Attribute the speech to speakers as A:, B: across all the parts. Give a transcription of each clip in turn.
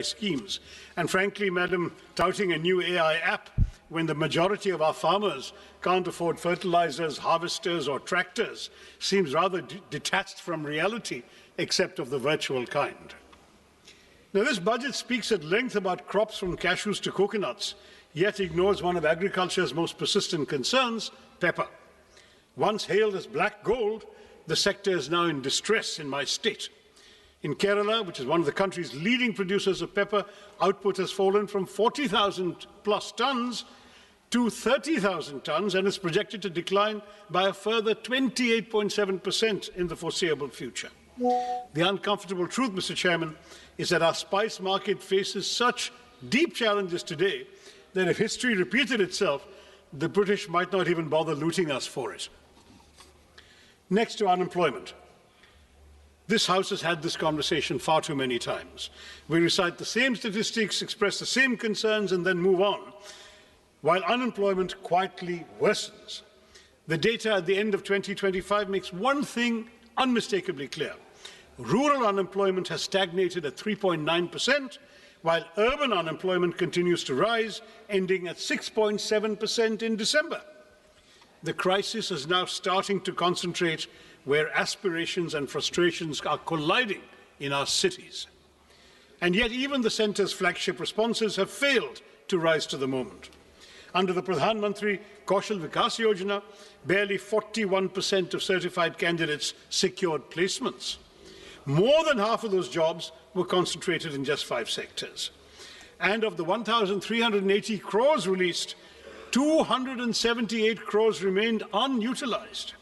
A: schemes. And frankly, Madam, touting a new AI app when the majority of our farmers can't afford fertilizers, harvesters or tractors seems rather detached from reality, except of the virtual kind. Now, this budget speaks at length about crops from cashews to coconuts, yet ignores one of agriculture's most persistent concerns, pepper. Once hailed as black gold, the sector is now in distress in my state. In Kerala, which is one of the country's leading producers of pepper, output has fallen from 40,000 plus tons to 30,000 tons and is projected to decline by a further 28.7% in the foreseeable future. The uncomfortable truth, Mr. Chairman, is that our spice market faces such deep challenges today that if history repeated itself, the British might not even bother looting us for it. Next to unemployment. This House has had this conversation far too many times. We recite the same statistics, express the same concerns, and then move on, while unemployment quietly worsens. The data at the end of 2025 makes one thing unmistakably clear. Rural unemployment has stagnated at 3.9%, while urban unemployment continues to rise, ending at 6.7% in December. The crisis is now starting to concentrate where aspirations and frustrations are colliding in our cities. And yet even the centre's flagship responses have failed to rise to the moment. Under the Pradhan Mantri Kaushal Vikas Yojana, barely 41% of certified candidates secured placements. More than half of those jobs were concentrated in just 5 sectors. And of the 1,380 crores released, 278 crores remained unutilized.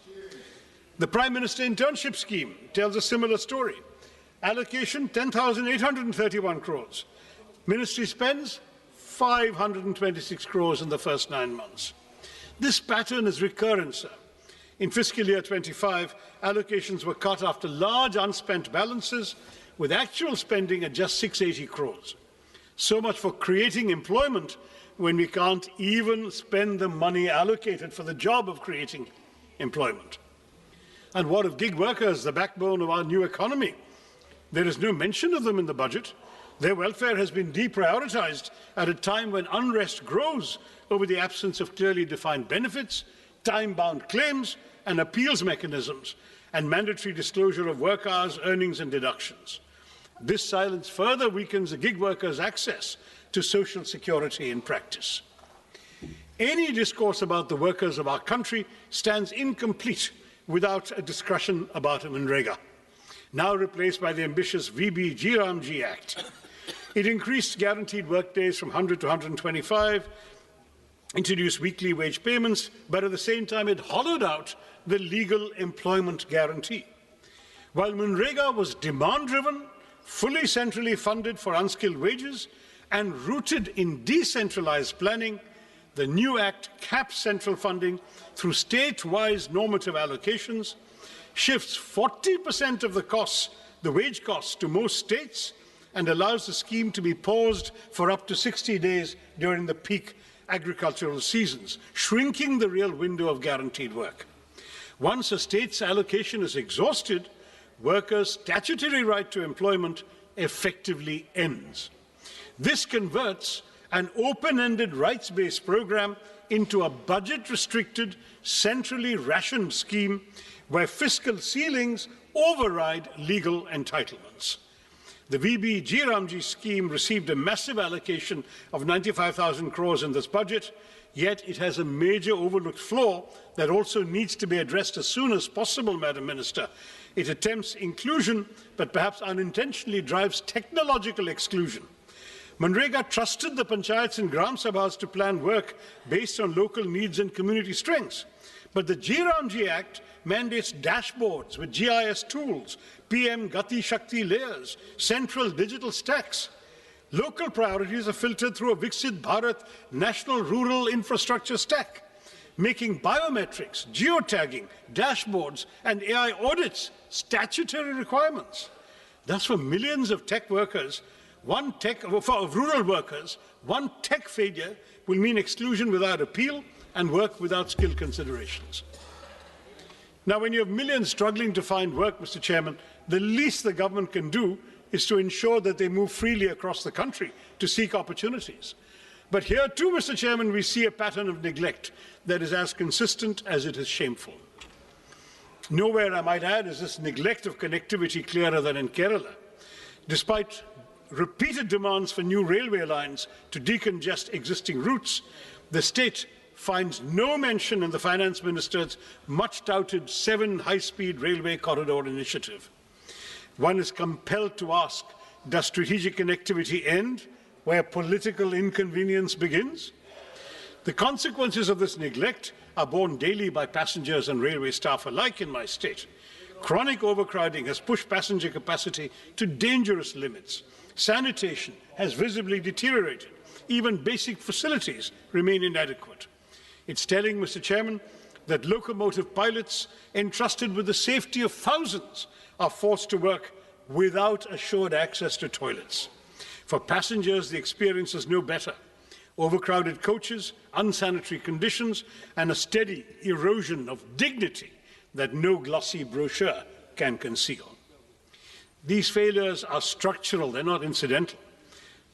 A: The Prime Minister Internship Scheme tells a similar story. Allocation, 10,831 crores. Ministry spends 526 crores in the first 9 months. This pattern is recurrent, sir. In fiscal year 25, allocations were cut after large unspent balances, with actual spending at just 680 crores. So much for creating employment when we can't even spend the money allocated for the job of creating employment. And what of gig workers, the backbone of our new economy? There is no mention of them in the budget. Their welfare has been deprioritized at a time when unrest grows over the absence of clearly defined benefits, time-bound claims and appeals mechanisms, and mandatory disclosure of work hours, earnings and deductions. This silence further weakens the gig workers' access to social security in practice. Any discourse about the workers of our country stands incomplete without a discussion about Manrega, now replaced by the ambitious VB Ramji Act. It increased guaranteed work days from 100 to 125, introduced weekly wage payments, but at the same time it hollowed out the legal employment guarantee. While Manrega was demand-driven, fully centrally funded for unskilled wages, and rooted in decentralized planning, the new Act caps central funding through state-wise normative allocations, shifts 40% of the wage costs to most states, and allows the scheme to be paused for up to 60 days during the peak agricultural seasons, shrinking the real window of guaranteed work. Once a state's allocation is exhausted, workers' statutory right to employment effectively ends. This converts an open-ended rights-based program into a budget-restricted, centrally rationed scheme where fiscal ceilings override legal entitlements. The VB Ramji scheme received a massive allocation of 95,000 crores in this budget, yet it has a major overlooked flaw that also needs to be addressed as soon as possible, Madam Minister. It attempts inclusion, but perhaps unintentionally drives technological exclusion. Manrega trusted the panchayats and gram sabhas to plan work based on local needs and community strengths. But the Ramji Act mandates dashboards with GIS tools, PM Gati Shakti layers, central digital stacks. Local priorities are filtered through a Viksit Bharat National Rural Infrastructure Stack, making biometrics, geotagging, dashboards and AI audits statutory requirements. Thus, for millions of tech workers, rural workers, one tech failure will mean exclusion without appeal and work without skill considerations. Now, when you have millions struggling to find work, Mr. Chairman, the least the government can do is to ensure that they move freely across the country to seek opportunities. But here too, Mr. Chairman, we see a pattern of neglect that is as consistent as it is shameful. Nowhere, I might add, is this neglect of connectivity clearer than in Kerala. Despite repeated demands for new railway lines to decongest existing routes, the state finds no mention in the Finance Minister's much-touted 7 high-speed railway corridor initiative. One is compelled to ask, does strategic connectivity end where political inconvenience begins? The consequences of this neglect are borne daily by passengers and railway staff alike in my state. Chronic overcrowding has pushed passenger capacity to dangerous limits. Sanitation has visibly deteriorated. Even basic facilities remain inadequate. It's telling, Mr. Chairman, that locomotive pilots entrusted with the safety of thousands are forced to work without assured access to toilets. For passengers, the experience is no better. Overcrowded coaches, unsanitary conditions, and a steady erosion of dignity that no glossy brochure can conceal. These failures are structural, they're not incidental.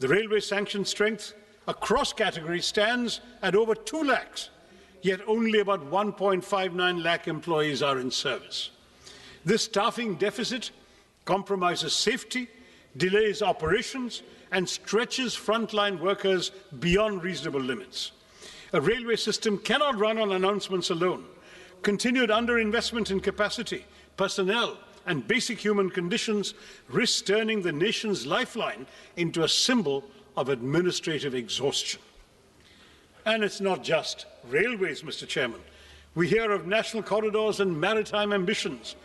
A: The railway sanction strength across categories stands at over 2 lakhs, yet only about 1.59 lakh employees are in service. This staffing deficit compromises safety, delays operations, and stretches frontline workers beyond reasonable limits. A railway system cannot run on announcements alone. Continued underinvestment in capacity, personnel, and basic human conditions risks turning the nation's lifeline into a symbol of administrative exhaustion. And it's not just railways, Mr. Chairman. We hear of national corridors and maritime ambitions,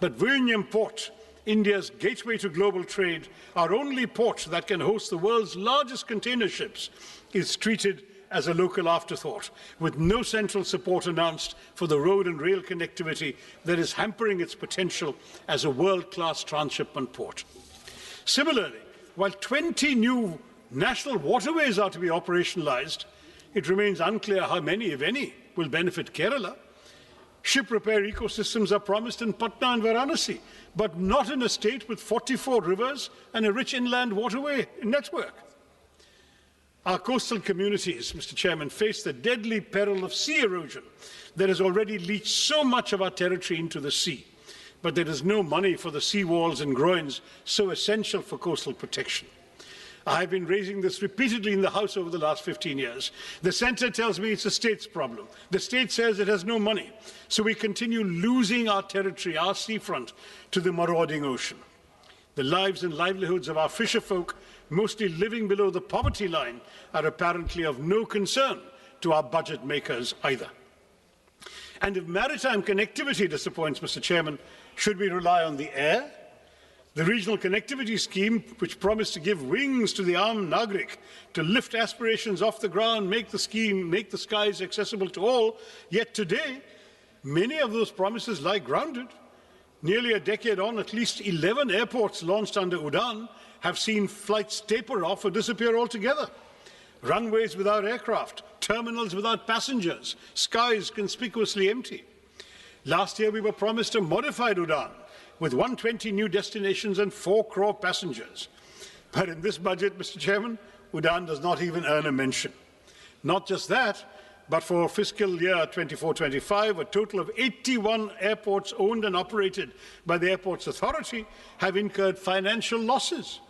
A: but Vizhinjam Port, India's gateway to global trade, our only port that can host the world's largest container ships, is treated as a local afterthought, with no central support announced for the road and rail connectivity that is hampering its potential as a world-class transshipment port. Similarly, while 20 new national waterways are to be operationalized, it remains unclear how many, if any, will benefit Kerala. Ship repair ecosystems are promised in Patna and Varanasi, but not in a state with 44 rivers and a rich inland waterway network. Our coastal communities, Mr. Chairman, face the deadly peril of sea erosion that has already leached so much of our territory into the sea. But there is no money for the sea walls and groins so essential for coastal protection. I have been raising this repeatedly in the House over the last 15 years. The centre tells me it's a state's problem. The state says it has no money. So we continue losing our territory, our seafront, to the marauding ocean. The lives and livelihoods of our fisher folk, mostly living below the poverty line, are apparently of no concern to our budget makers either. And if maritime connectivity disappoints, Mr. Chairman, should we rely on the air? The regional connectivity scheme, which promised to give wings to the armed Nagrik, to lift aspirations off the ground, make the skies accessible to all, yet today, many of those promises lie grounded. Nearly a decade on, at least 11 airports launched under UDAN have seen flights taper off or disappear altogether. Runways without aircraft, terminals without passengers, skies conspicuously empty. Last year, we were promised a modified UDAN, with 120 new destinations and 4 crore passengers. But in this budget, Mr. Chairman, UDAN does not even earn a mention. Not just that, but for fiscal year 24-25, a total of 81 airports owned and operated by the Airports Authority have incurred financial losses.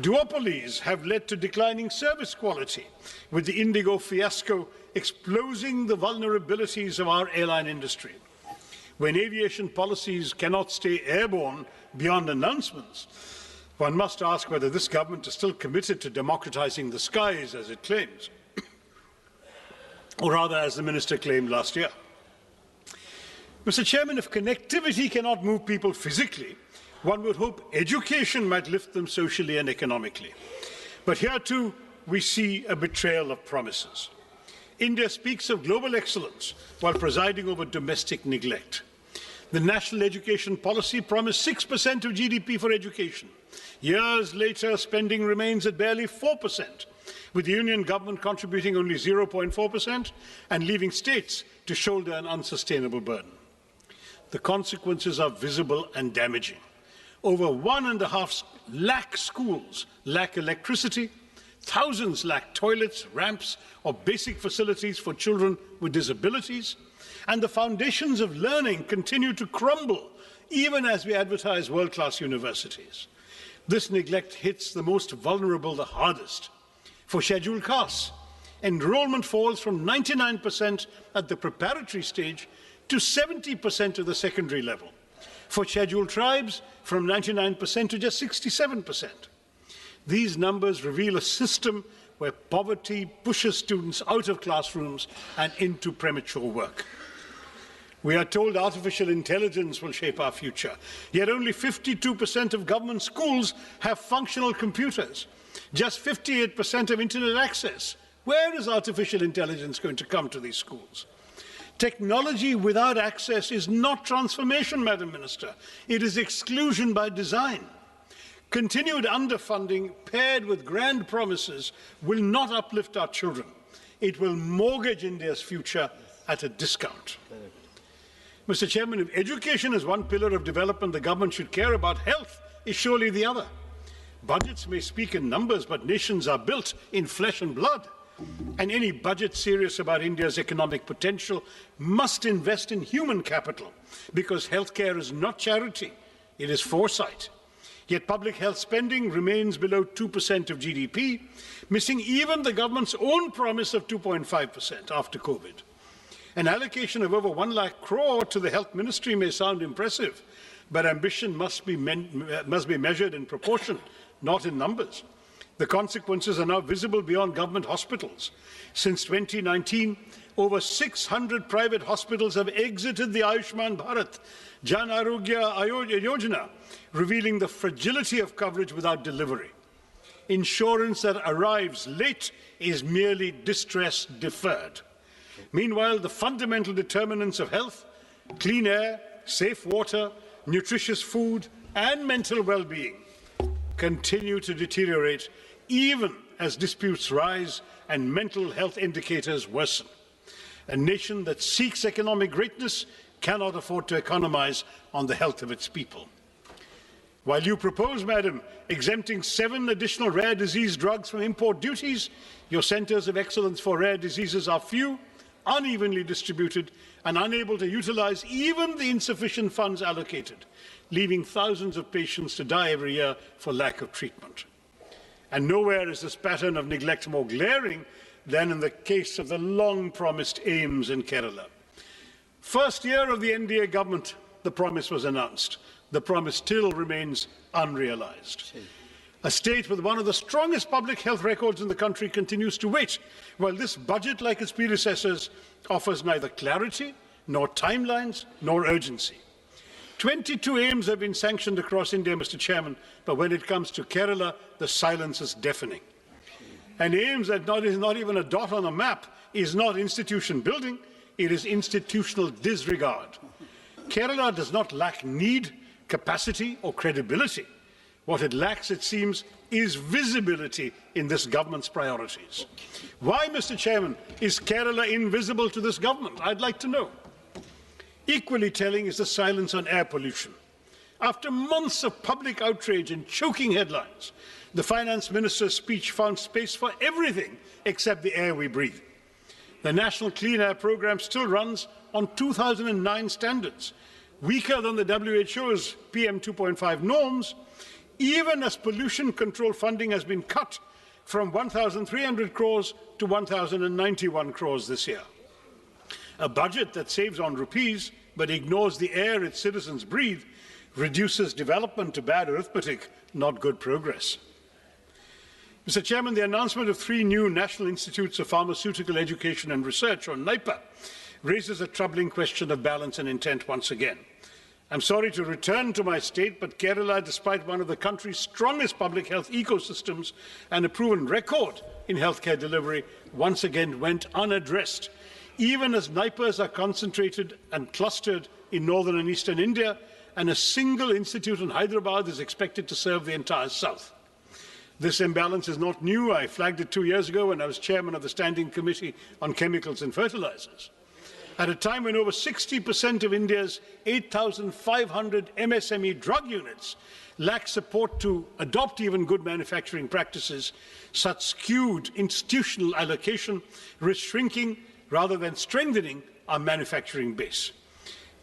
A: Duopolies have led to declining service quality, with the Indigo fiasco exposing the vulnerabilities of our airline industry. When aviation policies cannot stay airborne beyond announcements, one must ask whether this government is still committed to democratizing the skies, as it claims, or rather, as the minister claimed last year. Mr. Chairman, if connectivity cannot move people physically, one would hope education might lift them socially and economically. But here too, we see a betrayal of promises. India speaks of global excellence while presiding over domestic neglect. The national education policy promised 6% of GDP for education. Years later, spending remains at barely 4%, with the union government contributing only 0.4% and leaving states to shoulder an unsustainable burden. The consequences are visible and damaging. Over 1.5 lakh schools lack electricity, thousands lack toilets, ramps, or basic facilities for children with disabilities, and the foundations of learning continue to crumble even as we advertise world-class universities. This neglect hits the most vulnerable the hardest. For scheduled castes, enrollment falls from 99% at the preparatory stage to 70% at the secondary level. For scheduled tribes, from 99% to just 67%. These numbers reveal a system where poverty pushes students out of classrooms and into premature work. We are told artificial intelligence will shape our future, yet only 52% of government schools have functional computers, just 58% have internet access. Where is artificial intelligence going to come to these schools? Technology without access is not transformation, Madam Minister. It is exclusion by design. Continued underfunding paired with grand promises will not uplift our children. It will mortgage India's future at a discount. Mr. Chairman, if education is one pillar of development the government should care about, health is surely the other. Budgets may speak in numbers, but nations are built in flesh and blood. And any budget serious about India's economic potential must invest in human capital, because healthcare is not charity, it is foresight. Yet public health spending remains below 2% of GDP, missing even the government's own promise of 2.5% after COVID. An allocation of over 1 lakh crore to the health ministry may sound impressive, but ambition must be measured in proportion, not in numbers. The consequences are now visible beyond government hospitals. Since 2019, over 600 private hospitals have exited the Ayushman Bharat Jan Arogya Yojana, revealing the fragility of coverage without delivery. Insurance that arrives late is merely distress deferred. Meanwhile, the fundamental determinants of health, clean air, safe water, nutritious food, and mental well-being continue to deteriorate even as disputes rise and mental health indicators worsen. A nation that seeks economic greatness cannot afford to economize on the health of its people. While you propose, Madam, exempting 7 additional rare disease drugs from import duties, your centres of excellence for rare diseases are few, unevenly distributed, and unable to utilize even the insufficient funds allocated, leaving thousands of patients to die every year for lack of treatment. And nowhere is this pattern of neglect more glaring than in the case of the long-promised AIMS in Kerala. First year of the NDA government, the promise was announced. The promise still remains unrealized. A state with one of the strongest public health records in the country continues to wait, while this budget, like its predecessors, offers neither clarity, nor timelines, nor urgency. 22 AIMS have been sanctioned across India, Mr. Chairman, but when it comes to Kerala, the silence is deafening. And AIMS that is not even a dot on a map is not institution building, it is institutional disregard. Kerala does not lack need, capacity, or credibility. What it lacks, it seems, is visibility in this government's priorities. Why, Mr. Chairman, is Kerala invisible to this government? I'd like to know. Equally telling is the silence on air pollution. After months of public outrage and choking headlines, the finance minister's speech found space for everything except the air we breathe. The National Clean Air Programme still runs on 2009 standards, weaker than the WHO's PM 2.5 norms, even as pollution control funding has been cut from 1,300 crores to 1,091 crores this year. A budget that saves on rupees but ignores the air its citizens breathe reduces development to bad arithmetic, not good progress. Mr. Chairman, the announcement of 3 new National Institutes of Pharmaceutical Education and Research, or NIPA, raises a troubling question of balance and intent once again. I'm sorry to return to my state, but Kerala, despite one of the country's strongest public health ecosystems and a proven record in healthcare delivery, once again went unaddressed. Even as NIPAs are concentrated and clustered in northern and eastern India, and a single institute in Hyderabad is expected to serve the entire south. This imbalance is not new. I flagged it 2 years ago when I was chairman of the Standing Committee on Chemicals and Fertilizers. at a time when over 60% of India's 8,500 MSME drug units lack support to adopt even good manufacturing practices, such skewed institutional allocation risks shrinking rather than strengthening our manufacturing base.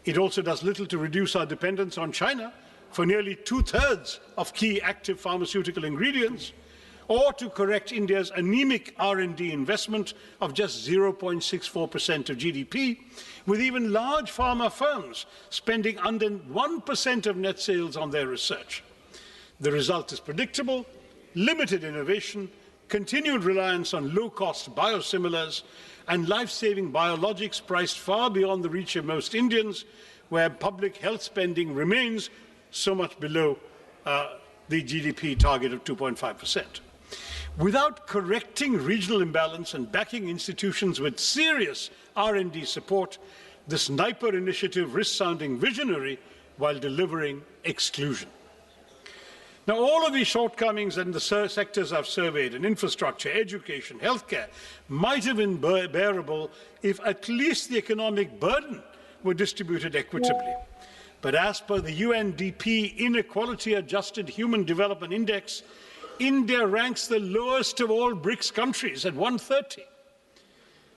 A: It also does little to reduce our dependence on China for nearly 2/3 of key active pharmaceutical ingredients, or to correct India's anemic R&D investment of just 0.64% of GDP, with even large pharma firms spending under 1% of net sales on their research. The result is predictable: limited innovation, continued reliance on low-cost biosimilars, and life-saving biologics priced far beyond the reach of most Indians, where public health spending remains so much below the GDP target of 2.5%. Without correcting regional imbalance and backing institutions with serious R&D support, the sniper initiative risks sounding visionary while delivering exclusion. Now, all of these shortcomings in the sectors I've surveyed, in infrastructure, education, healthcare, might have been bearable if at least the economic burden were distributed equitably. But as per the UNDP Inequality Adjusted Human Development Index, India ranks the lowest of all BRICS countries at 130.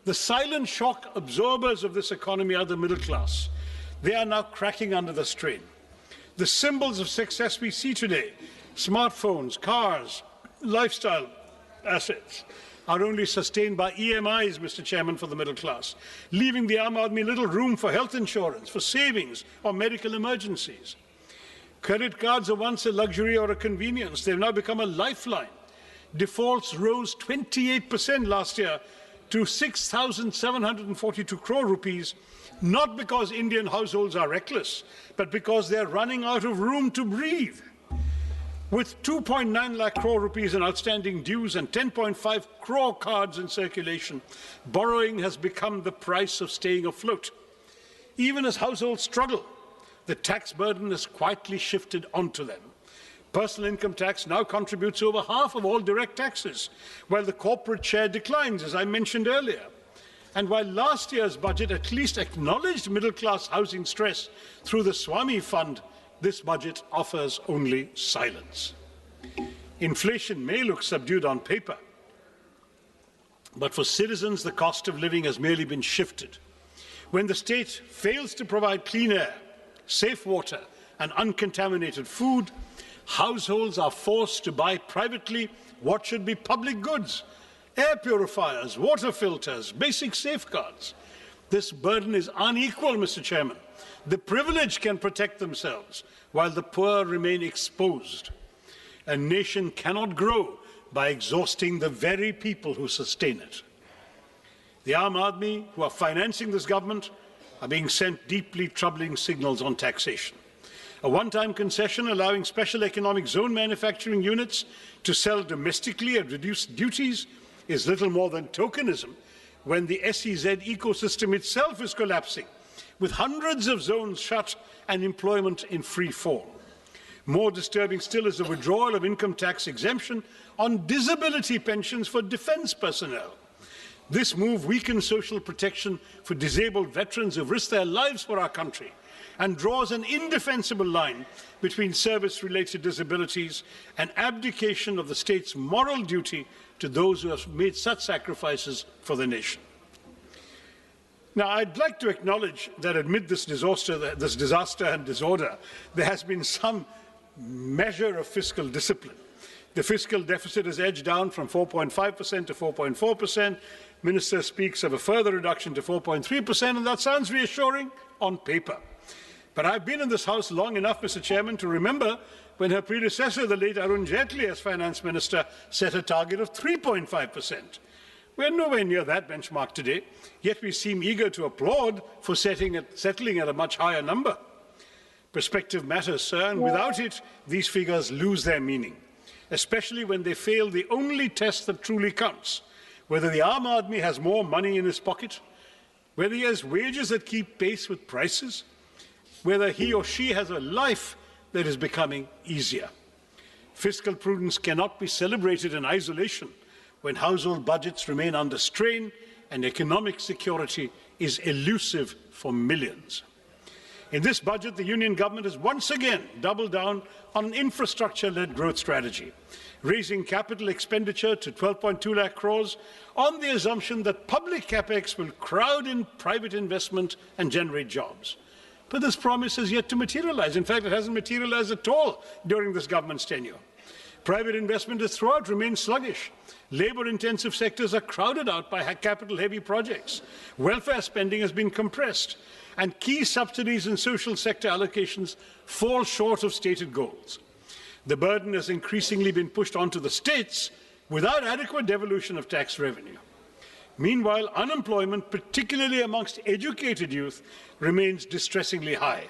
A: The silent shock absorbers of this economy are the middle class. They are now cracking under the strain. The symbols of success we see today, smartphones, cars, lifestyle assets, are only sustained by EMIs, Mr. Chairman, for the middle class, leaving the Aam Aadmi little room for health insurance, for savings or medical emergencies. Credit cards are once a luxury or a convenience. They've now become a lifeline. Defaults rose 28% last year to 6,742 crore rupees, not because Indian households are reckless, but because they're running out of room to breathe. With 2.9 lakh crore rupees in outstanding dues and 10.5 crore cards in circulation, borrowing has become the price of staying afloat. Even as households struggle, the tax burden has quietly shifted onto them. Personal income tax now contributes over half of all direct taxes, while the corporate share declines, as I mentioned earlier. And while last year's budget at least acknowledged middle-class housing stress through the Swami Fund, this budget offers only silence. Inflation may look subdued on paper, but for citizens, the cost of living has merely been shifted. When the state fails to provide clean air, safe water, and uncontaminated food, households are forced to buy privately what should be public goods: air purifiers, water filters, basic safeguards. This burden is unequal, Mr. Chairman. The privileged can protect themselves, while the poor remain exposed. A nation cannot grow by exhausting the very people who sustain it. The Aam Aadmi, who are financing this government, are being sent deeply troubling signals on taxation. A one-time concession allowing special economic zone manufacturing units to sell domestically at reduced duties is little more than tokenism when the SEZ ecosystem itself is collapsing, with hundreds of zones shut and employment in free fall. More disturbing still is the withdrawal of income tax exemption on disability pensions for defence personnel. This move weakens social protection for disabled veterans who have risked their lives for our country and draws an indefensible line between service-related disabilities and abdication of the state's moral duty to those who have made such sacrifices for the nation. Now, I'd like to acknowledge that amid this disaster and disorder, there has been some measure of fiscal discipline. The fiscal deficit has edged down from 4.5% to 4.4%. Minister speaks of a further reduction to 4.3%, and that sounds reassuring on paper. But I've been in this House long enough, Mr. Chairman, to remember when her predecessor, the late Arun Jaitley, as Finance Minister, set a target of 3.5%. We're nowhere near that benchmark today, yet we seem eager to applaud for settling at a much higher number. Perspective matters, sir, and without it, these figures lose their meaning, especially when they fail the only test that truly counts: whether the Aam Aadmi has more money in his pocket, whether he has wages that keep pace with prices, whether he or she has a life that is becoming easier. Fiscal prudence cannot be celebrated in isolation when household budgets remain under strain, and economic security is elusive for millions. In this budget, the Union government has once again doubled down on an infrastructure-led growth strategy, raising capital expenditure to 12.2 lakh crores on the assumption that public capex will crowd in private investment and generate jobs. But this promise has yet to materialize. In fact, it hasn't materialized at all during this government's tenure. Private investment has throughout remained sluggish. Labor-intensive sectors are crowded out by capital-heavy projects. Welfare spending has been compressed, and key subsidies and social sector allocations fall short of stated goals. The burden has increasingly been pushed onto the states without adequate devolution of tax revenue. Meanwhile, unemployment, particularly amongst educated youth, remains distressingly high,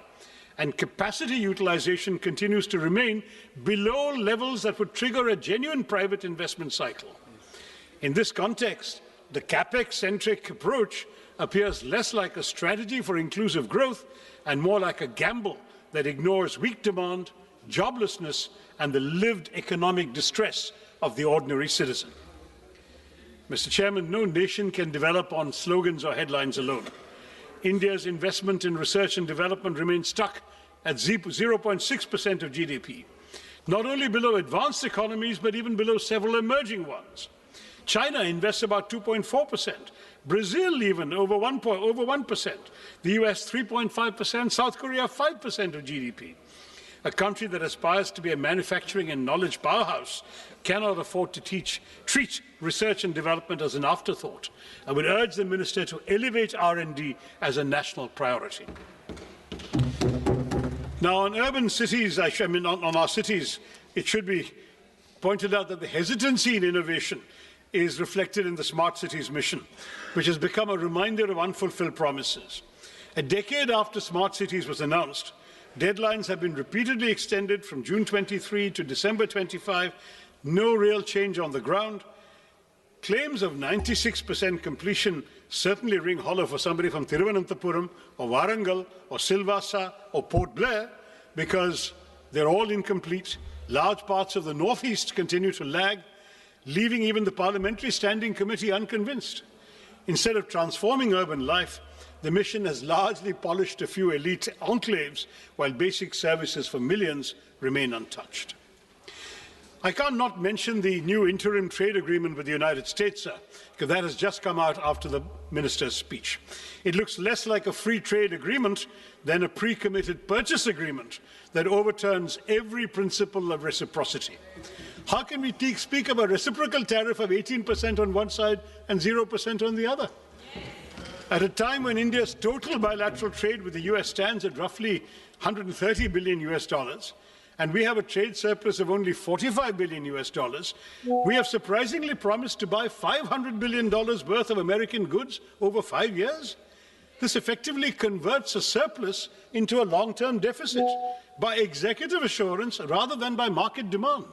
A: and capacity utilization continues to remain below levels that would trigger a genuine private investment cycle. In this context, the capex-centric approach appears less like a strategy for inclusive growth and more like a gamble that ignores weak demand, joblessness, and the lived economic distress of the ordinary citizen. Mr. Chairman, no nation can develop on slogans or headlines alone. India's investment in research and development remains stuck at 0.6% of GDP, not only below advanced economies, but even below several emerging ones. China invests about 2.4%, Brazil even over 1%, the US 3.5%, South Korea 5% of GDP. A country that aspires to be a manufacturing and knowledge powerhouse cannot afford to treat research and development as an afterthought. I would urge the Minister to elevate R&D as a national priority. Now, on urban cities, on our cities, it should be pointed out that the hesitancy in innovation is reflected in the Smart Cities mission, which has become a reminder of unfulfilled promises. A decade after Smart Cities was announced, deadlines have been repeatedly extended from June 23 to December 25, no real change on the ground. Claims of 96% completion certainly ring hollow for somebody from Thiruvananthapuram or Warangal or Silvassa or Port Blair, because they're all incomplete. Large parts of the northeast continue to lag, leaving even the Parliamentary Standing Committee unconvinced. Instead of transforming urban life, the mission has largely polished a few elite enclaves, while basic services for millions remain untouched. I can't not mention the new interim trade agreement with the United States, sir, because that has just come out after the minister's speech. It looks less like a free trade agreement than a pre-committed purchase agreement that overturns every principle of reciprocity. How can we speak of a reciprocal tariff of 18% on one side and 0% on the other? At a time when India's total bilateral trade with the US stands at roughly 130 billion US dollars, and we have a trade surplus of only 45 billion US dollars, we have surprisingly promised to buy $500 billion worth of American goods over 5 years. This effectively converts a surplus into a long-term deficit by executive assurance rather than by market demand.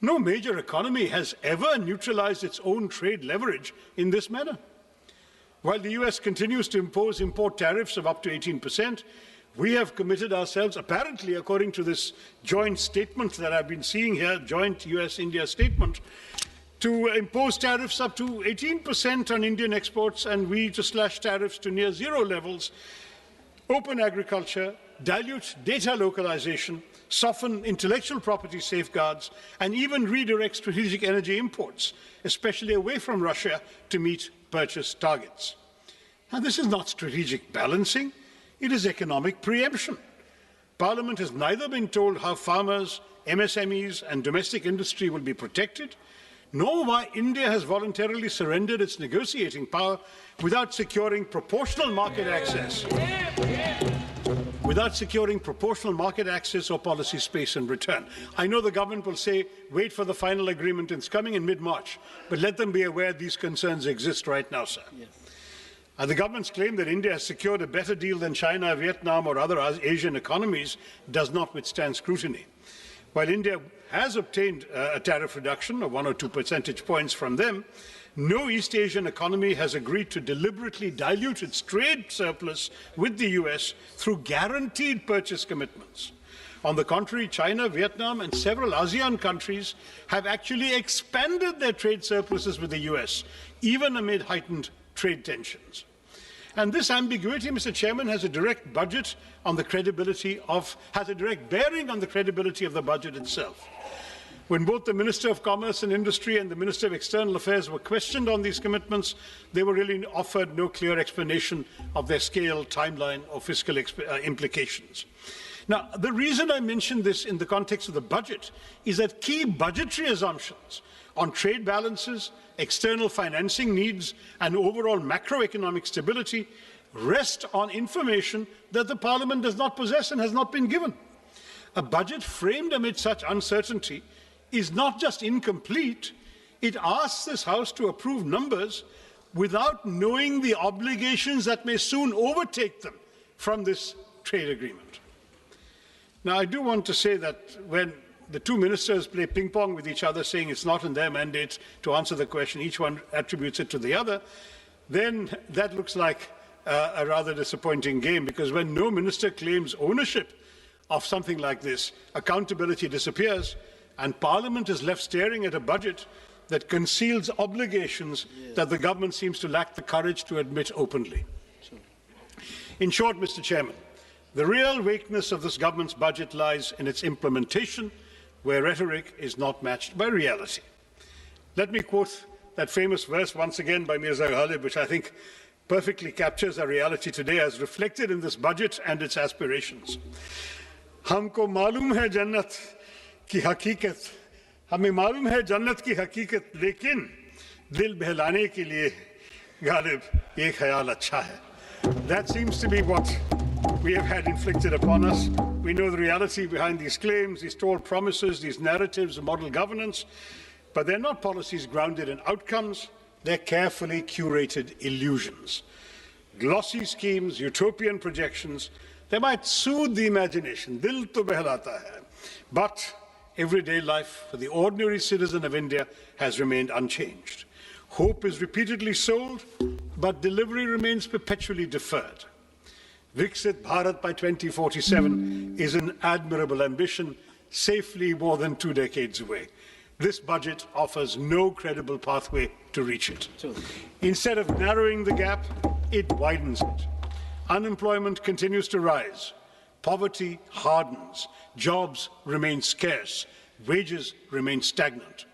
A: No major economy has ever neutralized its own trade leverage in this manner. While the US continues to impose import tariffs of up to 18%, we have committed ourselves, apparently according to this joint statement that I've been seeing here, joint US-India statement, to impose tariffs up to 18% on Indian exports, and we to slash tariffs to near zero levels, open agriculture, dilute data localization, soften intellectual property safeguards, and even redirect strategic energy imports, especially away from Russia, to meet purchase targets. Now, this is not strategic balancing, it is economic preemption. Parliament has neither been told how farmers, MSMEs, and domestic industry will be protected, nor why India has voluntarily surrendered its negotiating power without securing proportional market access. Without securing proportional market access or policy space in return. I know the government will say, wait for the final agreement, it's coming in mid-March, but let them be aware these concerns exist right now, sir. Yes. The government's claim that India has secured a better deal than China, Vietnam, or other Asian economies does not withstand scrutiny. While India has obtained a tariff reduction of 1 or 2 percentage points from them, no East Asian economy has agreed to deliberately dilute its trade surplus with the US through guaranteed purchase commitments. On the contrary, China, Vietnam, and several ASEAN countries have actually expanded their trade surpluses with the US, even amid heightened trade tensions. And this ambiguity, Mr. Chairman, has a direct bearing on the credibility of the budget itself. When both the Minister of Commerce and Industry and the Minister of External Affairs were questioned on these commitments, they were really offered no clear explanation of their scale, timeline, or fiscal implications. Now, the reason I mention this in the context of the budget is that key budgetary assumptions on trade balances, external financing needs, and overall macroeconomic stability rest on information that the Parliament does not possess and has not been given. A budget framed amid such uncertainty is not just incomplete, it asks this House to approve numbers without knowing the obligations that may soon overtake them from this trade agreement. Now, I do want to say that when the two ministers play ping-pong with each other, saying it's not in their mandate to answer the question, each one attributes it to the other, then that looks like a rather disappointing game, because when no minister claims ownership of something like this, accountability disappears, and Parliament is left staring at a budget that conceals obligations that the government seems to lack the courage to admit openly. In short, Mr. Chairman, the real weakness of this government's budget lies in its implementation, where rhetoric is not matched by reality. Let me quote that famous verse once again by Mirza Ghalib, which I think perfectly captures our reality today as reflected in this budget and its aspirations. हमको मालूम है जन्नत की हकीकत, हमें मालूम है जन्नत की हकीकत, लेकिन दिल बहलाने के लिए गालिब ये ख्याल अच्छा है. That seems to be what we have had inflicted upon us. We know the reality behind these claims, these tall promises, these narratives of model governance, but they're not policies grounded in outcomes. They're carefully curated illusions. Glossy schemes, utopian projections, they might soothe the imagination, dil to behlata hai, but everyday life for the ordinary citizen of India has remained unchanged. Hope is repeatedly sold, but delivery remains perpetually deferred. Viksit Bharat by 2047 is an admirable ambition, safely more than 2 decades away. This budget offers no credible pathway to reach it. Instead of narrowing the gap, it widens it. Unemployment continues to rise. Poverty hardens. Jobs remain scarce. Wages remain stagnant.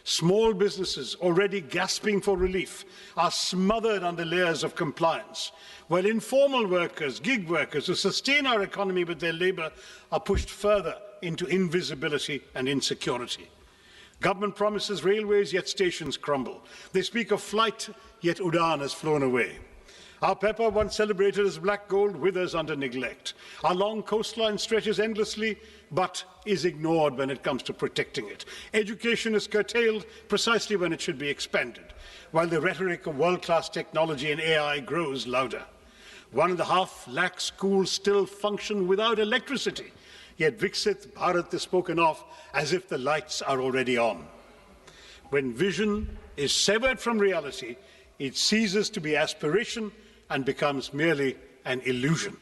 A: Small businesses, already gasping for relief, are smothered under layers of compliance, while informal workers, gig workers who sustain our economy with their labor are pushed further into invisibility and insecurity. Government promises railways, yet stations crumble. They speak of flight, yet Udan has flown away. Our pepper, once celebrated as black gold, withers under neglect. Our long coastline stretches endlessly, but is ignored when it comes to protecting it. Education is curtailed precisely when it should be expanded, while the rhetoric of world-class technology and AI grows louder. 1.5 lakh schools still function without electricity, yet Viksit Bharat is spoken of as if the lights are already on. When vision is severed from reality, it ceases to be aspiration and becomes merely an illusion.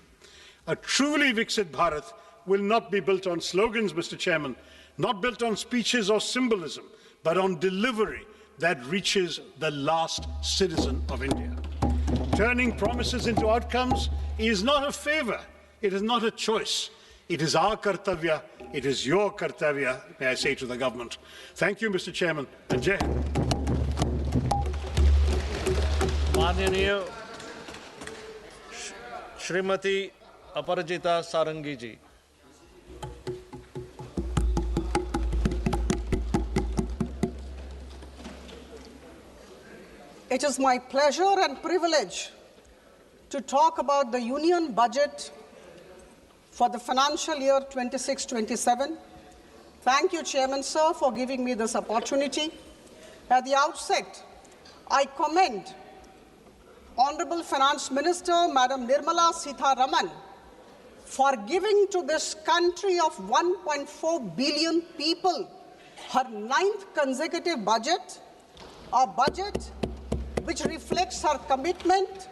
A: A truly Viksit Bharat will not be built on slogans, Mr. Chairman, not built on speeches or symbolism, but on delivery that reaches the last citizen of India. Turning promises into outcomes is not a favor, it is not a choice. It is our kartavya, it is your kartavya, may I say to the government. Thank you, Mr. Chairman, and Jai Hind.
B: माननीय श्रीमती अपराजिता सारंगी जी.
C: It is my pleasure and privilege to talk about the Union budget for the financial year 26-27. Thank you, Chairman, sir, for giving me this opportunity. At the outset, I commend Honorable Finance Minister, Madam Nirmala Sitharaman, for giving to this country of 1.4 billion people her 9th consecutive budget, a budget which reflects her commitment,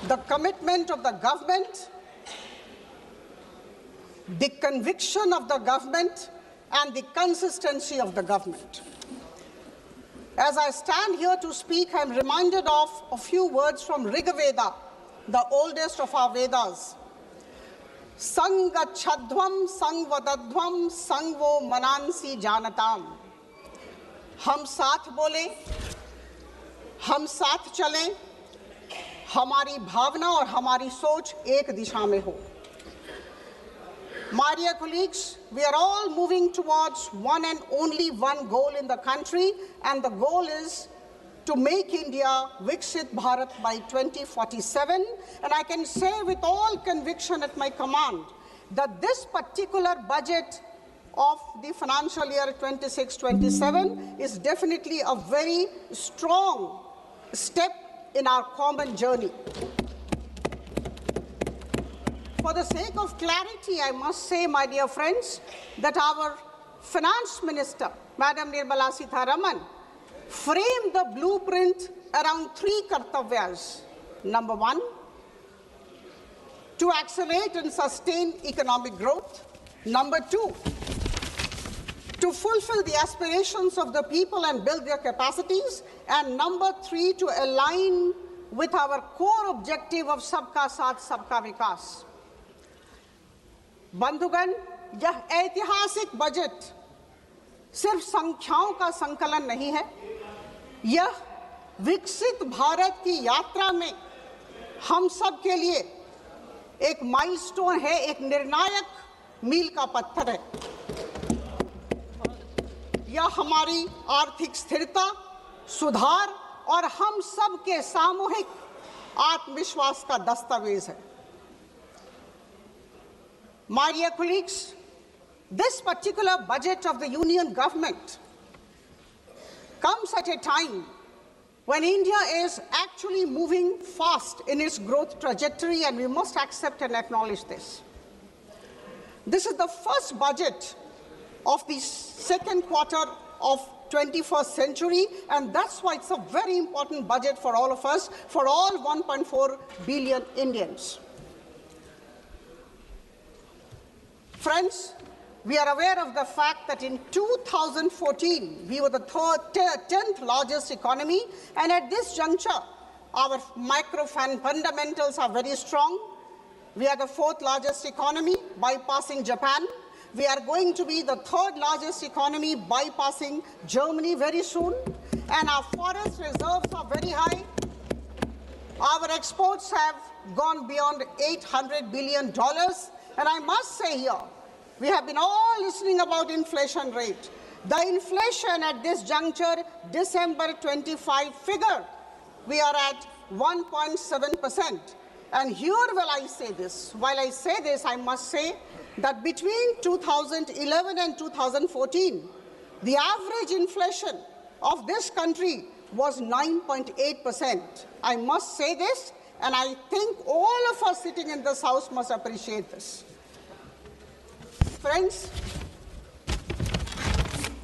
C: the commitment of the government, the conviction of the government, and the consistency of the government. As I stand here to speak, I am reminded of a few words from Rigveda, the oldest of our Vedas. Sangachadhvam sangvadadhvam sangvo manansi janatam. हम साथ बोले, हम साथ चलें, हमारी भावना और हमारी सोच एक दिशा में हो. My dear colleagues, we are all moving towards one and only one goal in the country, and the goal is to make India Viksit Bharat by 2047. And I can say with all conviction at my command that this particular budget of the financial year 26-27 is definitely a very strong step in our common journey. For the sake of clarity, I must say, my dear friends, that our Finance Minister, Madam Nirmala Sitharaman, framed the blueprint around three kartavyas. Number one, to accelerate and sustain economic growth. Number two, to fulfill the aspirations of the people and build their capacities. And number three, to align with our core objective of Sabka Saath, Sabka Vikas. बंधुगण, यह ऐतिहासिक budget सिर्फ संख्याओं का संकलन नहीं है, यह विकसित भारत की यात्रा में हम सब के लिए एक माइलस्टोन है, एक निर्णायक मील का पत्थर है. यह हमारी आर्थिक स्थिरता, सुधार और हम सब के सामूहिक आत्मविश्वास का दस्तावेज है. My dear colleagues, this particular budget of the Union government comes at a time when India is actually moving fast in its growth trajectory, and we must accept and acknowledge this. This is the first budget of the second quarter of 21st century, and that's why it's a very important budget for all of us, for all 1.4 billion Indians. Friends, we are aware of the fact that in 2014, we were the 10th largest economy, and at this juncture, our micro fundamentals are very strong. We are the 4th largest economy, bypassing Japan. We are going to be the 3rd largest economy, bypassing Germany very soon, and our forest reserves are very high. Our exports have gone beyond $800 billion. And I must say here, we have been all listening about inflation rate. The inflation at this juncture, December 25 figure, we are at 1.7%. And here while I say this, I must say that between 2011 and 2014, the average inflation of this country was 9.8%. I must say this, and I think all of us sitting in this house must appreciate this. Friends,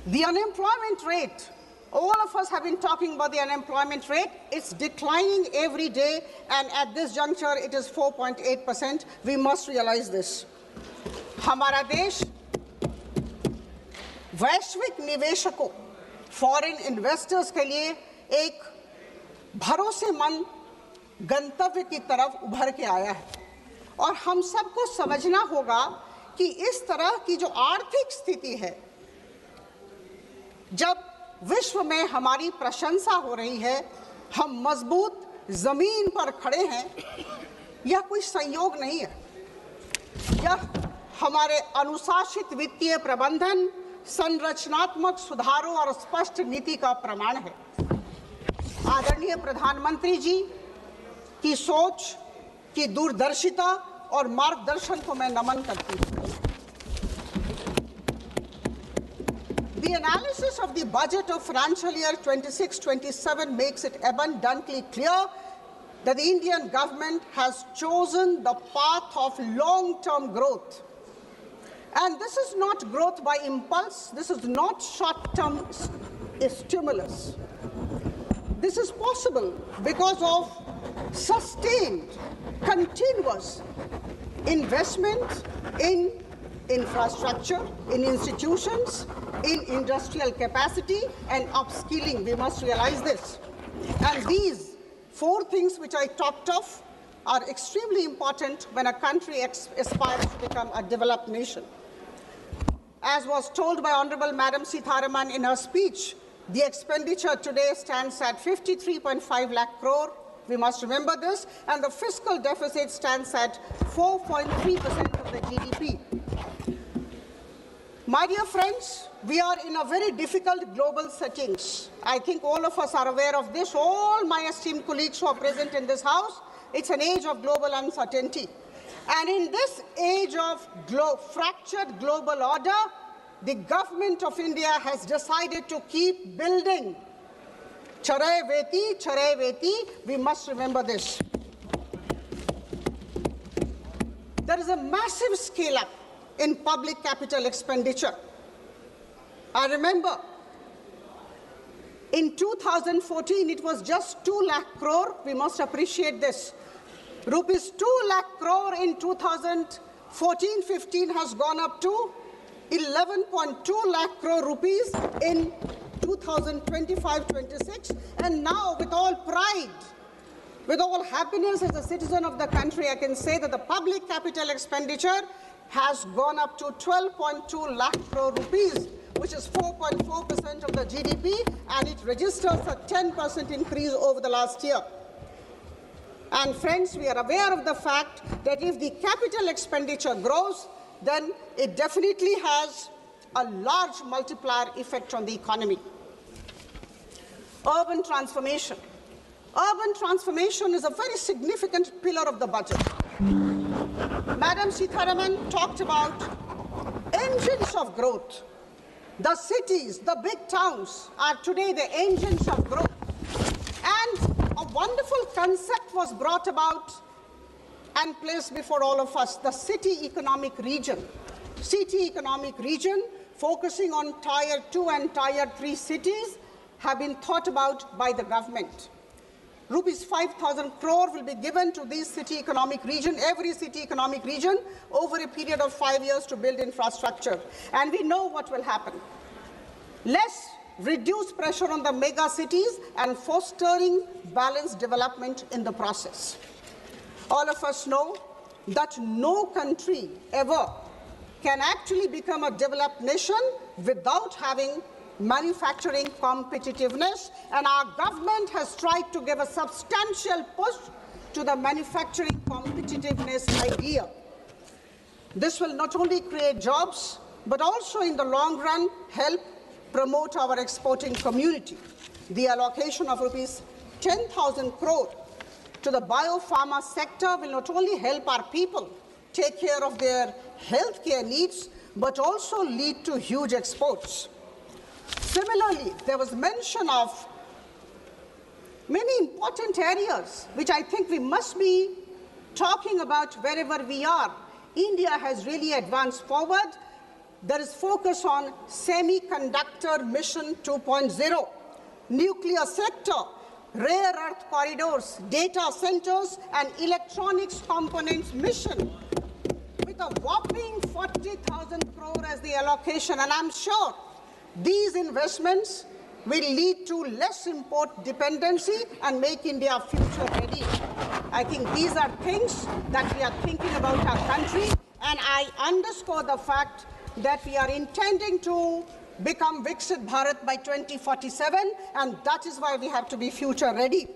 C: the unemployment rate, all of us have been talking about the unemployment rate. It's declining every day, and at this juncture, it is 4.8%. We must realize this. हमारा देश वैश्विक निवेशकों, foreign investors के लिए एक भरोसेमंद गंतव्य की तरफ उभर के आया है, और हम सबको समझना होगा कि इस तरह की जो आर्थिक स्थिति है, जब विश्व में हमारी प्रशंसा हो रही है, हम मजबूत जमीन पर खड़े हैं, यह कोई संयोग नहीं है. यह हमारे अनुशासित वित्तीय प्रबंधन, संरचनात्मक सुधारों और स्पष्ट नीति का प्रमाण है. आदरणीय प्रधानमंत्री जी की सोच, की दूरदर्शिता और मार्गदर्शन को मैं नमन करती हूँ. The analysis of the budget of financial year 26-27 makes it abundantly clear that the Indian government has chosen the path of long-term growth. And this is not growth by impulse. This is not short-term stimulus. This is possible because of sustained, continuous investment in infrastructure, in institutions, in industrial capacity, and upskilling. We must realize this. And these 4 things which I talked of are extremely important when a country aspires to become a developed nation. As was told by Honorable Madam Sitharaman in her speech, the expenditure today stands at 53.5 lakh crore. We must remember this. And the fiscal deficit stands at 4.3% of the GDP. My dear friends, we are in a very difficult global settings. I think all of us are aware of this. All my esteemed colleagues who are present in this House, it's an age of global uncertainty. And in this age of fractured global order, the government of India has decided to keep building. Charai veti, we must remember this. There is a massive scale-up in public capital expenditure. I remember in 2014, it was just 2 lakh crore. We must appreciate this. Rupees 2 lakh crore in 2014-15 has gone up to 11.2 lakh crore rupees in 2025-26. And now, with all pride, with all happiness as a citizen of the country, I can say that the public capital expenditure has gone up to 12.2 lakh crore rupees, which is 4.4% of the GDP, and it registers a 10% increase over the last year. And friends, we are aware of the fact that if the capital expenditure grows, then it definitely has a large multiplier effect on the economy. Urban transformation. Urban transformation is a very significant pillar of the budget. Madam Sitharaman talked about engines of growth. The cities, the big towns are today the engines of growth. And a wonderful concept was brought about and placed before all of us, the city economic region. City economic region, focusing on Tier 2 and Tier 3 cities, have been thought about by the government. Rupees 5,000 crore will be given to this city economic region, every city economic region, over a period of 5 years to build infrastructure. And we know what will happen. Less reduced pressure on the mega cities and fostering balanced development in the process. All of us know that no country ever can actually become a developed nation without having manufacturing competitiveness, and our government has tried to give a substantial push to the manufacturing competitiveness idea. This will not only create jobs, but also in the long run help promote our exporting community. The allocation of rupees 10,000 crore to the biopharma sector will not only help our people take care of their healthcare needs, but also lead to huge exports. Similarly, there was mention of many important areas which I think we must be talking about wherever we are. India has really advanced forward. There is focus on semiconductor mission 2.0, nuclear sector, rare earth corridors, data centers, and electronics components mission, with a whopping 40,000 crore as the allocation. And I'm sure these investments will lead to less import dependency and make India future ready. I think these are things that we are thinking about our country, and I underscore the fact that we are intending to become Viksit Bharat by 2047, and that is why we have to be future ready.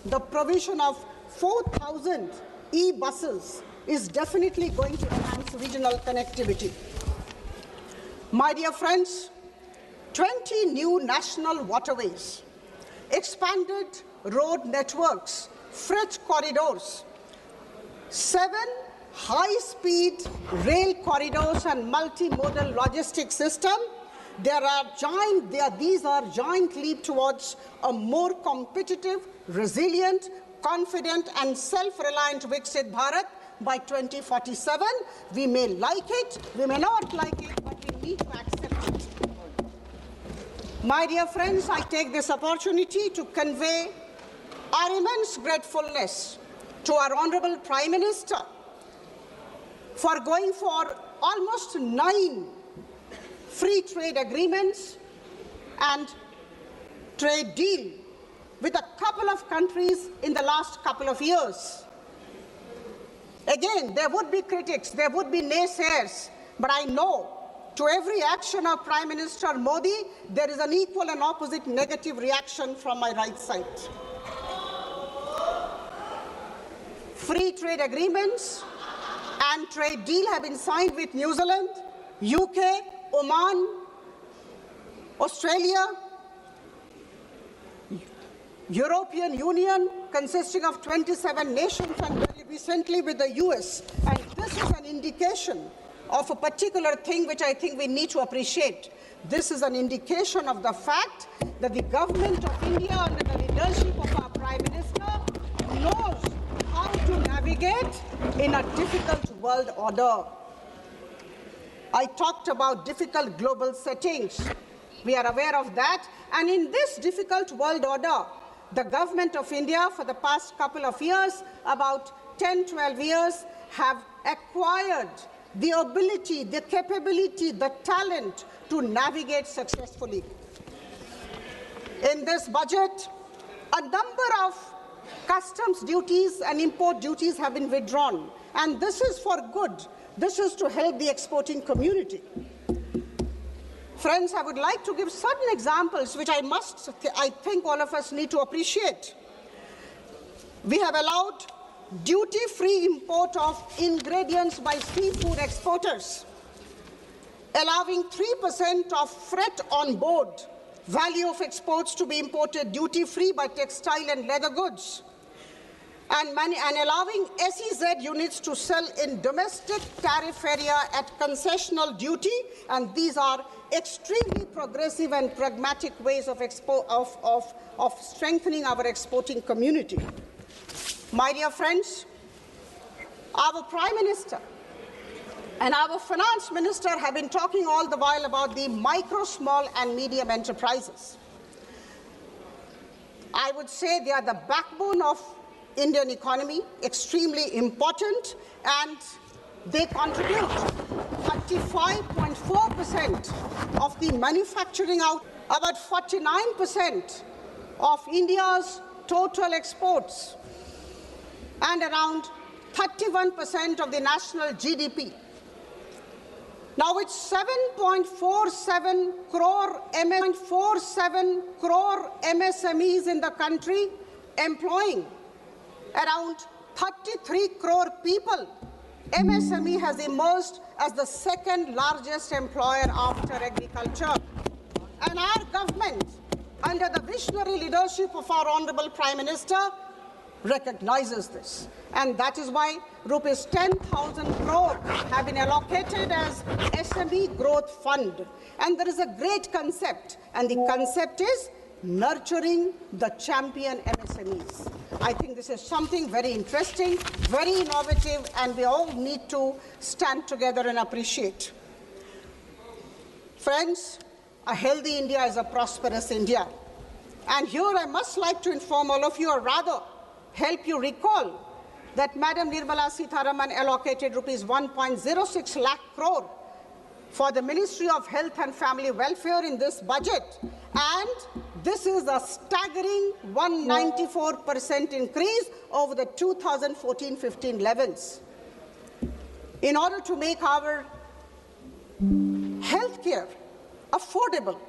C: The provision of 4,000 e-buses is definitely going to enhance regional connectivity. My dear friends, 20 new national waterways, expanded road networks, freight corridors, 7 high-speed rail corridors and multimodal logistics system. These are giant leap towards a more competitive, resilient, confident, and self-reliant Viksit Bharat by 2047. We may like it, we may not like it, but we need to accept it. My dear friends, I take this opportunity to convey our immense gratefulness to our Honorable Prime Minister for going for almost 9 free trade agreements and trade deal with a couple of countries in the last couple of years. Again, there would be critics, there would be naysayers, but I know to every action of Prime Minister Modi, there is an equal and opposite negative reaction from my right side. Free trade agreements and trade deal have been signed with New Zealand, UK, Oman, Australia, European Union consisting of 27 nations, and very recently with the US. And this is an indication of a particular thing which I think we need to appreciate. This is an indication of the fact that the government of India, under the leadership of our Prime Minister, knows how to navigate in a difficult world order. I talked about difficult global settings. We are aware of that. And in this difficult world order, the government of India for the past couple of years, about 10, 12 years, have acquired the ability, the capability, the talent to navigate successfully. In this budget, a number of customs duties and import duties have been withdrawn, and this is for good. This is to help the exporting community. Friends, I would like to give certain examples which I think all of us need to appreciate. We have allowed duty-free import of ingredients by seafood exporters, allowing 3% of freight on board value of exports to be imported duty-free by textile and leather goods, and allowing SEZ units to sell in domestic tariff area at concessional duty, and these are extremely progressive and pragmatic ways of strengthening our exporting community. My dear friends, our Prime Minister and our Finance Minister have been talking all the while about the micro, small and medium enterprises. I would say they are the backbone of Indian economy, extremely important, and they contribute 35.4% of the manufacturing out, about 49% of India's total exports, and around 31% of the national GDP. Now it's 7.47 crore MSMEs in the country, employing around 33 crore people. MSME has emerged as the second largest employer after agriculture. And our government, under the visionary leadership of our Honorable Prime Minister, recognizes this. And that is why rupees 10,000 crore have been allocated as SME Growth Fund. And there is a great concept, and the concept is nurturing the champion MSMEs. I think this is something very interesting, very innovative, and we all need to stand together and appreciate. Friends, a healthy India is a prosperous India. And here I must like to inform all of you, or rather help you recall, that Madam Nirmala Sitharaman allocated rupees 1.06 lakh crore for the Ministry of Health and Family Welfare in this budget. And this is a staggering 194% increase over the 2014-15 levels. In order to make our healthcare affordable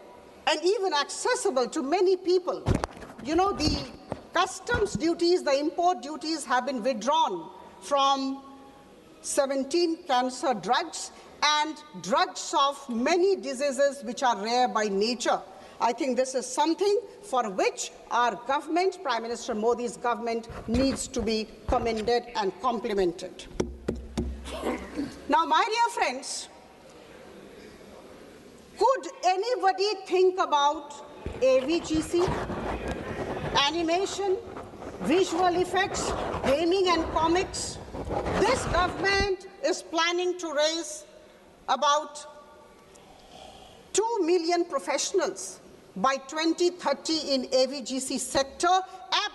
C: and even accessible to many people, you know, the customs duties, the import duties have been withdrawn from 17 cancer drugs and drugs of many diseases which are rare by nature. I think this is something for which our government, Prime Minister Modi's government, needs to be commended and complimented. Now, my dear friends, could anybody think about AVGC, animation, visual effects, gaming and comics? This government is planning to raise about 2 million professionals by 2030 in AVGC sector,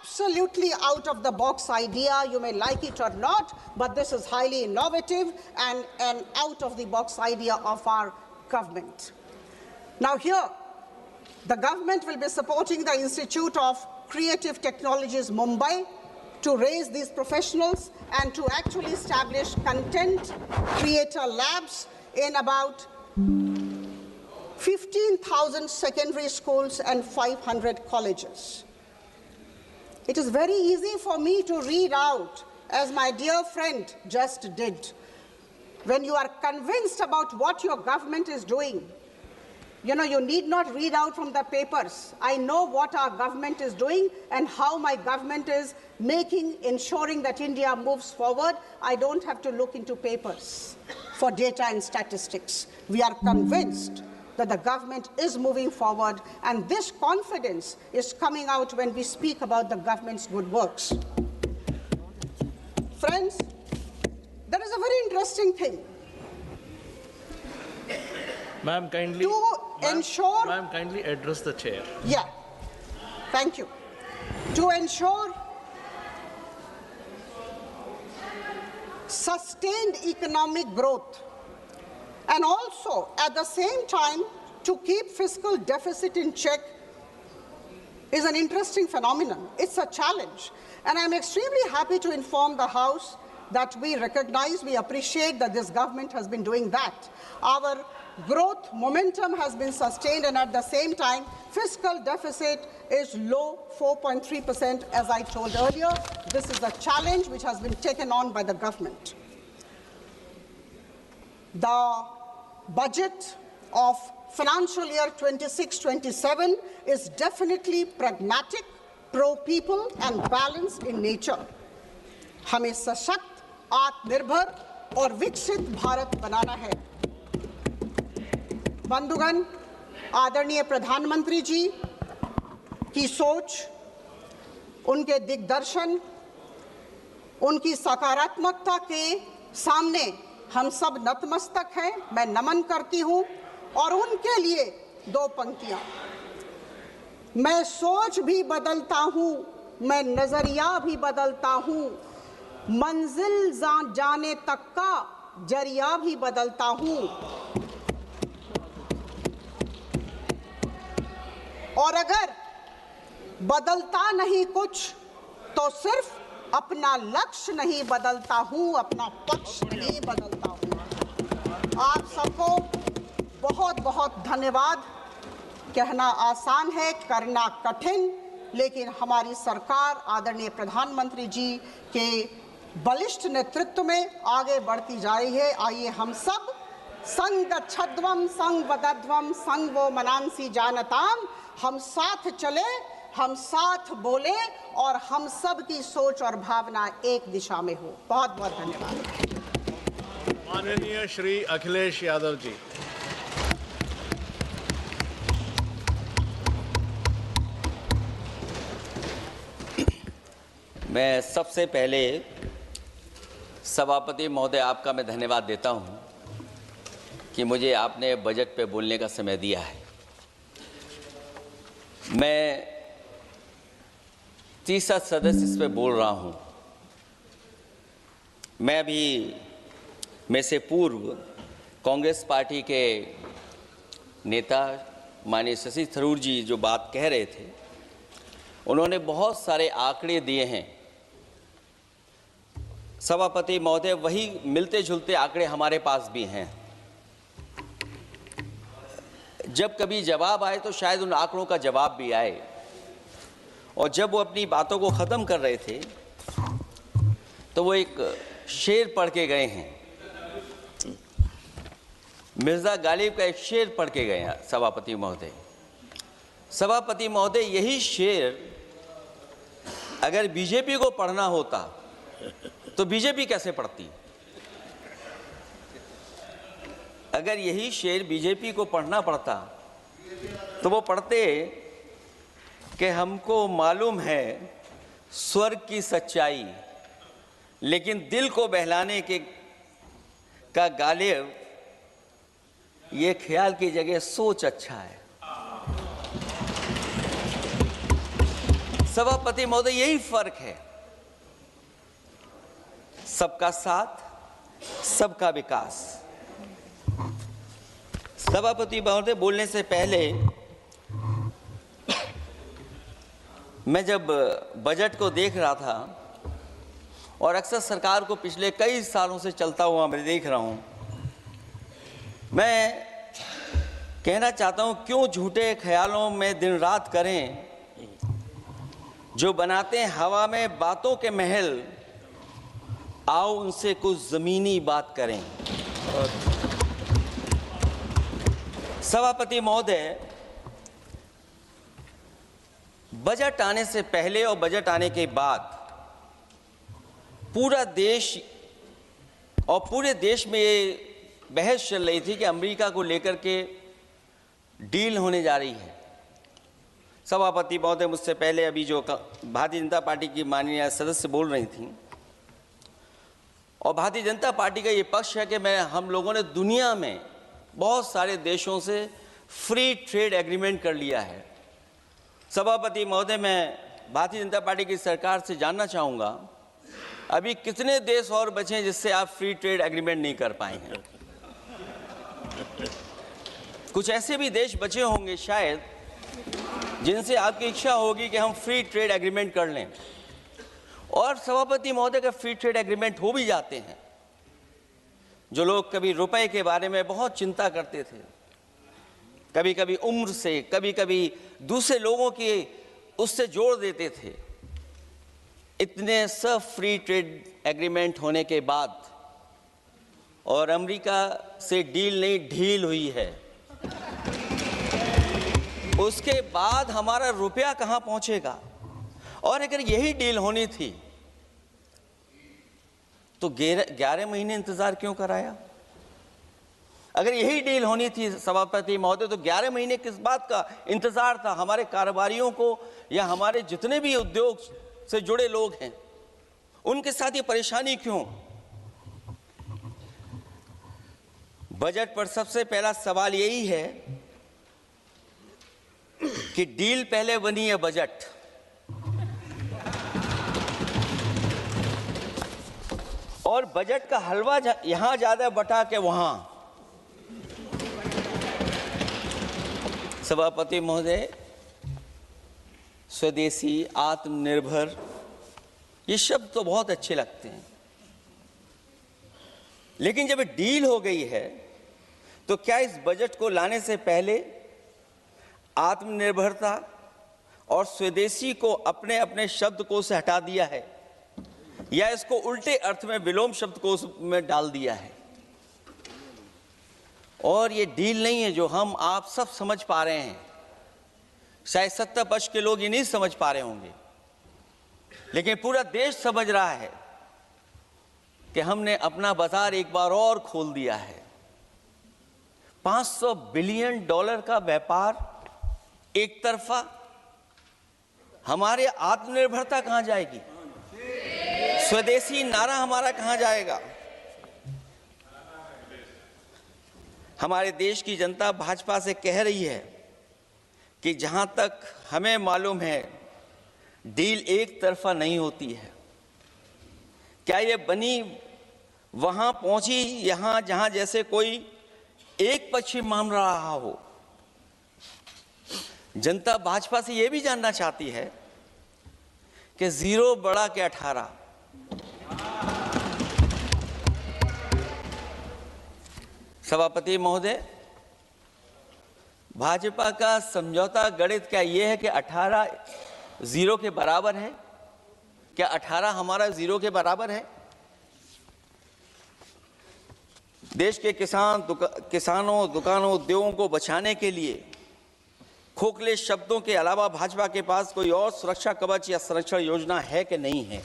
C: absolutely out of the box idea. You may like it or not, but this is highly innovative and an out of the box idea of our government. Now here, the government will be supporting the Institute of Creative Technologies, Mumbai, to raise these professionals and to actually establish content creator labs in about 15,000 secondary schools and 500 colleges. It is very easy for me to read out, as my dear friend just did. When you are convinced about what your government is doing, you need not read out from the papers. I know what our government is doing and how my government is ensuring that India moves forward. I don't have to look into papers for data and statistics. We are convinced that the government is moving forward, and this confidence is coming out when we speak about the government's good works. Friends, there is a very interesting thing.
B: Ma'am, kindly address the chair.
C: Yeah, thank you. To ensure sustained economic growth, and also at the same time to keep fiscal deficit in check, is an interesting phenomenon. It's a challenge. And I'm extremely happy to inform the House that we recognize, we appreciate that this government has been doing that. Our growth momentum has been sustained, and at the same time, fiscal deficit is low, 4.3%, as I told earlier. This is a challenge which has been taken on by the government. The budget of financial year 26-27 is definitely pragmatic, pro-people, and balanced in nature. हमें सशक्त, आत्मनिर्भर और विकसित भारत बनाना है। बंधुगण, आदरणीय प्रधानमंत्री जी की सोच, उनके दिग्दर्शन, उनकी सकारात्मकता के सामने हम सब नतमस्तक हैं। मैं नमन करती हूं और उनके लिए दो पंक्तियां। मैं सोच भी बदलता हूं, मैं नजरिया भी बदलता हूं, मंजिल जाने तक का जरिया भी बदलता हूं, और अगर बदलता नहीं कुछ तो सिर्फ अपना लक्ष्य नहीं बदलता हूं, अपना पक्ष नहीं बदलता हूं। आप सबको बहुत बहुत धन्यवाद। कहना आसान है, करना कठिन, लेकिन हमारी सरकार आदरणीय प्रधानमंत्री जी के बलिष्ठ नेतृत्व में आगे बढ़ती जा रही है। आइए हम सब संग गच्छध्वम संग वदध्वम संग वो मनांसी जानताम, हम साथ चले, हम साथ बोले और हम सब की सोच और भावना एक दिशा में हो। बहुत बहुत धन्यवाद।
B: माननीय श्री अखिलेश यादव जी।
D: मैं सबसे पहले सभापति महोदय आपका मैं धन्यवाद देता हूं कि मुझे आपने बजट पे बोलने का समय दिया है। मैं तीसरा सदस्य इस पे बोल रहा हूं। मैं अभी में से पूर्व कांग्रेस पार्टी के नेता माननीय शशि थरूर जी जो बात कह रहे थे, उन्होंने बहुत सारे आंकड़े दिए हैं। सभापति महोदय, वही मिलते जुलते आंकड़े हमारे पास भी हैं। जब कभी जवाब आए तो शायद उन आंकड़ों का जवाब भी आए। और जब वो अपनी बातों को ख़त्म कर रहे थे तो वो एक शेर पढ़ के गए हैं, मिर्ज़ा गालिब का एक शेर पढ़ के गए हैं सभापति महोदय। सभापति महोदय, यही शेर अगर बीजेपी को पढ़ना होता तो बीजेपी कैसे पढ़ती? अगर यही शेर बीजेपी को पढ़ना पड़ता तो वो पढ़ते कि हमको मालूम है स्वर्ग की सच्चाई, लेकिन दिल को बहलाने के का गालिब ये ख्याल की जगह सोच अच्छा है। सभापति महोदय, यही फर्क है, सबका साथ, सबका विकास। सभापति महोदय, बोलने से पहले मैं जब बजट को देख रहा था और अक्सर सरकार को पिछले कई सालों से चलता हुआ मैं देख रहा हूं, मैं कहना चाहता हूं, क्यों झूठे ख्यालों में दिन रात करें, जो बनाते हैं हवा में बातों के महल, आओ उनसे कुछ जमीनी बात करें। सभापति महोदय, बजट आने से पहले और बजट आने के बाद पूरा देश और पूरे देश में ये बहस चल रही थी कि अमेरिका को लेकर के डील होने जा रही है। सभापति महोदय, मुझसे पहले अभी जो भारतीय जनता पार्टी की माननीय सदस्य बोल रही थी, और भारतीय जनता पार्टी का ये पक्ष है कि हम लोगों ने दुनिया में बहुत सारे देशों से फ्री ट्रेड एग्रीमेंट कर लिया है। सभापति महोदय, मैं भारतीय जनता पार्टी की सरकार से जानना चाहूँगा, अभी कितने देश और बचे हैं जिससे आप फ्री ट्रेड एग्रीमेंट नहीं कर पाए हैं? कुछ ऐसे भी देश बचे होंगे शायद जिनसे आपकी इच्छा होगी कि हम फ्री ट्रेड एग्रीमेंट कर लें। और सभापति महोदय, का फ्री ट्रेड एग्रीमेंट हो भी जाते हैं, जो लोग कभी रुपए के बारे में बहुत चिंता करते थे, कभी कभी उम्र से, कभी कभी दूसरे लोगों के उससे जोड़ देते थे, इतने सब फ्री ट्रेड एग्रीमेंट होने के बाद और अमेरिका से डील नहीं ढील हुई है, उसके बाद हमारा रुपया कहां पहुंचेगा? और अगर यही डील होनी थी तो 11 महीने इंतजार क्यों कराया? अगर यही डील होनी थी सभापति महोदय, तो 11 महीने किस बात का इंतजार था? हमारे कारोबारियों को या हमारे जितने भी उद्योग से जुड़े लोग हैं, उनके साथ ये परेशानी क्यों? बजट पर सबसे पहला सवाल यही है कि डील पहले बनी है बजट। और बजट का हलवा यहां ज्यादा बटा के वहां। सभापति महोदय, स्वदेशी, आत्मनिर्भर, ये शब्द तो बहुत अच्छे लगते हैं, लेकिन जब डील हो गई है तो क्या इस बजट को लाने से पहले आत्मनिर्भरता और स्वदेशी को अपने अपने शब्दकोश से हटा दिया है, या इसको उल्टे अर्थ में विलोम शब्दकोश में डाल दिया है? और ये डील नहीं है जो हम आप सब समझ पा रहे हैं, शायद 70% के लोग ये नहीं समझ पा रहे होंगे, लेकिन पूरा देश समझ रहा है कि हमने अपना बाजार एक बार और खोल दिया है। $500 बिलियन का व्यापार एक तरफा, हमारे आत्मनिर्भरता कहां जाएगी? स्वदेशी नारा हमारा कहां जाएगा? हमारे देश की जनता भाजपा से कह रही है कि जहां तक हमें मालूम है डील एक तरफा नहीं होती है। क्या ये बनी वहां पहुंची यहां जहां जैसे कोई एक पक्षी मान रहा हो? जनता भाजपा से यह भी जानना चाहती है कि 0 बड़ा के 18। सभापति महोदय, भाजपा का समझौता गणित क्या यह है कि 18 0 के बराबर है? क्या 18 हमारा 0 के बराबर है? देश के किसानों, दुकानों, उद्योगों को बचाने के लिए खोखले शब्दों के अलावा भाजपा के पास कोई और सुरक्षा कवच या संरक्षण योजना है कि नहीं है?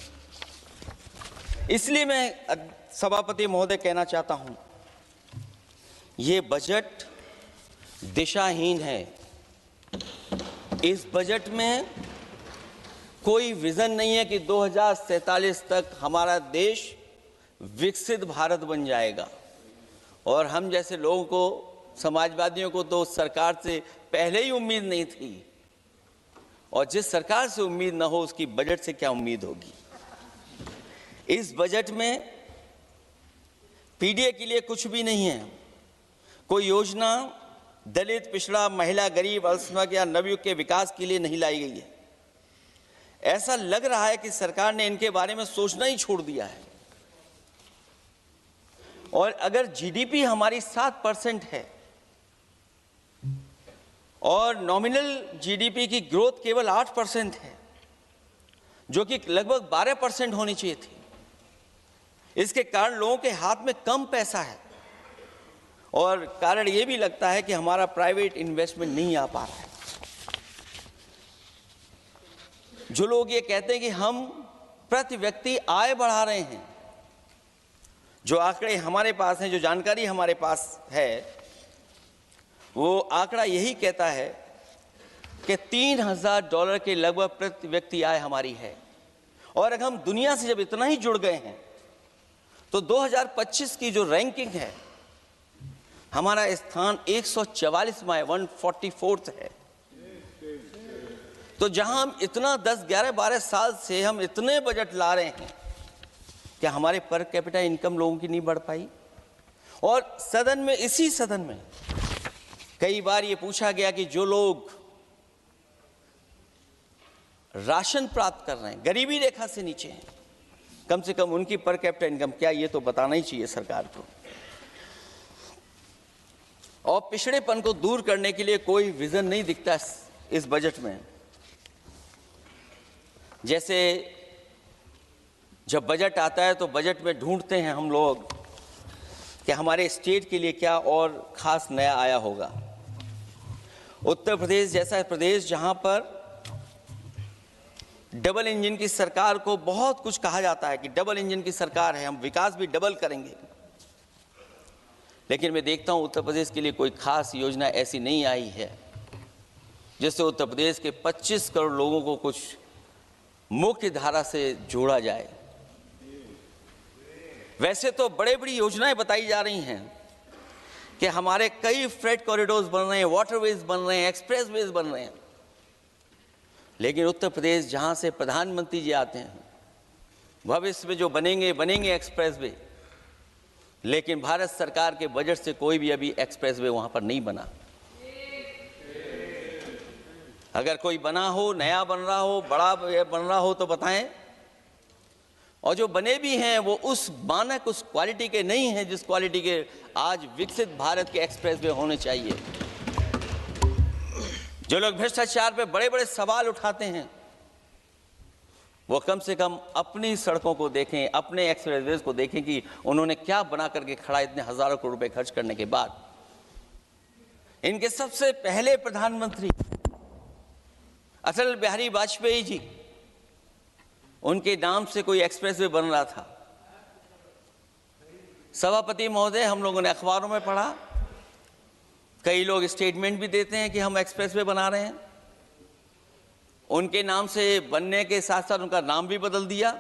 D: इसलिए मैं सभापति महोदय कहना चाहता हूं, ये बजट दिशाहीन है। इस बजट में कोई विजन नहीं है कि 2047 तक हमारा देश विकसित भारत बन जाएगा। और हम जैसे लोगों को, समाजवादियों को तो सरकार से पहले ही उम्मीद नहीं थी। और जिस सरकार से उम्मीद न हो उसकी बजट से क्या उम्मीद होगी। इस बजट में पीडीए के लिए कुछ भी नहीं है। कोई योजना दलित, पिछड़ा, महिला, गरीब, अल्पसंख्यक या नवयुवक के विकास के लिए नहीं लाई गई है। ऐसा लग रहा है कि सरकार ने इनके बारे में सोचना ही छोड़ दिया है। और अगर जीडीपी हमारी 7% है और नॉमिनल जीडीपी की ग्रोथ केवल 8% है, जो कि लगभग 12% होनी चाहिए थी, इसके कारण लोगों के हाथ में कम पैसा है और कारण यह भी लगता है कि हमारा प्राइवेट इन्वेस्टमेंट नहीं आ पा रहा है। जो लोग ये कहते हैं कि हम प्रति व्यक्ति आय बढ़ा रहे हैं, जो आंकड़े हमारे पास हैं, जो जानकारी हमारे पास है, वो आंकड़ा यही कहता है कि $3000 के लगभग प्रति व्यक्ति आय हमारी है। और अगर हम दुनिया से जब इतना ही जुड़ गए हैं तो 2025 की जो रैंकिंग है, हमारा स्थान 144वां है, 144th है। तो जहां हम इतना 10, 11, 12 साल से हम इतने बजट ला रहे हैं, क्या हमारे पर कैपिटा इनकम लोगों की नहीं बढ़ पाई? और सदन में, इसी सदन में कई बार ये पूछा गया कि जो लोग राशन प्राप्त कर रहे हैं, गरीबी रेखा से नीचे हैं, कम से कम उनकी पर कैपिटा इनकम क्या, ये तो बताना ही चाहिए सरकार को। और पिछड़ेपन को दूर करने के लिए कोई विजन नहीं दिखता इस बजट में। जैसे जब बजट आता है तो बजट में ढूंढते हैं हम लोग कि हमारे स्टेट के लिए क्या और खास नया आया होगा। उत्तर प्रदेश जैसा प्रदेश जहां पर डबल इंजन की सरकार को बहुत कुछ कहा जाता है कि डबल इंजन की सरकार है, हम विकास भी डबल करेंगे, लेकिन मैं देखता हूं उत्तर प्रदेश के लिए कोई खास योजना ऐसी नहीं आई है जिससे उत्तर प्रदेश के 25 करोड़ लोगों को कुछ मुख्य धारा से जोड़ा जाए। वैसे तो बड़ी बड़ी योजनाएं बताई जा रही हैं कि हमारे कई फ्रेट कॉरिडोर्स बन रहे हैं, वाटरवेज बन रहे हैं, एक्सप्रेसवेज बन रहे हैं, लेकिन उत्तर प्रदेश जहां से प्रधानमंत्री जी आते हैं, भविष्य में जो बनेंगे एक्सप्रेसवे, लेकिन भारत सरकार के बजट से कोई भी अभी एक्सप्रेसवे वहां पर नहीं बना। अगर कोई बना हो, नया बन रहा हो, बड़ा बन रहा हो तो बताएं। और जो बने भी हैं वो उस मानक, उस क्वालिटी के नहीं हैं जिस क्वालिटी के आज विकसित भारत के एक्सप्रेसवे होने चाहिए। जो लोग भ्रष्टाचार पे बड़े बड़े सवाल उठाते हैं, वो कम से कम अपनी सड़कों को देखें, अपने एक्सप्रेसवेज को देखें कि उन्होंने क्या बना करके खड़ा इतने हजारों करोड़ रुपए खर्च करने के बाद। इनके सबसे पहले प्रधानमंत्री अटल बिहारी वाजपेयी जी, उनके नाम से कोई एक्सप्रेसवे बन रहा था। सभापति महोदय, हम लोगों ने अखबारों में पढ़ा, कई लोग स्टेटमेंट भी देते हैं कि हम एक्सप्रेसवे बना रहे हैं। उनके नाम से बनने के साथ साथ उनका नाम भी बदल दिया।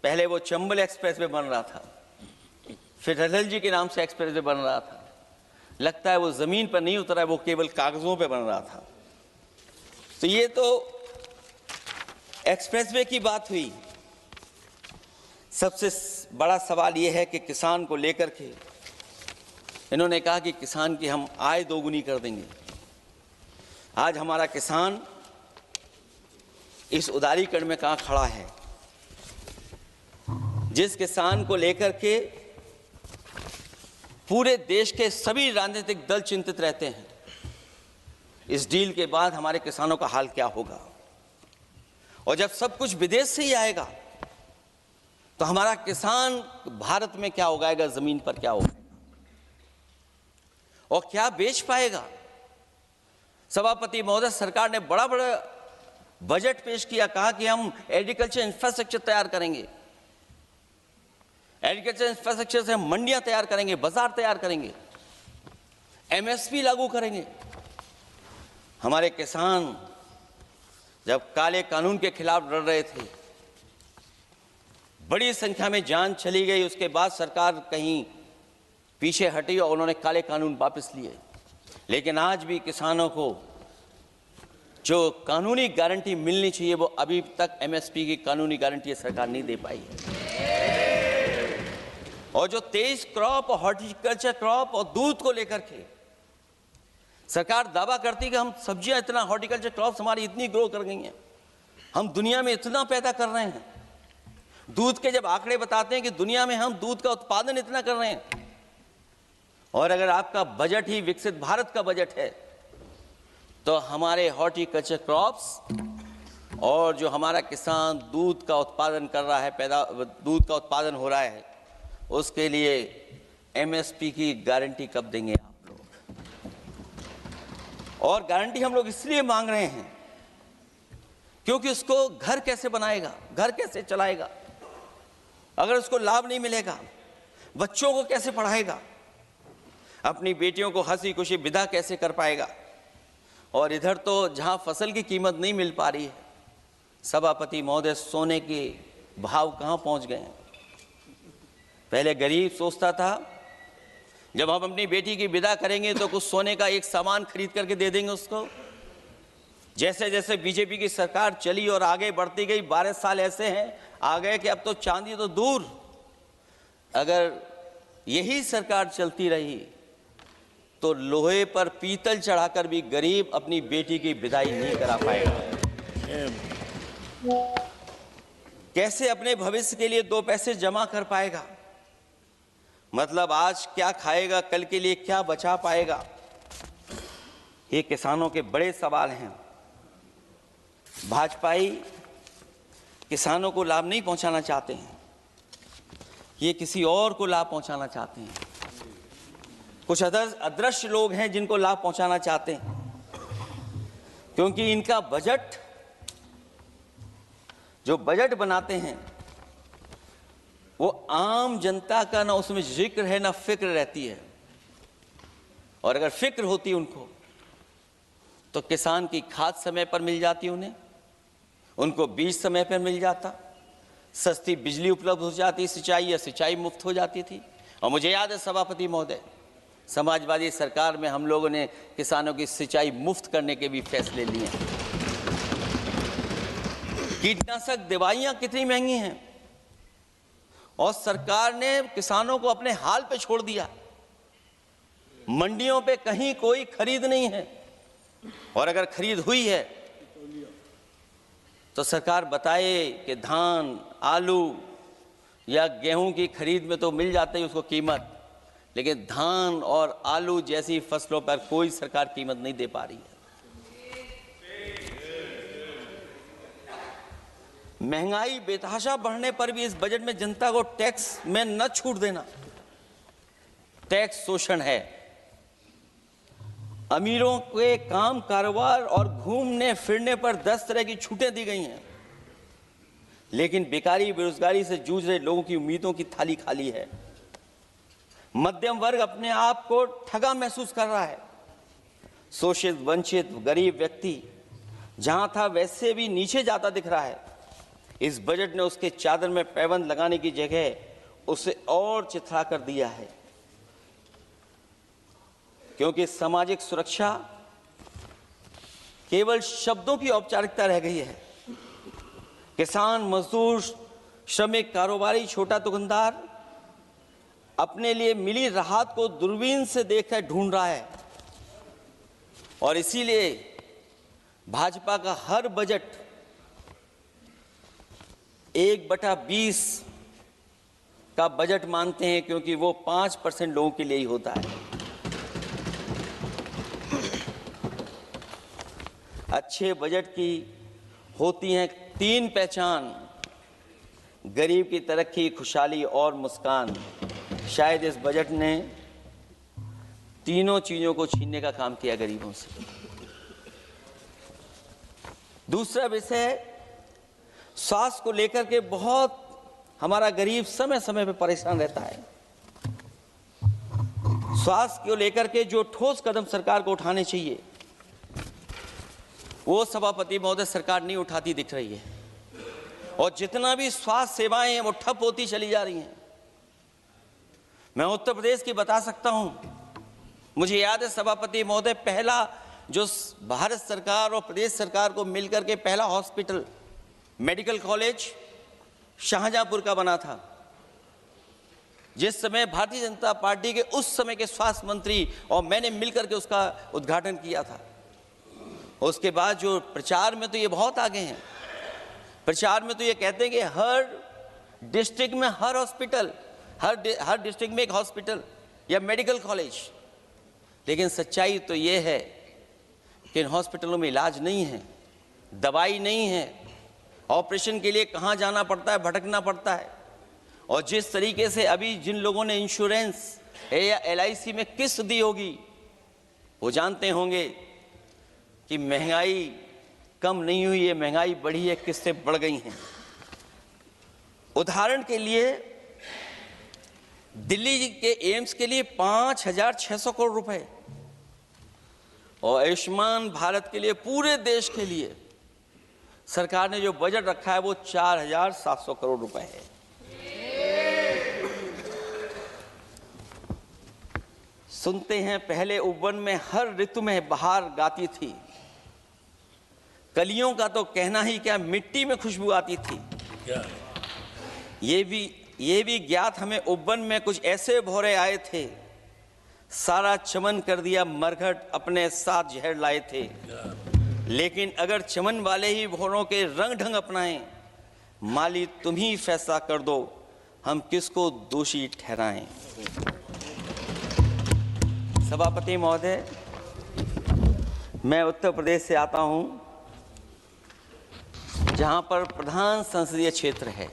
D: पहले वो चंबल एक्सप्रेसवे बन रहा था, फिर अटल जी के नाम से एक्सप्रेसवे बन रहा था। लगता है वो जमीन पर नहीं उतरा है, वो केवल कागजों पे बन रहा था। तो ये तो एक्सप्रेसवे की बात हुई। सबसे बड़ा सवाल ये है कि किसान को लेकर के इन्होंने कहा कि किसान की हम आय दोगुनी कर देंगे। आज हमारा किसान इस उदारीकरण में कहां खड़ा है? जिस किसान को लेकर के पूरे देश के सभी राजनीतिक दल चिंतित रहते हैं, इस डील के बाद हमारे किसानों का हाल क्या होगा? और जब सब कुछ विदेश से ही आएगा तो हमारा किसान भारत में क्या उगाएगा, जमीन पर क्या होगा और क्या बेच पाएगा? सभापति महोदय, सरकार ने बड़ा बजट पेश किया, कहा कि हम एग्रीकल्चर इंफ्रास्ट्रक्चर तैयार करेंगे, एग्रीकल्चर इंफ्रास्ट्रक्चर से हम मंडियां तैयार करेंगे, बाजार तैयार करेंगे, एमएसपी लागू करेंगे। हमारे किसान जब काले कानून के खिलाफ लड़ रहे थे, बड़ी संख्या में जान चली गई, उसके बाद सरकार कहीं पीछे हटी और उन्होंने काले कानून वापस लिए। लेकिन आज भी किसानों को जो कानूनी गारंटी मिलनी चाहिए वो अभी तक एमएसपी की कानूनी गारंटी सरकार नहीं दे पाई है। और जो तेज क्रॉप और हॉर्टिकल्चर क्रॉप और दूध को लेकर के सरकार दावा करती है कि हम सब्जियां इतना, हॉर्टिकल्चर क्रॉप्स हमारी इतनी ग्रो कर गई हैं, हम दुनिया में इतना पैदा कर रहे हैं। दूध के जब आंकड़े बताते हैं कि दुनिया में हम दूध का उत्पादन इतना कर रहे हैं, और अगर आपका बजट ही विकसित भारत का बजट है, तो हमारे हॉर्टिकल्चर क्रॉप्स और जो हमारा किसान दूध का उत्पादन कर रहा है, दूध का उत्पादन हो रहा है, उसके लिए एमएसपी की गारंटी कब देंगे आप लोग? और गारंटी हम लोग इसलिए मांग रहे हैं क्योंकि उसको घर कैसे बनाएगा, घर कैसे चलाएगा, अगर उसको लाभ नहीं मिलेगा, बच्चों को कैसे पढ़ाएगा, अपनी बेटियों को हंसी खुशी विदा कैसे कर पाएगा? और इधर तो जहां फसल की कीमत नहीं मिल पा रही है, सभापति महोदय, सोने के भाव कहां पहुंच गए हैं? पहले गरीब सोचता था जब हम अपनी बेटी की विदा करेंगे तो कुछ सोने का एक सामान खरीद करके दे देंगे उसको। जैसे जैसे बीजेपी की सरकार चली और आगे बढ़ती गई, 12 साल ऐसे हैं आ गए कि अब तो चांदी तो दूर, अगर यही सरकार चलती रही तो लोहे पर पीतल चढ़ाकर भी गरीब अपनी बेटी की विदाई नहीं करा पाएगा। कैसे अपने भविष्य के लिए 2 पैसे जमा कर पाएगा? मतलब आज क्या खाएगा, कल के लिए क्या बचा पाएगा? ये किसानों के बड़े सवाल हैं। भाजपाई किसानों को लाभ नहीं पहुंचाना चाहते हैं, ये किसी और को लाभ पहुंचाना चाहते हैं। कुछ अदृश्य लोग हैं जिनको लाभ पहुंचाना चाहते हैं, क्योंकि इनका बजट, जो बजट बनाते हैं, वो आम जनता का ना उसमें जिक्र है ना फिक्र रहती है। और अगर फिक्र होती उनको तो किसान की खाद समय पर मिल जाती उन्हें, उनको बीज समय पर मिल जाता, सस्ती बिजली उपलब्ध हो जाती, सिंचाई या सिंचाई मुफ्त हो जाती थी। और मुझे याद है सभापति महोदय, समाजवादी सरकार में हम लोगों ने किसानों की सिंचाई मुफ्त करने के भी फैसले लिए। कीटनाशक दवाइयां कितनी महंगी हैं और सरकार ने किसानों को अपने हाल पे छोड़ दिया। मंडियों पे कहीं कोई खरीद नहीं है, और अगर खरीद हुई है तो सरकार बताए कि धान, आलू या गेहूं की खरीद में तो मिल जाती है उसको कीमत, लेकिन धान और आलू जैसी फसलों पर कोई सरकार कीमत नहीं दे पा रही है। महंगाई बेतहाशा बढ़ने पर भी इस बजट में जनता को टैक्स में न छूट देना टैक्स शोषण है। अमीरों के काम कारोबार और घूमने फिरने पर 10 तरह की छूटें दी गई हैं, लेकिन बेकारी बेरोजगारी से जूझ रहे लोगों की उम्मीदों की थाली खाली है। मध्यम वर्ग अपने आप को ठगा महसूस कर रहा है। शोषित, वंचित, गरीब व्यक्ति जहां था वैसे भी नीचे जाता दिख रहा है। इस बजट ने उसके चादर में पैबंद लगाने की जगह उसे और चिथड़ा कर दिया है, क्योंकि सामाजिक सुरक्षा केवल शब्दों की औपचारिकता रह गई है। किसान, मजदूर, श्रमिक, कारोबारी, छोटा दुकानदार अपने लिए मिली राहत को दूरबीन से देखकर ढूंढ रहा है, और इसीलिए भाजपा का हर बजट 1/20 का बजट मानते हैं, क्योंकि वो 5% लोगों के लिए ही होता है। अच्छे बजट की होती हैं 3 पहचान: गरीब की तरक्की, खुशहाली और मुस्कान। शायद इस बजट ने तीनों चीजों को छीनने का काम किया गरीबों से। दूसरा विषय, स्वास्थ्य को लेकर के बहुत हमारा गरीब समय समय पर परेशान रहता है। स्वास्थ्य को लेकर के जो ठोस कदम सरकार को उठाने चाहिए, वो सभापति महोदय सरकार नहीं उठाती दिख रही है, और जितना भी स्वास्थ्य सेवाएं हैं वो ठप होती चली जा रही हैं। मैं उत्तर प्रदेश की बता सकता हूं, मुझे याद है सभापति महोदय, पहला जो भारत सरकार और प्रदेश सरकार को मिलकर के पहला हॉस्पिटल मेडिकल कॉलेज शाहजहांपुर का बना था, जिस समय भारतीय जनता पार्टी के उस समय के स्वास्थ्य मंत्री और मैंने मिलकर के उसका उद्घाटन किया था। उसके बाद जो प्रचार में तो ये बहुत आगे हैं, प्रचार में तो ये कहते हैं कि हर डिस्ट्रिक्ट में हर हॉस्पिटल, हर डिस्ट्रिक्ट में एक हॉस्पिटल या मेडिकल कॉलेज, लेकिन सच्चाई तो ये है कि इन हॉस्पिटलों में इलाज नहीं है, दवाई नहीं है, ऑपरेशन के लिए कहाँ जाना पड़ता है, भटकना पड़ता है। और जिस तरीके से अभी जिन लोगों ने इंश्योरेंस या LIC में किस्त दी होगी, वो जानते होंगे कि महंगाई कम नहीं हुई है, महंगाई बढ़ी है, किस्तें बढ़ गई हैं। उदाहरण के लिए दिल्ली के एम्स के लिए 5,600 करोड़ रुपए और आयुष्मान भारत के लिए पूरे देश के लिए सरकार ने जो बजट रखा है वो 4,700 करोड़ रुपए है। सुनते हैं पहले उपवन में हर ऋतु में बहार गाती थी, कलियों का तो कहना ही क्या, मिट्टी में खुशबू आती थी। ये भी ज्ञात हमें उपवन में कुछ ऐसे भौरे आए थे, सारा चमन कर दिया मरघट, अपने साथ जहर लाए थे। लेकिन अगर चमन वाले ही भौरों के रंग ढंग अपनाएं, माली तुम ही फैसला कर दो, हम किसको दोषी ठहराएं। सभापति महोदय, मैं उत्तर प्रदेश से आता हूं, जहां पर प्रधान संसदीय क्षेत्र है।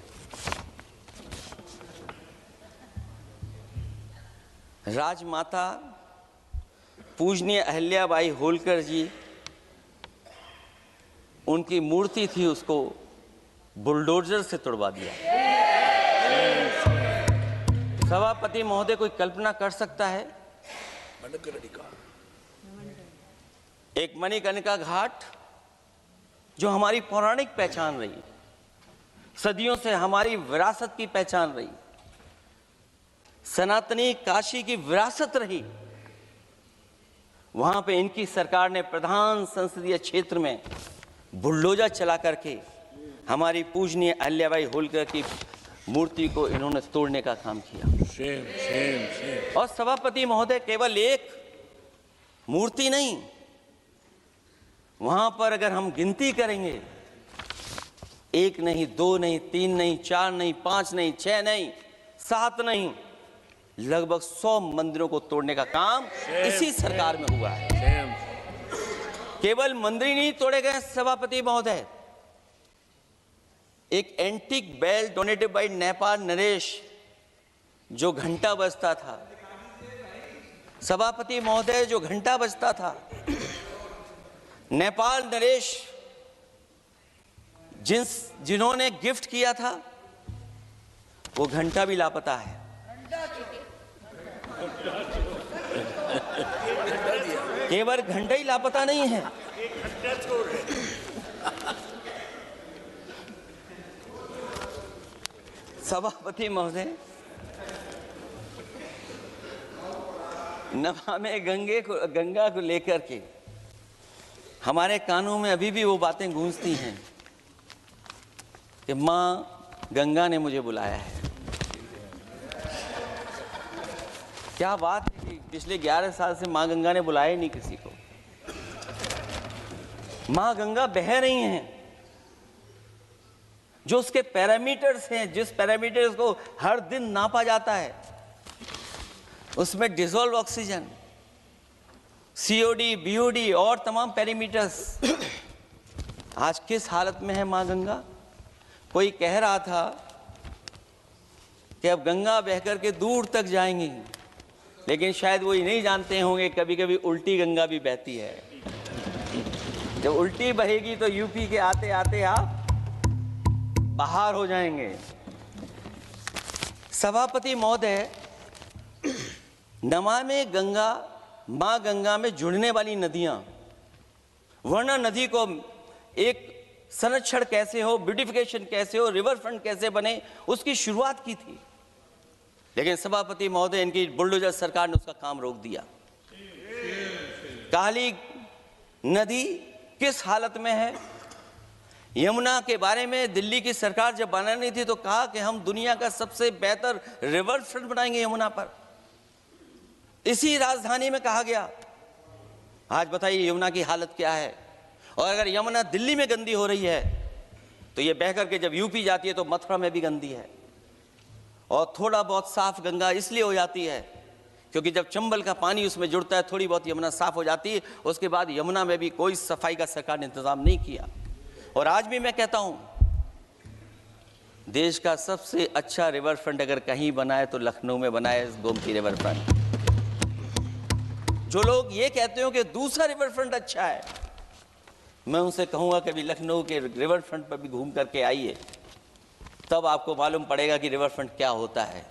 D: राजमाता पूजनीय अहिल्याबाई होलकर जी, उनकी मूर्ति थी, उसको बुलडोजर से तोड़वा दिया। सभापति महोदय, कोई कल्पना कर सकता है एक मणिकर्णिका घाट जो हमारी पौराणिक पहचान रही, सदियों से हमारी विरासत की पहचान रही, सनातनी काशी की विरासत रही, वहां पे इनकी सरकार ने प्रधान संसदीय क्षेत्र में बुलडोजर चला करके हमारी पूजनीय अहिल्याबाई होलकर की मूर्ति को इन्होंने तोड़ने का काम किया। और सभापति महोदय, केवल एक मूर्ति नहीं, वहां पर अगर हम गिनती करेंगे, एक नहीं, दो नहीं, तीन नहीं, चार नहीं, पांच नहीं, 6 नहीं, 7 नहीं, लगभग 100 मंदिरों को तोड़ने का काम इसी सरकार में हुआ है। केवल मंदिर नहीं तोड़े गए सभापति महोदय, एक antique bell donated by Nepal नरेश, जो घंटा बजता था, सभापति महोदय, जो घंटा बजता था, नेपाल नरेश जिन्होंने गिफ्ट किया था, वो घंटा भी लापता है। केवल घंटा ही लापता नहीं है, सभापति महोदय, नमामि गंगा को लेकर के हमारे कानों में अभी भी वो बातें गूंजती हैं कि माँ गंगा ने मुझे बुलाया है। क्या बात है कि पिछले 11 साल से माँ गंगा ने बुलाया ही नहीं किसी को। माँ गंगा बह रही हैं, जो उसके पैरामीटर्स हैं, जिस पैरामीटर्स को हर दिन नापा जाता है, उसमें डिसॉल्व ऑक्सीजन, COD, BOD और तमाम पैरामीटर्स, आज किस हालत में है माँ गंगा। कोई कह रहा था कि अब गंगा बहकर के दूर तक जाएंगी, लेकिन शायद वो ये नहीं जानते होंगे कभी कभी उल्टी गंगा भी बहती है। जब उल्टी बहेगी तो यूपी के आते आते आप बाहर हो जाएंगे। सभापति महोदय, नमामि गंगा, मां गंगा में जुड़ने वाली नदियां, वरना नदी को एक संरक्षण कैसे हो, ब्यूटिफिकेशन कैसे हो, रिवर फ्रंट कैसे बने, उसकी शुरुआत की थी। लेकिन सभापति महोदय, इनकी बुलडोजर सरकार ने उसका काम रोक दिया। काली नदी किस हालत में है। यमुना के बारे में दिल्ली की सरकार जब बनानी थी तो कहा कि हम दुनिया का सबसे बेहतर रिवर फ्रंट बनाएंगे यमुना पर, इसी राजधानी में कहा गया। आज बताइए यमुना की हालत क्या है। और अगर यमुना दिल्ली में गंदी हो रही है तो ये बह करके जब यूपी जाती है तो मथुरा में भी गंदी है। और थोड़ा बहुत साफ गंगा इसलिए हो जाती है क्योंकि जब चंबल का पानी उसमें जुड़ता है थोड़ी बहुत यमुना साफ हो जाती है, उसके बाद यमुना में भी कोई सफाई का सरकार ने इंतजाम नहीं किया। और आज भी मैं कहता हूं देश का सबसे अच्छा रिवर फ्रंट अगर कहीं बना है तो लखनऊ में बना है, गोमती रिवर फ्रंट। जो लोग ये कहते हो कि दूसरा रिवर फ्रंट अच्छा है, मैं उनसे कहूंगा कि अभी लखनऊ के रिवर फ्रंट पर भी घूम करके आइए, तब आपको मालूम पड़ेगा कि रिवर फ्रंट क्या होता है।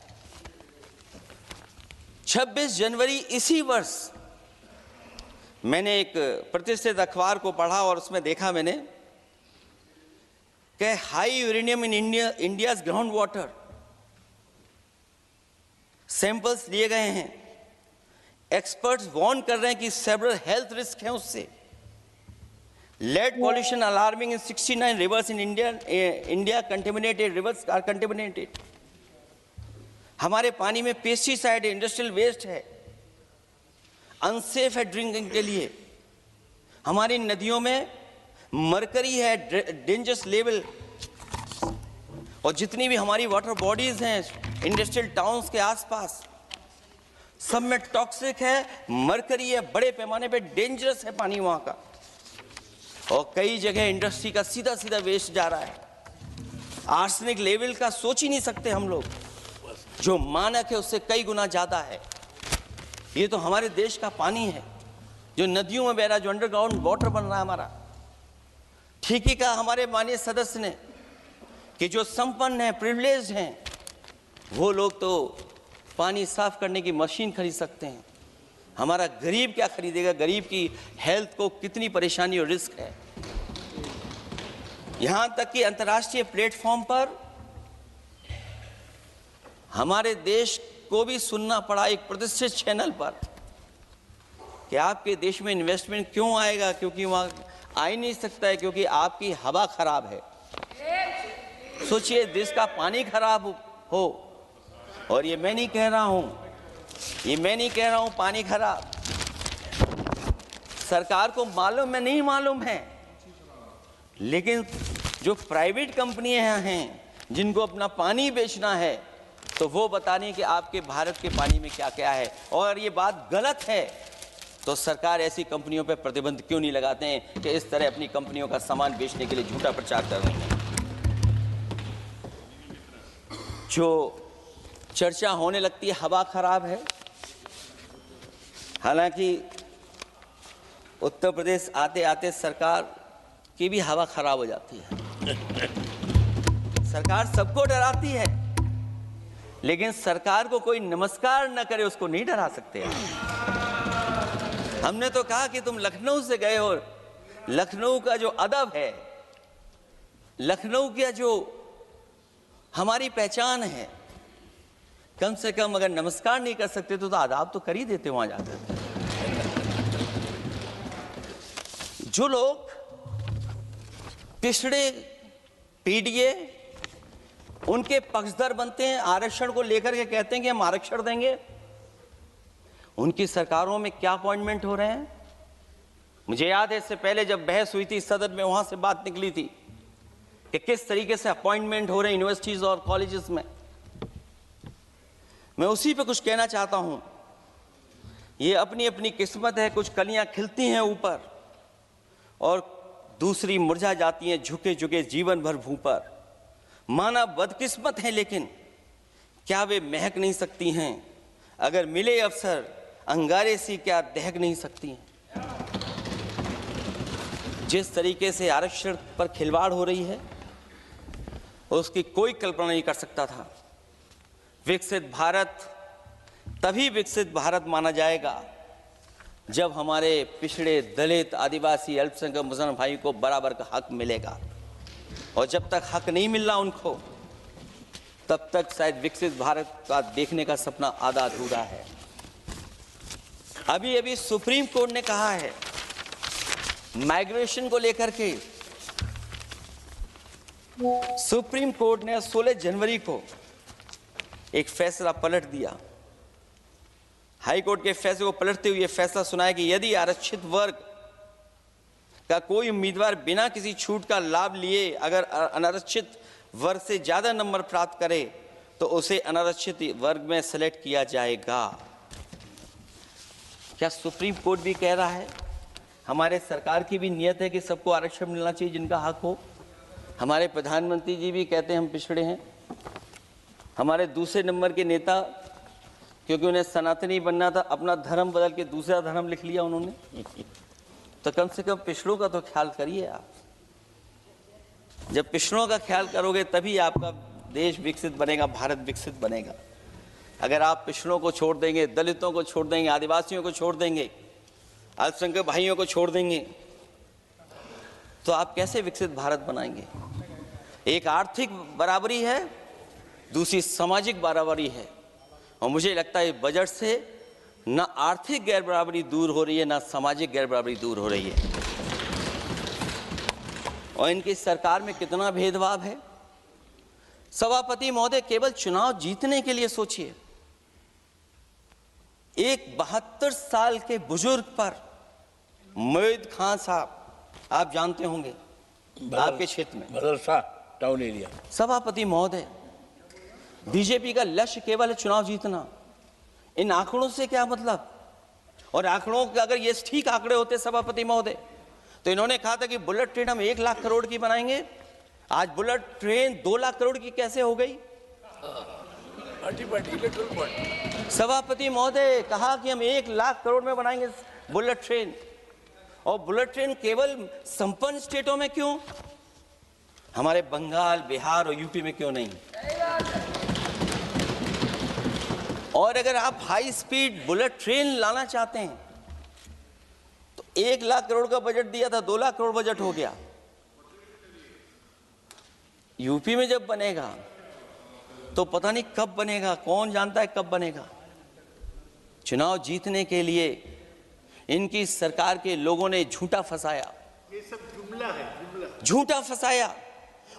D: 26 जनवरी इसी वर्ष मैंने एक प्रतिष्ठित अखबार को पढ़ा और उसमें देखा मैंने कि high uranium in India's ground water samples लिए गए हैं। एक्सपर्ट्स वार्न कर रहे हैं कि सेवरल हेल्थ रिस्क हैं उससे। Lead pollution alarming in 69 rivers in India contaminated, rivers are contaminated. हमारे पानी में पेस्टिसाइड है, इंडस्ट्रियल वेस्ट है, अनसेफ है ड्रिंकिंग के लिए। हमारी नदियों में मरकरी है, डेंजरस लेवल। और जितनी भी हमारी वाटर बॉडीज हैं इंडस्ट्रियल टाउन्स के आसपास, सब में टॉक्सिक है, मरकरी है, बड़े पैमाने पे डेंजरस है पानी वहां का। और कई जगह इंडस्ट्री का सीधा सीधा वेस्ट जा रहा है। आर्सेनिक लेवल का सोच ही नहीं सकते हम लोग, जो मानक है उससे कई गुना ज्यादा है। ये तो हमारे देश का पानी है जो नदियों में बह रहा है, जो अंडरग्राउंड वाटर बन रहा है हमारा। ठीक ही कहा हमारे माननीय सदस्य ने कि जो संपन्न हैं, प्रिविलेज्ड हैं, वो लोग तो पानी साफ करने की मशीन खरीद सकते हैं। हमारा गरीब क्या खरीदेगा? गरीब की हेल्थ को कितनी परेशानी और रिस्क है। यहां तक कि अंतर्राष्ट्रीय प्लेटफॉर्म पर हमारे देश को भी सुनना पड़ा एक प्रतिष्ठित चैनल पर कि आपके देश में इन्वेस्टमेंट क्यों आएगा, क्योंकि वहां आ ही नहीं सकता है क्योंकि आपकी हवा खराब है। सोचिए देश का पानी खराब हो, और ये मैं नहीं कह रहा हूं, पानी खराब सरकार को मालूम है, नहीं मालूम है, लेकिन जो प्राइवेट कंपनियां हैं जिनको अपना पानी बेचना है तो वो बता रही कि आपके भारत के पानी में क्या क्या है। और ये बात गलत है तो सरकार ऐसी कंपनियों पर प्रतिबंध क्यों नहीं लगाते हैं कि इस तरह अपनी कंपनियों का सामान बेचने के लिए झूठा प्रचार कर रहे हैं। जो चर्चा होने लगती है हवा खराब है, हालांकि उत्तर प्रदेश आते आते सरकार की भी हवा खराब हो जाती है। सरकार सबको डराती है, लेकिन सरकार को कोई नमस्कार न करे उसको नहीं डरा सकते। हमने तो कहा कि तुम लखनऊ से गए हो, लखनऊ का जो अदब है, लखनऊ का जो हमारी पहचान है, कम से कम अगर नमस्कार नहीं कर सकते तो आदाब तो कर ही देते वहां जाकर। जो लोग पिछड़े पीडीए उनके पक्षधर बनते हैं, आरक्षण को लेकर के कहते हैं कि हम आरक्षण देंगे, उनकी सरकारों में क्या अपॉइंटमेंट हो रहे हैं। मुझे याद है इससे पहले जब बहस हुई थी सदन में, वहां से बात निकली थी कि किस तरीके से अपॉइंटमेंट हो रहे हैं यूनिवर्सिटीज और कॉलेजेस में। मैं उसी पे कुछ कहना चाहता हूं। ये अपनी अपनी किस्मत है, कुछ कलियां खिलती हैं ऊपर और दूसरी मुरझा जाती हैं झुके झुके जीवन भर भूं पर। मानव बदकिस्मत है, लेकिन क्या वे महक नहीं सकती हैं? अगर मिले अवसर अंगारे सी क्या दहक नहीं सकती हैं? जिस तरीके से आरक्षण पर खिलवाड़ हो रही है उसकी कोई कल्पना नहीं कर सकता था। विकसित भारत तभी विकसित भारत माना जाएगा जब हमारे पिछड़े, दलित, आदिवासी, अल्पसंख्यक मुसलमान भाई को बराबर का हक मिलेगा। और जब तक हक नहीं मिल रहा उनको, तब तक शायद विकसित भारत का देखने का सपना आधा अधूरा है। अभी अभी सुप्रीम कोर्ट ने कहा है माइग्रेशन को लेकर के सुप्रीम कोर्ट ने 16 जनवरी को एक फैसला पलट दिया। हाई कोर्ट के फैसले को पलटते हुए फैसला सुनाया कि यदि आरक्षित वर्ग का कोई उम्मीदवार बिना किसी छूट का लाभ लिए अगर अनारक्षित वर्ग से ज्यादा नंबर प्राप्त करे तो उसे अनारक्षित वर्ग में सेलेक्ट किया जाएगा। क्या सुप्रीम कोर्ट भी कह रहा है? हमारे सरकार की भी नियत है कि सबको आरक्षण मिलना चाहिए जिनका हक हो। हमारे प्रधानमंत्री जी भी कहते हैं हम पिछड़े हैं। हमारे दूसरे नंबर के नेता, क्योंकि उन्हें सनातनी बनना था, अपना धर्म बदल के दूसरा धर्म लिख लिया उन्होंने। तो कम से कम पिछड़ों का तो ख्याल करिए आप। जब पिछड़ों का ख्याल करोगे तभी आपका देश विकसित बनेगा, भारत विकसित बनेगा। अगर आप पिछड़ों को छोड़ देंगे, दलितों को छोड़ देंगे, आदिवासियों को छोड़ देंगे, अल्पसंख्यक भाइयों को छोड़ देंगे, तो आप कैसे विकसित भारत बनाएंगे? एक आर्थिक बराबरी है, दूसरी सामाजिक बराबरी है। और मुझे लगता है बजट से न आर्थिक गैर बराबरी दूर हो रही है, न सामाजिक गैर बराबरी दूर हो रही है। और इनकी सरकार में कितना भेदभाव है। सभापति महोदय, केवल चुनाव जीतने के लिए सोचिए। एक 72 साल के बुजुर्ग पर मोहित खान साहब, आप जानते होंगे आपके क्षेत्र में,
B: बदरसा टाउन एरिया।
D: सभापति महोदय, बीजेपी का लक्ष्य केवल है चुनाव जीतना। इन आंकड़ों से क्या मतलब? और आंकड़ों के अगर ये ठीक आंकड़े होते सभापति महोदय, तो इन्होंने कहा था कि बुलेट ट्रेन हम 1 लाख करोड़ की बनाएंगे। आज बुलेट ट्रेन 2 लाख करोड़ की कैसे हो गई? सभापति महोदय कहा कि हम 1 लाख करोड़ में बनाएंगे बुलेट ट्रेन। और बुलेट ट्रेन केवल संपन्न स्टेटों में क्यों? हमारे बंगाल, बिहार और यूपी में क्यों नहीं? और अगर आप हाई स्पीड बुलेट ट्रेन लाना चाहते हैं तो 1 लाख करोड़ का बजट दिया था, 2 लाख करोड़ बजट हो गया। यूपी में जब बनेगा तो पता नहीं कब बनेगा, कौन जानता है कब बनेगा। चुनाव जीतने के लिए इनकी सरकार के लोगों ने झूठा फंसाया।
B: ये सब जुमला है, जुमला।
D: झूठा फंसाया,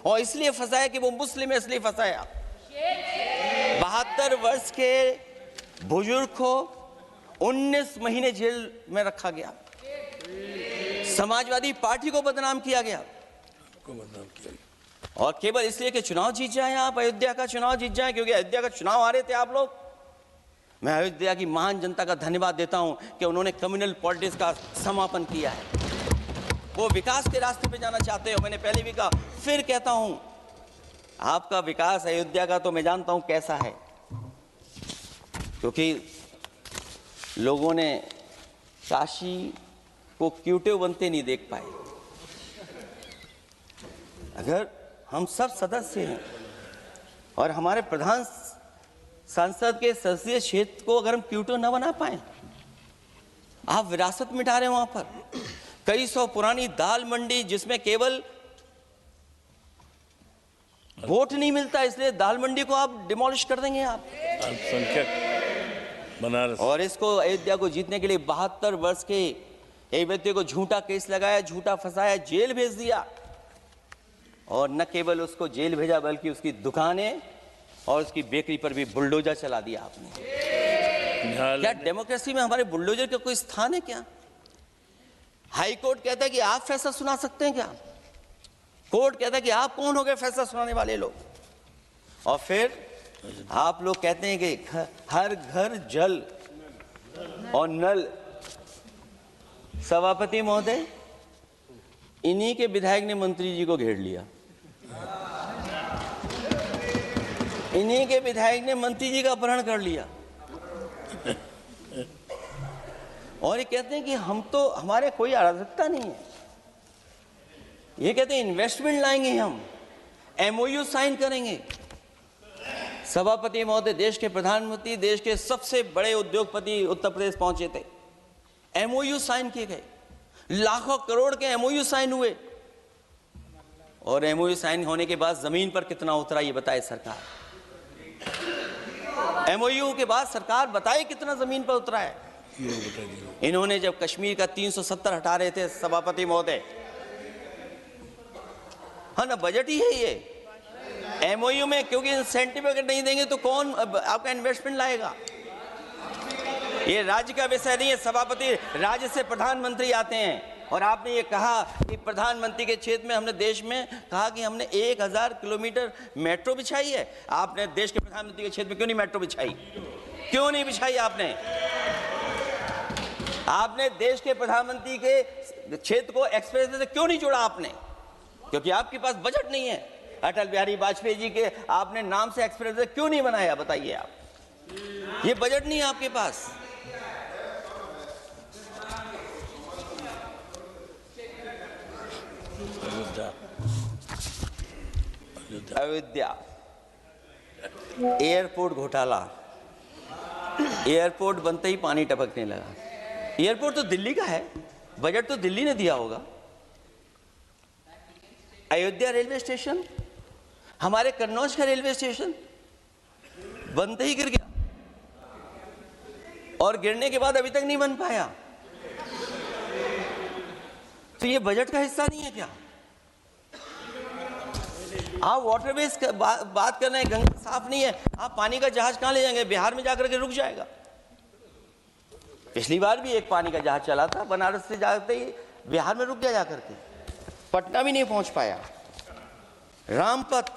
D: और इसलिए फंसाया कि वो मुस्लिम है, इसलिए फंसाया। 72 वर्ष के बुजुर्ग को 19 महीने जेल में रखा गया। समाजवादी पार्टी को बदनाम किया गया, और केवल इसलिए कि चुनाव जीत जाए आप, अयोध्या का चुनाव जीत जाए, क्योंकि अयोध्या का चुनाव हारे थे आप लोग। मैं अयोध्या की महान जनता का धन्यवाद देता हूं कि उन्होंने कम्युनल पॉलिटिक्स का समापन किया है। वो विकास के रास्ते पे जाना चाहते हो। मैंने पहले भी कहा, फिर कहता हूं, आपका विकास अयोध्या का तो मैं जानता हूं कैसा है, क्योंकि लोगों ने काशी को क्यूटिव बनते नहीं देख पाए। अगर हम सब सदस्य हैं और हमारे प्रधान सांसद के संसदीय क्षेत्र को अगर हम क्यूटिव न बना पाए, आप विरासत मिटा रहे हैं। वहां पर कई सौ पुरानी दाल मंडी, जिसमें केवल वोट नहीं मिलता, इसलिए दाल मंडी को आप डिमोलिश कर देंगे आप।
B: अल्पसंख्यक बनारस।
D: और इसको अयोध्या को जीतने के लिए 72 वर्ष के एक व्यक्ति को झूठा केस लगाया, झूठा फंसाया, जेल भेज दिया। और न केवल उसको जेल भेजा, बल्कि उसकी दुकानें और उसकी बेकरी पर भी बुलडोजर चला दिया आपने। क्या डेमोक्रेसी में हमारे बुलडोजर का कोई स्थान है क्या? हाई कोर्ट कहता है कि आप फैसला सुना सकते हैं क्या? कोर्ट कहता है कि आप कौन हो गए फैसला सुनाने वाले लोग? और फिर आप लोग कहते हैं कि हर घर जल और नल। सभापति महोदय, इन्हीं के विधायक ने मंत्री जी को घेर लिया। इन्हीं के विधायक ने मंत्री जी का अपहरण कर लिया, और ये कहते हैं कि हम तो, हमारे कोई अराजकता नहीं है। ये कहते हैं इन्वेस्टमेंट लाएंगे, हम एमओयू साइन करेंगे। सभापति महोदय, देश के प्रधानमंत्री, देश के सबसे बड़े उद्योगपति उत्तर प्रदेश पहुंचे थे, एमओयू साइन किए गए, लाखों करोड़ के एमओयू साइन हुए। और एमओयू साइन होने के बाद जमीन पर कितना उतरा ये बताए सरकार। एमओयू के बाद सरकार बताए कितना जमीन पर उतरा है। इन्होंने जब कश्मीर का 370 हटा रहे थे सभापति महोदय, हाँ ना, बजट ही है ये एमओयू में, क्योंकि इंसेंटिव अगर नहीं देंगे तो कौन आपका इन्वेस्टमेंट लाएगा। ये राज्य का विषय नहीं है सभापति, राज्य से प्रधानमंत्री आते हैं। और आपने ये कहा कि प्रधानमंत्री के क्षेत्र में हमने देश में कहा कि हमने 1000 किलोमीटर मेट्रो बिछाई है। आपने देश के प्रधानमंत्री के क्षेत्र में क्यों नहीं मेट्रो बिछाई? क्यों नहीं बिछाई आपने? आपने देश के प्रधानमंत्री के क्षेत्र को एक्सप्रेस से क्यों नहीं जोड़ा आपने? क्योंकि आपके पास बजट नहीं है। अटल बिहारी वाजपेयी जी के आपने नाम से एक्सप्रेस क्यों नहीं बनाया? बताइए आप, ये बजट नहीं है आपके पास। अयोध्या एयरपोर्ट घोटाला, एयरपोर्ट बनते ही पानी टपकने लगा। एयरपोर्ट तो दिल्ली का है, बजट तो दिल्ली ने दिया होगा। अयोध्या रेलवे स्टेशन, हमारे कन्नौज का रेलवे स्टेशन बनते ही गिर गया, और गिरने के बाद अभी तक नहीं बन पाया। तो ये बजट का हिस्सा नहीं है क्या? आप वाटरवेज का बात कर रहे हैं, गंगा साफ नहीं है, आप पानी का जहाज कहां ले जाएंगे? बिहार में जाकर के रुक जाएगा। पिछली बार भी एक पानी का जहाज चला था, बनारस से जाते ही बिहार में रुक गया, जाकर के पटना भी नहीं पहुंच पाया। Rampath,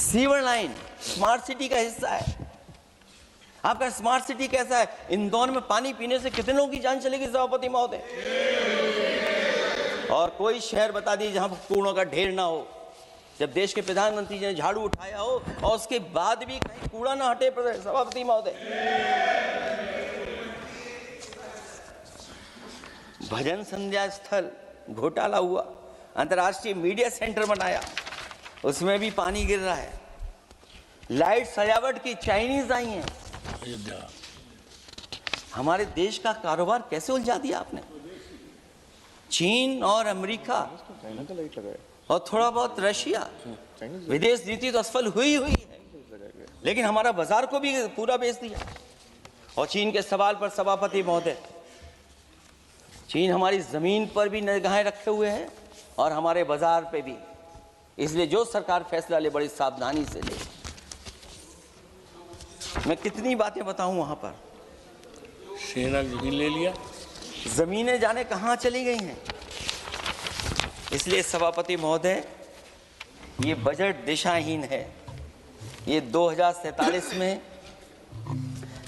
D: sewer line smart city का हिस्सा है। आपका स्मार्ट सिटी कैसा है? इंदौर में पानी पीने से कितने लोगों की जान चलेगी सभापति महोदय? और कोई शहर बता दीजिए जहां कूड़ों का ढेर ना हो। जब देश के प्रधानमंत्री जी ने झाड़ू उठाया हो और उसके बाद भी कहीं कूड़ा ना हटे सभापति महोदय। भजन संध्या स्थल घोटाला हुआ, अंतर्राष्ट्रीय मीडिया सेंटर बनाया, उसमें भी पानी गिर रहा है। लाइट सजावट की चाइनीज आई हैं। हमारे देश का कारोबार कैसे उलझा दिया आपने? चीन और अमेरिका और थोड़ा बहुत रशिया, विदेश नीति तो असफल हुई है, लेकिन हमारा बाजार को भी पूरा बेच दिया। और चीन के सवाल पर सभापति महोदय, चीन हमारी जमीन पर भी निगाहें रखे हुए है और हमारे बाजार पे भी। इसलिए जो सरकार फैसला ले बड़ी सावधानी से ले। मैं कितनी बातें बताऊं वहां पर।
B: सेना जमीन ले लिया,
D: जमीनें जाने कहां चली गई हैं। इसलिए सभापति महोदय, ये बजट दिशाहीन है। ये 2047 में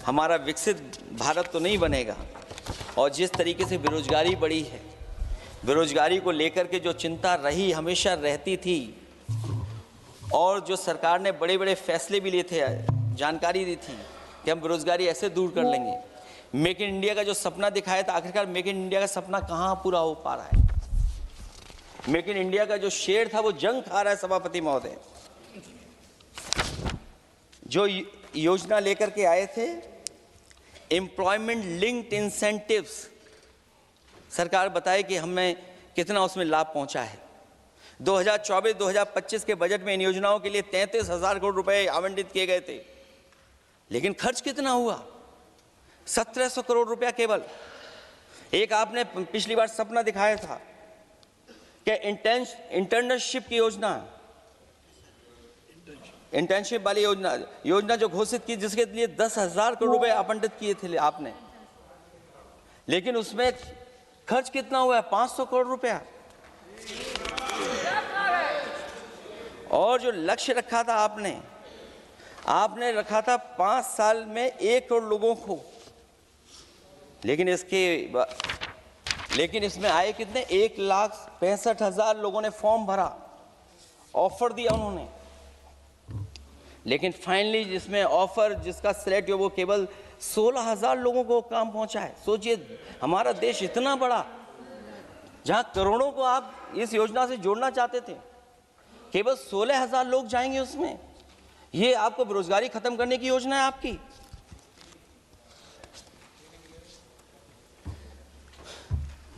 D: हमारा विकसित भारत तो नहीं बनेगा। और जिस तरीके से बेरोजगारी बढ़ी है, बेरोजगारी को लेकर के जो चिंता रही, हमेशा रहती थी, और जो सरकार ने बड़े बड़े फैसले भी लिए थे, जानकारी दी थी कि हम बेरोजगारी ऐसे दूर कर लेंगे। मेक इन इंडिया का जो सपना दिखाया था, आखिरकार मेक इन इंडिया का सपना कहाँ पूरा हो पा रहा है? मेक इन इंडिया का जो शेर था वो जंग खा रहा है सभापति महोदय। जो योजना लेकर के आए थे, एम्प्लॉयमेंट लिंक्ड इंसेंटिव्स, सरकार बताए कि हमें कितना उसमें लाभ पहुंचा है। 2024-2025 के बजट में इन योजनाओं के लिए 33,000 करोड़ रुपए आवंटित किए गए थे, लेकिन खर्च कितना हुआ? 1700 करोड़ रुपया केवल। एक आपने पिछली बार सपना दिखाया था कि इंटर्नशिप की योजना, इंटर्नशिप वाली योजना जो घोषित की, जिसके लिए 10,000 करोड़ रुपए आवंटित किए थे आपने, लेकिन उसमें खर्च कितना हुआ है? 500 करोड़ रुपया। और जो लक्ष्य रखा था आपने रखा था 5 साल में 1 करोड़ लोगों को, लेकिन इसमें आए कितने? 1,65,000 लोगों ने फॉर्म भरा, ऑफर दिया उन्होंने, लेकिन फाइनली जिसमें ऑफर जिसका सिलेक्ट हुआ वो केवल 16,000 लोगों को काम पहुंचा है। सोचिए, हमारा देश इतना बड़ा, जहां करोड़ों को आप इस योजना से जोड़ना चाहते थे, केवल 16,000 लोग जाएंगे उसमें। ये आपको बेरोजगारी खत्म करने की योजना है आपकी?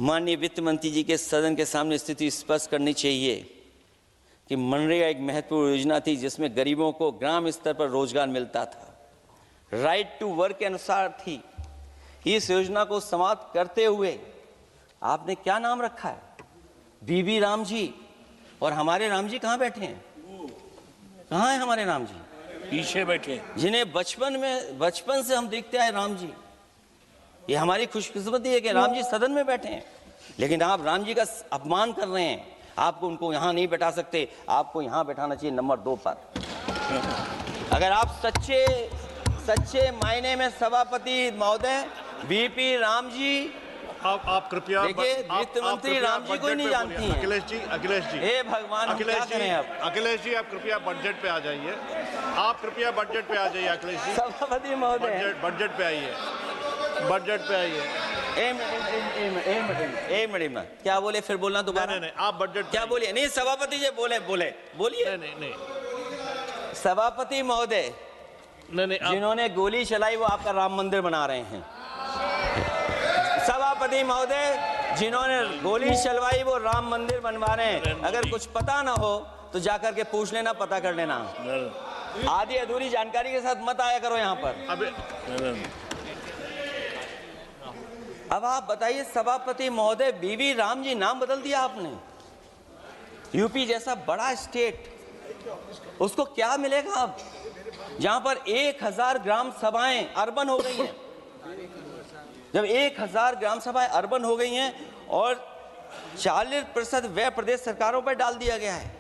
D: माननीय वित्त मंत्री जी के सदन के सामने स्थिति स्पष्ट करनी चाहिए कि मनरेगा एक महत्वपूर्ण योजना थी जिसमें गरीबों को ग्राम स्तर पर रोजगार मिलता था, राइट टू वर्क के अनुसार थी। इस योजना को समाप्त करते हुए आपने क्या नाम रखा है? बीबी राम जी। और हमारे राम जी कहाँ बैठे हैं? कहाँ है हमारे राम जी?
B: पीछे बैठे,
D: जिन्हें बचपन से हम देखते आए राम जी। ये हमारी खुशकिस्मती है कि राम जी सदन में बैठे हैं, लेकिन आप राम जी का अपमान कर रहे हैं। आपको उनको यहाँ नहीं बैठा सकते, आपको यहाँ बैठाना चाहिए नंबर 2 पर। अगर आप सच्चे मायने में सभापति महोदय बीपी राम जी,
E: आप कृपया
D: देखिए वित्त मंत्री राम जी को ही नहीं जानती हैं।
E: अखिलेश जी
D: हे भगवान,
E: अखिलेश जी आप कृपया बजट पे आ जाइए। आप कृपया बजट पे आ जाइए अखिलेश जी।
D: सभापति महोदय
E: बजट पे आइए, बजट पे आइए।
D: एक मिनट क्या बोले, फिर बोलना दोबारा।
E: नहीं, आप बजट
D: क्या बोलिए? नहीं, सभापति जी बोलिए।
E: नहीं
D: सभापति महोदय,
E: नहीं
D: जिन्होंने गोली चलाई वो आपका राम मंदिर बना रहे हैं। सभापति महोदय, जिन्होंने गोली चलवाई वो राम मंदिर बनवा रहे हैं। अगर कुछ पता ना हो तो जाकर के पूछ लेना, पता कर लेना। आधी अधूरी जानकारी के साथ मत आया करो यहाँ पर। अब आप बताइए सभापति महोदय, बीबी राम जी नाम बदल दिया आपने। यूपी जैसा बड़ा स्टेट, उसको क्या मिलेगा अब, जहां पर 1000 ग्राम सभाएं अर्बन हो गई हैं। जब 1000 ग्राम सभाएं अर्बन हो गई हैं और 40% व्यय प्रदेश सरकारों पर डाल दिया गया है,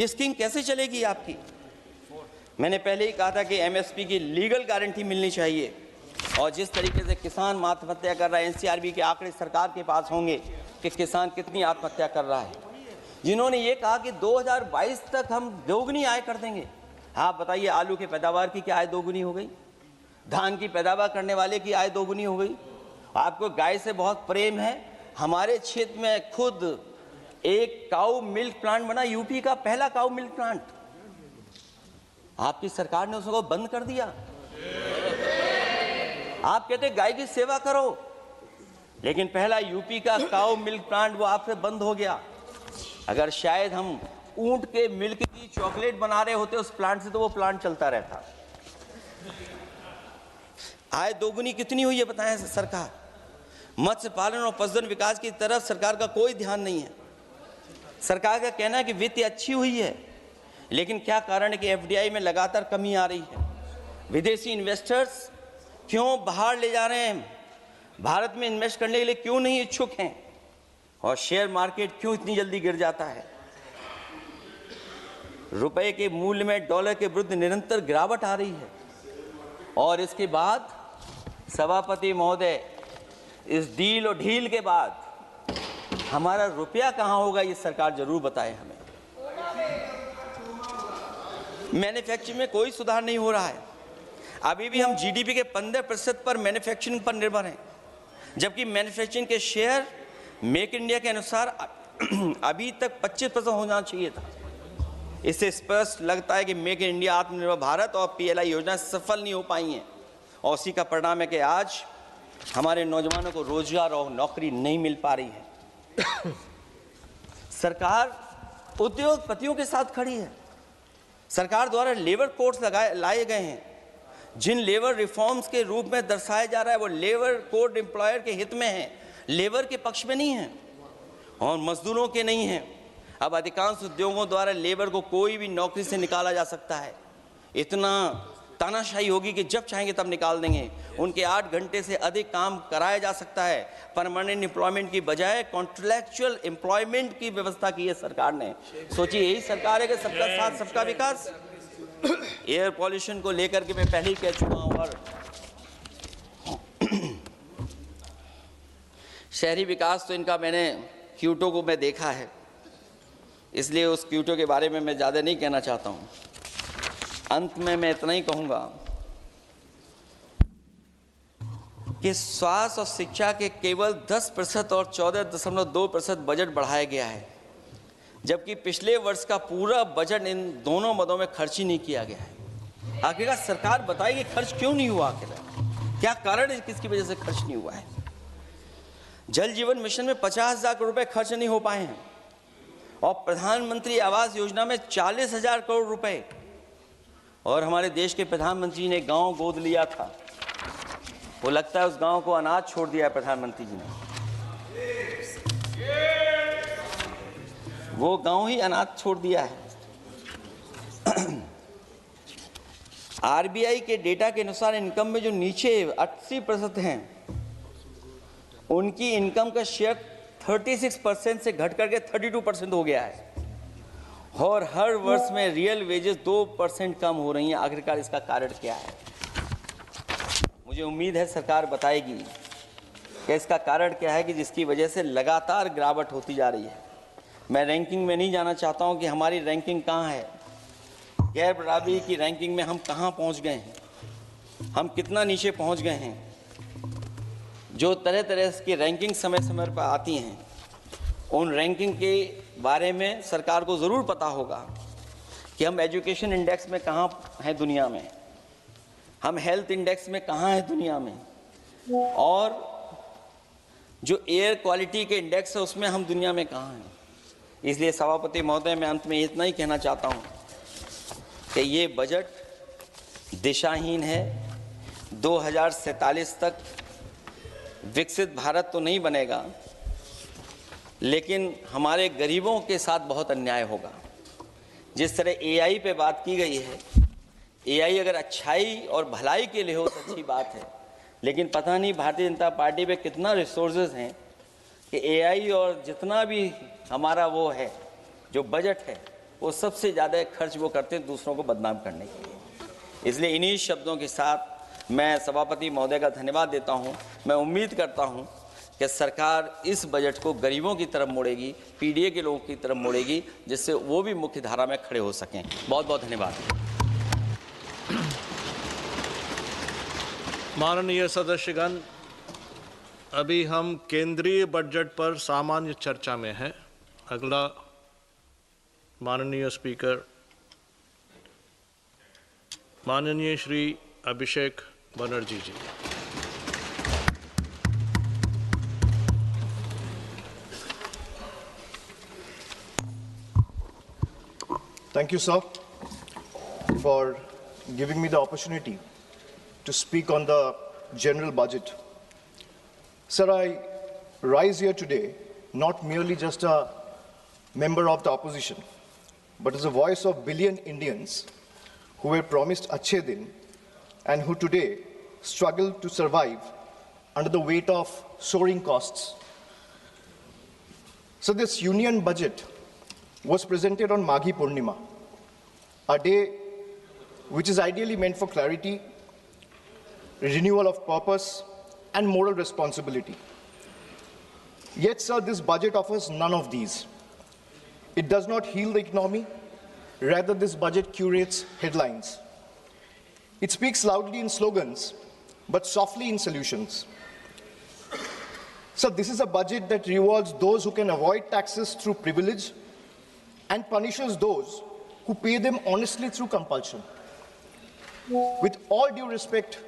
D: ये स्कीम कैसे चलेगी आपकी? मैंने पहले ही कहा था कि एमएसपी की लीगल गारंटी मिलनी चाहिए। और जिस तरीके से किसान आत्महत्या कर रहा है, एनसीआरबी के आंकड़े सरकार के पास होंगे कि किसान कितनी आत्महत्या कर रहा है। जिन्होंने ये कहा कि 2022 तक हम दोगुनी आय कर देंगे। आप बताइए, आलू की पैदावार की क्या आय दोगुनी हो गई? धान की पैदावार करने वाले की आय दोगुनी हो गई। आपको गाय से बहुत प्रेम है। हमारे क्षेत्र में खुद एक काऊ मिल्क प्लांट बना, यूपी का पहला काऊ मिल्क प्लांट। आपकी सरकार ने उसको बंद कर दिया। आप कहते गाय की सेवा करो, लेकिन पहला यूपी का काऊ मिल्क प्लांट वो आपसे बंद हो गया। अगर शायद हम ऊंट के मिल्क की चॉकलेट बना रहे होते उस प्लांट से, तो वो प्लांट चलता रहता। आय दोगुनी कितनी हुई है बताएं सरकार? मत्स्य पालन और पशुधन विकास की तरफ सरकार का कोई ध्यान नहीं है। सरकार का कहना है कि वित्त अच्छी हुई है, लेकिन क्या कारण है कि एफडीआई में लगातार कमी आ रही है? विदेशी इन्वेस्टर्स क्यों बाहर ले जा रहे हैं? भारत में इन्वेस्ट करने के लिए क्यों नहीं इच्छुक हैं? और शेयर मार्केट क्यों इतनी जल्दी गिर जाता है? रुपए के मूल्य में डॉलर के विरुद्ध निरंतर गिरावट आ रही है। और इसके बाद सभापति महोदय, इस डील और ढील के बाद हमारा रुपया कहां होगा, ये सरकार जरूर बताए हमें। मैन्युफैक्चरिंग में कोई सुधार नहीं हो रहा है। अभी भी हम जीडीपी के 15% पर मैन्युफैक्चरिंग पर निर्भर हैं, जबकि मैन्युफैक्चरिंग के शेयर मेक इंडिया के अनुसार अभी तक 25% होना चाहिए था। इससे स्पष्ट लगता है कि मेक इन इंडिया, आत्मनिर्भर भारत और पीएलआई योजना सफल नहीं हो पाई हैं। और उसी का परिणाम है कि आज हमारे नौजवानों को रोजगार और नौकरी नहीं मिल पा रही है। सरकार उद्योगपतियों के साथ खड़ी है। सरकार द्वारा लेबर कोड्स लाए गए हैं, जिन लेबर रिफॉर्म्स के रूप में दर्शाया जा रहा है वो लेबर कोड एम्प्लॉयर के हित में है, लेबर के पक्ष में नहीं है और मजदूरों के नहीं है। अब अधिकांश उद्योगों द्वारा लेबर को कोई भी नौकरी से निकाला जा सकता है। इतना तानाशाही होगी कि जब चाहेंगे तब निकाल देंगे। उनके 8 घंटे से अधिक काम कराया जा सकता है। परमानेंट एम्प्लॉयमेंट की बजाय कॉन्ट्रैक्चुअल एम्प्लॉयमेंट की व्यवस्था की है सरकार ने। सोचिए, यही सरकार है कि सबका साथ सबका विकास। एयर पॉल्यूशन को लेकर के मैं पहले ही कह चुका हूँ। और शहरी विकास तो इनका मैंने क्यूटो को मैं देखा है, इसलिए उस क्यूटो के बारे में मैं ज़्यादा नहीं कहना चाहता हूँ। अंत में मैं इतना ही कहूँगा कि स्वास्थ्य और शिक्षा के केवल 10% और 14.2% बजट बढ़ाया गया है, जबकि पिछले वर्ष का पूरा बजट इन दोनों मदों में खर्च ही नहीं किया गया है। आखिरकार सरकार बताएगी खर्च क्यों नहीं हुआ, आखिर क्या कारण है, किसकी वजह से खर्च नहीं हुआ है? जल जीवन मिशन में 50,000 करोड़ रुपए खर्च नहीं हो पाए हैं और प्रधानमंत्री आवास योजना में 40,000 करोड़ रुपए। और हमारे देश के प्रधानमंत्री ने गांव गोद लिया था। वो लगता है उस गांव को अनाज छोड़ दिया है प्रधानमंत्री जी ने। वो गांव ही अनाज छोड़ दिया है। आरबीआई के डेटा के अनुसार इनकम में जो नीचे 80% हैं, उनकी इनकम का शेयर 36% से घट करके 32% हो गया है। और हर वर्ष में रियल वेजेस 2% कम हो रही हैं। आखिरकार इसका कारण क्या है? मुझे उम्मीद है सरकार बताएगी कि इसका कारण क्या है कि जिसकी वजह से लगातार गिरावट होती जा रही है। मैं रैंकिंग में नहीं जाना चाहता हूं कि हमारी रैंकिंग कहां है, गैर बराबरी की रैंकिंग में हम कहां पहुंच गए हैं, हम कितना नीचे पहुंच गए हैं। जो तरह तरह की रैंकिंग समय समय पर आती हैं, उन रैंकिंग के बारे में सरकार को ज़रूर पता होगा कि हम एजुकेशन इंडेक्स में कहाँ हैं दुनिया में, हम हेल्थ इंडेक्स में कहाँ हैं दुनिया में, और जो एयर क्वालिटी के इंडेक्स है उसमें हम दुनिया में कहाँ हैं। इसलिए सभापति महोदय, मैं अंत में इतना ही कहना चाहता हूँ कि ये बजट दिशाहीन है। 2047 तक विकसित भारत तो नहीं बनेगा, लेकिन हमारे गरीबों के साथ बहुत अन्याय होगा। जिस तरह एआई पे बात की गई है, एआई अगर अच्छाई और भलाई के लिए हो तो अच्छी बात है, लेकिन पता नहीं भारतीय जनता पार्टी पे कितना रिसोर्सेज हैं कि एआई और जितना भी हमारा वो है जो बजट है, वो सबसे ज़्यादा खर्च वो करते हैं दूसरों को बदनाम करने के लिए। इसलिए इन्हीं शब्दों के साथ मैं सभापति महोदय का धन्यवाद देता हूँ। मैं उम्मीद करता हूँ कि सरकार इस बजट को गरीबों की तरफ मोड़ेगी, पीडीए के लोगों की तरफ मोड़ेगी, जिससे वो भी मुख्य धारा में खड़े हो सकें। बहुत बहुत धन्यवाद।
E: माननीय सदस्यगण, अभी हम केंद्रीय बजट पर सामान्य चर्चा में हैं। अगला माननीय स्पीकर माननीय श्री अभिषेक बनर्जी जी।
F: Thank you, sir, for giving me the opportunity to speak on the general budget. Sir, I rise here today not merely just a member of the opposition, but as a voice of billion Indians who were promised Achhe Din and who today struggle to survive under the weight of soaring costs. So this union budget was presented on Maghi Purnima, a day which is ideally meant for clarity, renewal of purpose, and moral responsibility. Yet, sir, this budget offers none of these. It does not heal the economy. Rather, this budget curates headlines. It speaks loudly in slogans, but softly in solutions. So this is a budget that rewards those who can avoid taxes through privilege and punishes those who pay them honestly through compulsion. With all due respect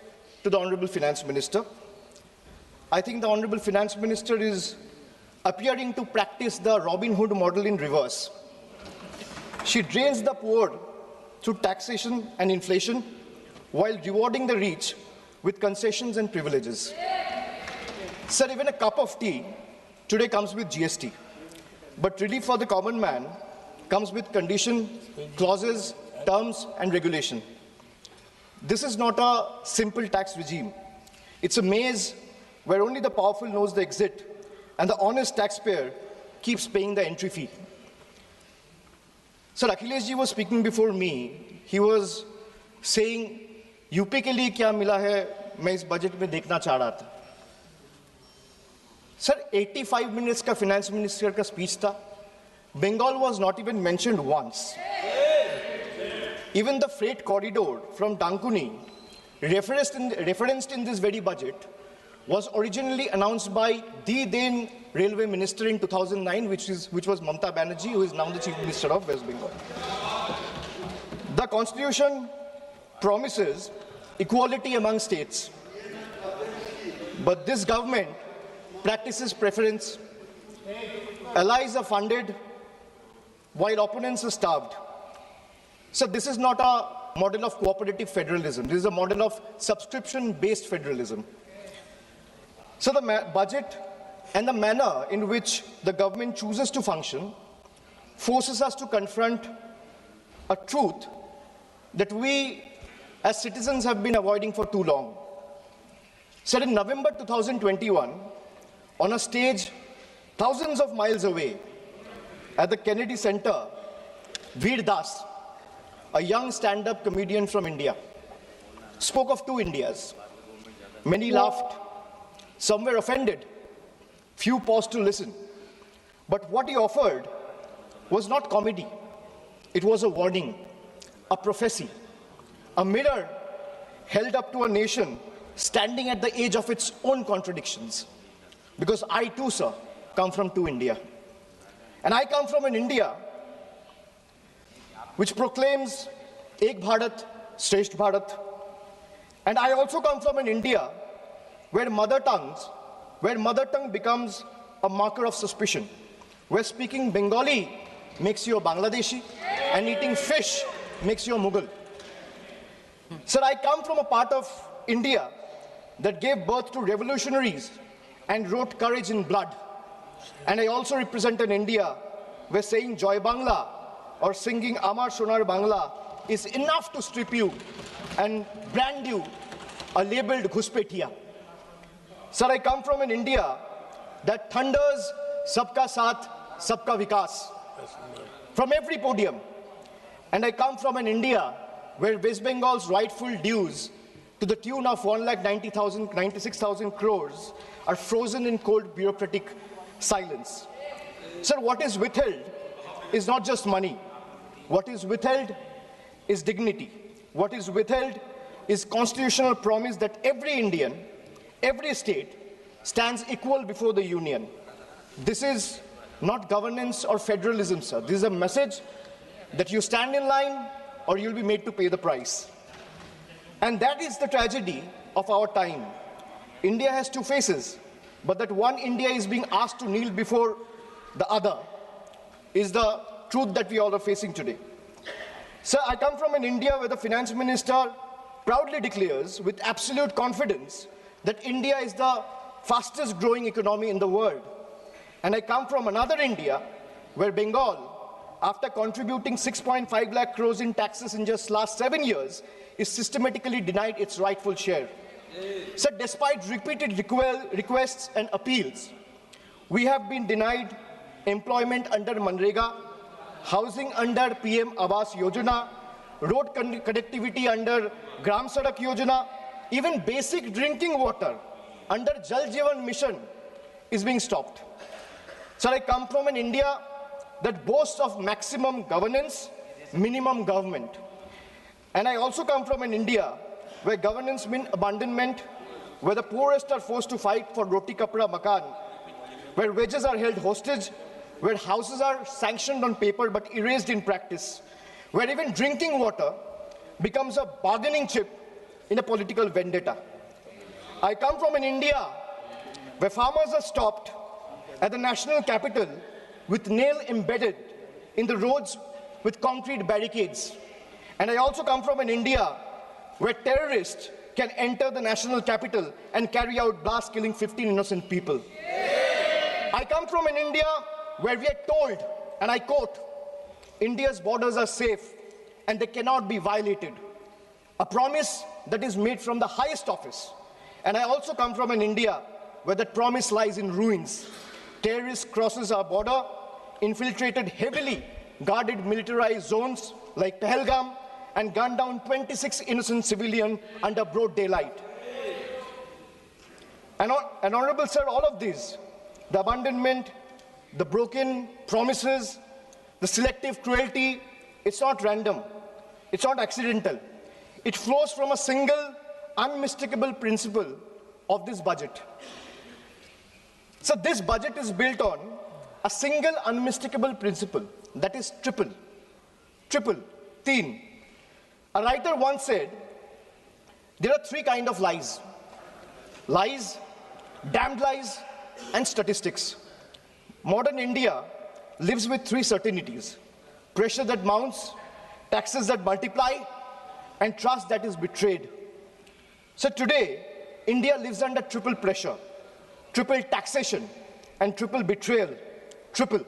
F: to the Honorable Finance Minister, I think the Honorable Finance Minister is appearing to practice the Robin Hood model in reverse. She drains the poor through taxation and inflation while rewarding the rich with concessions and privileges. Sir, even a cup of tea today comes with GST, but relief for the common man comes with condition, clauses, terms, and regulation. This is not a simple tax regime. It's a maze where only the powerful knows the exit and the honest taxpayer keeps paying the entry fee. Sir, Akhilesh ji was speaking before me. He was saying, UP के लिए क्या मिला है मैं इस budget में देखना चाह रहा था. Sir, 85 minutes का finance minister का speech था. Bengal was not even mentioned once. Even the freight corridor from Dankuni, referenced in this very budget, was originally announced by the then railway minister in 2009, which was Mamata Banerjee, who is now the chief minister of West Bengal. The constitution promises equality among states, but this government practices preference. Allies are funded while opponents are starved. So this is not a model of cooperative federalism. This is a model of subscription-based federalism. So the budget and the manner in which the government chooses to function forces us to confront a truth that we as citizens have been avoiding for too long. So in November 2021, on a stage thousands of miles away at the Kennedy Center, Veer Das, a young stand-up comedian from India, spoke of two Indias. Many laughed, some were offended, few paused to listen. But what he offered was not comedy. It was a warning, a prophecy, a mirror held up to a nation standing at the edge of its own contradictions. Because I too, sir, come from two India. And I come from an India which proclaims Ek Bharat, Shresth Bharat. And I also come from an India where mother tongue becomes a marker of suspicion, where speaking Bengali makes you a Bangladeshi and eating fish makes you a Mughal. Sir, I come from a part of India that gave birth to revolutionaries and wrote courage in blood. And I also represent an India where saying Joy Bangla or singing Amar Sonar Bangla is enough to strip you and brand you a labeled Ghuspetia. Sir, I come from an India that thunders Sabka Saath, Sabka Vikas from every podium. And I come from an India where West Bengal's rightful dues to the tune of 1,96,000 crores are frozen in cold bureaucratic silence. Sir, what is withheld is not just money. What is withheld is dignity. What is withheld is constitutional promise that every Indian, every state stands equal before the union. This is not governance or federalism, sir. This is a message that you stand in line or you'll be made to pay the price. And that is the tragedy of our time. India has two faces, but that one India is being asked to kneel before the other is the truth that we all are facing today. Sir, I come from an India where the finance minister proudly declares with absolute confidence that India is the fastest growing economy in the world. And I come from another India where Bengal, after contributing 6.5 lakh crores in taxes in just last 7 years, is systematically denied its rightful share. So despite repeated requests and appeals, we have been denied employment under Manrega, housing under PM Awas Yojana, road connectivity under Gram Sadak Yojana, even basic drinking water under Jal Jeevan Mission is being stopped. Sir, I come from an India that boasts of maximum governance, minimum government. And I also come from an India where governance means abandonment, where the poorest are forced to fight for roti kapra makan, where wages are held hostage, where houses are sanctioned on paper but erased in practice, where even drinking water becomes a bargaining chip in a political vendetta. I come from an India where farmers are stopped at the national capital with nail embedded in the roads with concrete barricades. And I also come from an India where terrorists can enter the national capital and carry out blasts killing 15 innocent people. I come from an India where we are told, and I quote, India's borders are safe and they cannot be violated. A promise that is made from the highest office. And I also come from an India where that promise lies in ruins. Terrorists crosses our border, infiltrated heavily guarded militarized zones like Pahalgam, and gunned down 26 innocent civilians under broad daylight. And Honorable Sir, all of these, the abandonment, the broken promises, the selective cruelty, it's not random, it's not accidental. It flows from a single, unmistakable principle of this budget. So this budget is built on a single unmistakable principle, that is triple, teen. A writer once said, there are three kinds of lies: lies, damned lies, and statistics. Modern India lives with three certainties: pressure that mounts, taxes that multiply, and trust that is betrayed. So today, India lives under triple pressure: triple taxation, and triple betrayal. Triple.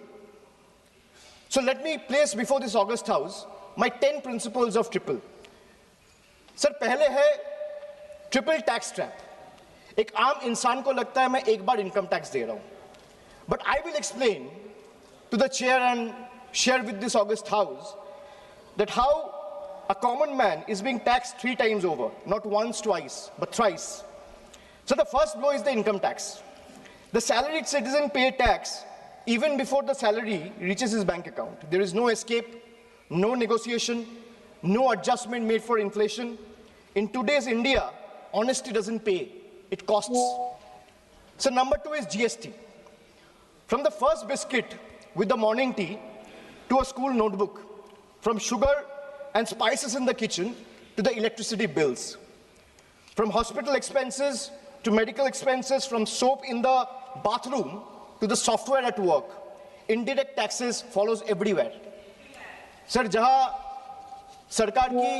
F: So let me place before this August House my 10 principles of triple. Sir पहले है triple tax trap. एक आम इंसान को लगता है मैं एक बार इनकम टैक्स दे रहा हूं, but I will explain to the chair and share with this august house that how a common man is being taxed 3 times over, not once, twice, but thrice. So the first blow is the income tax. The salaried citizen pays tax even before the salary reaches his bank account. There is no escape, no negotiation, no adjustment made for inflation. In today's India, honesty doesn't pay, it costs. So number 2 is GST. From the first biscuit with the morning tea to a school notebook, from sugar and spices in the kitchen to the electricity bills, from hospital expenses to medical expenses, from soap in the bathroom to the software at work, indirect taxes follows everywhere. Sir, जहां सरकार की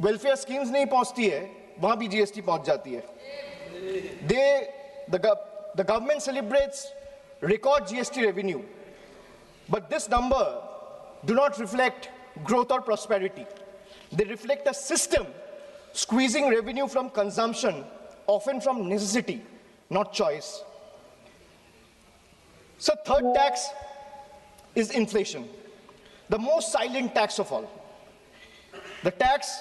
F: welfare schemes नहीं पहुंचती है, वहां भी GST पहुंच जाती है. The government celebrates record GST revenue, but this number do not reflect growth or prosperity. They reflect a system squeezing revenue from consumption, often from necessity, not choice. So third tax is inflation, the most silent tax of all. The tax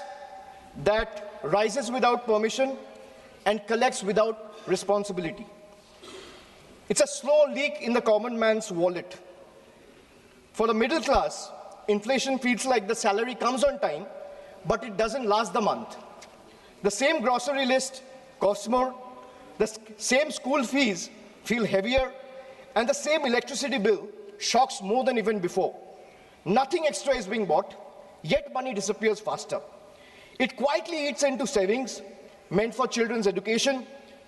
F: that rises without permission and collects without responsibility. It's a slow leak in the common man's wallet. For the middle class, inflation feels like the salary comes on time, but it doesn't last the month. The same grocery list costs more, the same school fees feel heavier, and the same electricity bill shocks more than even before. Nothing extra is being bought, yet money disappears faster. It quietly eats into savings meant for children's education,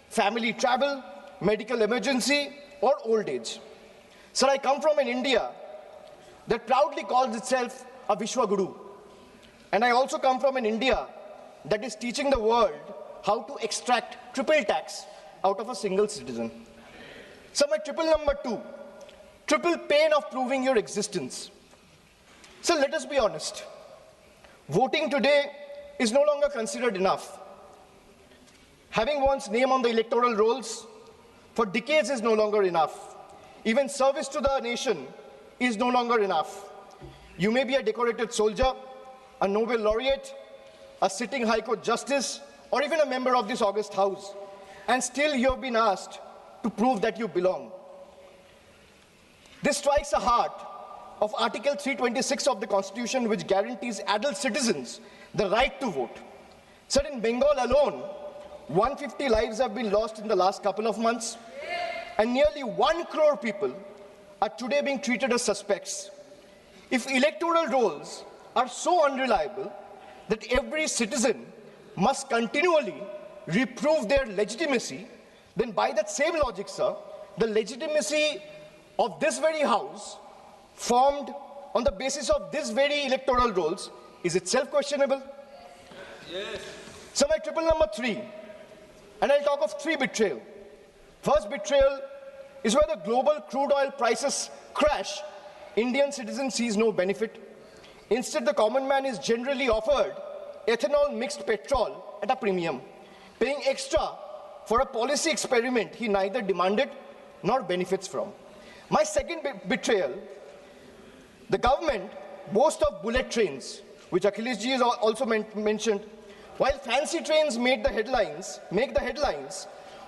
F: family travel, medical emergency, or old age. Sir, I come from an India that proudly calls itself a Vishwa Guru. And I also come from an India that is teaching the world how to extract triple tax out of a single citizen. So my triple number 2, triple pain of proving your existence. So let us be honest. Voting today is no longer considered enough. Having one's name on the electoral rolls for decades is no longer enough. Even service to the nation is no longer enough. You may be a decorated soldier, a Nobel laureate, a sitting High Court justice, or even a member of this august house, and still you have been asked to prove that you belong. This strikes the heart of Article 326 of the Constitution, which guarantees adult citizens the right to vote. Sir, in Bengal alone, 150 lives have been lost in the last couple of months, and nearly 1 crore people are today being treated as suspects. If electoral rolls are so unreliable that every citizen must continually reprove their legitimacy, then by that same logic, sir, the legitimacy of this very house, formed on the basis of this very electoral rolls, is itself questionable. Yes. So my triple number 3, and I'll talk of 3 betrayal. First betrayal is where the global crude oil prices crash. Indian citizen sees no benefit. Instead, the common man is generally offered ethanol mixed petrol at a premium, paying extra for a policy experiment he neither demanded nor benefits from. My second betrayal, the government boasts of bullet trains, which Akhilesh ji has also mentioned. While fancy trains make the headlines,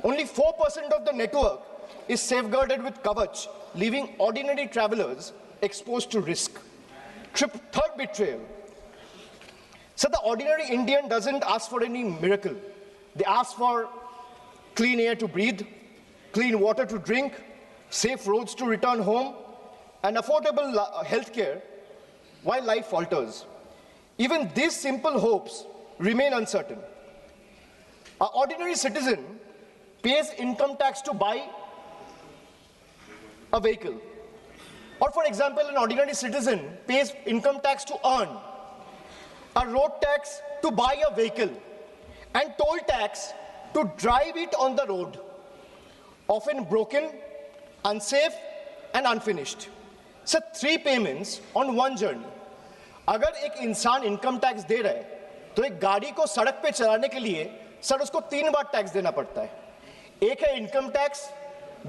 F: only 4% of the network is safeguarded with Kavach, leaving ordinary travelers exposed to risk. Third betrayal. So the ordinary Indian doesn't ask for any miracle. They ask for clean air to breathe, clean water to drink, safe roads to return home, and affordable health care while life falters. Even these simple hopes remain uncertain. An ordinary citizen pays income tax to buy a vehicle. Or for example, an ordinary citizen pays income tax to earn, a road tax to buy a vehicle, and toll tax to drive it on the road. often broken, unsafe, and unfinished. So 3 payments on one journey. अगर एक इंसान income tax दे रहा है तो एक गाड़ी को सड़क पे चलाने के लिए सर उसको 3 बार टैक्स देना पड़ता है. एक है इनकम टैक्स,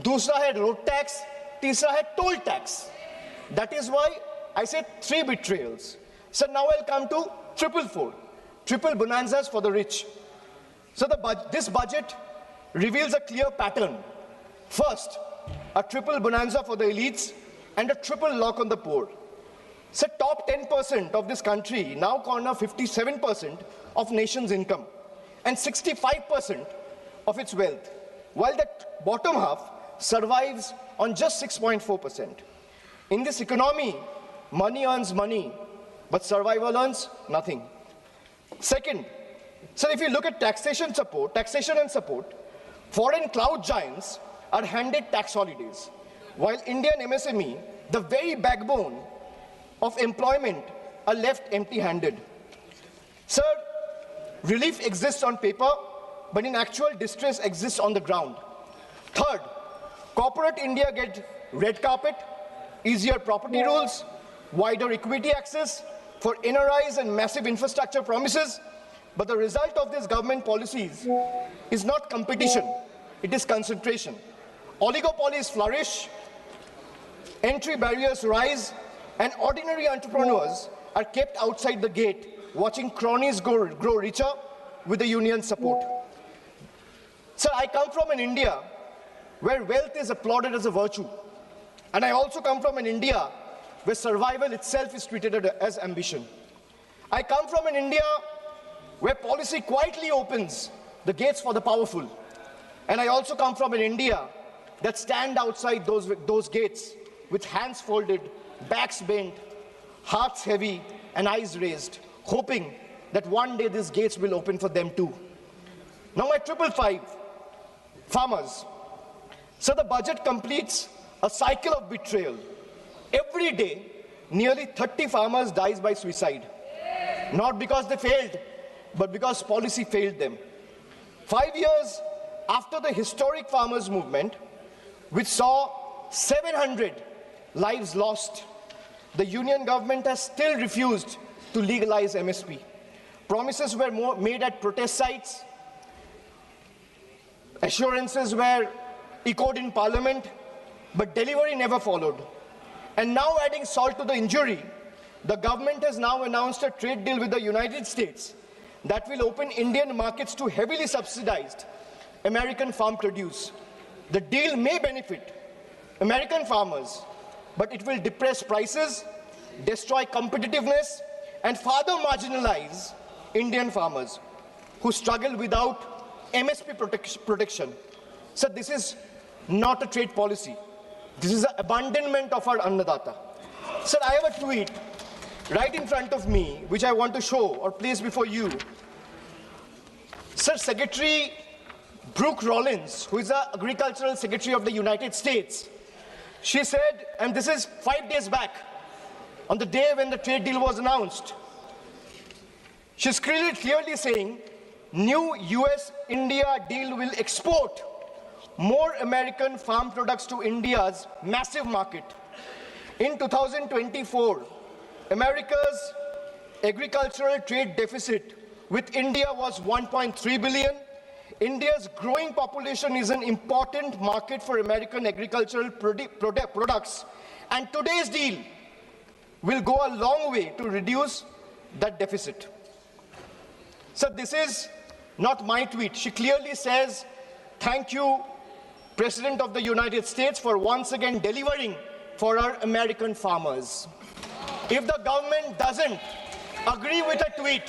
F: दूसरा है रोड टैक्स, तीसरा है toll tax. That is why I said 3 betrayals. So now I'll come to triple bonanzas for the rich. So this budget reveals a clear pattern. First, a triple bonanza for the elites and a triple lock on the poor. So top 10% of this country now corner 57% of nation's income and 65% of its wealth, while the bottom half survives on just 6.4%. In this economy, money earns money, but survival earns nothing. Second, so if you look at taxation and support, foreign cloud giants are handed tax holidays, while Indian MSME, the very backbone of employment, are left empty-handed. Sir, relief exists on paper, but in actual distress exists on the ground. Third, corporate India gets red carpet, easier property rules, wider equity access for NRIs and massive infrastructure promises. But the result of these government policies is not competition, it is concentration. Oligopolies flourish, entry barriers rise, and ordinary entrepreneurs are kept outside the gate, watching cronies grow richer with the union's support. Sir, I come from an India where wealth is applauded as a virtue. And I also come from an India where survival itself is treated as ambition. I come from an India where policy quietly opens the gates for the powerful. And I also come from an India that stand outside those gates with hands folded, backs bent, hearts heavy, and eyes raised, hoping that one day these gates will open for them too. Now my 555, farmers. So the budget completes a cycle of betrayal. Every day, nearly 30 farmers dies by suicide. Not because they failed, but because policy failed them. 5 years after the historic farmers' movement, which saw 700 lives lost, the union government has still refused to legalize MSP. Promises were made at protest sites, assurances were echoed in parliament, but delivery never followed. And now, adding salt to the injury, the government has now announced a trade deal with the United States that will open Indian markets to heavily subsidized American farm produce. The deal may benefit American farmers, but it will depress prices, destroy competitiveness, and further marginalize Indian farmers who struggle without MSP protection. So this is not a trade policy. This is an abandonment of our Annadata. Sir, I have a tweet right in front of me, which I want to show or place before you. Sir, Secretary Brooke Rollins, who is the Agricultural Secretary of the United States, she said, and this is 5 days back, on the day when the trade deal was announced, she's clearly saying, new US-India deal will export more American farm products to India's massive market. In 2024, America's agricultural trade deficit with India was 1.3 billion. India's growing population is an important market for American agricultural products, and today's deal will go a long way to reduce that deficit. So this is not my tweet. She clearly says, thank you, President of the United States, for once again delivering for our American farmers. If the government doesn't agree with a tweet,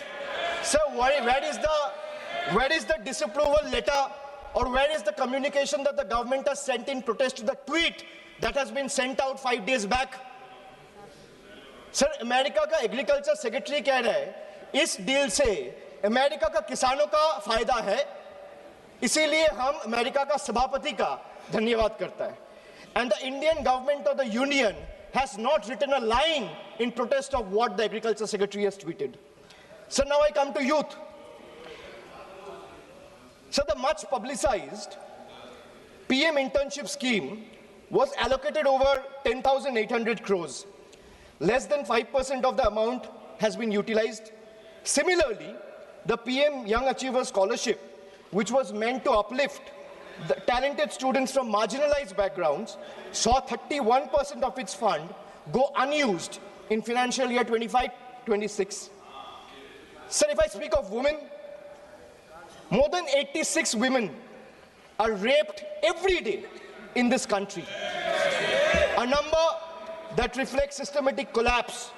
F: so where is the disapproval letter, or where is the communication that the government has sent in protest to the tweet that has been sent out 5 days back? Sir, America का agriculture secretary कह रहा है इस deal से America का किसानों का फायदा है, इसीलिए हम अमेरिका का सभापति का धन्यवाद करता है. And the Indian government of the union has not written a line in protest of what the agriculture secretary has tweeted. So now I come to youth. So the much publicized PM internship scheme was allocated over 10,800 crores. Less than 5% of the amount has been utilized. Similarly, the PM Young Achiever Scholarship, which was meant to uplift the talented students from marginalized backgrounds, saw 31% of its fund go unused in financial year 25-26. Sir, if I speak of women, more than 86 women are raped every day in this country. A number that reflects systematic collapse,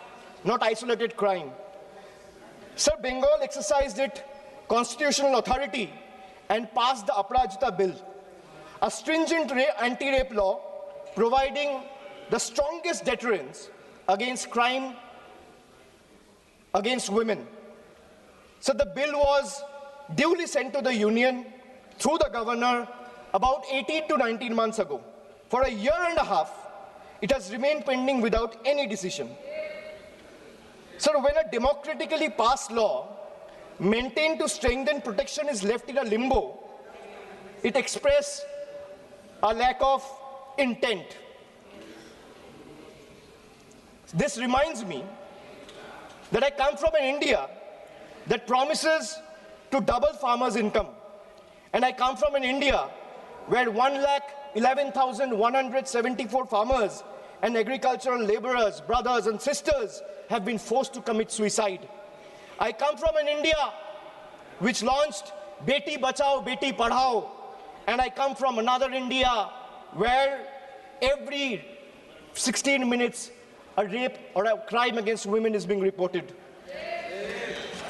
F: not isolated crime. Sir, Bengal exercised its constitutional authority and passed the Aparajita Bill, a stringent anti-rape law providing the strongest deterrence against crime against women. So the bill was duly sent to the Union through the governor about 18 to 19 months ago. For a year and a half, it has remained pending without any decision. So when a democratically passed law maintained to strengthen protection is left in a limbo, it expresses a lack of intent. This reminds me that I come from an India that promises to double farmers' income. And I come from an India where 1,11,174 farmers and agricultural laborers, brothers and sisters have been forced to commit suicide. I come from an India which launched Beti Bachao, Beti Padhao, and I come from another India where every 16 minutes a rape or a crime against women is being reported.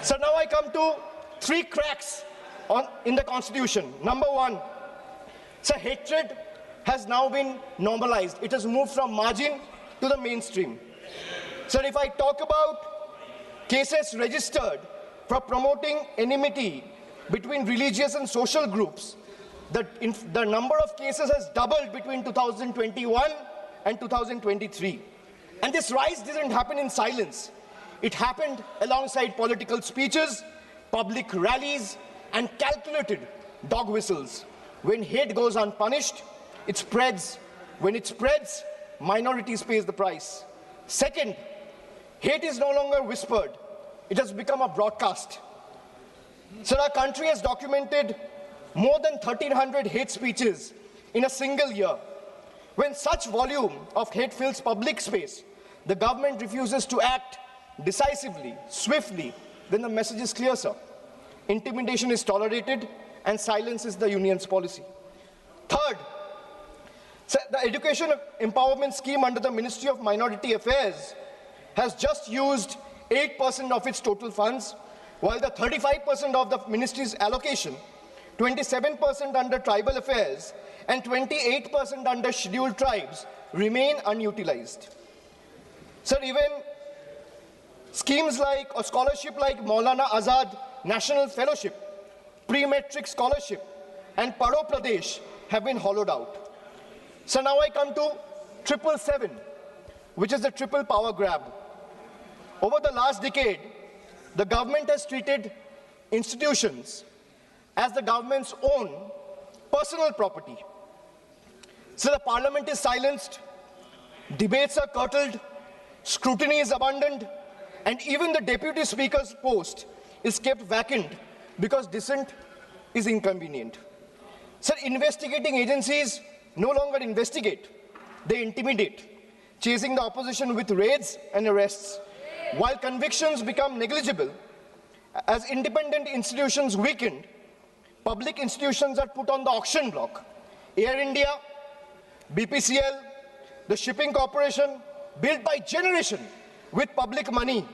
F: So now I come to 3 cracks in the Constitution. Number 1, so hatred has now been normalized. It has moved from margin to the mainstream. So if I talk about cases registered for promoting enmity between religious and social groups, the number of cases has doubled between 2021 and 2023. And this rise didn't happen in silence. It happened alongside political speeches, public rallies, and calculated dog whistles. When hate goes unpunished, it spreads. When it spreads, minorities pay the price. Second, hate is no longer whispered. It has become a broadcast. So our country has documented more than 1,300 hate speeches in a single year. When such volume of hate fills public space, the government refuses to act decisively, swiftly, then the message is clear, sir. Intimidation is tolerated and silence is the union's policy. Third, sir, the education empowerment scheme under the Ministry of Minority Affairs has just used 8% of its total funds, while the 35% of the ministry's allocation, 27% under tribal affairs, and 28% under scheduled tribes remain unutilized. Sir, even schemes like a scholarship like Maulana Azad National Fellowship, Pre-Matric Scholarship, and Paro Pradesh have been hollowed out. So now I come to 777, which is the triple power grab. Over the last decade, the government has treated institutions as the government's own personal property. So the parliament is silenced, debates are curtailed, scrutiny is abandoned, and even the deputy speaker's post is kept vacant because dissent is inconvenient. Sir, investigating agencies no longer investigate, they intimidate, chasing the opposition with raids and arrests. While convictions become negligible, as independent institutions weakened, public institutions are put on the auction block. Air India, BPCL, the shipping corporation, built by generation with public money,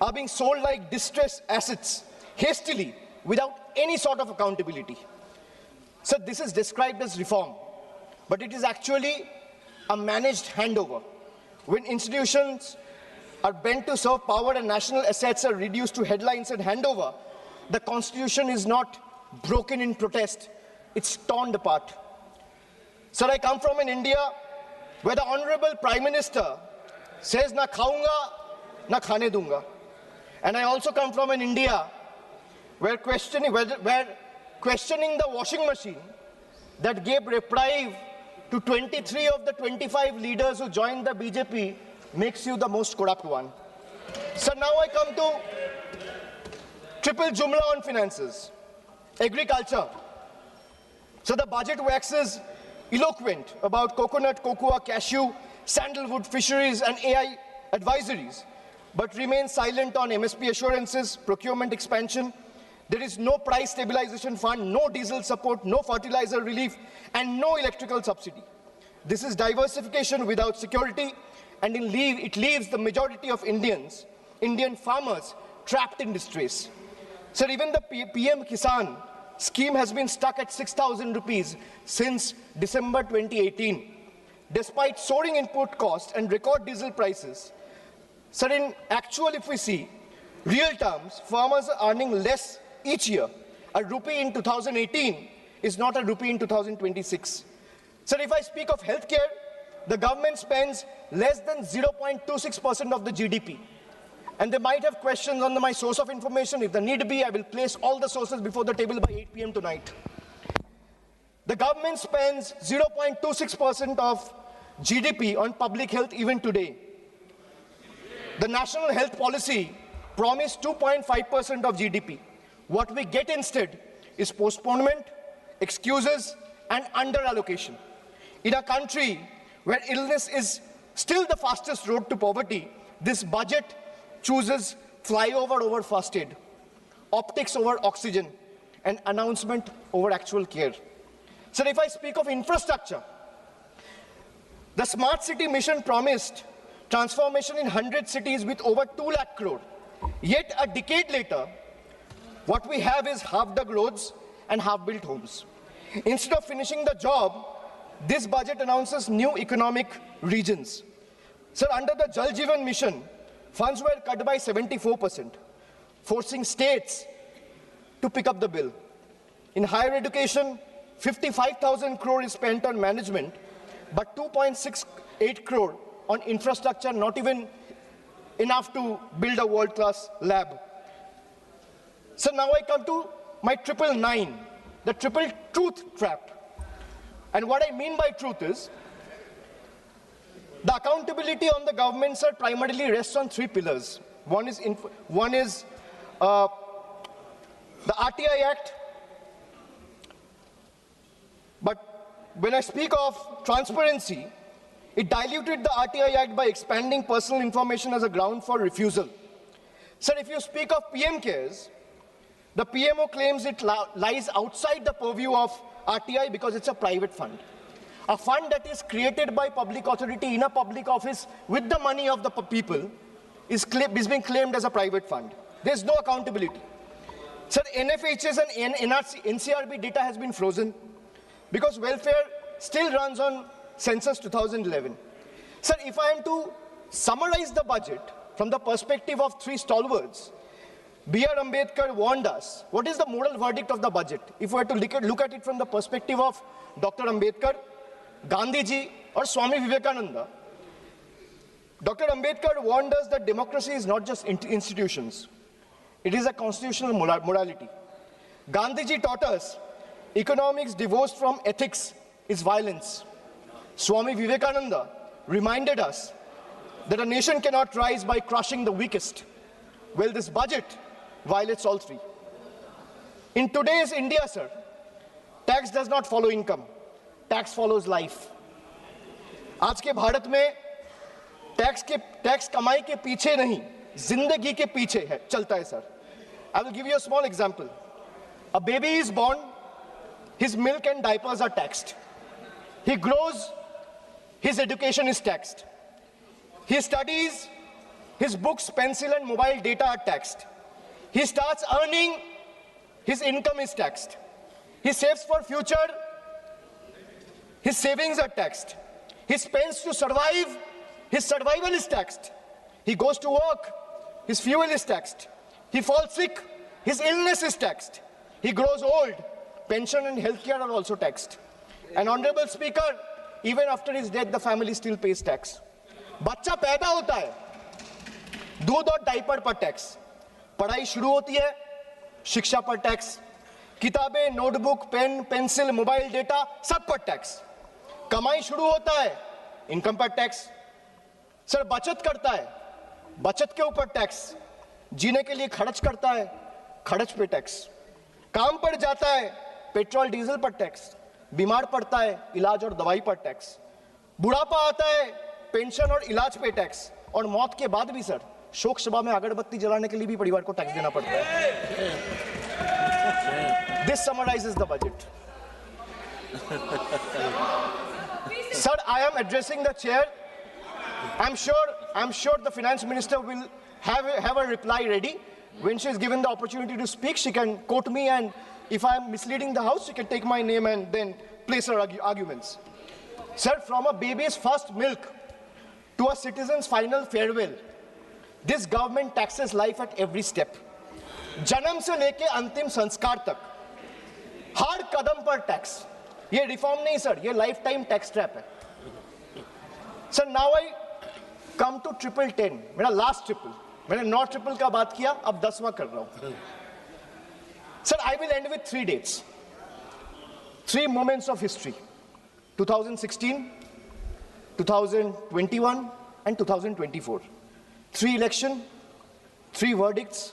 F: are being sold like distressed assets, hastily, without any sort of accountability. So this is described as reform, but it is actually a managed handover. When institutions are bent to serve power and national assets are reduced to headlines and handover, the constitution is not broken in protest, it's torn apart. Sir, I come from an India where the Honorable Prime Minister says, na khaunga, na khane dunga. And I also come from an India where questioning the washing machine that gave reprieve to 23 of the 25 leaders who joined the BJP makes you the most corrupt one. So now I come to triple jumla on finances. Agriculture. So the budget waxes eloquent about coconut, cocoa, cashew, sandalwood, fisheries and AI advisories, but remains silent on MSP assurances, procurement expansion. There is no price stabilization fund, no diesel support, no fertilizer relief, and no electrical subsidy. This is diversification without security, and it leaves the majority of Indian farmers trapped in distress. Sir, even the PM Kisan scheme has been stuck at 6,000 rupees since December 2018. Despite soaring input costs and record diesel prices, sir, in actual, if we see real terms, farmers are earning less each year. A rupee in 2018 is not a rupee in 2026. Sir, if I speak of healthcare, the government spends less than 0.26% of the GDP. And they might have questions on my source of information. If the need be, I will place all the sources before the table by 8 p.m. tonight. The government spends 0.26% of GDP on public health even today. The national health policy promised 2.5% of GDP. What we get instead is postponement, excuses, and under-allocation. In a country where illness is still the fastest road to poverty, this budget chooses flyover over first aid, optics over oxygen, and announcement over actual care. So if I speak of infrastructure, the smart city mission promised transformation in 100 cities with over 2 lakh crore. Yet a decade later, what we have is half-dug roads and half-built homes. Instead of finishing the job, this budget announces new economic regions. Sir, under the Jal Jeevan mission, funds were cut by 74%, forcing states to pick up the bill. In higher education, 55,000 crore is spent on management, but 2.68 crore on infrastructure, not even enough to build a world-class lab. So now I come to my 999, the triple truth trap. And what I mean by truth is, the accountability on the government, sir, primarily rests on 3 pillars. One is the RTI Act. But when I speak of transparency, it diluted the RTI Act by expanding personal information as a ground for refusal. Sir, if you speak of PM cares, the PMO claims it lies outside the purview of RTI because it's a private fund. A fund that is created by public authority in a public office with the money of the people is being claimed as a private fund. There's no accountability. Sir, NFHS and NCRB data has been frozen because welfare still runs on census 2011. Sir, if I am to summarize the budget from the perspective of 3 stalwarts, B.R. Ambedkar warned us. What is the moral verdict of the budget? If we were to look at it from the perspective of Dr. Ambedkar, Gandhiji, or Swami Vivekananda, Dr. Ambedkar warned us that democracy is not just institutions. It is a constitutional morality. Gandhiji taught us economics divorced from ethics is violence. Swami Vivekananda reminded us that a nation cannot rise by crushing the weakest. Well, this budget violates all 3. In today's India, sir, tax does not follow income. Tax follows life. आज के भारत में tax कमाई के पीछे नहीं, जिंदगी के पीछे है, चलता है sir. I will give you a small example. A baby is born, his milk and diapers are taxed. He grows, his education is taxed. He studies, his books, pencil and mobile data are taxed. He starts earning, his income is taxed. He saves for future, his savings are taxed. He spends to survive, his survival is taxed. He goes to work, his fuel is taxed. He falls sick, his illness is taxed. He grows old, pension and healthcare are also taxed. And Honorable Speaker, even after his death, the family still pays tax. बच्चा पैदा होता है, दूध और diaper पर tax, पढ़ाई शुरू होती है, शिक्षा पर टैक्स, किताबें, notebook, pen, pencil, mobile data, सब पर टैक्स। कमाई शुरू होता है, इनकम पर टैक्स। सर बचत करता है, बचत के ऊपर टैक्स। जीने के लिए खर्च करता है, खर्च पे टैक्स। काम पर जाता है, पेट्रोल डीजल पर टैक्स। बीमार पड़ता है, इलाज और दवाई पर टैक्स। बुढ़ापा आता है, पेंशन और इलाज पे टैक्स। और मौत के बाद भी सर शोक सभा में अगरबत्ती जलाने के लिए भी परिवार को टैक्स देना पड़ता है। This summarizes the budget. Sir, I am addressing the chair. I'm sure the finance minister will have a reply ready. When she is given the opportunity to speak, she can quote me, and if I am misleading the house, she can take my name and then place her arguments. Sir, from a baby's first milk to a citizen's final farewell, this government taxes life at every step. जन्म से लेके अंतिम संस्कार तक हर कदम पर tax. ये reform नहीं sir, ये लाइफ टाइम टैक्स ट्रैप है। Sir now I come to 1010, मेरा लास्ट ट्रिपल। मैंने 9 ट्रिपल का बात किया, अब 10वां कर रहा हूं। Sir I will and with 3 dates, 3 moments of history: 2016, 2021 and 2024. 3 elections, 3 verdicts,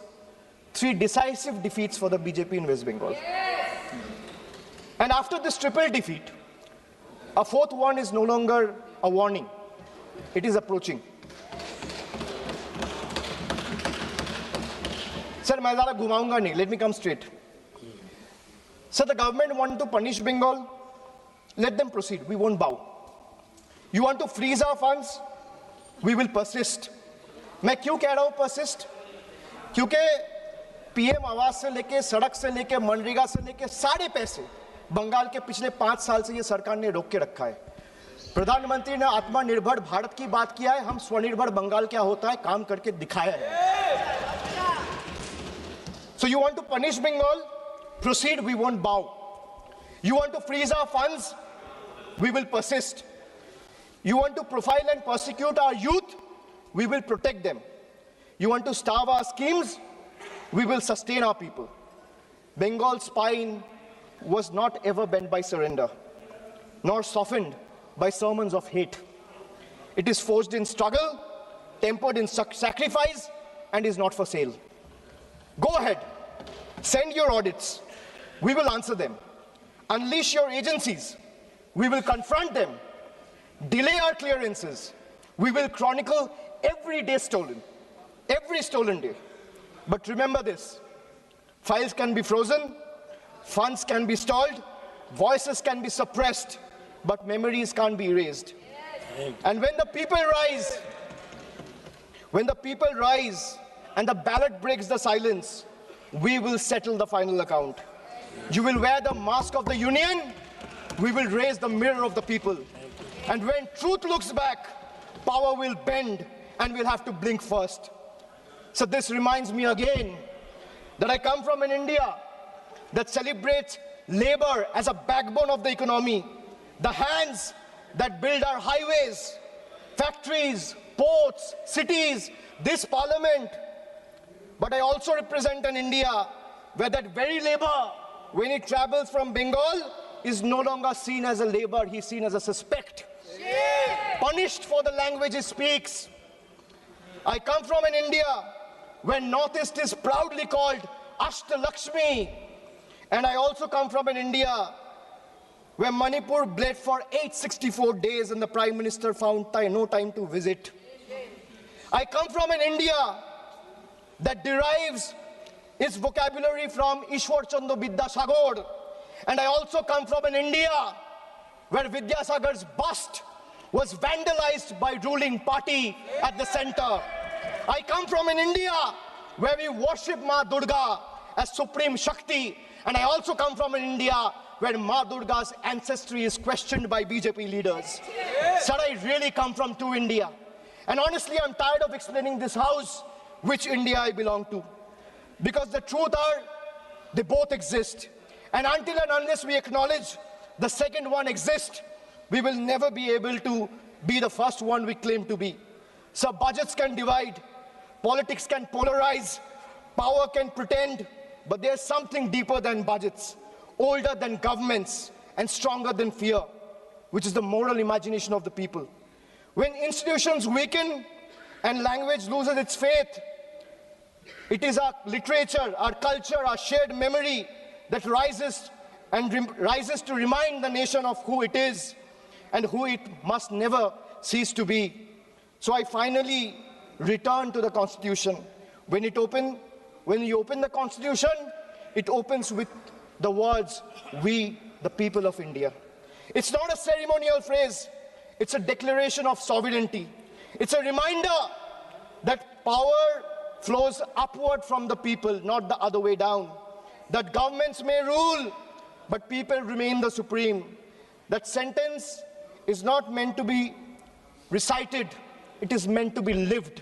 F: 3 decisive defeats for the BJP in West Bengal. And after this triple defeat, a 4th one is no longer a warning. It is approaching. Sir, मैं ज़्यादा घुमाऊंगा नहीं. Let me come straight. Sir, the government want to punish Bengal. Let them proceed. We won't bow. You want to freeze our funds? We will persist. मैं क्यों कह रहा हूँ persist? क्योंकि पीएम आवास से लेके, सड़क से लेके, मनरेगा से लेके सारे पैसे बंगाल के पिछले 5 साल से ये सरकार ने रोक के रखा है। प्रधानमंत्री ने आत्मनिर्भर भारत की बात किया है, हम स्वनिर्भर बंगाल क्या होता है काम करके दिखाया है। So you want to punish Bengal? Proceed, we won't bow. You want to freeze our funds? We will persist. You want to profile and persecute our youth? We will protect them. You want to starve our schemes? We will sustain our people. Bengal's spine was not ever bent by surrender, nor softened by sermons of hate. It is forged in struggle, tempered in sacrifice, and is not for sale. Go ahead, send your audits. We will answer them. Unleash your agencies. We will confront them. Delay our clearances. We will chronicle every day stolen, every stolen day. But remember this, files can be frozen, funds can be stalled, voices can be suppressed, but memories can't be erased. And when the people rise and the ballot breaks the silence, we will settle the final account. You will wear the mask of the union, we will raise the mirror of the people. And when truth looks back, power will bend and we'll have to blink first. So this reminds me again that I come from an India that celebrates labor as a backbone of the economy, the hands that build our highways, factories, ports, cities, this parliament. But I also represent an India where that very labor, when it travels from Bengal, is no longer seen as a labor, he's seen as a suspect. Punished for the language he speaks. I come from an India where Northeast is proudly called Ashtalakshmi. And I also come from an India where Manipur bled for 864 days and the Prime Minister found no time to visit. I come from an India that derives its vocabulary from Ishwar Chandra Vidyasagar. And I also come from an India where Vidyasagar's bust was vandalized by ruling party at the center. I come from an India where we worship Ma Durga as Supreme Shakti. And I also come from an India where Ma Durga's ancestry is questioned by BJP leaders. Sir, I really come from two India. And honestly, I'm tired of explaining this house which India I belong to. Because the truth are, they both exist. And until and unless we acknowledge the second one exists, we will never be able to be the first one we claim to be. So budgets can divide, politics can polarize, power can pretend, but there's something deeper than budgets, older than governments, and stronger than fear, which is the moral imagination of the people. When institutions weaken and language loses its faith, it is our literature, our culture, our shared memory that rises to remind the nation of who it is and who it must never cease to be. So I finally return to the Constitution. When you open the Constitution, it opens with the words, "We, the people of India." It's not a ceremonial phrase. It's a declaration of sovereignty. It's a reminder that power flows upward from the people, not the other way down. That governments may rule, but people remain the supreme. That sentence is not meant to be recited. It is meant to be lived.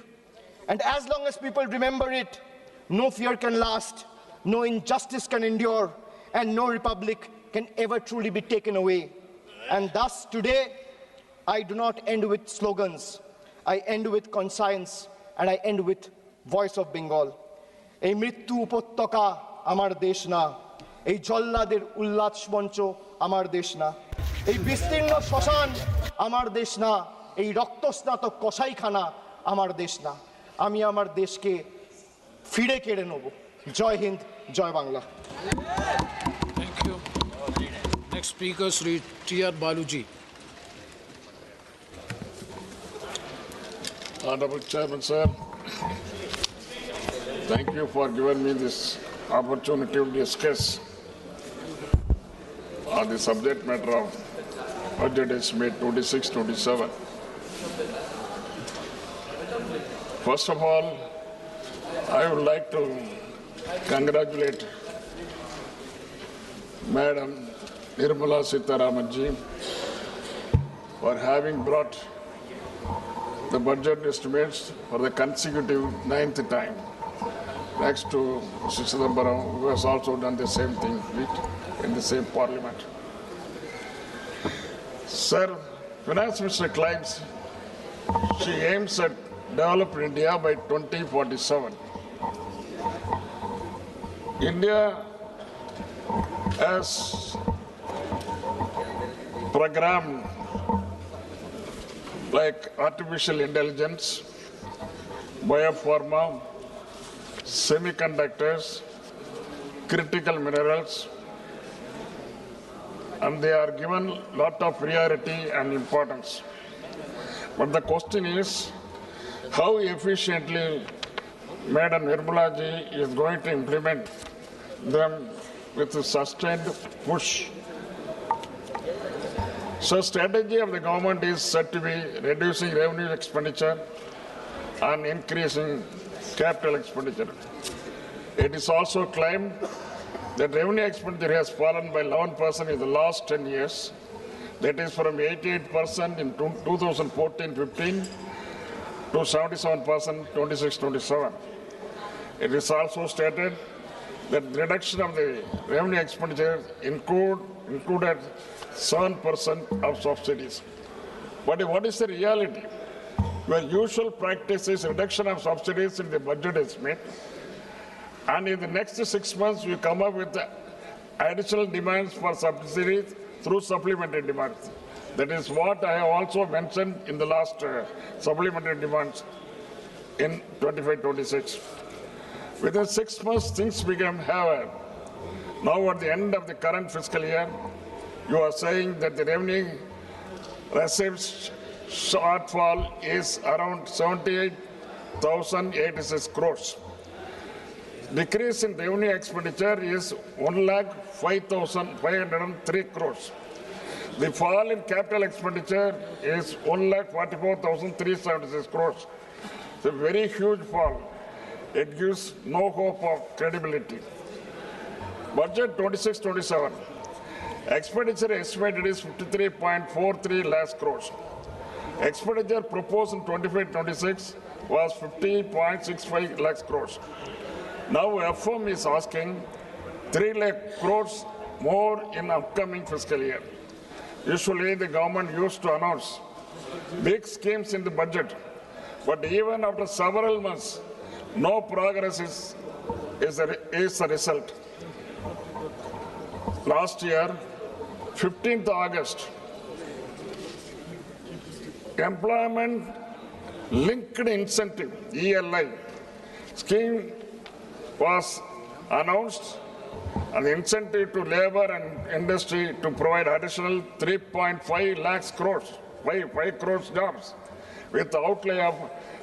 F: And as long as people remember it, no fear can last, no injustice can endure, and no republic can ever truly be taken away. And thus today, I do not end with slogans. I end with conscience, and I end with voice of Bengal. এই মৃত্যু উপত্যকা আমার দেশ না, এই জল্লাদের উল্লাস মঞ্চ আমার দেশ না, এই বিস্তীর্ণ শ্মশান আমার দেশ না, এই রক্তস্নাত কসাইখানা আমার দেশ না। আমি আমার দেশকে ফিরে কেড়ে নেব। জয় হিন্দ, জয় Bangla.
G: Thank you. Next speaker, Sri T.R. Baluji.
H: Honorable Chairman, sir, thank you for giving me this opportunity to discuss on the subject matter of budget estimate 26-27. First of all, I would like to congratulate Madam Nirmala Sitharaman ji for having brought the budget estimates for the consecutive 9th time, next to Mr. Chidambaram, who has also done the same thing in the same parliament. Sir, Finance Minister claims she aims at developing India by 2047. India has programmed like artificial intelligence, biopharma, semiconductors, critical minerals, and they are given a lot of priority and importance. But the question is, how efficiently Madam Nirmala ji is going to implement them with a sustained push. So strategy of the government is said to be reducing revenue expenditure and increasing capital expenditure. It is also claimed that revenue expenditure has fallen by 11% in the last 10 years. That is from 88% in 2014-15 to 77% 26-27. It is also stated that the reduction of the revenue expenditure included 7% of subsidies. But what is the reality? Well, usual practice is reduction of subsidies in the budget estimate, and in the next 6 months you come up with additional demands for subsidies through supplementary demands. That is what I have also mentioned in the last supplementary demands in 25-26. Within 6 months, things became haywire. Now at the end of the current fiscal year, you are saying that the revenue receipts shortfall is around 78,086 crores. Decrease in revenue expenditure is 1,05,503 crores. The fall in capital expenditure is 1,44,376 crores. It's a very huge fall. It gives no hope of credibility. Budget 26-27. Expenditure estimated is 53.43 lakhs crores. Expenditure proposed in 25-26 was 50.65 lakhs crores. Now FM is asking 3 lakh crores more in upcoming fiscal year. Usually the government used to announce big schemes in the budget, but even after several months, no progress is is the result. Last year, 15th August, Employment Linked Incentive (ELI) scheme was announced, and the incentive to labor and industry to provide additional 3.5 lakhs crores, 5 crores jobs, with the outlay of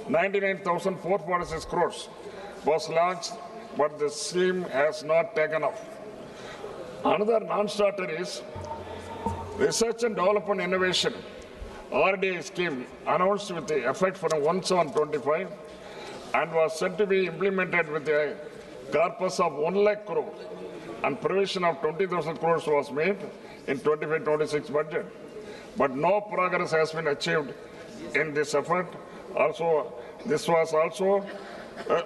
H: 99,446 crores was launched, but the scheme has not taken off. Another non-starter is Research and Development Innovation RDI scheme, announced with the effect from 1/7/25 and was said to be implemented with a corpus of 1 lakh crore, and provision of 20,000 crores was made in 25-26 budget. But no progress has been achieved in this effort. Also, this was also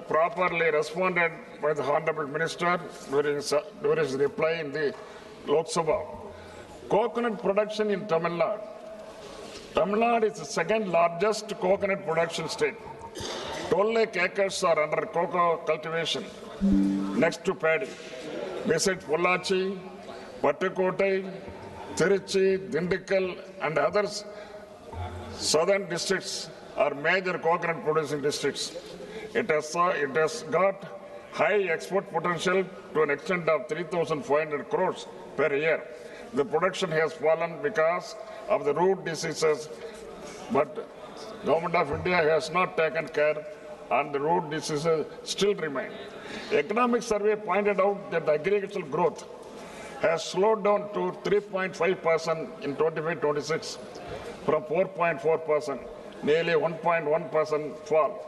H: properly responded by the Honorable Minister during his reply in the Lok Sabha. Coconut production in Tamil Nadu. Tamil Nadu is the second largest coconut production state. 12 lakh acres are under cocoa cultivation, next to paddy. Besides Pollachi, Pattukottai, Tiruchi, Dindikkal, and others, southern districts are major coconut producing districts. It has got high export potential to an extent of 3,500 crores per year. The production has fallen because of the root diseases, but Government of India has not taken care, and the root diseases still remain. Economic survey pointed out that the agricultural growth has slowed down to 3.5% in 25-26 from 4.4%, nearly 1.1% fall.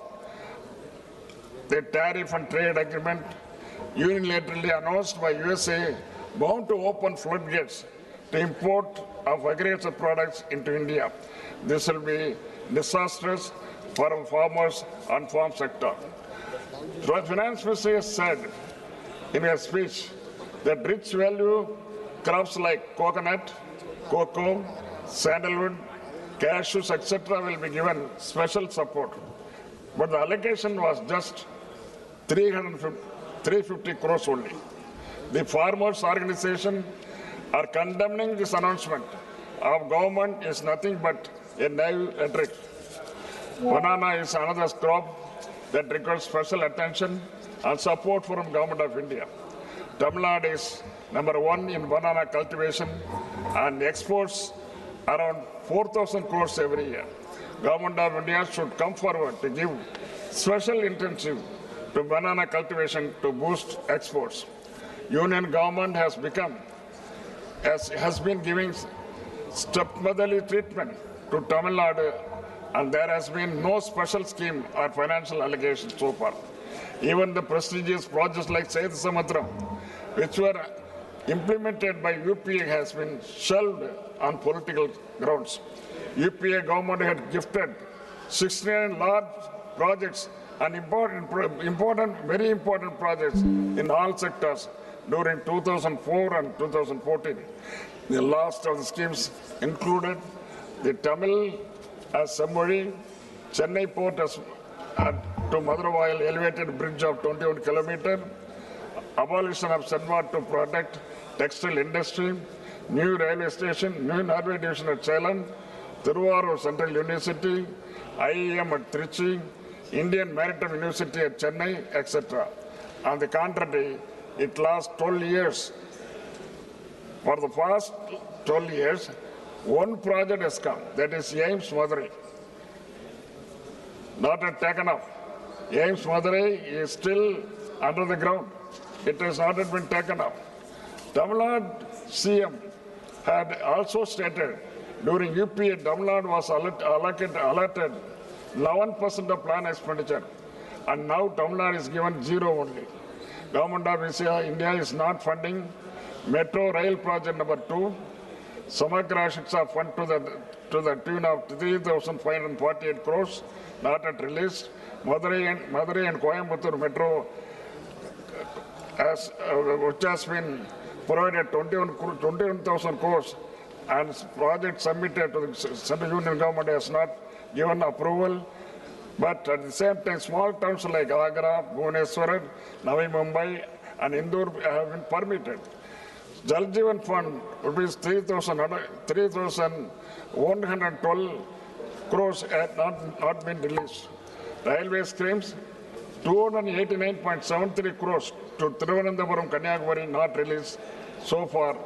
H: The tariff and trade agreement unilaterally announced by USA bound to open floodgates to import of agricultural products into India. This will be disastrous for our farmers and farm sector. The Finance Minister has said in her speech that rich value crops like coconut, cocoa, sandalwood, cashews, etc. will be given special support. But the allocation was just 350 crores only. The farmers' organization are condemning this announcement of government is nothing but a naive rhetoric. Banana is another crop that requires special attention and support from Government of India. Tamil Nadu is #1 in banana cultivation and exports around 4,000 crores every year. Government of India should come forward to give special intensive to banana cultivation to boost exports. Union government has been giving stepmotherly treatment to Tamil Nadu, and there has been no special scheme or financial allocation so far. Even the prestigious projects like Saith Samuddram, which were implemented by UPA, has been shelved on political grounds. UPA government had gifted 69 large projects and very important projects in all sectors during 2004 and 2014. The last of the schemes included the Tamil as Semmozhi, Chennai port as to Madurai elevated bridge of 21 kilometers, abolition of Sansad to protect textile industry, new railway station, new Norway division at Salem, Thiruvarur Central University, IEM at Trichy, Indian Maritime University at Chennai, etc. On the contrary, it lasts 12 years. For the past 12 years, one project has come, that is AIMS Madurai. Not yet taken up. AIMS Madurai is still under the ground. It has not yet been taken up. Tamil Nadu CM had also stated during UPA, Tamil Nadu was allotted 11% of plan expenditure, and now Tamil Nadu is given 0 only. Government of India is not funding Metro Rail Project #2, Samagra Shiksha Fund to the tune of 3,548 crores, not yet released. Madurai and Coimbatore Metro, which has been provided 21,000 crores, and project submitted to the Central Union Government has not given approval. But at the same time, small towns like Agra, Bhubaneswar, Navi Mumbai and Indore have been permitted. Jal Jeevan Fund rupees 3,112 crores had not been released. Railway schemes 289.73 crores to Thiruvananthapuram, Kanyakumari not released so far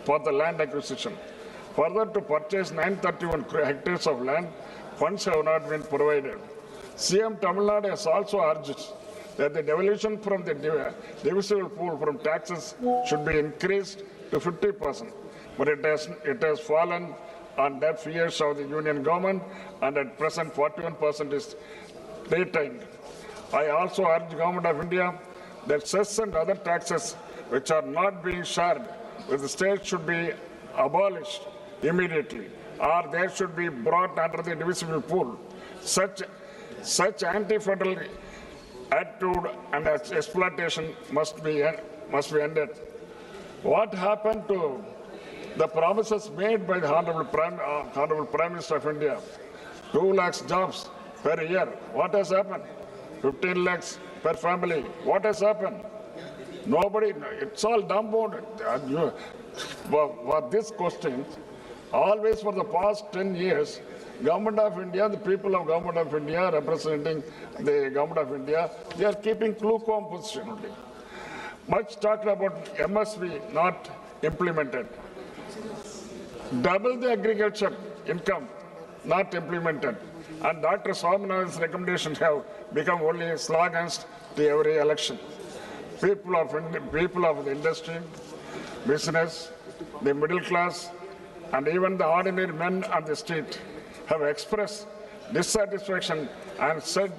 H: for the land acquisition. Further, to purchase 931 hectares of land, funds have not been provided. CM Tamil Nadu has also urged that the devolution from the divisible pool from taxes should be increased to 50%, but it has fallen on deaf ears of the union government, and at present 41% is retained. I also urge the Government of India that cess and other taxes which are not being shared with the state should be abolished immediately, or they should be brought under the divisible pool. Such anti-federal attitude and exploitation must be ended. What happened to the promises made by the Honorable Prime Minister of India? 2 lakhs jobs per year. What has happened? 15 lakhs per family. What has happened? Nobody, it's all dumbfounded. For this question, always for the past 10 years, Government of India, the people of Government of India representing the Government of India, they are keeping lukewarm position only. Much talked about MSP not implemented. Double the agriculture income not implemented. And Dr. Swaminathan's recommendations have become only slogans to every election. People of the industry, business, the middle class, and even the ordinary men on the street have expressed dissatisfaction and said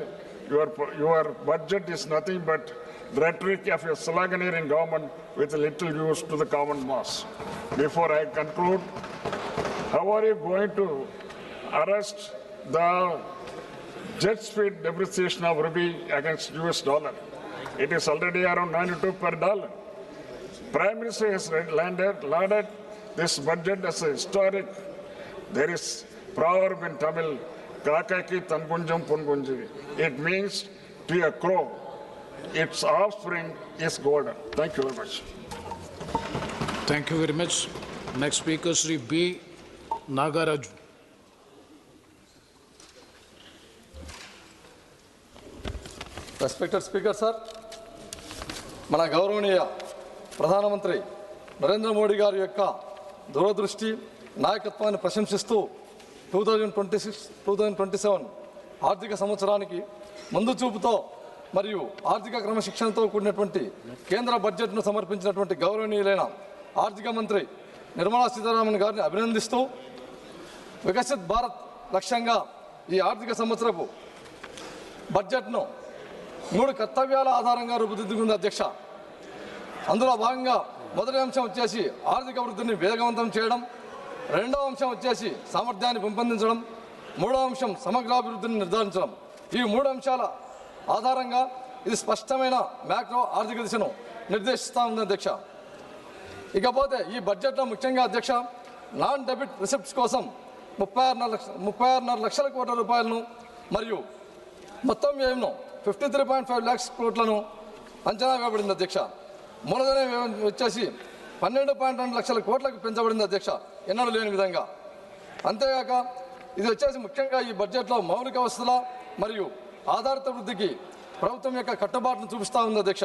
H: your budget is nothing but rhetoric of a sloganeering government with little use to the common mass. Before I conclude, how are you going to arrest the jet speed depreciation of rupee against US dollar? It is already around 92 per dollar. Prime Minister has lauded this budget as a historic. There is proverb in Tamil, Kakaki Tangunjam Pungunji. It means to a crow, its offspring is golden. Thank you very much.
G: Thank you very much. Next speaker, Sri B. Nagaraju.
I: Respected Speaker, sir, మన గౌరవనీయ ప్రధానమంత్రి నరేంద్ర మోడీ గారి యొక్క దూరదృష్టి నాయకత్వాన్ని ప్రశంసిస్తూ 2026-2027 ఆర్థిక సంవత్సరానికి ముందు చూపుతో మరియు ఆర్థిక క్రమశిక్షణతో కూడినటువంటి కేంద్ర బడ్జెట్ను సమర్పించినటువంటి గౌరవనీయులైన ఆర్థిక మంత్రి నిర్మలా సీతారామన్ గారిని అభినందిస్తూ వికసిత్ భారత్ లక్ష్యంగా ఈ ఆర్థిక సంవత్సరపు బడ్జెట్ను 3 కర్తవ్యాల ఆధారంగా రూపుదిద్దుకుంది అధ్యక్ష. అందులో భాగంగా మొదటి అంశం వచ్చేసి ఆర్థిక వృద్ధిని వేగవంతం చేయడం, రెండవ అంశం వచ్చేసి సామర్థ్యాన్ని పెంపొందించడం, మూడవ అంశం సమగ్రాభివృద్ధిని నిర్ధారించడం. ఈ 3 అంశాల ఆధారంగా ఇది స్పష్టమైన మ్యాక్రో ఆర్థిక దిశను నిర్దేశిస్తూ ఉంది అధ్యక్ష. ఇకపోతే ఈ బడ్జెట్లో ముఖ్యంగా అధ్యక్ష నాన్ డెబిట్ రిసిప్ట్స్ కోసం 36.5 లక్షల కోట్ల రూపాయలను మరియు మొత్తం వ్యయంను 53.5 lakhs కోట్లను అంచనా వేయబడింది అధ్యక్ష. మూలధన వ్యయం వచ్చేసి 12.2 లక్షల కోట్లకు పెంచబడింది అధ్యక్ష, ఎన్నడూ లేని విధంగా. అంతేగాక ఇది వచ్చేసి ముఖ్యంగా ఈ బడ్జెట్లో మౌలిక వసతుల మరియు ఆధారిత వృద్ధికి ప్రభుత్వం యొక్క కట్టుబాటును చూపిస్తూ ఉంది అధ్యక్ష.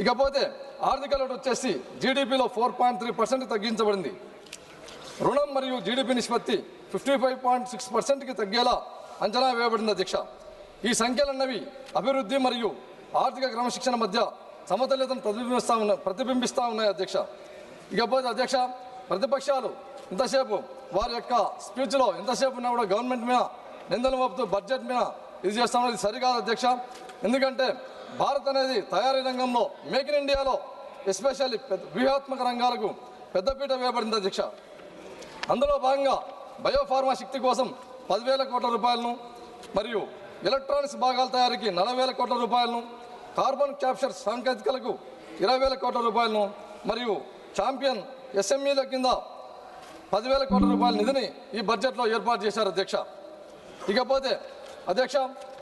I: ఇకపోతే ఆర్థిక లోటు వచ్చేసి జీడిపిలో 4.3% తగ్గించబడింది. రుణం మరియు జీడిపి నిష్పత్తి 55.6%కి తగ్గేలా అంచనా వేయబడింది అధ్యక్ష. ఈ సంఖ్యలన్నవి అభివృద్ధి మరియు ఆర్థిక క్రమశిక్షణ మధ్య సమతుల్యతను ప్రతిబింబిస్తూ ఉన్నాయి అధ్యక్ష. ఇకపోతే అధ్యక్ష ప్రతిపక్షాలు ఇంతసేపు వారి యొక్క స్పీచ్లో ఎంతసేపు ఉన్నా కూడా గవర్నమెంట్ మీద నిందలు మోపుతూ బడ్జెట్ మీద ఇది చేస్తా ఉన్నది సరికాదు అధ్యక్ష. ఎందుకంటే భారత్ అనేది తయారీ రంగంలో మేక్ ఇన్ ఇండియాలో ఎస్పెషల్లీ వ్యూహాత్మక రంగాలకు పెద్దపీట వేయబడింది అధ్యక్ష. అందులో భాగంగా బయోఫార్మా శక్తి కోసం 10,000 కోట్ల రూపాయలను మరియు ఎలక్ట్రానిక్స్ భాగాల తయారీకి 40,000 కోట్ల రూపాయలను, కార్బన్ క్యాప్చర్ సాంకేతికలకు 20,000 కోట్ల రూపాయలను మరియు ఛాంపియన్ ఎస్ఎంఈల కింద 10,000 కోట్ల రూపాయల నిధిని ఈ బడ్జెట్లో ఏర్పాటు చేశారు అధ్యక్ష. ఇకపోతే అధ్యక్ష,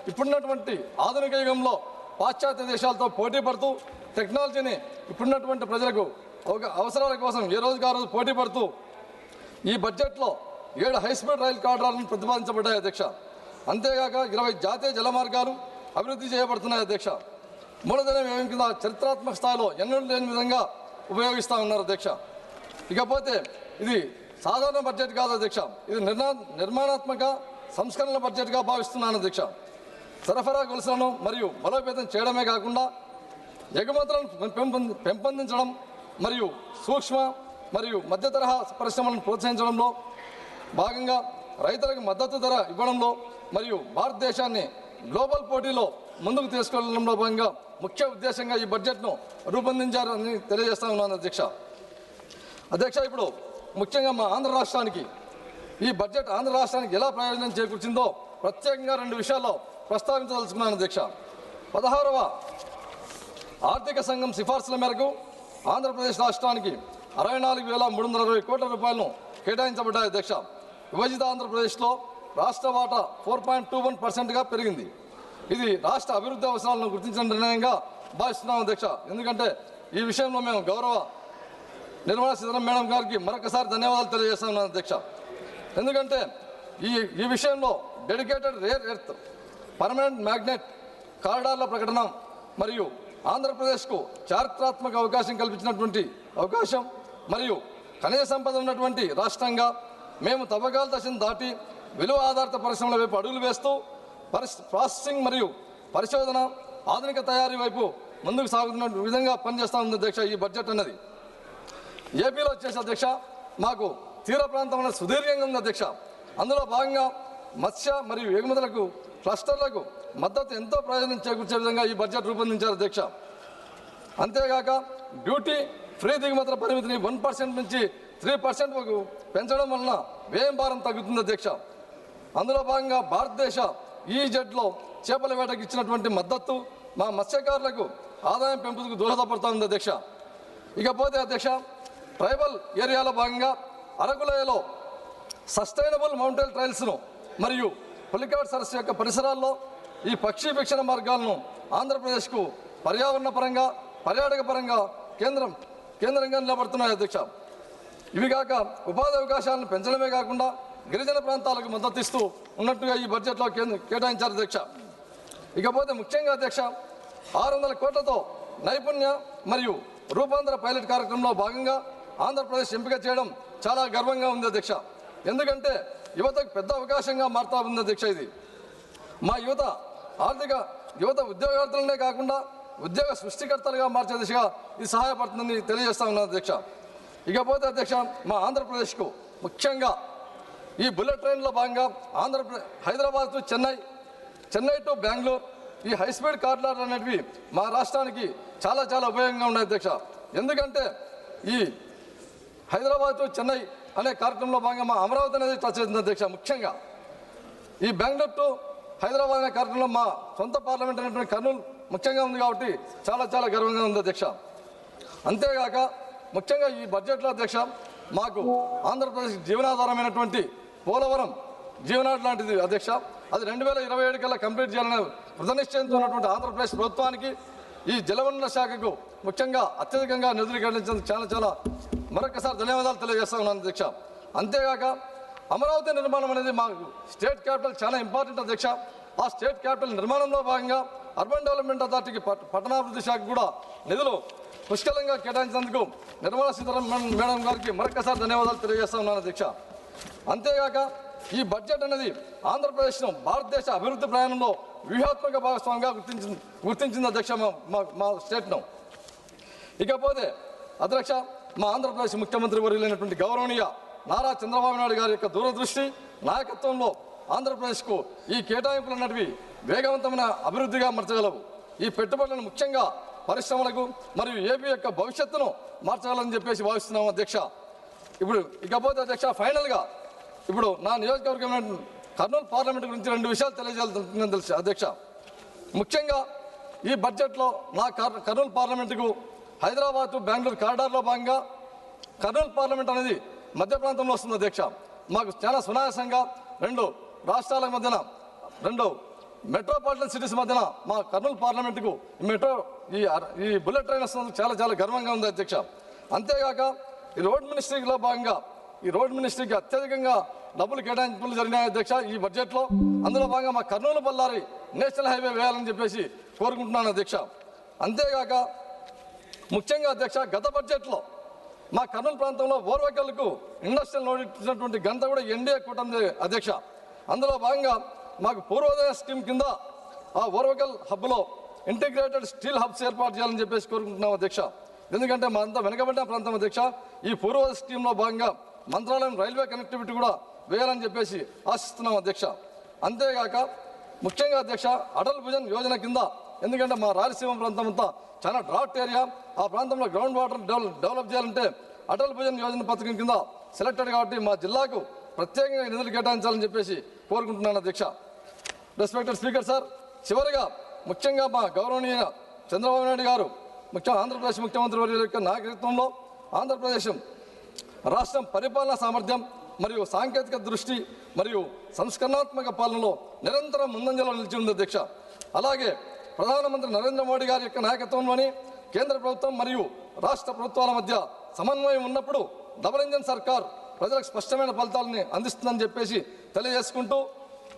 I: ఇప్పుడున్నటువంటి ఆధునిక యుగంలో పాశ్చాత్య దేశాలతో పోటీ పడుతూ టెక్నాలజీని ఇప్పుడున్నటువంటి ప్రజలకు అవసరాల కోసం ఏ రోజుకి ఆ రోజు పోటీ పడుతూ ఈ బడ్జెట్లో 7 హైస్పీడ్ రైలు కారిడార్లను ప్రతిపాదించబడ్డాయి అధ్యక్ష. అంతేగాక 20 జాతీయ జల మార్గాలు అభివృద్ధి చేయబడుతున్నాయి అధ్యక్ష. మూలధన వ్యయం కింద చరిత్రాత్మక స్థాయిలో ఎన్నడూ లేని విధంగా ఉపయోగిస్తూ ఉన్నారు అధ్యక్ష. ఇకపోతే ఇది సాధారణ బడ్జెట్ కాదు అధ్యక్ష, ఇది నిర్మాణాత్మక సంస్కరణల బడ్జెట్గా భావిస్తున్నాను అధ్యక్ష. సరఫరా గొలుసులను మరియు బలోపేతం చేయడమే కాకుండా ఎగుమతులను పెంపొందించడం మరియు సూక్ష్మ మరియు మధ్య తరహా పరిశ్రమలను ప్రోత్సహించడంలో భాగంగా రైతులకు మద్దతు ధర ఇవ్వడంలో మరియు భారతదేశాన్ని గ్లోబల్ పోటీలో ముందుకు తీసుకెళ్లడంలో భాగంగా ముఖ్య ఉద్దేశంగా ఈ బడ్జెట్ను రూపొందించారని తెలియజేస్తా ఉన్నాను అధ్యక్ష. ఇప్పుడు ముఖ్యంగా మా ఆంధ్ర రాష్ట్రానికి ఈ బడ్జెట్ ఆంధ్ర రాష్ట్రానికి ఎలా ప్రయోజనం చేకూర్చిందో ప్రత్యేకంగా 2 విషయాల్లో ప్రస్తావించదలుచుకున్నాను అధ్యక్ష. 16వ ఆర్థిక సంఘం సిఫార్సుల మేరకు ఆంధ్రప్రదేశ్ రాష్ట్రానికి 64,320 కోట్ల రూపాయలను కేటాయించబడ్డాయి అధ్యక్ష. విభజిత ఆంధ్రప్రదేశ్లో రాష్ట్ర వాటా 4.21%గా పెరిగింది. ఇది రాష్ట్ర అభివృద్ధి అవసరాలను గుర్తించిన నిర్ణయంగా భావిస్తున్నాం అధ్యక్ష. ఎందుకంటే ఈ విషయంలో మేము గౌరవ నిర్మలా సీతారామన్ మేడం గారికి మరొకసారి ధన్యవాదాలు తెలియజేస్తున్నాం అధ్యక్ష. ఎందుకంటే ఈ విషయంలో dedicated rare earth permanent magnet కారిడార్ల ప్రకటన మరియు ఆంధ్రప్రదేశ్కు చారిత్రాత్మక అవకాశం కల్పించినటువంటి అవకాశం మరియు ఖనిజ సంపద ఉన్నటువంటి రాష్ట్రంగా మేము తవ్వకాల దశను దాటి విలువ ఆధారిత పరిశ్రమల వైపు అడుగులు వేస్తూ ప్రాసెసింగ్ మరియు పరిశోధన ఆధునిక తయారీ వైపు ముందుకు సాగుతున్న విధంగా పనిచేస్తూ ఉంది అధ్యక్ష. ఈ బడ్జెట్ అన్నది ఏపీలో వచ్చేసి అధ్యక్ష మాకు తీర ప్రాంతం అనేది సుదీర్ఘంగా ఉంది అధ్యక్ష. అందులో భాగంగా మత్స్య మరియు ఎగుమతులకు క్లస్టర్లకు మద్దతు ఎంతో ప్రయోజనం చేకూర్చే విధంగా ఈ బడ్జెట్ రూపొందించారు అధ్యక్ష. అంతేగాక డ్యూటీ ఫ్రీ దిగుమతుల పరిమితిని 1% నుంచి 3% వరకు పెంచడం వలన వ్యయం భారం తగ్గుతుంది అధ్యక్ష. అందులో భాగంగా భారతదేశ ఈజెడ్లో చేపల వేటకు ఇచ్చినటువంటి మద్దతు మా మత్స్యకారులకు ఆదాయం పెంపుకు దోహదపడుతుంది అధ్యక్ష. ఇకపోతే అధ్యక్ష, ట్రైబల్ ఏరియాలో భాగంగా అరకులోయలో సస్టైనబుల్ మౌంటైన్ ట్రైల్స్ను మరియు పులికాట్ సరస్సు యొక్క పరిసరాల్లో ఈ పక్షి వీక్షణ మార్గాలను ఆంధ్రప్రదేశ్కు పర్యావరణ పరంగా పర్యాటక పరంగా కేంద్రంగా నిలబడుతున్నాయి అధ్యక్ష. ఇవి కాక ఉపాధి అవకాశాలను పెంచడమే కాకుండా గిరిజన ప్రాంతాలకు మద్దతు ఇస్తూ ఉన్నట్టుగా ఈ బడ్జెట్లో కేటాయించారు అధ్యక్ష. ఇకపోతే ముఖ్యంగా అధ్యక్ష 600 కోట్లతో నైపుణ్య మరియు రూపాంతర పైలట్ కార్యక్రమంలో భాగంగా ఆంధ్రప్రదేశ్ ఎంపిక చేయడం చాలా గర్వంగా ఉంది అధ్యక్ష. ఎందుకంటే యువతకు పెద్ద అవకాశంగా మారుతా ఉంది అధ్యక్ష. ఇది మా యువత ఉద్యోగార్థులనే కాకుండా ఉద్యోగ సృష్టికర్తలుగా మార్చే దిశగా ఇది సహాయపడుతుందని తెలియజేస్తా ఉన్నాను అధ్యక్ష. ఇకపోతే అధ్యక్ష మా ఆంధ్రప్రదేశ్కు ముఖ్యంగా ఈ బుల్లెట్ ట్రైన్లో భాగంగా హైదరాబాద్ టు చెన్నై టు బెంగళూరు ఈ హైస్పీడ్ కారిడార్లు అనేటివి మా రాష్ట్రానికి చాలా ఉపయోగంగా ఉన్నాయి అధ్యక్ష. ఎందుకంటే ఈ హైదరాబాద్ టు చెన్నై అనే కార్యక్రమంలో భాగంగా మా అమరావతి అనేది టచ్ అవుతుంది అధ్యక్ష. ముఖ్యంగా ఈ బెంగళూరు టు హైదరాబాద్ అనే కార్యక్రమంలో మా సొంత పార్లమెంట్ అనేటువంటి కర్నూలు ముఖ్యంగా ఉంది కాబట్టి చాలా గర్వంగా ఉంది అధ్యక్ష. అంతేగాక ముఖ్యంగా ఈ బడ్జెట్లో అధ్యక్ష మాకు ఆంధ్రప్రదేశ్ జీవనాధారమైనటువంటి పోలవరం జీవనాడు లాంటిది అధ్యక్ష. అది 2027 కల్లా కంప్లీట్ చేయాలని కృతనిశ్చయంతో ఉన్నటువంటి ఆంధ్రప్రదేశ్ ప్రభుత్వానికి ఈ జలవనరుల శాఖకు ముఖ్యంగా అత్యధికంగా నిధులు కేటాయించేందుకు చాలా మరొకసారి ధన్యవాదాలు తెలియజేస్తా ఉన్నాను అధ్యక్ష. అంతేగాక అమరావతి నిర్మాణం అనేది మాకు స్టేట్ క్యాపిటల్ చాలా ఇంపార్టెంట్ అధ్యక్ష. ఆ స్టేట్ క్యాపిటల్ నిర్మాణంలో భాగంగా అర్బన్ డెవలప్మెంట్ అథారిటీకి పట్టణాభివృద్ధి శాఖ కూడా నిధులు పుష్కలంగా కేటాయించినందుకు నిర్మలా సీతారామన్ మేడం గారికి మరొకసారి ధన్యవాదాలు తెలియజేస్తా ఉన్నాను అధ్యక్ష. అంతేగాక ఈ బడ్జెట్ అనేది ఆంధ్రప్రదేశ్ను భారతదేశ అభివృద్ధి ప్రయాణంలో వ్యూహాత్మక భాగస్వామిగా గుర్తించింది అధ్యక్ష మా స్టేట్ను. ఇకపోతే అధ్యక్ష మా ఆంధ్రప్రదేశ్ ముఖ్యమంత్రి వర్యులైనటువంటి గౌరవనీయ నారా చంద్రబాబు నాయుడు గారి యొక్క దూరదృష్టి నాయకత్వంలో ఆంధ్రప్రదేశ్కు ఈ కేటాయింపులు అన్నటివి వేగవంతమైన అభివృద్ధిగా మార్చగలవు. ఈ పెట్టుబడులను ముఖ్యంగా పరిశ్రమలకు మరియు ఏపీ యొక్క భవిష్యత్తును మార్చగలని చెప్పేసి భావిస్తున్నాము అధ్యక్ష. ఇకపోతే అధ్యక్ష ఫైనల్గా ఇప్పుడు నా నియోజకవర్గం కర్నూలు పార్లమెంట్ గురించి 2 విషయాలు తెలియజేయాలని తెలుసు అధ్యక్ష. ముఖ్యంగా ఈ బడ్జెట్లో నా కర్నూలు పార్లమెంటుకు హైదరాబాద్ టు బెంగళూరు కారిడార్లో భాగంగా కర్నూలు పార్లమెంట్ అనేది మధ్య ప్రాంతంలో వస్తుంది అధ్యక్ష. మాకు చాలా సునాయాసంగా 2 రాష్ట్రాల మధ్యన 2 మెట్రోపాలిటన్ సిటీస్ మధ్యన మా కర్నూలు పార్లమెంటుకు మెట్రో ఈ బుల్లెట్ ట్రైన్ వస్తున్నందుకు చాలా చాలా గర్వంగా ఉంది అధ్యక్ష. అంతేగాక ఈ రోడ్ మినిస్ట్రీలో భాగంగా ఈ రోడ్ మినిస్ట్రీకి అత్యధికంగా డబ్బులు కేటాయింపులు జరిగినాయి అధ్యక్ష ఈ బడ్జెట్లో. అందులో భాగంగా మా కర్నూలు బళ్ళారి నేషనల్ హైవే వేయాలని చెప్పేసి కోరుకుంటున్నాను అధ్యక్ష. అంతేగాక ముఖ్యంగా అధ్యక్ష గత బడ్జెట్లో మా కర్నూలు ప్రాంతంలో ఓర్వకల్కు ఇండస్ట్రియల్ నోడ్ ఇచ్చినటువంటి గంట కూడా ఎన్డీఏ కూటమి అధ్యక్ష. అందులో భాగంగా మాకు పూర్వోదయ స్కీమ్ కింద ఆ ఓర్వకల్ హబ్లో ఇంటిగ్రేటెడ్ స్టీల్ హబ్స్ ఏర్పాటు చేయాలని చెప్పేసి కోరుకుంటున్నాం అధ్యక్ష. ఎందుకంటే మా అంతా వెనకబడిన ప్రాంతం అధ్యక్ష. ఈ పూర్వోదయ స్కీమ్లో భాగంగా మంత్రాలయం రైల్వే కనెక్టివిటీ కూడా వేయాలని చెప్పేసి ఆశిస్తున్నాం అధ్యక్ష. అంతేగాక ముఖ్యంగా అధ్యక్ష అటల్ భుజన్ యోజన కింద, ఎందుకంటే మా రాయలసీమ ప్రాంతం అంతా చాలా డ్రాట్ ఏరియా, ఆ ప్రాంతంలో గ్రౌండ్ వాటర్ డెవలప్ చేయాలంటే అటల్ భుజన్ యోజన పథకం కింద సెలెక్టెడ్ కాబట్టి మా జిల్లాకు ప్రత్యేకంగా నిధులు కేటాయించాలని చెప్పేసి కోరుకుంటున్నాను అధ్యక్ష. రెస్పెక్టెడ్ స్పీకర్ సార్, చివరిగా ముఖ్యంగా మా గౌరవనీయ చంద్రబాబు నాయుడు గారు ఆంధ్రప్రదేశ్ ముఖ్యమంత్రి వర్యుల యొక్క నాయకత్వంలో ఆంధ్రప్రదేశ్ రాష్ట్రం పరిపాలనా సామర్థ్యం మరియు సాంకేతిక దృష్టి మరియు సంస్కరణాత్మక పాలనలో నిరంతరం ముందంజలో నిలిచి ఉంది అధ్యక్ష. అలాగే ప్రధానమంత్రి నరేంద్ర మోడీ గారి యొక్క నాయకత్వంలోని కేంద్ర ప్రభుత్వం మరియు రాష్ట్ర ప్రభుత్వాల మధ్య సమన్వయం ఉన్నప్పుడు డబుల్ ఇంజన్ సర్కార్ ప్రజలకు స్పష్టమైన ఫలితాలని అందిస్తుందని చెప్పేసి తెలియజేసుకుంటూ,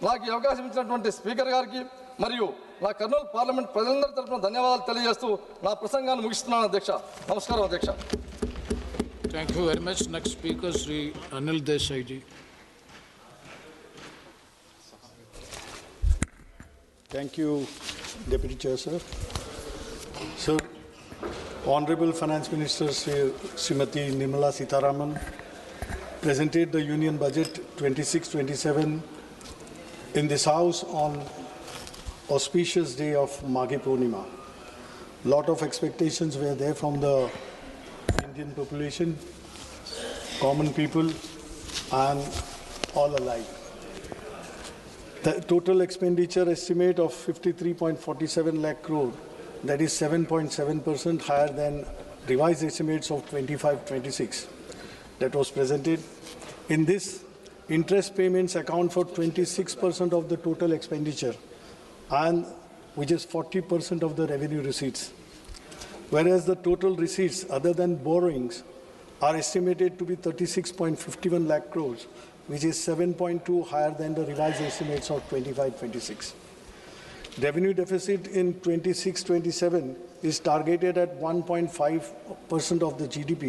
I: నాకు ఈ అవకాశం ఇచ్చినటువంటి స్పీకర్ గారికి మరియు నా కర్నూలు పార్లమెంట్ ప్రజలందరి తరఫున ధన్యవాదాలు తెలియజేస్తూ నా ప్రసంగాన్ని ముగిస్తున్నాను అధ్యక్ష. నమస్కారం అధ్యక్ష.
G: Thank you very much. Next speaker, Sri Anil Desai ji.
J: Thank you, Deputy Chair, sir. Sir, Honorable Finance Minister Srimati Nirmala Sitharaman presented the Union Budget 26-27 in this House on auspicious day of Maghi Purnima. Lot of expectations were there from the Indian population, common people, and all alike. The total expenditure estimate of 53.47 lakh crore, that is 7.7% higher than revised estimates of 25-26 that was presented. In this, interest payments account for 26% of the total expenditure, and which is 40% of the revenue receipts. Whereas the total receipts other than borrowings are estimated to be 36.51 lakh crores, which is 7.2 higher than the revised estimates of 25-26. Revenue deficit in 26-27 is targeted at 1.5% of the GDP,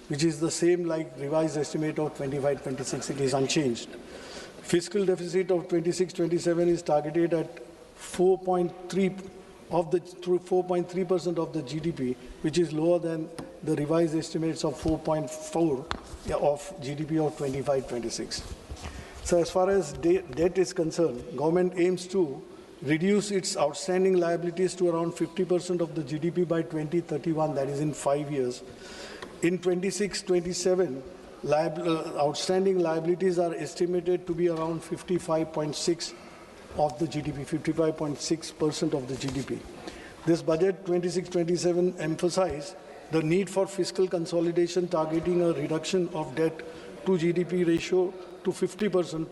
J: which is the same like revised estimate of 25-26. It is unchanged. Fiscal deficit of 26-27 is targeted at 4.3% of the GDP, which is lower than the revised estimates of 4.4 of GDP of 25-26. So as far as debt is concerned, government aims to reduce its outstanding liabilities to around 50% of the GDP by 2031, that is in 5 years. In 26-27, outstanding liabilities are estimated to be around 55.6% of the GDP, 55.6% of the GDP. This budget 26-27 emphasized the need for fiscal consolidation, targeting a reduction of debt to GDP ratio to 50%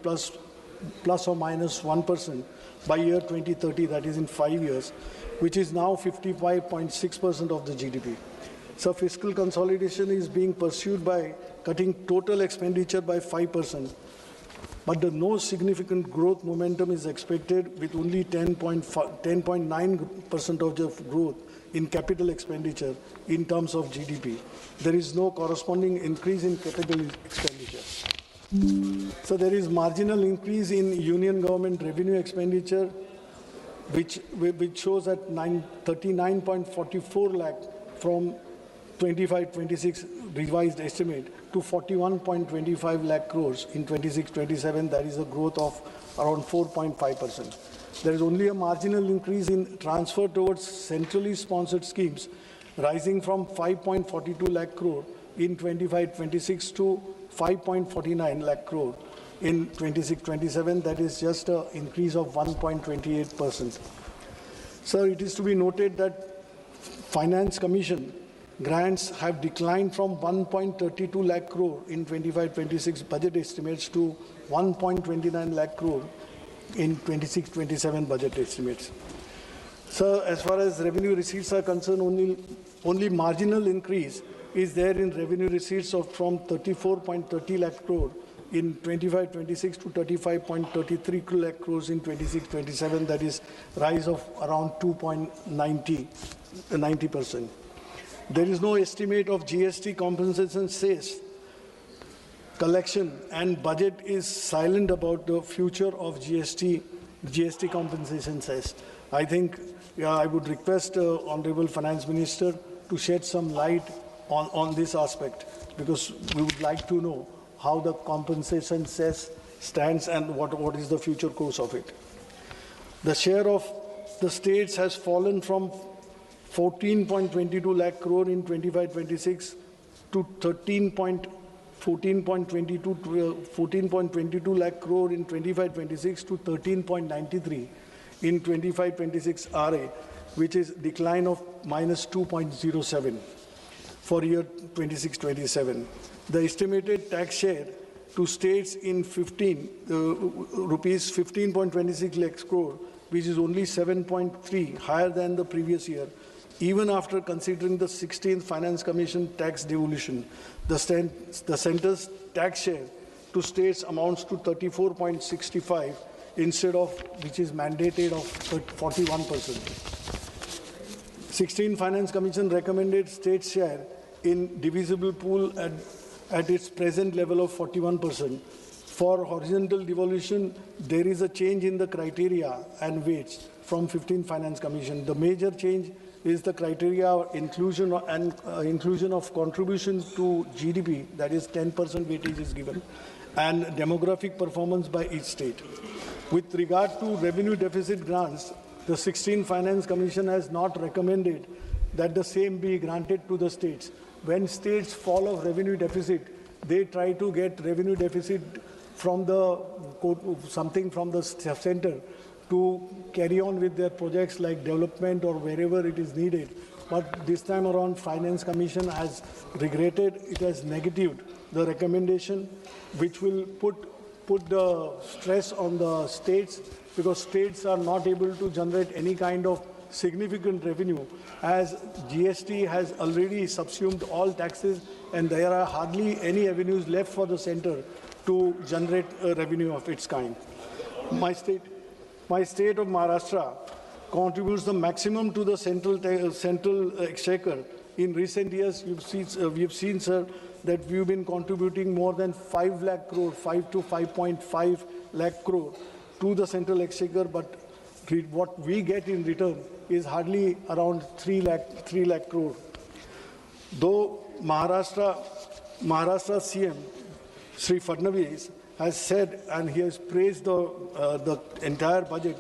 J: plus or minus 1% by year 2030, that is in 5 years, which is now 55.6% of the GDP. So fiscal consolidation is being pursued by cutting total expenditure by 5%. But no significant growth momentum is expected, with only 10.9% of the growth in capital expenditure in terms of GDP. There is no corresponding increase in capital expenditure. So there is marginal increase in union government revenue expenditure, which shows at 39.44 lakh from 25-26 revised estimate to 41.25 lakh crores in 26-27. That is a growth of around 4.5%. There is only a marginal increase in transfer towards centrally sponsored schemes, rising from 5.42 lakh crore in 25-26 to 5.49 lakh crore in 26-27. That is just an increase of 1.28%. Sir, it is to be noted that Finance Commission grants have declined from 1.32 lakh crore in 25-26 budget estimates to 1.29 lakh crore in 26-27 budget estimates. So as far as revenue receipts are concerned, only marginal increase is there in revenue receipts from 34.30 lakh crore in 25-26 to 35.33 lakh crores in 26-27. That is rise of around 90%. There is no estimate of GST compensation cess collection, and budget is silent about the future of GST compensation cess. I think I would request Honorable Finance Minister to shed some light on this aspect, because we would like to know how the compensation cess stands and what is the future course of it. The share of the states has fallen from 14.22 lakh crore in 25-26 to 14.22 lakh crore in 25-26 to 13.93 in 25-26 RA, which is decline of -2.07 for year 26-27. The estimated tax share to states in rupees 15.26 lakhs crore, which is only 7.3 higher than the previous year. Even after considering the 16th Finance Commission tax devolution, the centre's tax share to states amounts to 34.65 instead of which is mandated of 41%. 16th Finance Commission recommended state share in divisible pool at its present level of 41%. For horizontal devolution, there is a change in the criteria and weights from 15th Finance Commission. The major change is the criteria inclusion of contribution to GDP, that is 10% weightage is given, and demographic performance by each state. With regard to revenue deficit grants, the 16th Finance Commission has not recommended that the same be granted to the states. When states fall of revenue deficit, they try to get revenue deficit from something from the center to carry on with their projects like development or wherever it is needed. But this time around, Finance Commission has regretted, it has negatived the recommendation, which will put the stress on the states, because states are not able to generate any kind of significant revenue, as GST has already subsumed all taxes and there are hardly any avenues left for the center to generate revenue of its kind. My state of Maharashtra contributes the maximum to the central exchequer. In recent years, we've seen, sir, that we've been contributing more than 5 lakh crore, 5 to 5.5 lakh crore to the central exchequer, but what we get in return is hardly around 3 lakh crore. Though Maharashtra CM, Sri Fadnavis, has said, and he has praised the entire budget,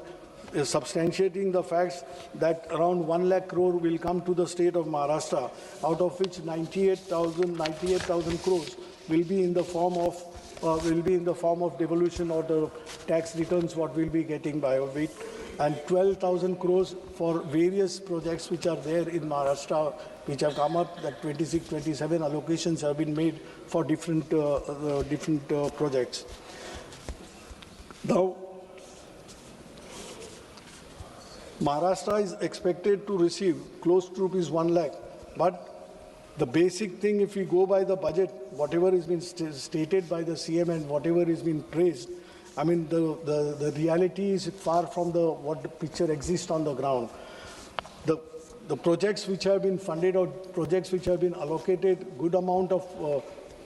J: substantiating the facts that around 1 lakh crore will come to the state of Maharashtra, out of which 98,000 crores will be in the form of devolution or the tax returns what we'll be getting by it, and 12,000 crores for various projects which are there in Maharashtra, which have come up. That 26-27 allocations have been made for different projects. Now, Maharashtra is expected to receive close to ₹1 lakh, but the basic thing, if we go by the budget, whatever has been stated by the CM and whatever has been praised, I mean, the reality is far from what the picture exists on the ground. The projects which have been funded or projects which have been allocated, good amount of,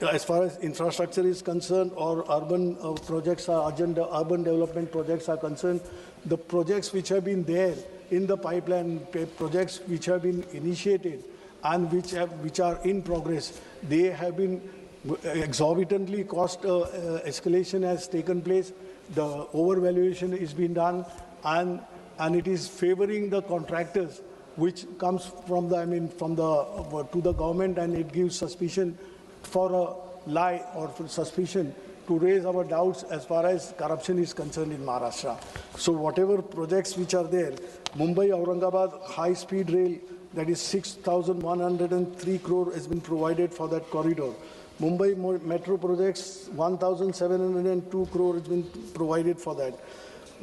J: as far as infrastructure is concerned or urban projects are urban development projects are concerned, the projects which have been there in the pipeline, projects which have been initiated and which are in progress, they have been exorbitantly cost escalation has taken place. The overvaluation is being done, and it is favoring the contractors, which comes from to the government, and it gives suspicion for a lie or for suspicion to raise our doubts as far as corruption is concerned in Maharashtra. So whatever projects which are there, Mumbai-Aurangabad high-speed rail, that is 6,103 crore has been provided for that corridor. Mumbai metro projects, 1,702 crore has been provided for that.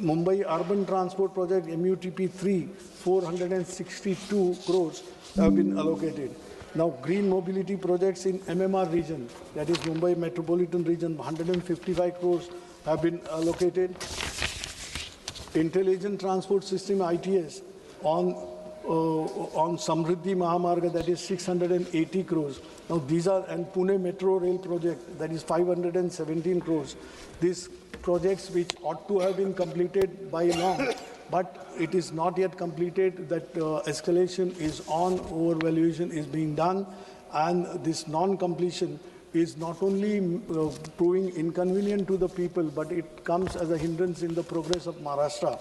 J: Mumbai Urban Transport Project MUTP 3, 462 crores have been allocated. Now, green mobility projects in MMR region, that is Mumbai Metropolitan Region, 155 crores have been allocated. Intelligent Transport System ITS on Samriddhi Mahamarga, that is 680 crores. Now these are, and Pune Metro Rail project, that is 517 crores. These projects which ought to have been completed by long, but it is not yet completed. That escalation is on, overvaluation is being done, and this non-completion is not only proving inconvenient to the people, but it comes as a hindrance in the progress of Maharashtra.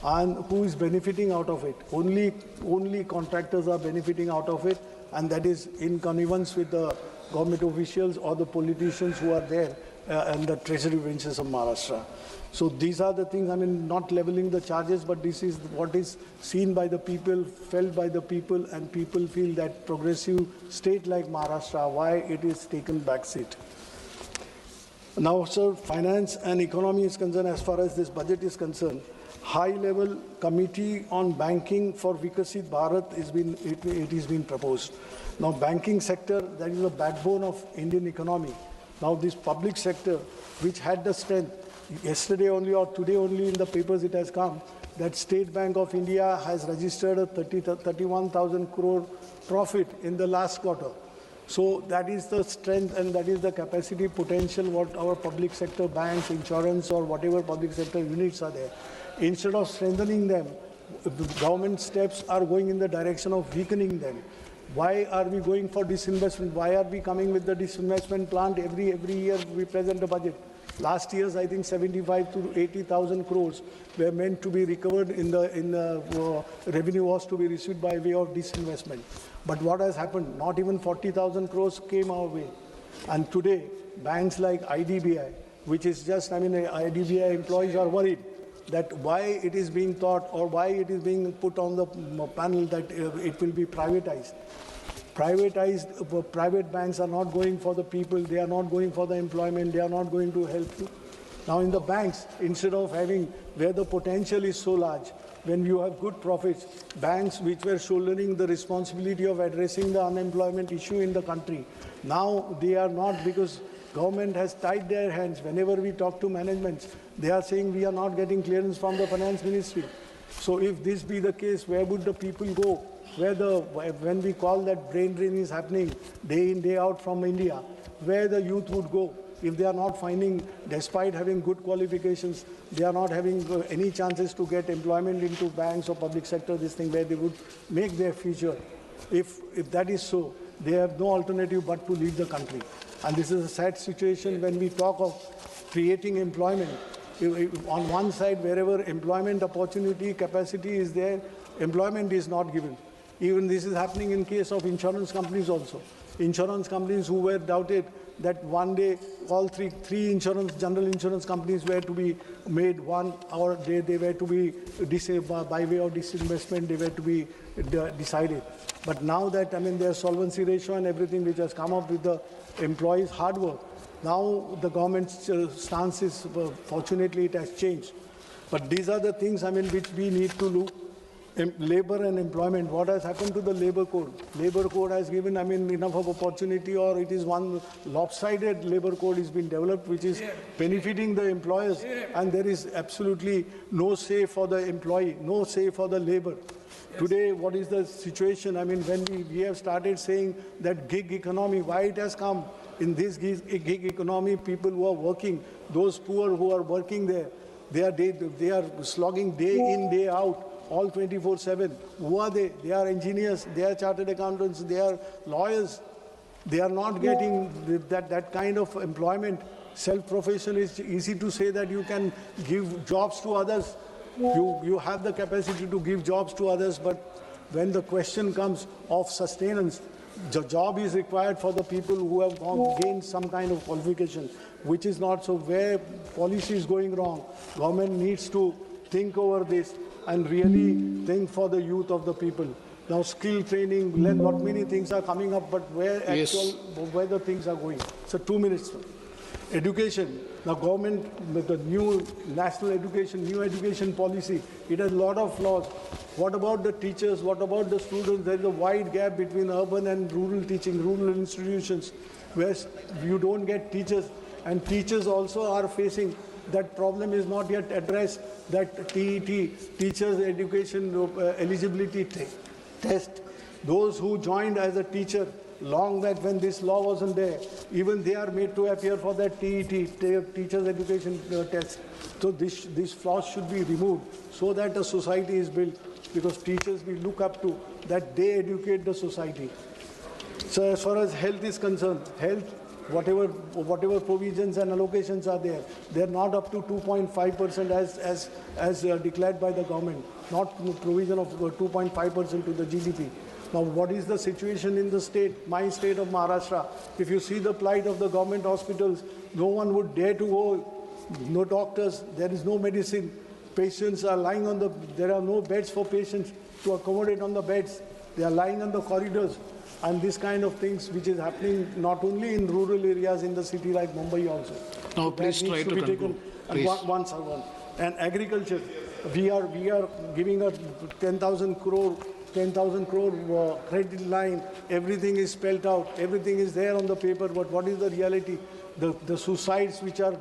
J: And who is benefiting out of it? Only contractors are benefiting out of it, and that is in connivance with the government officials or the politicians who are there and the treasury benches of Maharashtra. So these are the things, I mean, not leveling the charges, but this is what is seen by the people, felt by the people, and people feel that progressive state like Maharashtra, why it is taken backseat. Now, sir, finance and economy is concerned, as far as this budget is concerned, high-level committee on banking for Vikasit Bharat is been proposed. Now, banking sector, that is the backbone of Indian economy. Now, this public sector, which had the strength, yesterday only or today only in the papers it has come, that State Bank of India has registered a 31,000 crore profit in the last quarter. So that is the strength and that is the capacity potential what our public sector banks, insurance or whatever public sector units are there. Instead of strengthening them, the government steps are going in the direction of weakening them. Why are we going for disinvestment? Why are we coming with the disinvestment plan? Every year we present a budget. Last year's, I think 75 to 80,000 crores were meant to be recovered in the revenue was to be received by way of disinvestment. But what has happened? Not even 40,000 crores came our way. And today, banks like IDBI, which is just, IDBI employees are worried that why it is being thought or why it is being put on the panel that it will be privatized. Private banks are not going for the people, they are not going for the employment, they are not going to help you. Now in the banks, instead of having where the potential is so large, when you have good profits, banks which were shouldering the responsibility of addressing the unemployment issue in the country, now they are not, because government has tied their hands. Whenever we talk to managements, they are saying we are not getting clearance from the finance ministry. So if this be the case, where would the people go? When we call that brain drain is happening day in, day out from India, where the youth would go if they are not finding, despite having good qualifications, they are not having any chances to get employment into banks or public sector, this thing where they would make their future. If that is so, they have no alternative but to leave the country. And this is a sad situation when we talk of creating employment. On one side, wherever employment opportunity, capacity is there, employment is not given. Even this is happening in case of insurance companies also. Insurance companies who were doubted that one day all three general insurance companies were to be made one, or they were to be, by way of disinvestment, they were to be decided. But now that, their solvency ratio and everything which has come up with the employees' hard work, now the government's stance is, fortunately, it has changed. But these are the things, which we need to look. Labor and employment, what has happened to the labor code? Labor code has given, enough of opportunity, or it is one lopsided labor code is being developed, which is benefiting the employers, and there is absolutely no say for the employee, no say for the labor. Today, what is the situation? When we have started saying that gig economy, why it has come? In this gig economy, people who are working, those poor who are working there, they are slogging day in, day out, all 24/7. Who are they? They are engineers, they are chartered accountants, they are lawyers. They are not getting that kind of employment. Self-profession is easy to say that you can give jobs to others. You have the capacity to give jobs to others, but when the question comes of sustenance, the job is required for the people who have gained some kind of qualification, which is not so. Where policy is going wrong, government needs to think over this and really think for the youth of the people. Now, skill training, lot many things are coming up, but where the things are going. So 2 minutes. Education, the government, with the new national education, new education policy, it has a lot of flaws. What about the teachers? What about the students? There is a wide gap between urban and rural teaching, rural institutions, where you don't get teachers, and teachers also are facing that problem is not yet addressed, that TET, Teachers Education Eligibility Test. Those who joined as a teacher long back when this law wasn't there, even they are made to appear for that TET, Teachers Education Test. So this flaws should be removed so that a society is built, because teachers we look up to, that they educate the society. So as far as health is concerned, health, whatever provisions and allocations are there, they're not up to 2.5% as declared by the government, not provision of 2.5% to the GDP. Now, what is the situation in the state, my state of Maharashtra? If you see the plight of the government hospitals, no one would dare to go, no doctors, there is no medicine, patients are lying on there are no beds for patients to accommodate on the beds, they are lying on the corridors, and this kind of things which is happening not only in rural areas in the city like Mumbai also.
G: Now, please try to conclude.
J: Once. And agriculture, we are giving a 10,000 crore credit line, everything is spelled out, everything is there on the paper, but what is the reality? The suicides which are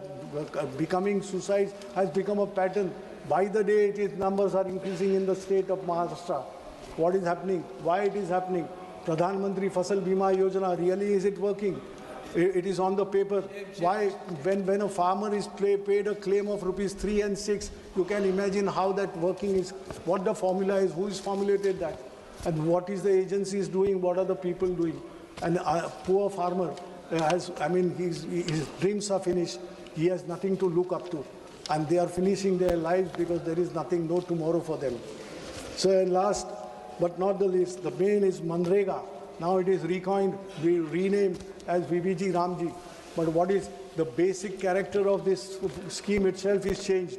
J: becoming suicides has become a pattern. By the day, numbers are increasing in the state of Maharashtra. What is happening? Why it is happening? Pradhan Mantri Fasal Bima Yojana, really is it working? It is on the paper. Why, when a farmer is paid a claim of rupees 3 and 6, you can imagine how that working is, what the formula is, who is formulated that, and what is the agencies doing, what are the people doing. And a poor farmer, his dreams are finished, he has nothing to look up to, and they are finishing their lives because there is nothing, no tomorrow for them. So last but not the least, the main is Manrega. Now it is renamed as VBG Ramji. But what is the basic character of this scheme itself is changed.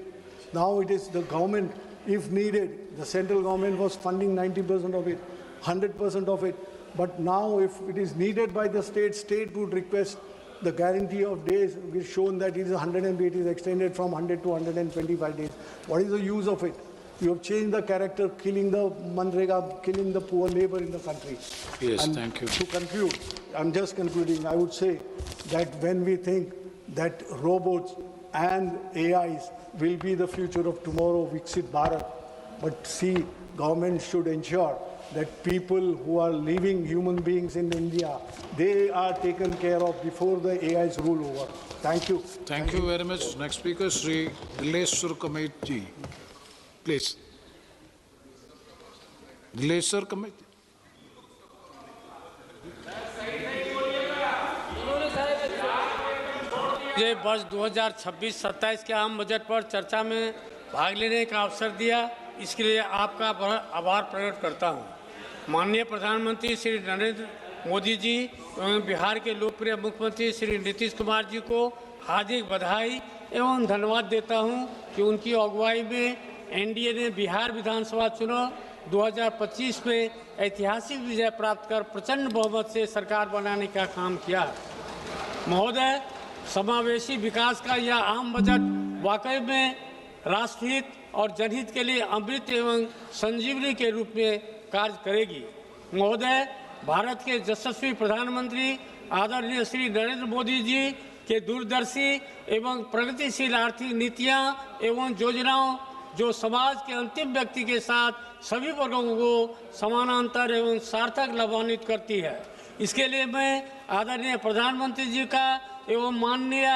J: Now it is the government, if needed, the central government was funding 90% of it, 100% of it. But now if it is needed by the state would request the guarantee of days, which shown that it is 108, it is extended from 100 to 125 days. What is the use of it? You have changed the character, killing the Manrega, killing the poor labor in the country.
G: Yes,
J: and
G: thank you.
J: To conclude, I'm just concluding, I would say that when we think that robots and AIs will be the future of tomorrow, Viksit Bharat, but see, government should ensure that people who are living human beings in India, they are taken care of before the AIs rule over. Thank you.
G: Thank you very much. Next speaker, Sri Dileshwar Kameti. Please. Dileshwar Kameti.
B: ये वर्ष 2026-27 के आम budget पर चर्चा में भाग लेने का अवसर दिया, इसके लिए आपका आभार प्रकट करता हूं। माननीय प्रधानमंत्री श्री नरेंद्र मोदी जी एवं बिहार के लोकप्रिय मुख्यमंत्री श्री नीतीश कुमार जी को हार्दिक बधाई एवं धन्यवाद देता हूं कि उनकी अगुवाई में एनडीए ने बिहार विधानसभा चुनाव 2025 में ऐतिहासिक विजय प्राप्त कर प्रचंड बहुमत से सरकार बनाने का काम किया। महोदय, समावेशी विकास का यह आम बजट वाकई में राष्ट्रहित और जनहित के लिए अमृत एवं संजीवनी के रूप में कार्य करेगी। महोदय, भारत के यशस्वी प्रधानमंत्री आदरणीय श्री नरेंद्र मोदी जी के दूरदर्शी एवं प्रगतिशील आर्थिक नीतियां एवं योजनाओं जो समाज के अंतिम व्यक्ति के साथ सभी वर्गों को समानांतर एवं सार्थक लाभान्वित करती है। इसके लिए मैं आदरणीय प्रधानमंत्री जी का एवं माननीय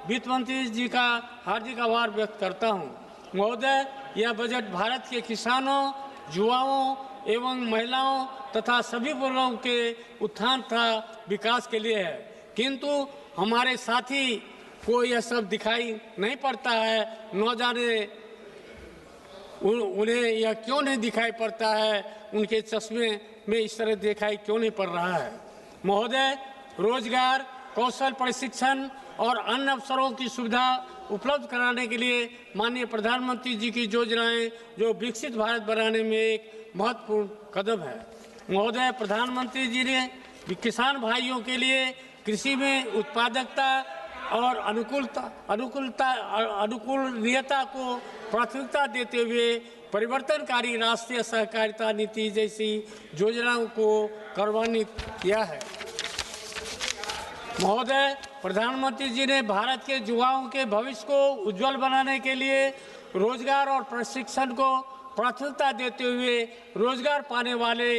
B: वित्त मंत्री जी का हार्दिक आभार व्यक्त करता हूं। महोदय, यह बजट भारत के किसानों, युवाओं एवं महिलाओं तथा सभी वर्गों के उत्थान तथा विकास के लिए है, किंतु हमारे साथी को यह सब दिखाई नहीं पड़ता है। न जाने उन्हें यह क्यों नहीं दिखाई पड़ता है, उनके चश्मे में इस तरह दिखाई क्यों नहीं पड़ रहा है। महोदय, रोजगार, कौशल प्रशिक्षण और अन्य अवसरों की सुविधा उपलब्ध कराने के लिए माननीय प्रधानमंत्री जी की योजनाएं जो विकसित भारत बनाने में एक महत्वपूर्ण कदम है। महोदय, प्रधानमंत्री जी ने किसान भाइयों के लिए कृषि में उत्पादकता और अनुकूलनीयता को प्राथमिकता देते हुए परिवर्तनकारी राष्ट्रीय सहकारिता नीति जैसी योजनाओं को कार्यान्वित किया है। महोदय, प्रधानमंत्री जी ने भारत के युवाओं के भविष्य को उज्जवल बनाने के लिए रोजगार और प्रशिक्षण को प्राथमिकता देते हुए रोजगार पाने वाले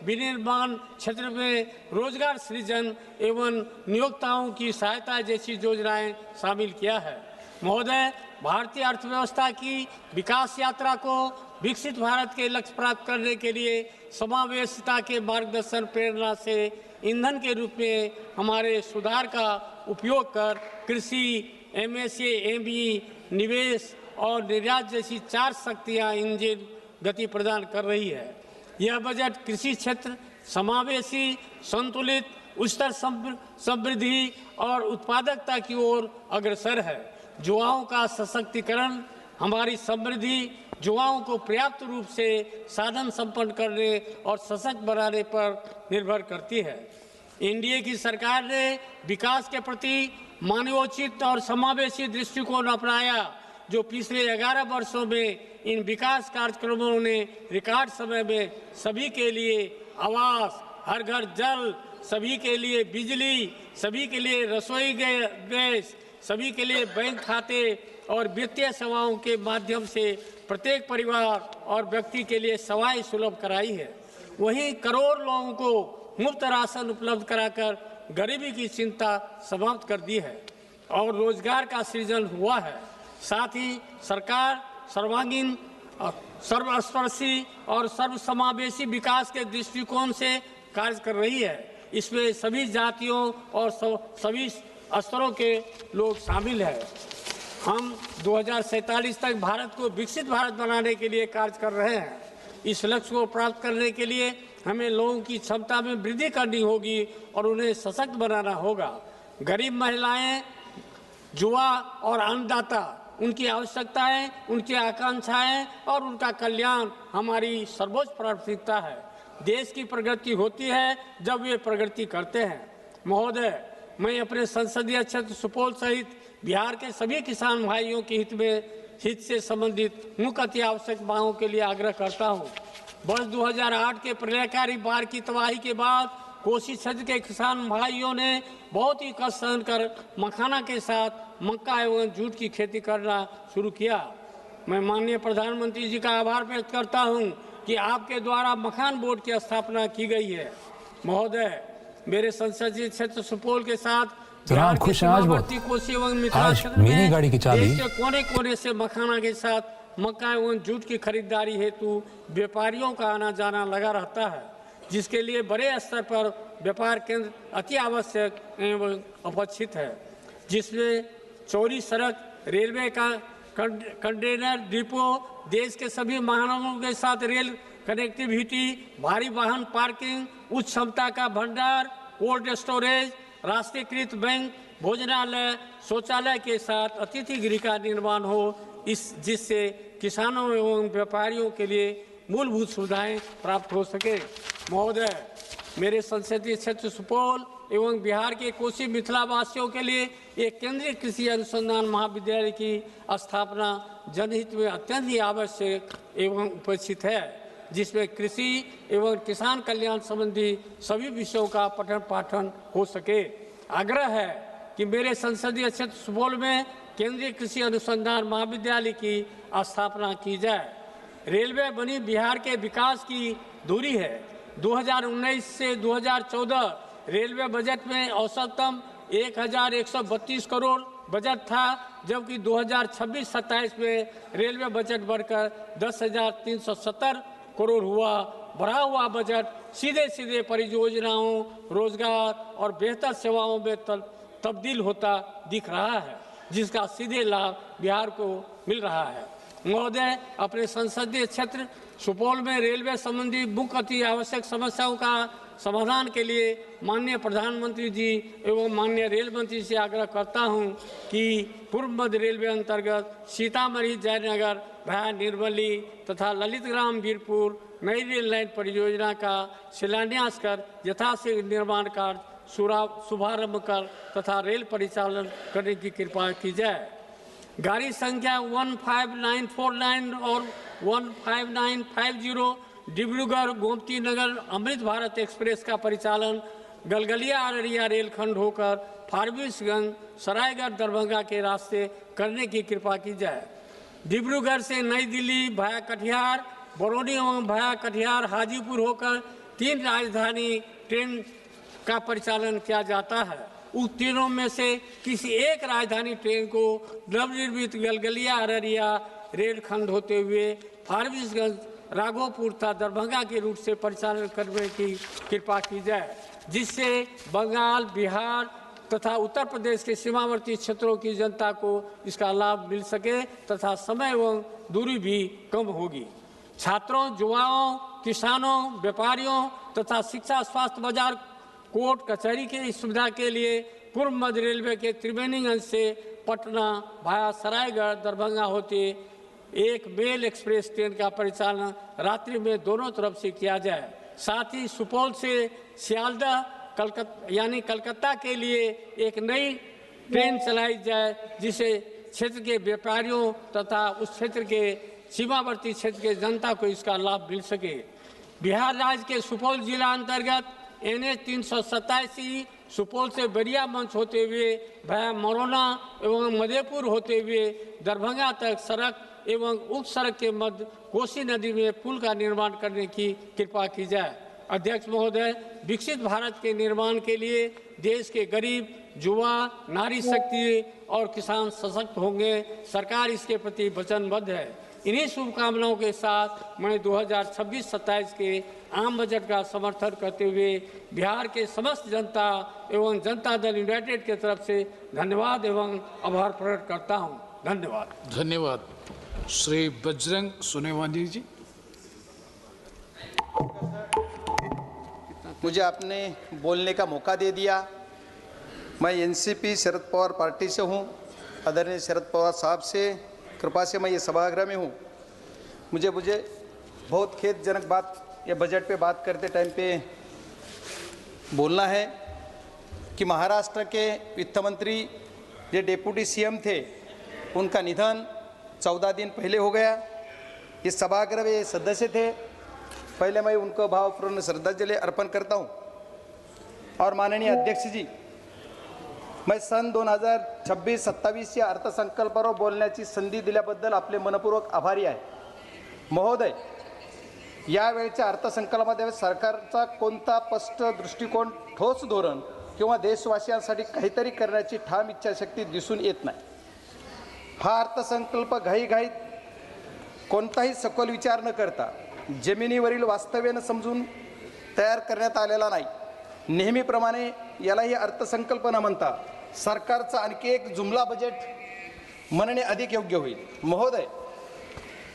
B: विनिर्माण क्षेत्र में रोजगार सृजन एवं नियोक्ताओं की सहायता जैसी योजनाएं शामिल किया है। महोदय, भारतीय अर्थव्यवस्था की विकास यात्रा को विकसित भारत के लक्ष्य प्राप्त करने के लिए समावेशिता के मार्गदर्शन प्रेरणा से ईंधन के रूप में हमारे सुधार का उपयोग कर कृषि, एमएसए, एमई, निवेश और निर्यात जैसी 4 शक्तियां इंजन गति प्रदान कर रही है। यह बजट कृषि क्षेत्र समावेशी, संतुलित, उच्चतर समृद्धि और उत्पादकता की ओर अग्रसर है। युवाओं का सशक्तिकरण हमारी समृद्धि युवाओं को पर्याप्त रूप से साधन संपन्न करने और सशक्त बनाने पर निर्भर करती है। एनडीए की सरकार ने विकास के प्रति मानवोचित और समावेशी दृष्टिकोण अपनाया, जो पिछले 11 वर्षों में इन विकास कार्यक्रमों ने रिकॉर्ड समय में सभी के लिए आवास, हर घर जल, सभी के लिए बिजली, सभी के लिए रसोई गैस, सभी के लिए बैंक खाते और वित्तीय सेवाओं के माध्यम से प्रत्येक परिवार और व्यक्ति के लिए सेवाएं सुलभ कराई है। वहीं करोड़ लोगों को मुफ्त राशन उपलब्ध कराकर गरीबी की चिंता समाप्त कर दी है और रोजगार का सृजन हुआ है। साथ ही सरकार सर्वांगीण, सर्वस्पर्शी और सर्वसमावेशी विकास के दृष्टिकोण से कार्य कर रही है। इसमें सभी जातियों और सभी स्तरों के लोग शामिल हैं। हम 2047 तक भारत को विकसित भारत बनाने के लिए कार्य कर रहे हैं। इस लक्ष्य को प्राप्त करने के लिए हमें लोगों की क्षमता में वृद्धि करनी होगी और उन्हें सशक्त बनाना होगा। गरीब महिलाएं, युवा और अन्नदाता, उनकी आवश्यकताएं, उनकी आकांक्षाएं और उनका कल्याण हमारी सर्वोच्च प्राथमिकता है। देश की प्रगति होती है जब वे प्रगति करते हैं। महोदय, मैं अपने संसदीय क्षेत्र सुपौल सहित बिहार के सभी किसान भाइयों के हित से संबंधित मुख्य अति आवश्यक मांगों के लिए आग्रह करता हूं। वर्ष 2008 के प्रलयकारी बाढ़ की तबाही के बाद कोसी क्षेत्र के किसान भाइयों ने बहुत ही कष्ट सहन कर मखाना के साथ मक्का एवं जूट की खेती करना शुरू किया। मैं माननीय प्रधानमंत्री जी का आभार व्यक्त करता हूं कि आपके द्वारा मखान बोर्ड की स्थापना की गई है। महोदय, मेरे संसदीय क्षेत्र सुपौल के साथ
K: जनाब खुश हैं आज बहुत।
B: कोसी एवं मिथिला
K: आज
B: क्षेत्र
K: मेरी
B: में
K: गाड़ी की चाबी
B: देश के कोने कोने से मखाना के साथ मक्का एवं जूट की खरीदारी हेतु व्यापारियों का आना जाना लगा रहता है, जिसके लिए बड़े स्तर पर व्यापार केंद्र अति आवश्यक एवं अपेक्षित है, जिसमें चौड़ी सड़क, रेलवे का कंटेनर डिपो, देश के सभी महानगरों के साथ रेल कनेक्टिविटी, भारी वाहन पार्किंग, उच्च क्षमता का भंडार, कोल्ड स्टोरेज, राष्ट्रीयकृत बैंक, भोजनालय, शौचालय के साथ अतिथि गृह का निर्माण हो, जिससे किसानों एवं व्यापारियों के लिए मूलभूत सुविधाएं प्राप्त हो सके। महोदय, मेरे संसदीय क्षेत्र सुपौल एवं बिहार के कोसी मिथिला वासियों के लिए एक केंद्रीय कृषि अनुसंधान महाविद्यालय की स्थापना जनहित में अत्यंत ही आवश्यक एवं उपेक्षित है, जिसमें कृषि एवं किसान कल्याण संबंधी सभी विषयों का पठन पाठन हो सके। आग्रह है कि मेरे संसदीय क्षेत्र सुपौल में केंद्रीय कृषि अनुसंधान महाविद्यालय की स्थापना की जाए। रेलवे बनी बिहार के विकास की धुरी है। 2019 से 2014 रेलवे बजट में औसतम 1132 करोड़ बजट था, जबकि 2026-27 में रेलवे बजट बढ़कर 10,370 करोड़ हुआ। बढ़ा हुआ बजट सीधे सीधे परियोजनाओं, रोजगार और बेहतर सेवाओं में तब्दील होता दिख रहा है, जिसका सीधे लाभ बिहार को मिल रहा है। महोदय, अपने संसदीय क्षेत्र सुपौल में रेलवे संबंधी मुख्य अति आवश्यक समस्याओं का समाधान के लिए माननीय प्रधानमंत्री जी एवं माननीय रेल मंत्री से आग्रह करता हूं कि पूर्व मध्य रेलवे अंतर्गत सीतामढ़ी जयनगर भाया निर्मली तथा ललितग्राम वीरपुर नई रेल लाइन परियोजना का शिलान्यास कर यथाशीघ्र निर्माण कार्य शुभारंभ कर तथा रेल परिचालन करने की कृपा की जाए। गाड़ी संख्या 15949 और 15950 डिब्रूगढ़ गोमती नगर अमृत भारत एक्सप्रेस का परिचालन गलगलिया अररिया रेलखंड होकर फारबिसगंज सरायगढ़ दरभंगा के रास्ते करने की कृपा की जाए। डिब्रूगढ़ से नई दिल्ली भाया कटिहार, बरौनी एवं भाया कटिहार हाजीपुर होकर 3 राजधानी ट्रेन का परिचालन किया जाता है। उस तीनों में से किसी एक राजधानी ट्रेन को नवनिर्मित गलगलिया अररिया रेलखंड होते हुए फारबिसगंज राघोपुर तथा दरभंगा के रूट से परिचालन करने की कृपा की जाए, जिससे बंगाल, बिहार तथा उत्तर प्रदेश के सीमावर्ती क्षेत्रों की जनता को इसका लाभ मिल सके तथा समय एवं दूरी भी कम होगी। छात्रों, युवाओं, किसानों, व्यापारियों तथा शिक्षा, स्वास्थ्य, बाजार, कोर्ट कचहरी की सुविधा के लिए पूर्व मध्य रेलवे के त्रिवेणीगंज से पटना भाया सरायगढ़ दरभंगा होते एक मेल एक्सप्रेस ट्रेन का परिचालन रात्रि में दोनों तरफ से किया जाए। साथ ही सुपौल से सियालदह कलकत्ता के लिए एक नई ट्रेन चलाई जाए, जिसे क्षेत्र के व्यापारियों तथा उस क्षेत्र के सीमावर्ती क्षेत्र के जनता को इसका लाभ मिल सके। बिहार राज्य के सुपौल जिला अंतर्गत NH 387 सुपौल से बरिया मंच होते हुए भाया मरौना एवं मधेपुर होते हुए दरभंगा तक सड़क एवं उप सड़क के मध्य कोसी नदी में पुल का निर्माण करने की कृपा की जाए। अध्यक्ष महोदय, विकसित भारत के निर्माण के लिए देश के गरीब, युवा, नारी शक्ति और किसान सशक्त होंगे। सरकार इसके प्रति वचनबद्ध है। इन्हीं शुभकामनाओं के साथ मैं 2026-27 के आम बजट का समर्थन करते हुए बिहार के समस्त जनता एवं जनता दल यूनाइटेड के तरफ से धन्यवाद एवं आभार प्रकट करता हूं। धन्यवाद।
G: धन्यवाद। श्री बजरंग सोनेवानी जी।
K: मुझे आपने बोलने का मौका दे दिया। मैं एनसीपी शरद पवार पार्टी से हूँ। आदरणीय शरद पवार साहब से कृपा से मैं ये सभागृह में हूँ। मुझे बहुत खेदजनक बात ये बजट पे बात करते टाइम पे बोलना है कि महाराष्ट्र के वित्त मंत्री जो डेप्यूटी सीएम थे, उनका निधन 14 दिन पहले हो गया। इस सभागृह में सदस्य थे। पहले मैं उनको भावपूर्ण श्रद्धांजलि अर्पण करता हूं। और माननीय अध्यक्ष जी, मैं सन 2026-27 या अर्थसंकल्पावर बोलण्याची संधी दिल्याबद्दल आपले मनपूर्वक आभारी आहे। महोदय, यावेळच्या अर्थसंकल्पामध्ये सरकारचा कोणता स्पष्ट दृष्टिकोन, ठोस धोरण किंवा देशवासियांसाठी काहीतरी करण्याची ठाम इच्छाशक्ती दिसून येत नाही। हा अर्थसंकल्प घाईघाईत कोणताही सखोल विचार न करता जमिनीवरील वास्तव्यानं समजून तयार करण्यात आलेला नाही। नेहमीप्रमाणे यालाही अर्थसंकल्प न म्हणता सरकारचा आणखी एक जुमला बजेट म्हणणे अधिक योग्य होईल। महोदय,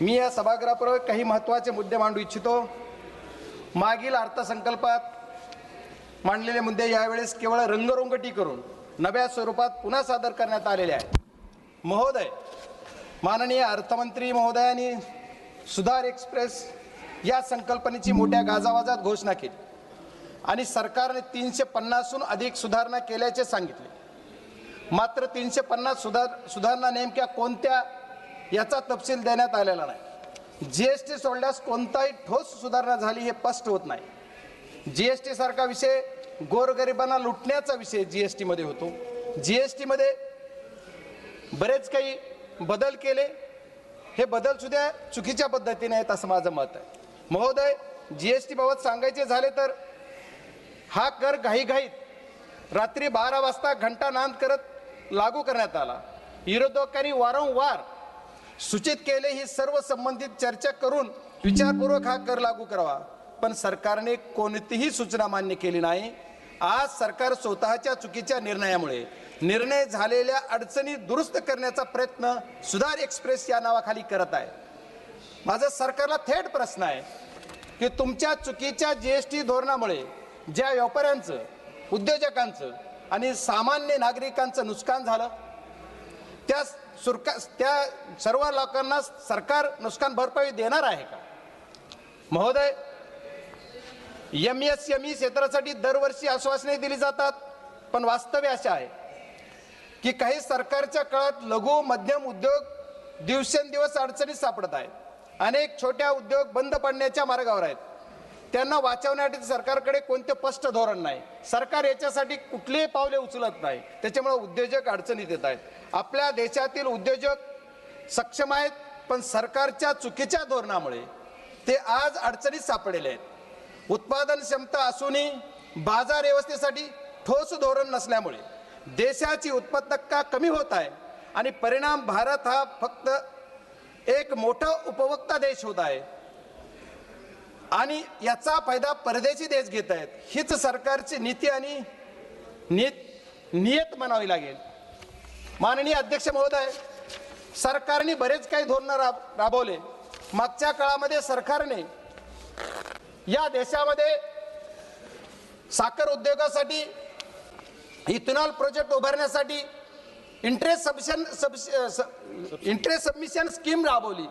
K: मी या सभागृहापुढे काही महत्त्वाचे मुद्दे मांडू इच्छितो। मागील अर्थसंकल्पात मांडलेले मुद्दे यावेळेस केवळ रंगरंगटी करून नव्या स्वरूपात पुन्हा सादर करण्यात आलेले आहेत। महोदय, माननीय अर्थमंत्री महोदयांनी सुधार एक्सप्रेस या संकल्पनेची मोठ्या गाजावाजात घोषणा केली आणि सरकारने 350हून अधिक सुधारणा केल्याचे सांगितले। मात्र 350 सुधारणा नेमक्या कोणत्या याचा तपशील देण्यात आलेला नाही। जीएसटी सोडल्यास कोणताही ठोस सुधारणा झाली हे स्पष्ट होत नाही। जीएसटी सारखा विषय गोरगरिबांना लुटण्याचा विषय जीएसटी मध्ये होतो। जीएसटी मध्ये बरेच काही बदल केले, हे बदल सुद्धा चुकीच्या पद्धतीने आहेत असं माझं मत आहे। महोदय, जीएसटी बाबत सांगायचे झाले तर हा कर घाईघाईत रात्री 12 वाजता घंटा नांद करत लागू करण्यात आला। विरोधकांनी वारंवार सूचित केले ही सर्व संबंधित चर्चा करून विचारपूर्वक हा कर लागू करावा, पण सरकारने कोणतीही सूचना मान्य केली नाही। आज सरकार स्वतःच्या चुकीच्या निर्णयामुळे निर्णय झालेल्या अडचणी दुरुस्त करण्याचा प्रयत्न सुधार एक्सप्रेस या नावाखाली करत आहे। माझा सरकारला थेट प्रश्न आहे की तुमच्या चुकीच्या जीएसटी धोरणामुळे ज्या व्यापाऱ्यांचं, उद्योजकांचं आणि सामान्य नागरिकांचं नुकसान झालं, त्या सर्व लोकांना सरकार नुकसान भरपाई देणार आहे का? महोदय, MSME क्षेत्रासाठी दरवर्षी आश्वासने दिली जातात, पण वास्तव्य असे आहे की काही सरकारच्या काळात लघु मध्यम उद्योग दिवसेंदिवस अडचणीत सापडत आहेत. अनेक छोट्या उद्योग बंद पडण्याच्या मार्गावर आहेत. त्यांना वाचवण्यासाठी सरकारकडे कोणते स्पष्ट धोरण नाही. सरकार याच्यासाठी कुठलीही पावले उचलत नाही. त्याच्यामुळे उद्योजक अडचणीत येत आहेत. आपल्या देशातील उद्योजक सक्षम आहेत, पण सरकारच्या चुकीच्या धोरणामुळे ते आज अडचणीत सापडलेले आहेत. उत्पादन क्षमता असूनही बाजार व्यवस्थेसाठी ठोस धोरण नसल्यामुळे देशाची उत्पादकता कमी होत आहे आणि परिणाम भारत हा फक्त एक मोठा उपभोक्ता देश होत आहे आणि याचा फायदा परदेशी देश घेत आहेत. हीच सरकारची नीती आणि नियत म्हणावी लागेल. माननीय अध्यक्ष महोदय, सरकारने बरेच काही धोरणं राबवले. मागच्या काळामध्ये सरकारने या देशामध्ये साखर उद्योगासाठी इथेनॉल प्रोजेक्ट उभारण्यासाठी इंटरेस्ट सबमिशन स्कीम राबवली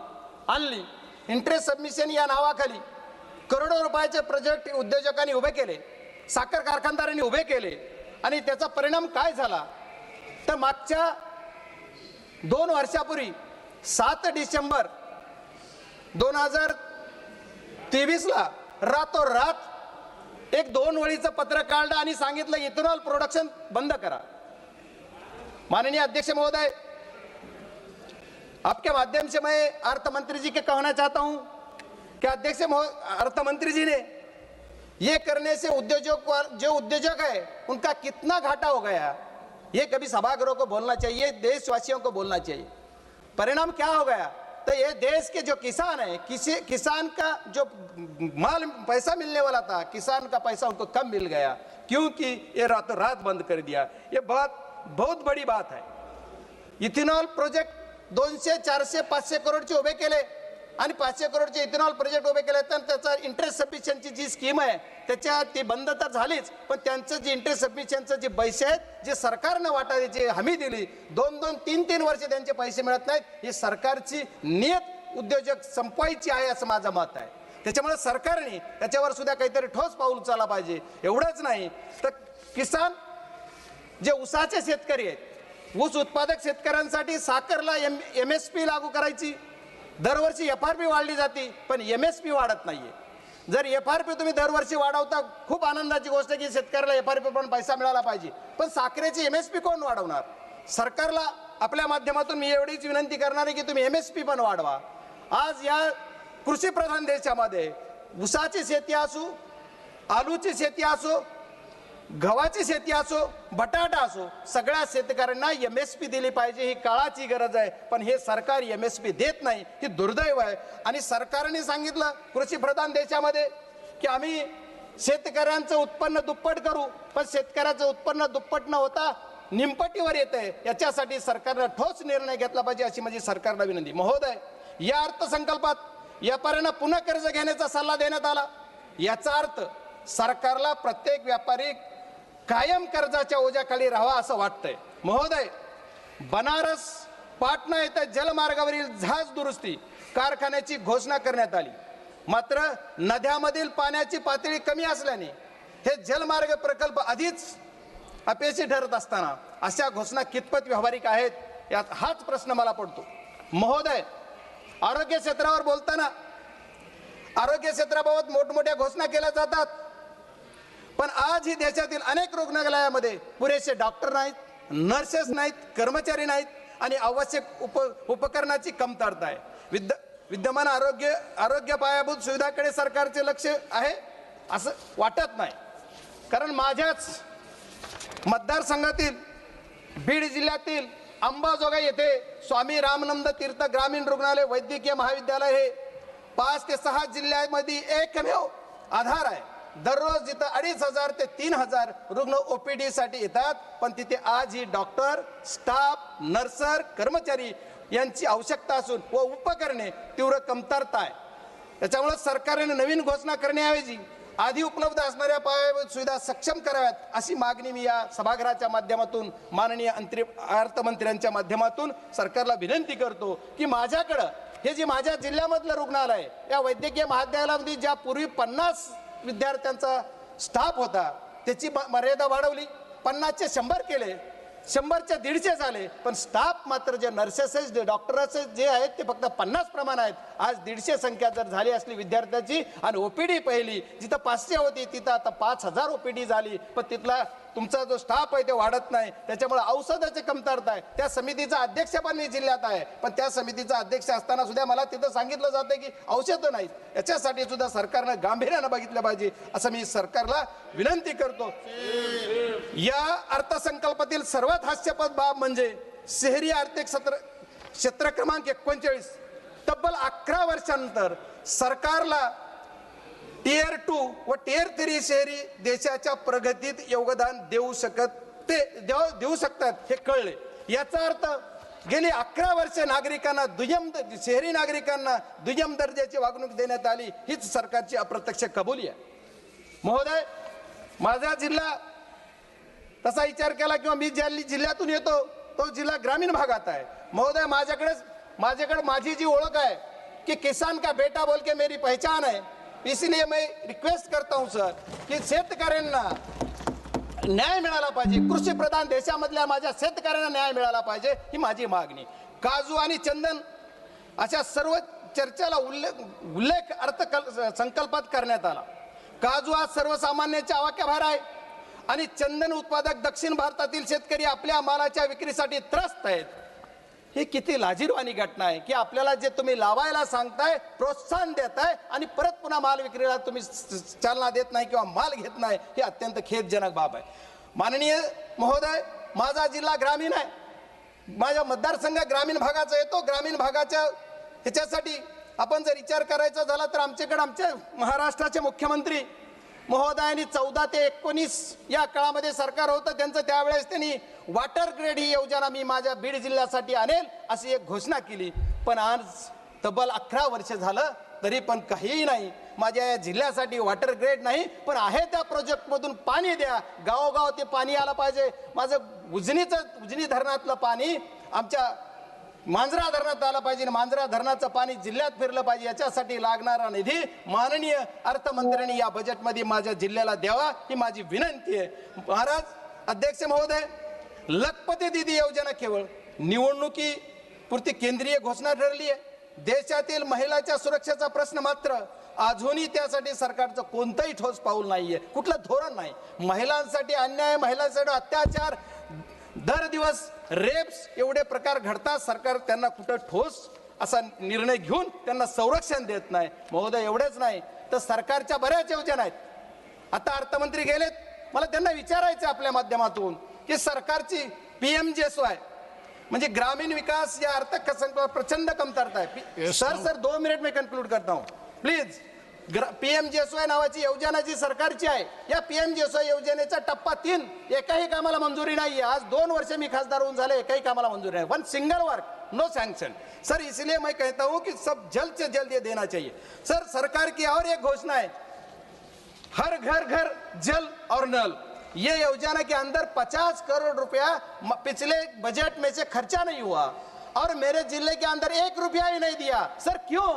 K: आणली. इंटरेस्ट सबमिशन या नावाखाली करोडो रुपयाचे प्रोजेक्ट उद्योजकांनी उभे केले, साखर कारखानदारांनी उभे केले आणि त्याचा परिणाम काय झाला तर मागच्या 2 वर्षापूर्वी 7 डिसेंबर 2023 ला रातोरात एक 2 वळीचं पत्र काढलं आणि सांगितलं इथेनॉल प्रोडक्शन बंद करा. माननीय अध्यक्ष महोदय, आपके माध्यम से मैं अर्थ मंत्री जी के कहना चाहता हूं कि अर्थ मंत्री जी ने ये करने से जो उद्योजक है उनका कितना घाटा हो गया, ये कभी सभागृह को बोलना चाहिए, देशवासियों को बोलना चाहिए. परिणाम क्या हो गया तो ये देश के जो किसान है, किसान का जो माल पैसा मिलने वाला था, किसान का पैसा उनको कम मिल गया क्योंकि ये रातों रात बंद कर दिया. ये बहुत बड़ी बात है. इथेनॉल प्रोजेक्ट 200, 400, 500 करोडचे उभे केले आणि 500 करोडचे इथेनॉल प्रोजेक्ट उभे केले तर त्याचा इंटरेस्ट सबमिशनची जी स्कीम आहे त्याच्या ती बंद तर झालीच, पण त्यांचं जे इंटरेस्ट सबमिशनचं जे पैसे आहेत जे सरकारनं वाटायची हमी दिली 2-2, 3-3 वर्ष त्यांचे पैसे मिळत नाहीत. ही सरकारची नियत उद्योजक संपवायची आहे असं माझं मत आहे. त्याच्यामुळे सरकारने त्याच्यावर सुद्धा काहीतरी ठोस पाऊल उचलला पाहिजे. एवढंच नाही तर किसान जे ऊसाचे शेतकरी आहेत, ऊस उत्पादक शेतकऱ्यांसाठी साखरला MSP लागू करायची. दरवर्षी FRP वाढली जाते पण MSP वाढत नाहीये. जर FRP तुम्ही दरवर्षी वाढवता खूप आनंदाची गोष्ट आहे की शेतकऱ्याला FRP पण पैसा मिळाला पाहिजे, पण साखरेची MSP कोण वाढवणार? सरकारला आपल्या माध्यमातून मी एवढीच विनंती करणार आहे की तुम्ही MSP पण वाढवा. आज या कृषी प्रधान देशामध्ये ऊसाची शेती असो, आलूची शेती असो, गव्हाची शेती असो, बटाटा असो, सगळ्या शेतकऱ्यांना MSP दिली पाहिजे. ही काळाची गरज आहे, पण हे सरकार MSP देत नाही. ही दुर्दैव आहे. आणि सरकारने सांगितलं कृषी प्रधान देशामध्ये की आम्ही शेतकऱ्यांचं उत्पन्न दुप्पट करू, पण शेतकऱ्याचं उत्पन्न दुप्पट न होता निमपटीवर येतंय. याच्यासाठी सरकारनं ठोस निर्णय घेतला पाहिजे अशी माझी सरकारला विनंती. महोदय, या अर्थसंकल्पात व्यापाऱ्यांना पुन्हा कर्ज घेण्याचा सल्ला देण्यात आला. याचा अर्थ सरकारला प्रत्येक व्यापारी कायम कर्जाच्या ओझ्याखाली राहावा असं वाटतंय. महोदय, बनारस पाटणा येथे जलमार्गावरील जहाज दुरुस्ती कारखान्याची घोषणा करण्यात आली. मात्र नद्यामधील पाण्याची पातळी कमी असल्याने हे जलमार्ग प्रकल्प आधीच अपयशी ठरत असताना अशा घोषणा कितपत व्यावहारिक आहेत यात हाच प्रश्न मला पडतो. महोदय, आरोग्य क्षेत्रावर बोलताना आरोग्य क्षेत्राबाबत मोठमोठ्या घोषणा केल्या जातात, पण आज ही देशातील अनेक रुग्णालयामध्ये पुरेसे डॉक्टर नाहीत, नर्सेस नाहीत, कर्मचारी नाहीत आणि आवश्यक उपकरणाची कमतरता आहे. विद्यमान आरोग्य पायाभूत सुविधाकडे सरकारचे लक्ष आहे असं वाटत नाही. कारण माझ्याच मतदारसंघातील बीड जिल्ह्यातील अंबाजोगाई येथे स्वामी रामानंद तीर्थ ग्रामीण रुग्णालय वैद्यकीय महाविद्यालय हे 5 ते 6 जिल्ह्यामध्ये एकमेव आधार आहे. दररोज जिथं 2,500 ते 3,000 रुग्ण OPD साठी येतात, पण तिथे आजही डॉक्टर, स्टाफ, नर्सर, कर्मचारी यांची आवश्यकता असून व उपकरणे तीव्र कमतरता आहे. त्याच्यामुळे सरकारने नवीन घोषणा करण्याऐवजी आधी उपलब्ध असणाऱ्या पायाभूत सुविधा सक्षम कराव्यात अशी मागणी मी या सभागृहाच्या माध्यमातून माननीय अर्थमंत्र्यांच्या माध्यमातून सरकारला विनंती करतो की माझ्याकडं हे जे माझ्या जिल्ह्यामधलं रुग्णालय या वैद्यकीय महाविद्यालयामध्ये ज्या पूर्वी 50 विद्यार्थ्यांचा स्टाफ होता त्याची मर्यादा वाढवली, 50चे 100 केले, 100चे 150 झाले, पण स्टाफ मात्र जे नर्सेस डॉक्टरचे जे आहेत ते फक्त 50 प्रमाण आहेत. आज 150 संख्या जर झाली असली विद्यार्थ्याची आणि ओपीडी पहिली जिथं 500 होती तिथं आता 5000 ओपीडी झाली, पण तिथला तुमचा जो स्टाफ आहे ते वाढत नाही, त्याच्यामुळे औषधाची कमतरता आहे. त्या समितीचा अध्यक्ष पण मी जिल्ह्यात आहे, पण त्या समितीचा अध्यक्ष असताना सुद्धा मला तिथं सांगितलं जातं की औषधं नाहीत. याच्यासाठी सुद्धा सरकारनं गांभीर्यानं बघितलं पाहिजे असं मी सरकारला विनंती करतो. या अर्थसंकल्पातील सर्वात हास्यास्पद बाब म्हणजे शहरी आर्थिक क्षेत्र क्रमांक 39 तब्बल 11 वर्षांनंतर सरकारला टियर 2 व टियर 3 शहरी देशाच्या प्रगतीत योगदान देऊ शकतात हे कळले. याचा अर्थ गेली 11 वर्ष नागरिकांना शहरी नागरिकांना दुय्यम दर्जाची वागणूक देण्यात आली, हीच सरकारची अप्रत्यक्ष कबुली आहे. महोदय, माझा जिल्हा तसा विचार केला किंवा मी ज्या जिल्ह्यातून येतो तो जिल्हा ग्रामीण भागात आहे. महोदय, माझ्याकडे माझी जी ओळख आहे कि किसान का बेटा बोल के मेरी पहचान है, इसलिए मैं रिक्वेस्ट करता हूं सर की शेतकऱ्यांना न्याय मिळाला पाहिजे. कृषी प्रधान देशामधल्या माझ्या शेतकऱ्यांना न्याय मिळाला पाहिजे ही माझी मागणी. काजू आणि चंदन अशा सर्व चर्चेला उल्लेख अर्थसंकल्पात करण्यात आला. काजू हा सर्वसामान्यांच्या आवाक्याबाहेर आहे आणि चंदन उत्पादक दक्षिण भारतातील शेतकरी आपल्या मालाच्या विक्रीसाठी त्रस्त आहेत. ही किती लाजिरवाणी घटना आहे की आपल्याला जे तुम्ही लावायला सांगताय, प्रोत्साहन देताय आणि परत पुन्हा माल विक्रीला तुम्ही चालना देत नाही किंवा माल घेत नाही, ही अत्यंत खेदजनक बाब आहे. माननीय महोदय, माझा जिल्हा ग्रामीण आहे, माझा मतदारसंघ ग्रामीण भागाचा येतो. ग्रामीण भागाच्या ह्याच्यासाठी आपण जर विचार करायचा झाला तर आमचे महाराष्ट्राचे मुख्यमंत्री महोदयांनी 14 ते 19 या काळामध्ये सरकार होतं त्यांचं, त्यावेळेस त्यांनी वॉटर ग्रेड ही योजना मी माझ्या बीड जिल्ह्यासाठी आणेल अशी एक घोषणा केली. पण आज तब्बल 11 वर्ष झालं तरी पण काहीही नाही. माझ्या या जिल्ह्यासाठी वॉटर ग्रेड नाही, पण आहे त्या प्रोजेक्टमधून पाणी द्या, गावोगाव ते पाणी आलं पाहिजे. माझं उजनी धरणातलं पाणी आमच्या मांजरा धरणात आलं पाहिजे, मांजरा धरणाचं पाणी जिल्ह्यात फिरलं पाहिजे. याच्यासाठी लागणारा निधी माननीय अर्थमंत्र्यांनी या बजेटमध्ये माझ्या जिल्ह्याला द्यावा ही माझी विनंती आहे. महाराज अध्यक्ष महोदय, लखपती दीदी योजना केवळ निवडणुकीपुरती केंद्रीय घोषणा ठरली आहे. देशातील महिलांच्या सुरक्षेचा प्रश्न मात्र अजूनही त्यासाठी सरकारचं कोणतंही ठोस पाऊल नाहीये, कुठलं धोरण नाही. महिलांसाठी अन्याय, महिलांसाठी अत्याचार, दर दिवस रेप्स एवढे प्रकार घडतात, सरकार त्यांना कुठं ठोस असा निर्णय घेऊन त्यांना संरक्षण देत नाही. महोदय, एवढेच नाही तर सरकारच्या बऱ्याच योजना आहेत. आता अर्थमंत्री गेलेत, मला त्यांना विचारायचं आपल्या माध्यमातून की सरकारची PMGSY म्हणजे ग्रामीण विकास या अर्थसंकल्पात प्रचंड कमतरता आहे. सर 2 मिनिट में कंक्लूड करता हूं प्लीज. PMGSY नावाची योजना जी सरकारची आहे, या PMGSY योजनेचा टप्पा 3 एकाही कामाला मंजुरी नाही आहे. आज 2 वर्ष मी खासदार होऊन झाले, एकाही कामाला मंजुरी नाही. 1 single work, no sanction. Sir इसलिए मैं कहता हूं कि सब जल्द से जल्द ये देना चाहिए. सर सरकार की और एक घोषणा है, हर घर घर जल और नल. ये योजना के अंदर 50 करोड़ रुपया पिछले बजट में से खर्चा नहीं हुआ और मेरे जिले के अंदर 1 रुपया ही नहीं दिया. सर क्यों?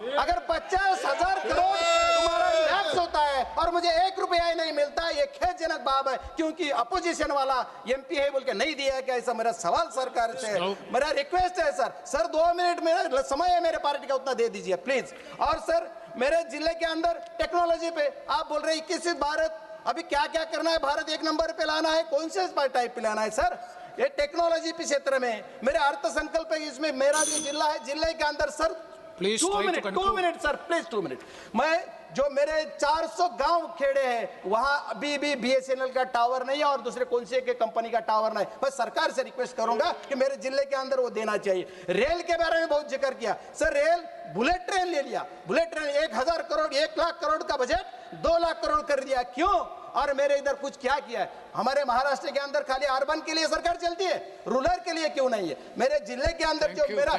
K: अगर 50,000 करोड़ तुम्हारा टैक्स होता है और मुझे 1 रुपया ही नहीं मिलता, ये खेदजनक बात है. क्योंकि अपोजिशन वाला MP है बोल के नहीं दिया है क्या? ऐसा मेरा सवाल सरकार से, मेरा रिक्वेस्ट है सर 2 मिनट में समय है मेरे पार्टी का, उतना दे दीजिए प्लीज. और सर मेरे जिले के अंदर टेक्नोलॉजी पे आप बोल रहे 21 भारत, अभी क्या क्या करना है? भारत 1 नंबर पे लाना है, कौन से टाइप पे लाना है सर? ये टेक्नोलॉजी के क्षेत्र में मेरे अर्थसंकल्प है, इसमें मेरा जो जिला है, जिले के अंदर sir 2 minute sir please 2 minute. मैं जो मेरे 400 गांव खेड़े हैं वहां अभी भी BSNL का टावर नहीं है और दूसरे कौन से के कंपनी का टावर नहीं. मैं सरकार से रिक्वेस्ट करूंगा कि मेरे जिले के अंदर वो देना चाहिए. रेल के बारे में बहुत जिक्र किया सर, रेल बुलेट ट्रेन ले लिया, बुलेट ट्रेन 1000 करोड़ 1 लाख करोड़ का बजट 2 लाख करोड़ कर दिया. क्यों? और मेरे इधर कुछ क्या किया है? हमारे महाराष्ट्र के अंदर खाली अर्बन के लिए सरकार चलती है, रूरल के लिए क्यों नहीं है? मेरे जिले के अंदर जो मेरा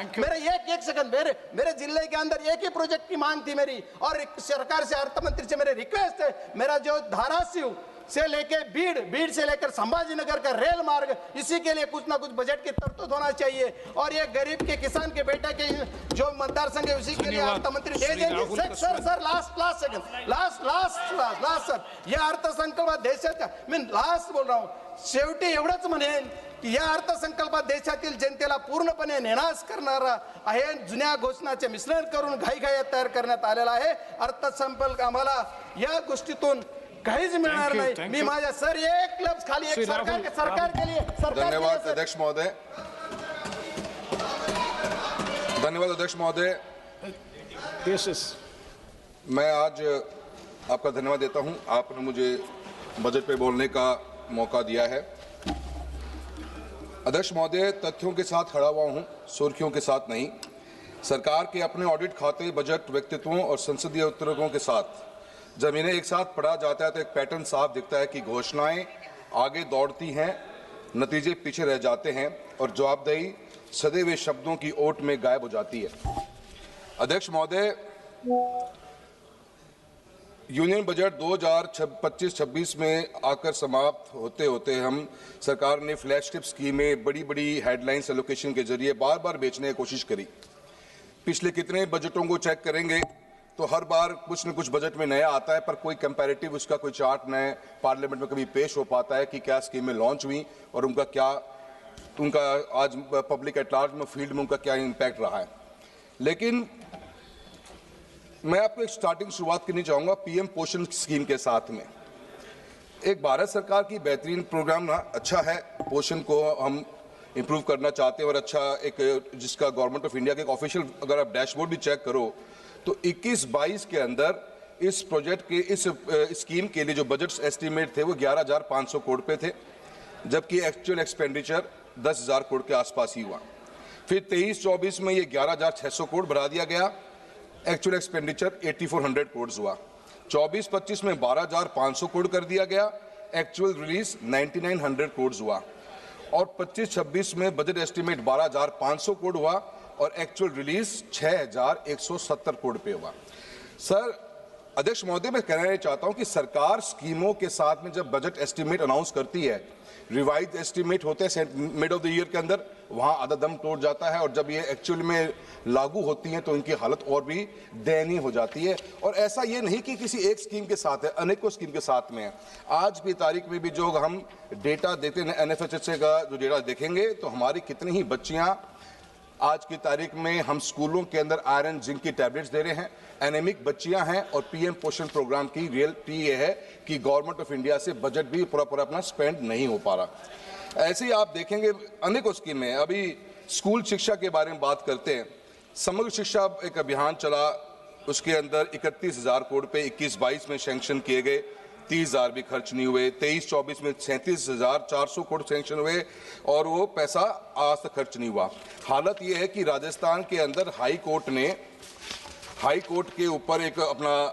K: एक सेकंड, मेरे जिले के अंदर एक ही प्रोजेक्ट की मांग थी मेरी, और सरकार से अर्थमंत्री से मेरी रिक्वेस्ट है, मेरा जो धाराशिव से लेके बीड़ से लेकर संभाजीनगर का रेल मार्ग, इसी के लिए कुछ ना कुछ बजट की तरतूद होना चाहिए। और ये गरीब के किसान के बेटे के जो मतदार संघ है उसी के लिए अर्थ मंत्री दे देंगे। Sir last second last sir, ये अर्थसंकल्पात देशाच्या मी लास्ट बोल रहा हूँ, शेवटी एवढंच म्हणेन की या अर्थसंकल्पात देशातील जनतेला पूर्णपणे नेणास करणारा आहे। जुन्या घोषणाचे मिश्रण करून घाईघाईत तयार करण्यात आलेला आहे अर्थसंकल्प। आम्हाला या गोष्टीतून काहीच मिळणार नाही। मी माझ्या सर एक लफ्ज खाली एक सरकार के लिए
L: धन्यवाद अध्यक्ष महोदय। धन्यवाद अध्यक्ष महोदय। मैं आज आपका धन्यवाद देता हूं, आपने मुझे बजट पे बोलने का मौका दिया है। अध्यक्ष महोदय, तथ्यों के साथ खड़ा हुआ हूं, सुर्खियों के साथ नहीं। सरकार के अपने ऑडिट खाते, बजट, व्यक्तित्वों और संसदीय उत्तरों के साथ जब इन्हें एक साथ पढ़ा जाता है तो एक पैटर्न साफ दिखता है कि घोषणाएं आगे दौड़ती हैं, नतीजे पीछे रह जाते हैं और जवाबदेही सदे हुए शब्दों की ओट में गायब हो जाती है। अध्यक्ष महोदय, यूनियन बजट 2025-26 में आकर समाप्त होते होते हम सरकार ने फ्लैगशिप स्कीमें, बड़ी बड़ी हेडलाइंस एलोकेशन के जरिए बार बार बेचने की कोशिश करी। पिछले कितने बजटों को चेक करेंगे तो हर बार कुछ न कुछ बजट में नया आता है, पर कोई कंपैरेटिव उसका कोई चार्ट नए पार्लियामेंट में कभी पेश हो पाता है कि क्या स्कीमें लॉन्च हुई और उनका आज पब्लिक एट लार्ज में, फील्ड में उनका क्या इम्पैक्ट रहा है। लेकिन मैं आपको एक स्टार्टिंग शुरुआत करनी चाहूँगा पीएम पोषण स्कीम के साथ में। एक भारत सरकार की बेहतरीन प्रोग्राम ना, अच्छा है, पोषण को हम इम्प्रूव करना चाहते हैं और अच्छा एक जिसका गवर्नमेंट ऑफ इंडिया के एक ऑफिशियल अगर आप डैशबोर्ड भी चेक करो तो 21-22 के अंदर इस प्रोजेक्ट के इस स्कीम के लिए जो बजट एस्टीमेट थे वो 11,500 करोड़ पे थे, जबकि एक्चुअल एक्सपेंडिचर 10,000 करोड़ के आसपास ही हुआ। फिर 23-24 में ये 11,600 करोड़ बढ़ा दिया गया, एक्चुअल एक्सपेंडिचर 8,400 करोड़ हुआ। 24-25 में 12,500 करोड़ कर दिया गया, एक्चुअल रिलीज 9,900 करोड़ हुआ। और 25-26 में बजट एस्टीमेट 12,500 करोड़ हुआ और एक्चुअल रिलीज 6,170 करोड़ पे हुआ। सर अध्यक्ष महोदय, मैं कहना चाहता हूं कि सरकार स्कीमों के साथ में जब बजट एस्टीमेट अनाउंस करती है, रिवाइज एस्टीमेट होते हैं मिड ऑफ द ईयर के अंदर, वहां आधा दम तोड़ जाता है और जब ये एक्चुअल में लागू होती हैं तो इनकी हालत और भी दयनीय हो जाती है। और ऐसा ये नहीं कि किसी एक स्कीम के साथ है, अनेकों स्कीम के साथ में है। आज की तारीख में भी जो हम डेटा देते हैं NFHSA का जो डेटा देखेंगे तो हमारी कितनी ही बच्चियां आज की तारीख में हम स्कूलों के अंदर आयरन जिंक की टैबलेट्स दे रहे हैं, एनेमिक बच्चियां हैं। और पीएम पोषण प्रोग्राम की रियलिटी ये है कि गवर्नमेंट ऑफ इंडिया से बजट भी पूरा अपना स्पेंड नहीं हो पा रहा। ऐसे ही आप देखेंगे अनेकों स्कीमें। अभी स्कूल शिक्षा के बारे में बात करते हैं, समग्र शिक्षा एक अभियान चला, उसके अंदर 31,000 करोड़ पे 21-22 में सैंक्शन किए गए, 30,000 भी खर्च नहीं हुए। 23-24 में 37,400 करोड़ सैंक्शन हुए और वो पैसा आज तक खर्च नहीं हुआ। हालत ये है कि राजस्थान के अंदर हाई कोर्ट के ऊपर एक अपना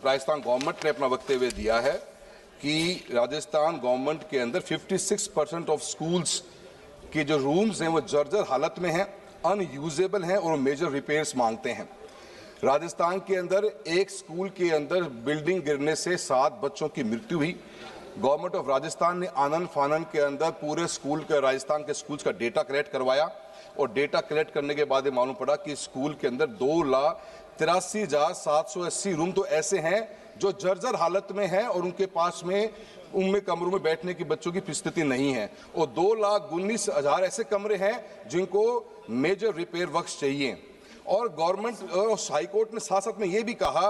L: राजस्थान गवर्नमेंट ने अपना वक्तव्य दिया है कि राजस्थान गवर्नमेंट के अंदर 56% ऑफ स्कूल्स के जो रूम्स हैं वो जर्जर हालत में हैं, अनयूजेबल हैं और मेजर रिपेयर्स मांगते हैं। राजस्थान के अंदर एक स्कूल के अंदर बिल्डिंग गिरने से 7 बच्चों की मृत्यु हुई। गवर्नमेंट ऑफ राजस्थान ने आनन फानन के अंदर पूरे स्कूल के राजस्थान के स्कूल्स का डेटा कलेक्ट करवाया और डेटा कलेक्ट करने के बाद मालूम पड़ा कि स्कूल के अंदर 2,83,780 रूम तो ऐसे हैं जो जर्जर हालत में हैं और उनके पास में उनमें कमरों में बैठने की बच्चों की स्थिति नहीं है। और 2,19,000 ऐसे कमरे हैं जिनको मेजर रिपेयर वर्क्स चाहिए। और गवर्नमेंट और हाई कोर्ट ने साथ साथ में ये भी कहा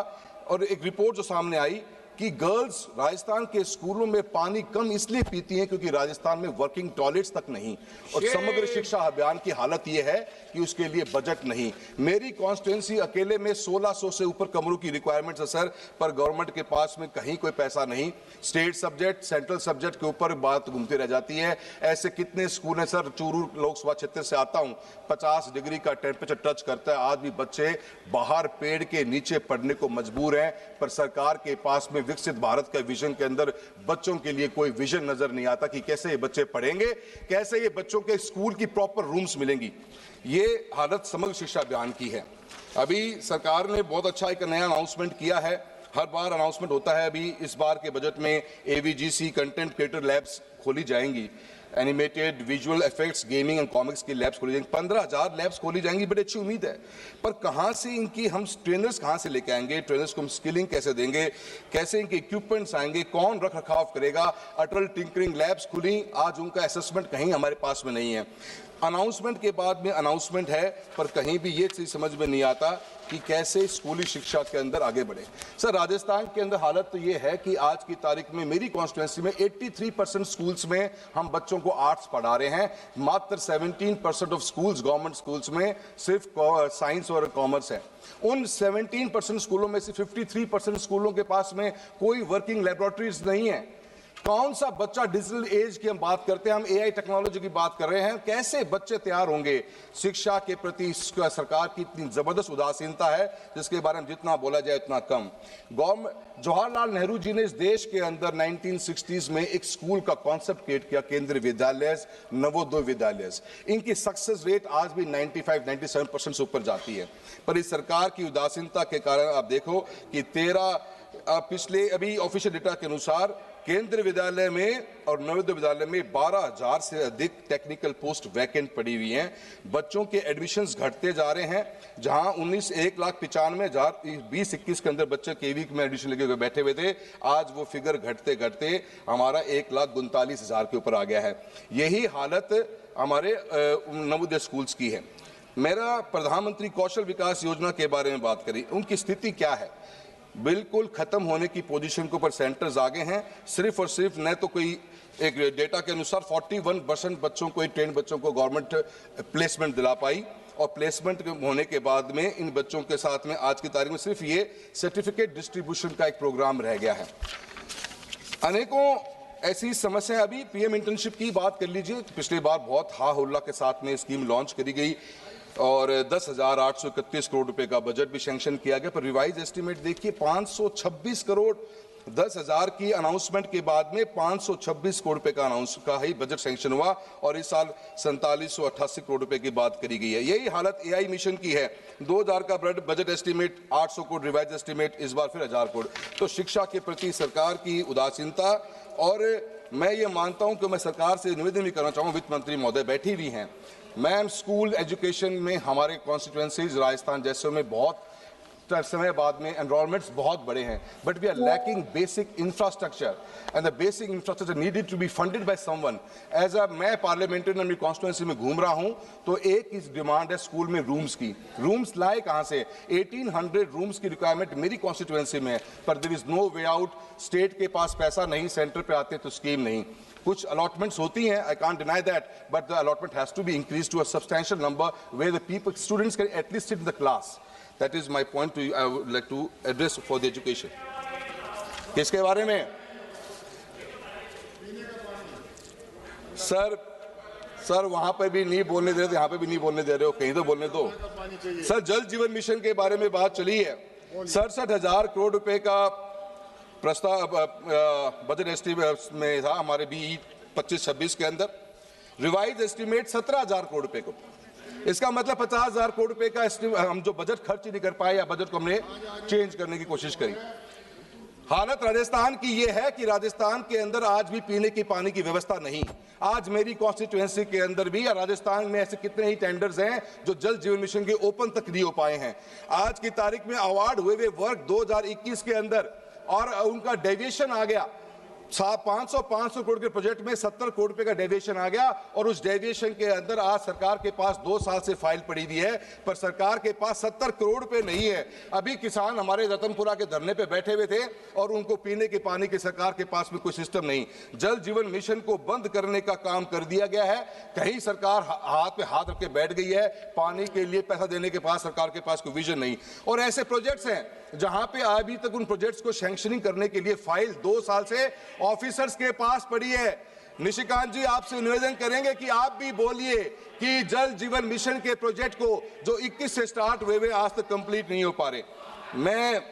L: और एक रिपोर्ट जो सामने आई कि गर्ल्स राजस्थान के स्कूलों में पानी कम इसलिए पीती हैं क्योंकि राजस्थान में वर्किंग टॉयलेट्स तक नहीं। और समग्र शिक्षा अभियान की हालत ये है कि उसके लिए बजट नहीं। मेरी कॉन्स्टिट्यूंसी अकेले में 1,600 से ऊपर कमरों की रिक्वायरमेंट्स है सर, पर गवर्नमेंट के पास में कहीं कोई पैसा नहीं। स्टेट सब्जेक्ट, सेंट्रल सब्जेक्ट के ऊपर बात घूमती रह जाती है। ऐसे कितने स्कूल हैं सर, चूरू लोकसभा क्षेत्र से आता हूँ, 50 डिग्री का टेम्परेचर टच करता है, आज भी बच्चे बाहर पेड़ के नीचे पढ़ने को मजबूर हैं। पर सरकार के पास में विकसित भारत का विजन के अंदर बच्चों के लिए कोई विजन नजर नहीं आता कि कैसे ये बच्चे पढ़ेंगे, कैसे ये बच्चों के स्कूल की प्रॉपर रूम्स मिलेंगी। ये हालत समग्र शिक्षा अभियान की है। अभी सरकार ने बहुत अच्छा एक नया अनाउंसमेंट किया है हर बार अनाउंसमेंट होता है, अभी इस बार के बजट में AVGC कंटेंट क्रिएटर लैब्स खोली जाएंगी, animated visual effects gaming and comics की लैब्स खोली जाएंगी, 15,000 लैब्स खोली जाएंगी, बड़ी अच्छी उम्मीद है। पर कहाँ से इनकी हम ट्रेनर्स कहाँ से लेके आएंगे, ट्रेनर्स को हम स्किलिंग कैसे देंगे, कैसे इनके इक्विपमेंट्स आएंगे, कौन रख रखाव करेगा। अटल टिंकरिंग लैब्स खुली, आज उनका असेसमेंट कहीं हमारे पास में नहीं है। अनाउंसमेंट के बाद में अनाउंसमेंट है, पर कहीं भी ये चीज समझ में नहीं आता कि कैसे स्कूली शिक्षा के अंदर आगे बढ़े। सर, राजस्थान के अंदर हालत तो ये है कि आज की तारीख में मेरी कॉन्स्टिट्यूंसी में 83% स्कूल्स में हम बच्चों को आर्ट्स पढ़ा रहे हैं, मात्र 17% ऑफ स्कूल्स, गवर्नमेंट स्कूल्स में सिर्फ साइंस और कॉमर्स है। उन 17% स्कूलों में से 53% स्कूलों के पास में कोई वर्किंग लेबोरेटरीज नहीं है। कौन सा बच्चा, डिजिटल एज की हम बात करते हैं, हम AI टेक्नोलॉजी की बात कर रहे हैं, कैसे बच्चे तैयार होंगे। शिक्षा के प्रति सरकार की इतनी जबरदस्त उदासीनता है जिसके बारे में जितना बोला जाए उतना कम। जवाहरलाल नेहरू जी ने इस देश के अंदर 1960s में एक स्कूल का कॉन्सेप्ट क्रिएट किया, केंद्रीय विद्यालय, नवोदय विद्यालय। इनकी सक्सेस रेट आज भी 95-97% से ऊपर जाती है। पर इस सरकार की उदासीनता के कारण आप देखो कि पिछले अभी ऑफिशियल डेटा के अनुसार केंद्रीय विद्यालय में और नवोदय विद्यालय में 12,000 से अधिक टेक्निकल पोस्ट वैकेंट पड़ी हुई हैं। बच्चों के एडमिशन्स घटते जा रहे हैं, जहां 1,95,000 2021 के अंदर बच्चे केवी में एडमिशन लेके बैठे हुए थे, आज वो फिगर घटते घटते हमारा 1,39,000 के ऊपर आ गया है। यही हालत हमारे नवोदय स्कूल्स की है। मेरा प्रधानमंत्री कौशल विकास योजना के बारे में बात करी, उनकी स्थिति क्या है? बिल्कुल खत्म होने की पोजीशन के ऊपर सेंटर्स आगे हैं। सिर्फ और सिर्फ न तो कोई एक डेटा के अनुसार 41% बच्चों को, ट्रेन बच्चों को गवर्नमेंट प्लेसमेंट दिला पाई, और प्लेसमेंट होने के बाद में इन बच्चों के साथ में आज की तारीख में सिर्फ ये सर्टिफिकेट डिस्ट्रीब्यूशन का एक प्रोग्राम रह गया है। अनेकों ऐसी समस्या। अभी PM इंटर्नशिप की बात कर लीजिए, पिछली बार बहुत हा हुल्ला के साथ में स्कीम लॉन्च करी गई और 10,831 करोड़ रुपए का बजट भी सैंक्शन किया गया, पर रिवाइज एस्टीमेट देखिए 526 करोड़। 10,000 की अनाउंसमेंट के बाद में 526 करोड़ रुपए का ही बजट सैंक्शन हुआ, और इस साल 4788 करोड़ रुपए की बात करी गई है। यही हालत AI मिशन की है। 2000 का budget estimate 800 crore, revise estimate इस बार फिर 1000 करोड़। तो शिक्षा के प्रति सरकार की उदासीनता, और मैं ये मानता हूं कि मैं सरकार से निवेदन भी करना चाहूँगा, वित्त मंत्री महोदय बैठी हुई हैं, मैम, स्कूल एजुकेशन में हमारे कॉन्स्टिट्यूएंसीज राजस्थान जैसे में बहुत समय बाद में एनरोलमेंट्स बहुत बड़े हैं, but we are lacking basic infrastructure, and the basic infrastructure needed to be funded by someone. मैं पार्लियामेंट्री अपनी कॉन्स्टिट्यूएंसी में घूम रहा हूं, तो एक ही डिमांड है स्कूल में रूम्स की। रूम्स लाए कहां से? 1800 रूम्स की रिक्वायरमेंट मेरी कॉन्स्टिट्यूएंसी में है, पर there is no way out. State के पास पैसा नहीं, सेंटर पे आते तो स्कीम नहीं। कुछ अलॉटमेंट्स होती हैं, I can't deny that, but the allotment has to be increase to a substantial number where the people, students can at least sit in the class. That is my point to you, I would like to address for the education. किसके बारे में? Sir वहां पे भी नहीं बोलने दे रहे थे, यहाँ पे भी नहीं बोलने दे रहे हो, कहीं तो बोलने दो। सर, जल जीवन मिशन के बारे में बात चली है। 67,000 करोड़ रुपए का प्रस्ताव बजट एस्टीमेट में था हमारे BE 25-26 के अंदर। रिवाइज एस्टीमेट 17,000 करोड़ रुपए को। इसका मतलब 50,000 करोड़ रुपए का हम जो बजट खर्च ही नहीं कर पाए, या बजट को हमने चेंज करने की कोशिश करी। हालत राजस्थान की यह है कि राजस्थान के अंदर आज भी पीने की पानी की व्यवस्था नहीं। आज मेरी कॉन्स्टिट्यूएंसी के अंदर भी, या राजस्थान में ऐसे कितने ही टेंडर्स हैं जो जल जीवन मिशन के ओपन तक नहीं हो पाए हैं। आज की तारीख में अवार्ड हुए वर्क 2021 के अंदर, और उनका डेविएशन आ गया 500 करोड़ के प्रोजेक्ट में 70 करोड़ रुपए का डेविएशन आ गया, और उस डेविएशन के अंदर आज सरकार के पास 2 साल से फाइल पड़ी हुई है, पर सरकार के पास 70 करोड़ रुपए नहीं है। अभी किसान हमारे रतनपुरा के धरने पे बैठे हुए थे, और उनको पीने के पानी की सरकार के पास में कोई सिस्टम नहीं। जल जीवन मिशन को बंद करने का काम कर दिया गया है। कहीं सरकार हाथ पे हाथ रख के बैठ गई है, पानी के लिए पैसा देने के पास सरकार के पास कोई विजन नहीं। और ऐसे प्रोजेक्ट्स हैं जहां पे अभी तक उन प्रोजेक्ट्स को सैंक्शनिंग करने के लिए फाइल 2 साल से ऑफिसर्स के पास पड़ी है। निशिकांत जी, आपसे निवेदन करेंगे कि आप भी बोलिए कि जल जीवन मिशन के प्रोजेक्ट को जो 21 से स्टार्ट हुए आज तक कंप्लीट नहीं हो पा रहे। मैं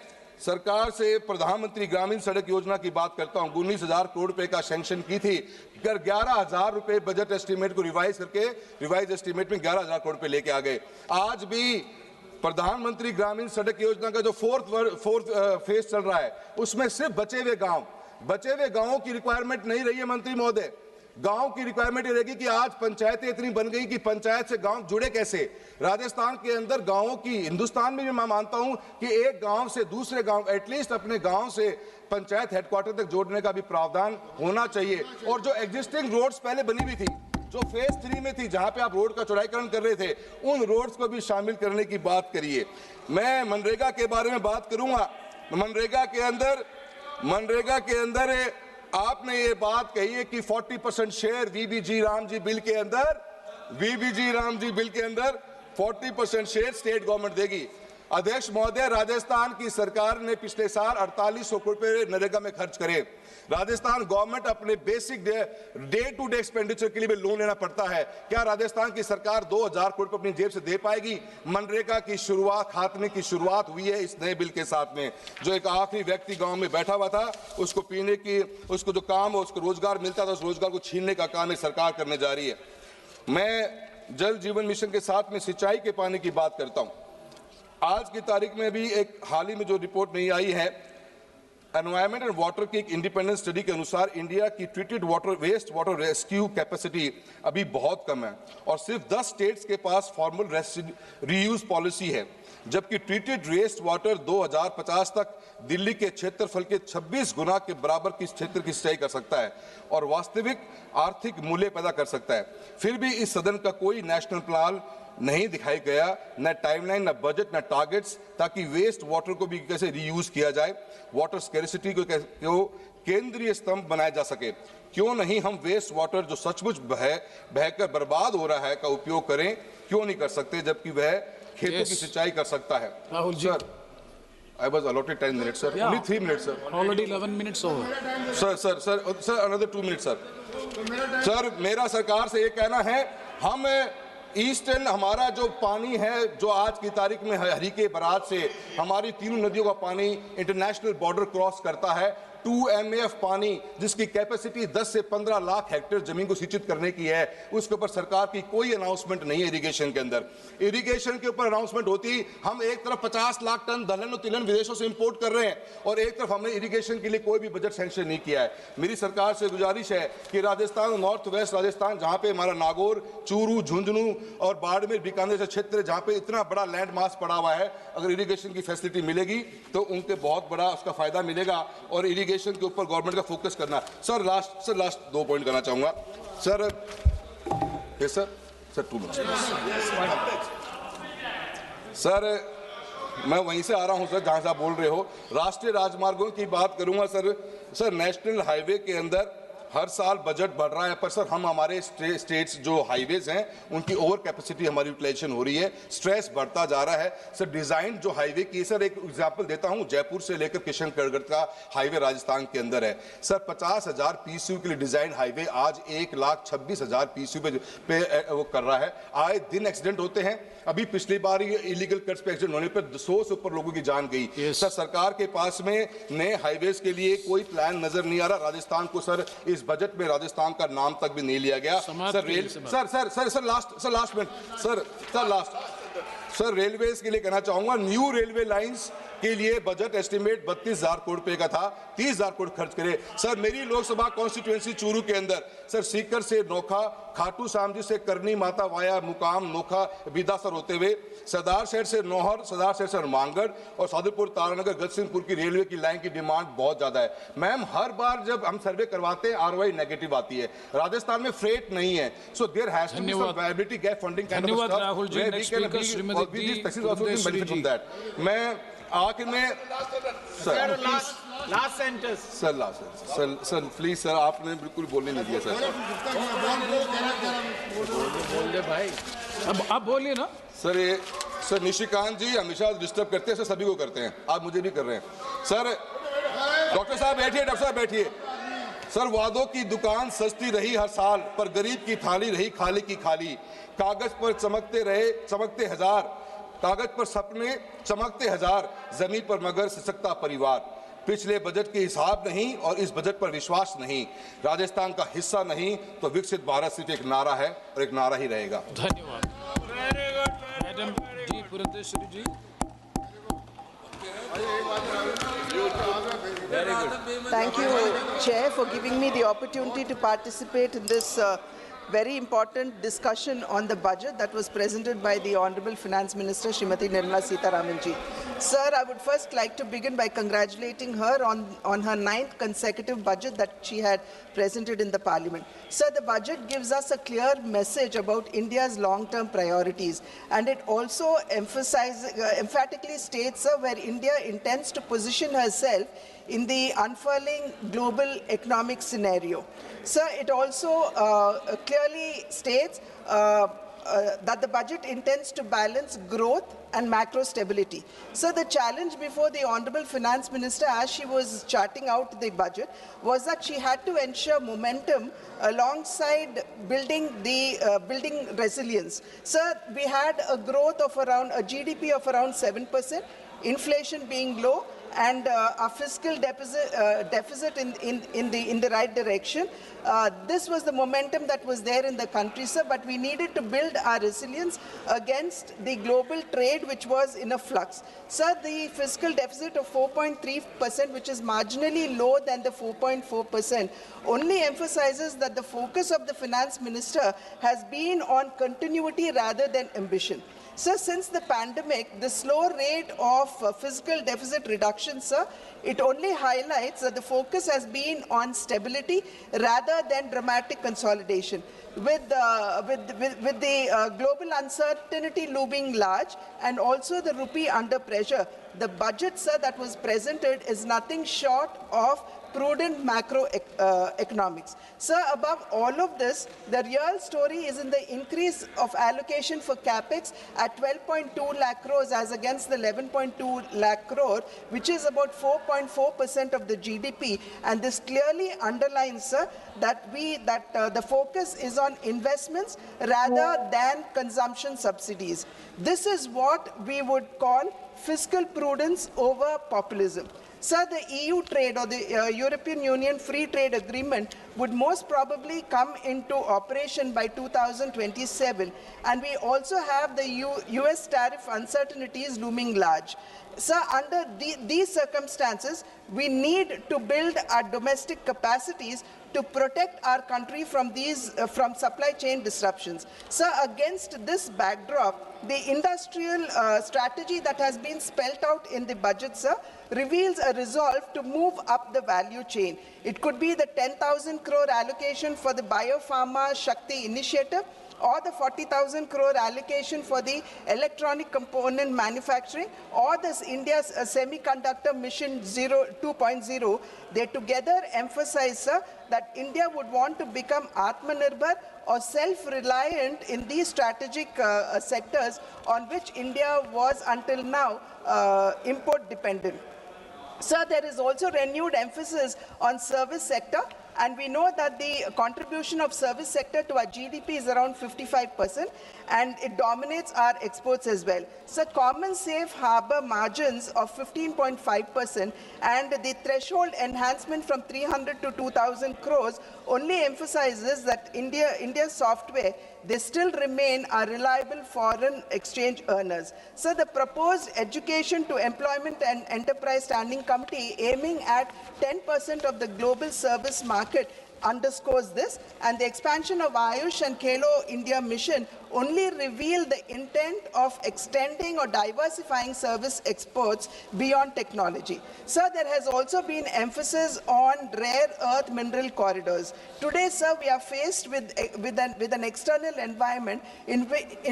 L: सरकार से प्रधानमंत्री ग्रामीण सड़क योजना की बात करता हूं। 19,000 करोड़ रुपए का सैंक्शन की थी, 11,000 रुपए बजट एस्टीमेट को रिवाइज करके रिवाइज एस्टीमेट में 11,000 करोड़ रुपए लेके आ गए। आज भी प्रधानमंत्री ग्रामीण सड़क योजना का जो फोर्थ फेज चल रहा है, उसमें सिर्फ बचे हुए गांवों की रिक्वायरमेंट नहीं रही है मंत्री महोदय। गांव की रिक्वायरमेंट ये रहेगी कि आज पंचायतें इतनी बन गई कि पंचायत से गांव जुड़े कैसे। राजस्थान के अंदर गांवों की, हिंदुस्तान में भी मैं मानता हूं कि एक गांव से दूसरे गांव, एटलीस्ट अपने गांव से पंचायत हेडक्वार्टर तक जोड़ने का भी प्रावधान होना चाहिए। और जो एग्जिस्टिंग रोड्स पहले बनी हुई थी, जो फेज 3 में थी, जहां पे आप रोड का चौड़ाईकरण कर रहे थे, उन रोड्स को भी शामिल करने की बात करिए। मैं मनरेगा के बारे में बात करूंगा। मनरेगा के अंदर आपने ये बात कही है कि 40% शेयर वीबीजी रामजी बिल के अंदर 40% शेयर स्टेट गवर्नमेंट देगी। अध्यक्ष महोदय, राजस्थान की सरकार ने पिछले साल 4800 करोड़ रुपए नरेगा में खर्च करे। राजस्थान गवर्नमेंट अपने basic day to day expenditure के लिए भी लोन लेना पड़ता है। क्या राजस्थान की सरकार 2000 करोड़ रुपए अपनी जेब से दे पाएगी? मनरेगा की शुरुआत, खात्मे की शुरुआत हुई है इस नए बिल के साथ में। जो एक आखिरी व्यक्ति गांव में बैठा हुआ था, उसको पीने की, उसको जो काम हो, उसको रोजगार मिलता था, उस रोजगार को छीनने का काम ये सरकार करने जा रही है। मैं जल जीवन मिशन के साथ में सिंचाई के पानी की बात करता हूं। आज की तारीख में भी एक हाल ही में जो रिपोर्ट नहीं आई है, एनवायरमेंट एंड वाटर की एक इंडिपेंडेंट स्टडी के अनुसार इंडिया की treated water, waste water rescue capacity अभी बहुत कम है और सिर्फ 10 स्टेट्स के पास फॉर्मल रीयूज पॉलिसी है, जबकि ट्रीटेड वेस्ट वाटर 2050 तक दिल्ली के क्षेत्रफल के 26 गुना के बराबर की क्षेत्र की सिंचाई कर सकता है और वास्तविक आर्थिक मूल्य पैदा कर सकता है। फिर भी इस सदन का कोई नेशनल प्लान नहीं दिखाई गया, न टाइमलाइन, न बजट, न टारगेट्स, ताकि वेस्ट वाटर को भी कैसे रीयूज किया जाए, वाटर स्कैरिसिटी को केंद्रीय स्तंभ बनाया जा सके। क्यों नहीं हम वेस्ट वाटर जो सचमुच बहकर बर्बाद हो रहा है का उपयोग करें? क्यों नहीं कर सकते, जबकि वह खेतों की सिंचाई कर सकता है?
G: Rahul ji,
L: I was allotted 10 minutes, sir. Only 3 minutes, sir.
G: Already 11 minutes over.
L: Sir, another 2 minutes, sir. Sir, मेरा सरकार से ये कहना है, हम ईस्टर्न, हमारा जो पानी है, जो आज की तारीख में हरीके बराज से हमारी तीनों नदियों का पानी इंटरनेशनल बॉर्डर क्रॉस करता है, 2 MAF पानी, जिसकी कैपेसिटी 10 से 15 लाख हेक्टेयर जमीन को सिंचित करने की है, उसके ऊपर सरकार की कोई अनाउंसमेंट नहीं है। इरिगेशन के अंदर, इरिगेशन के ऊपर अनाउंसमेंट होती, हम एक तरफ 50 लाख टन दलहन और तिलहन विदेशों से इंपोर्ट कर रहे हैं और एक तरफ हमने इरिगेशन के लिए कोई भी बजट सैंक्शन नहीं किया है। मेरी सरकार से गुजारिश है कि राजस्थान, नॉर्थ वेस्ट राजस्थान, जहां पे हमारा नागौर, चूरू, झुंझुनू और बाड़मेर, बीकानेर जैसे क्षेत्र जहां पे इतना बड़ा लैंड मास पड़ा हुआ है, अगर इरिगेशन की फैसिलिटी मिलेगी तो उनके बहुत बड़ा उसका फायदा मिलेगा और इरिगेशन के ऊपर गवर्नमेंट का फोकस करना। सर लास्ट 2 पॉइंट करना चाहूंगा सर। सर 2 मिनट सर, मैं वहीं से आ रहा हूं सर जहां से आप बोल रहे हो। राष्ट्रीय राजमार्गों की बात करूंगा सर, नेशनल हाईवे के अंदर हर साल बजट बढ़ रहा है, पर सर हम हमारे स्टेट्स जो हाईवेज हैं उनकी ओवर कैपेसिटी हमारी यूटिलाइजेशन हो रही है, स्ट्रेस बढ़ता जा रहा है। सर डिजाइन जो हाईवे की, सर एक एग्जांपल देता हूं, जयपुर से लेकर किशनगढ़ का हाईवे राजस्थान के अंदर है सर, 50,000 PCU के लिए डिजाइन हाईवे आज 1,26,000 PCU पे वो कर रहा है। आए दिन एक्सीडेंट होते हैं, अभी पिछली बार इलीगल कट्स पे एक्सीडेंट होने पर 100 से ऊपर लोगों की जान गई। सर सरकार के पास में नए हाईवेज के लिए कोई प्लान नजर नहीं आ रहा। राजस्थान को सर इस बजट में राजस्थान का नाम तक भी नहीं लिया गया। सर रेलवेज के लिए कहना चाहूंगा, न्यू रेलवे लाइंस के लिए बजट एस्टिमेट 32,000 करोड़ रुपए का था, 30,000 करोड़ खर्च करे। सर मेरी लोकसभा कॉन्स्टिट्यूएंसी चूरू के अंदर सर सीकर से नोखा, खाटू श्याम जी से करनी माता वाया मुकाम नोखा बिदासर होते हुए सरदार शहर से नौहर, सरदार शहर से मांगड़ और सादुलपुर तारानगर गजसिंहपुर की रेलवे की लाइन की डिमांड बहुत ज्यादा है। मैम हर बार जब हम सर्वे करवाते हैं ROI नेगेटिव आती है। राजस्थान में फ्रेट नहीं है, so there has to be some viability gap funding kind of stuff.
G: Rahul ji, next speaker Shrimati
L: मैं आखिर में
K: last sentence
L: sir please sir, आपने बिल्कुल बोलने नहीं दिया सर।
G: बोल भाई, अब बोलिए ना
L: सर। ये सर निशिकांत जी हमेशा डिस्टर्ब करते हैं सर, सभी को करते हैं, आप मुझे भी कर रहे हैं सर। डॉक्टर साहब बैठिए, डॉक्टर साहब बैठिए। सर वादों की दुकान सस्ती रही हर साल, पर गरीब की थाली रही खाली की खाली। कागज पर चमकते हजार, कागज पर सपने चमकते हजार, जमीन पर मगर सिसकता परिवार। पिछले बजट के हिसाब नहीं और इस बजट पर विश्वास नहीं, राजस्थान का हिस्सा नहीं तो विकसित भारत सिर्फ एक नारा है और एक नारा ही रहेगा।
G: धन्यवाद madam ji. Purandeshwari ji.
M: Thank you, Chair, for giving me the opportunity to participate in this very important discussion on the budget that was presented by the Honorable Finance Minister, Srimati Nirmala Sitharaman ji. Sir, I would first like to begin by congratulating her on her 9th consecutive budget that she had presented in the Parliament. Sir, the budget gives us a clear message about India's long-term priorities, and it also emphatically states, sir, where India intends to position herself in the unfurling global economic scenario. Sir, it also clearly states that the budget intends to balance growth and macro stability. So the challenge before the Honorable Finance Minister, as she was charting out the budget, was that she had to ensure momentum alongside building resilience. Sir, we had a growth of around a GDP of around 7%, inflation being low, and a fiscal deficit in the right direction. This was the momentum that was there in the country, sir, but we needed to build our resilience against the global trade, which was in a flux. Sir, the fiscal deficit of 4.3%, which is marginally lower than the 4.4%, only emphasizes that the focus of the finance minister has been on continuity rather than ambition. Sir, since the pandemic, the slow rate of fiscal deficit reduction, sir, it only highlights that the focus has been on stability rather than dramatic consolidation. With the global uncertainty looming large and also the rupee under pressure, the budget, sir, that was presented is nothing short of prudent macroeconomics. Sir, above all of this, the real story is in the increase of allocation for capex at 12.2 lakh crores as against the 11.2 lakh crore, which is about 4.4% of the GDP. And this clearly underlines, sir, that the focus is on investments rather than consumption subsidies. This is what we would call fiscal prudence over populism. Sir, the EU trade or the European Union Free Trade Agreement would most probably come into operation by 2027, and we also have the US tariff uncertainties looming large. Sir, under these circumstances, we need to build our domestic capacities to protect our country from from supply chain disruptions. Sir, against this backdrop, the industrial strategy that has been spelled out in the budget, sir, reveals a resolve to move up the value chain. It could be the 10,000 crore allocation for the Biopharma Shakti initiative, or the 40,000 crore allocation for the electronic component manufacturing, or this India's semiconductor mission 2.0, they together emphasize, sir, that India would want to become Atmanirbhar or self-reliant in these strategic sectors on which India was until now import dependent. Sir, there is also renewed emphasis on service sector, and we know that the contribution of service sector to our GDP is around 55%, and it dominates our exports as well. So common safe harbor margins of 15.5% and the threshold enhancement from 300 to 2,000 crores only emphasizes that India's software, they still remain our reliable foreign exchange earners. So the proposed Education to Employment and Enterprise Standing Committee aiming at 10% of the global service market underscores this, and the expansion of Ayush and Khelo India mission only reveal the intent of extending or diversifying service exports beyond technology. Sir, there has also been emphasis on rare earth mineral corridors. Today, sir, we are faced with an external environment in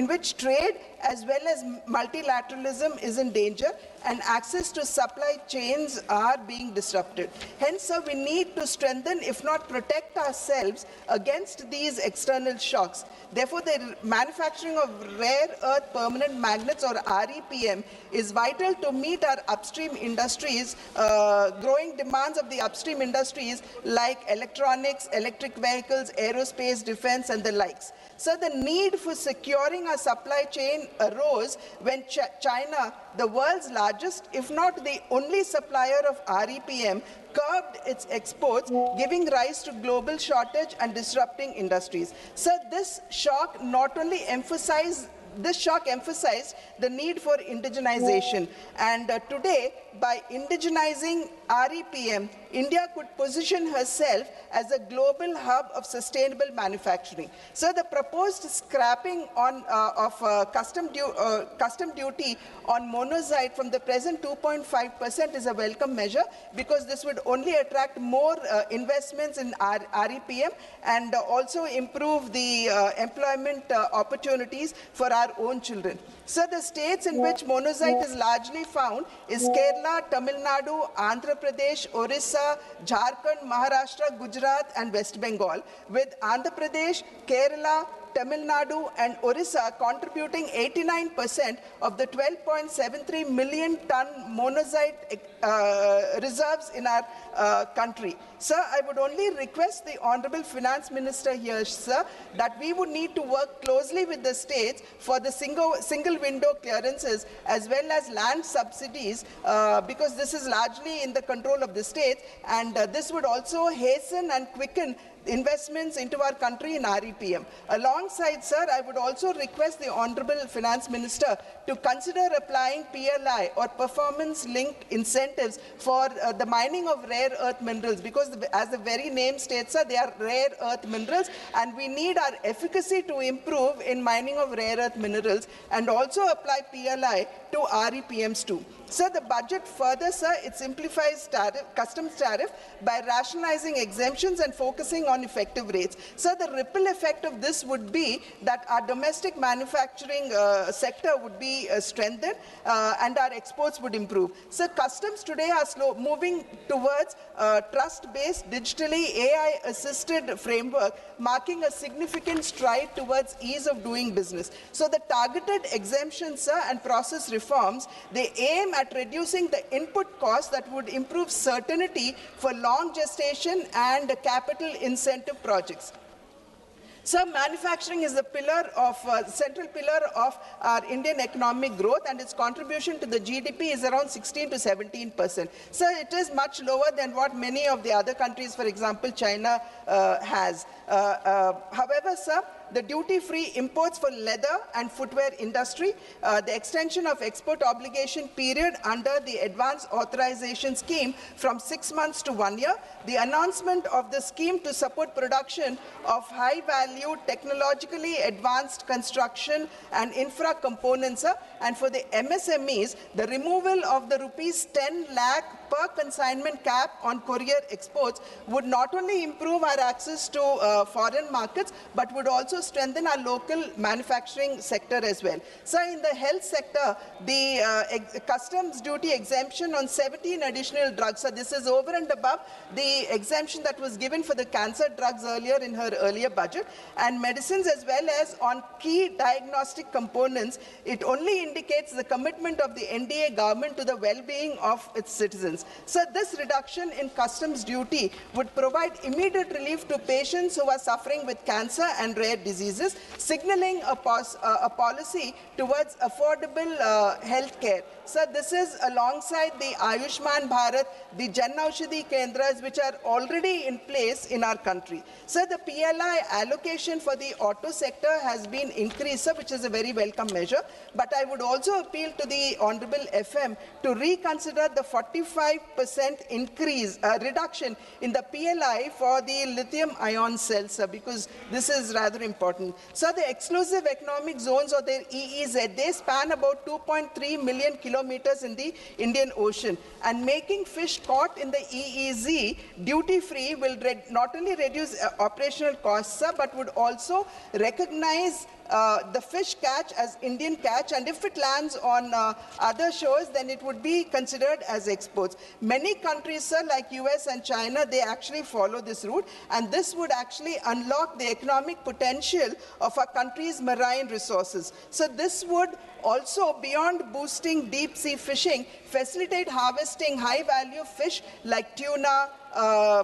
M: which trade as well as multilateralism is in danger, and access to supply chains are being disrupted. Hence, sir, we need to strengthen, if not protect ourselves against these external shocks. Therefore, the manufacturing of rare earth permanent magnets, or REPM, is vital to meet our upstream industries, growing demands of the upstream industries like electronics, electric vehicles, aerospace, defense, and the likes. So the need for securing our supply chain arose when China, the world's largest, if not the only supplier of REPM, curbed its exports, giving rise to global shortage and disrupting industries. So this shock not only emphasized this shock emphasized the need for indigenization. And today, by indigenizing REPM, India could position herself as a global hub of sustainable manufacturing. So the proposed scrapping of custom duty on monazite from the present 2.5% is a welcome measure, because this would only attract more investments in REPM and also improve the employment opportunities for our own children. So the states in which monazite is largely found is Kerala, Tamil Nadu, Andhra Pradesh, Orissa, Jharkhand, Maharashtra, Gujarat and West Bengal, with Andhra Pradesh, Kerala, Tamil Nadu and Orissa contributing 89% of the 12.73 million ton monazite reserves in our country. Sir, I would only request the Honorable Finance Minister here, sir, that we would need to work closely with the states for the single window clearances as well as land subsidies, because this is largely in the control of the states, and this would also hasten and quicken investments into our country in REPM. Alongside, sir, I would also request the Honorable Finance Minister to consider applying PLI or performance-linked incentives for the mining of rare earth minerals, because as the very name states, sir, they are rare earth minerals, and we need our efficacy to improve in mining of rare earth minerals, and also apply PLI to REPMs too. Sir, the budget further, sir, it simplifies customs tariff by rationalizing exemptions and focusing on effective rates. Sir, the ripple effect of this would be that our domestic manufacturing sector would be strengthened and our exports would improve. Sir, customs today are moving towards trust-based, digitally AI-assisted framework, marking a significant stride towards ease of doing business. So the targeted exemptions, sir, and process reforms, they aim at reducing the input costs that would improve certainty for long gestation and capital incentive projects. So manufacturing is the central pillar of our Indian economic growth, and its contribution to the GDP is around 16 to 17%. So it is much lower than what many of the other countries, for example, China has. However, sir, the duty-free imports for leather and footwear industry, the extension of export obligation period under the advance authorization scheme from 6 months to 1 year, the announcement of the scheme to support production of high-value, technologically advanced construction and infra components, and for the MSMEs, the removal of the rupees 10 lakh per consignment cap on courier exports would not only improve our access to foreign markets, but would also strengthen our local manufacturing sector as well. So in the health sector, the customs duty exemption on 17 additional drugs, so this is over and above the exemption that was given for the cancer drugs earlier in her earlier budget, and medicines as well as on key diagnostic components, it only indicates the commitment of the NDA government to the well-being of its citizens. So this reduction in customs duty would provide immediate relief to patients who are suffering with cancer and rare diseases, signaling a policy towards affordable health care. So this is alongside the Ayushman Bharat, the Jan Aushadhi Kendras, which are already in place in our country. So the PLI allocation for the auto sector has been increased, which is a very welcome measure. But I would also appeal to the Honorable FM to reconsider the 45% reduction in the PLI for the lithium-ion cells, because this is rather important. So the exclusive economic zones, or the EEZ, they span about 2.3 million kilometers in the Indian Ocean, and making fish caught in the EEZ duty-free will not only reduce operational costs, but would also recognize the fish catch as Indian catch, and if it lands on other shores, then it would be considered as exports. Many countries, sir, like US and China, they actually follow this route, and this would actually unlock the economic potential of our country's marine resources. So this would also, beyond boosting deep-sea fishing, facilitate harvesting high-value fish like tuna,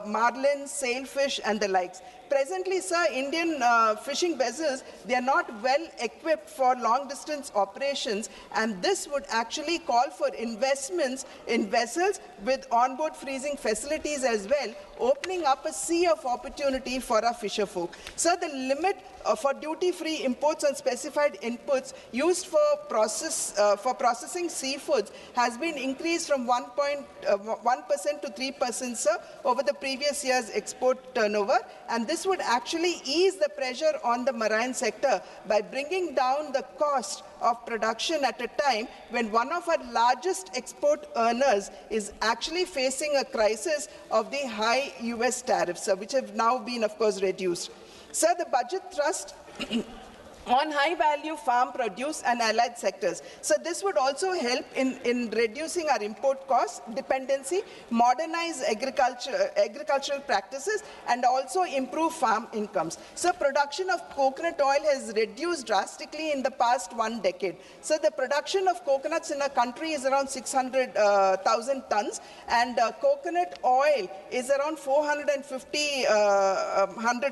M: marlin, sailfish, and the likes. Presently, sir, Indian fishing vessels, they are not well equipped for long-distance operations, and this would actually call for investments in vessels with onboard freezing facilities as well, opening up a sea of opportunity for our fisher folk. So the limit for duty-free imports on specified inputs used for processing seafoods has been increased from 1% to 3%, sir, over the previous year's export turnover, and this would actually ease the pressure on the marine sector by bringing down the cost of production at a time when one of our largest export earners is actually facing a crisis of the high US tariffs, which have now been, of course, reduced. Sir, the budget thrust on high-value farm produce and allied sectors. So this would also help in reducing our import costs, dependency, modernize agricultural practices, and also improve farm incomes. So production of coconut oil has reduced drastically in the past 1 decade. So the production of coconuts in our country is around 600,000 tons, and coconut oil is around 450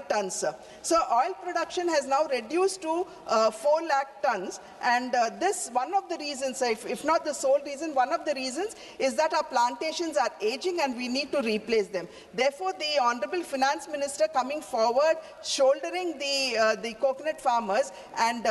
M: tons. So oil production has now reduced to 4 lakh tons, and this, one of the reasons, if not the sole reason, one of the reasons is that our plantations are aging and we need to replace them. Therefore, the Honorable Finance Minister coming forward, shouldering the coconut farmers and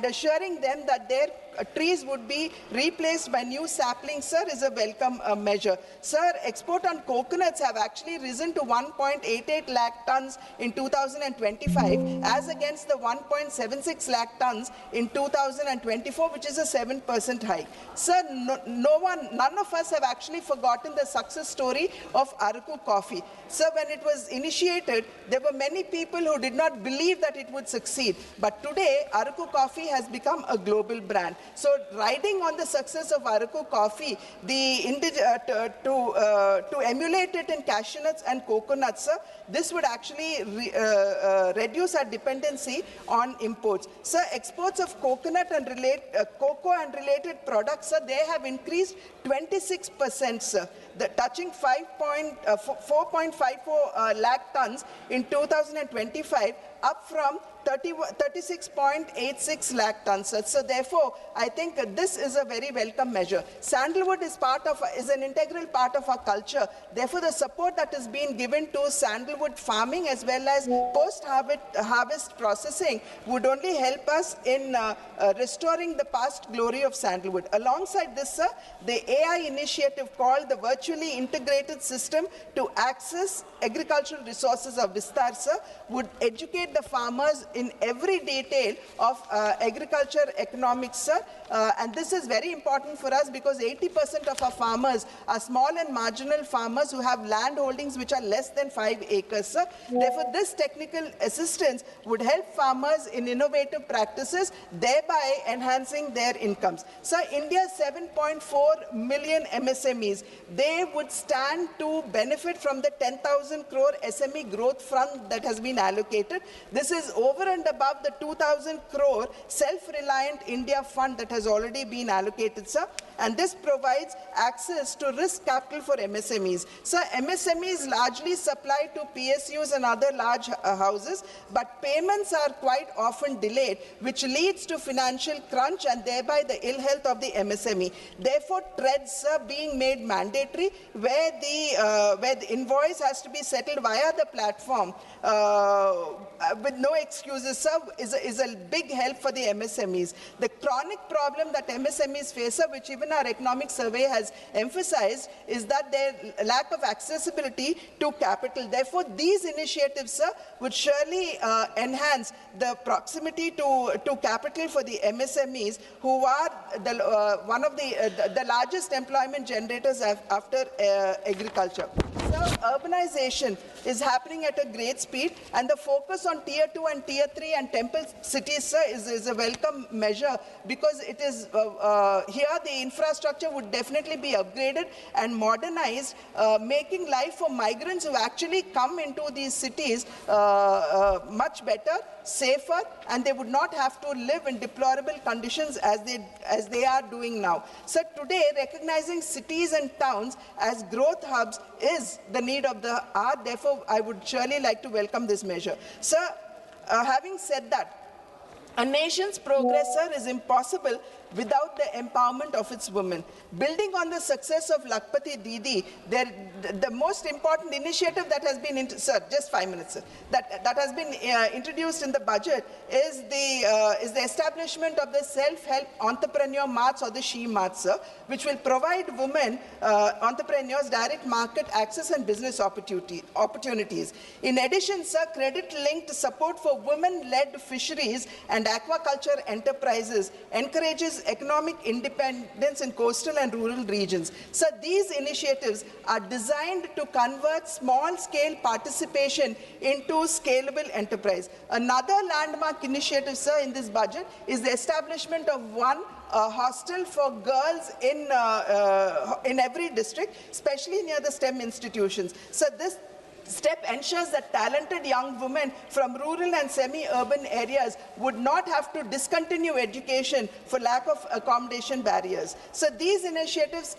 M: assuring them that their trees would be replaced by new saplings, sir, is a welcome measure. Sir, export on coconuts have actually risen to 1.88 lakh tons in 2025 as against the 1.76 lakh tons in 2024, which is a 7% hike. Sir, none of us have actually forgotten the success story of Araku coffee. Sir, when it was initiated, there were many people who did not believe that it would succeed. But today, Araku coffee has become a global brand. So, riding on the success of Araku coffee, to emulate it in cashew nuts and coconuts, sir, this would actually reduce our dependency on imports. Sir, exports of coconut and cocoa and related products, sir, they have increased 26%, sir, touching 4.54 lakh tons in 2025, up from 36.86 lakh tons. So therefore, I think this is a very welcome measure. Sandalwood is an integral part of our culture. Therefore, the support that is being given to sandalwood farming as well as post-harvest processing would only help us in restoring the past glory of sandalwood. Alongside this, sir, the AI initiative called the Virtually Integrated System to Access Agricultural Resources of Vistar, sir, would educate the farmers in every detail of agriculture economics, sir. And this is very important for us because 80% of our farmers are small and marginal farmers who have land holdings which are less than 5 acres, sir. Therefore, this technical assistance would help farmers in innovative practices, thereby enhancing their incomes. Sir, India's 7.4 million MSMEs, they would stand to benefit from the 10,000 crore SME growth fund that has been allocated. This is over and above the 2,000 crore self-reliant India fund that has already been allocated, sir. And this provides access to risk capital for MSMEs. Sir, MSMEs largely supply to PSUs and other large houses, but payments are quite often delayed, which leads to financial crunch and thereby the ill health of the MSME. Therefore, TREDs are being made mandatory, where the invoice has to be settled via the platform with no excuses, sir, is a big help for the MSMEs. The chronic problem that MSMEs face, sir, which even our economic survey has emphasized, is that their lack of accessibility to capital. Therefore, these initiatives, sir, would surely enhance the proximity to capital for the MSMEs, who are one of the largest employment generators after agriculture. So, urbanization is happening at a great speed, and the focus on Tier 2 and Tier 3 and temple cities, sir, is a welcome measure, because it is here the infrastructure would definitely be upgraded and modernized, making life for migrants who actually come into these cities much better, safer, and they would not have to live in deplorable conditions as they are doing now. So today, recognizing cities and towns as growth hubs is the need of the hour. Therefore, I would surely like to welcome this measure. Sir, having said that, a nation's progress, sir, is impossible without the empowerment of its women. Building on the success of Lakpati Didi, the most important initiative that has been, sir, just 5 minutes, sir, that has been introduced in the budget is the establishment of the self-help entrepreneur marts or the she marts, sir, which will provide women entrepreneurs direct market access and business opportunities. In addition, sir, credit-linked support for women-led fisheries and aquaculture enterprises encourages economic independence in coastal and rural regions. So these initiatives are designed to convert small-scale participation into scalable enterprise. Another landmark initiative, sir, in this budget is the establishment of one hostel for girls in every district, especially near the STEM institutions. So this step ensures that talented young women from rural and semi-urban areas would not have to discontinue education for lack of accommodation barriers. So these initiatives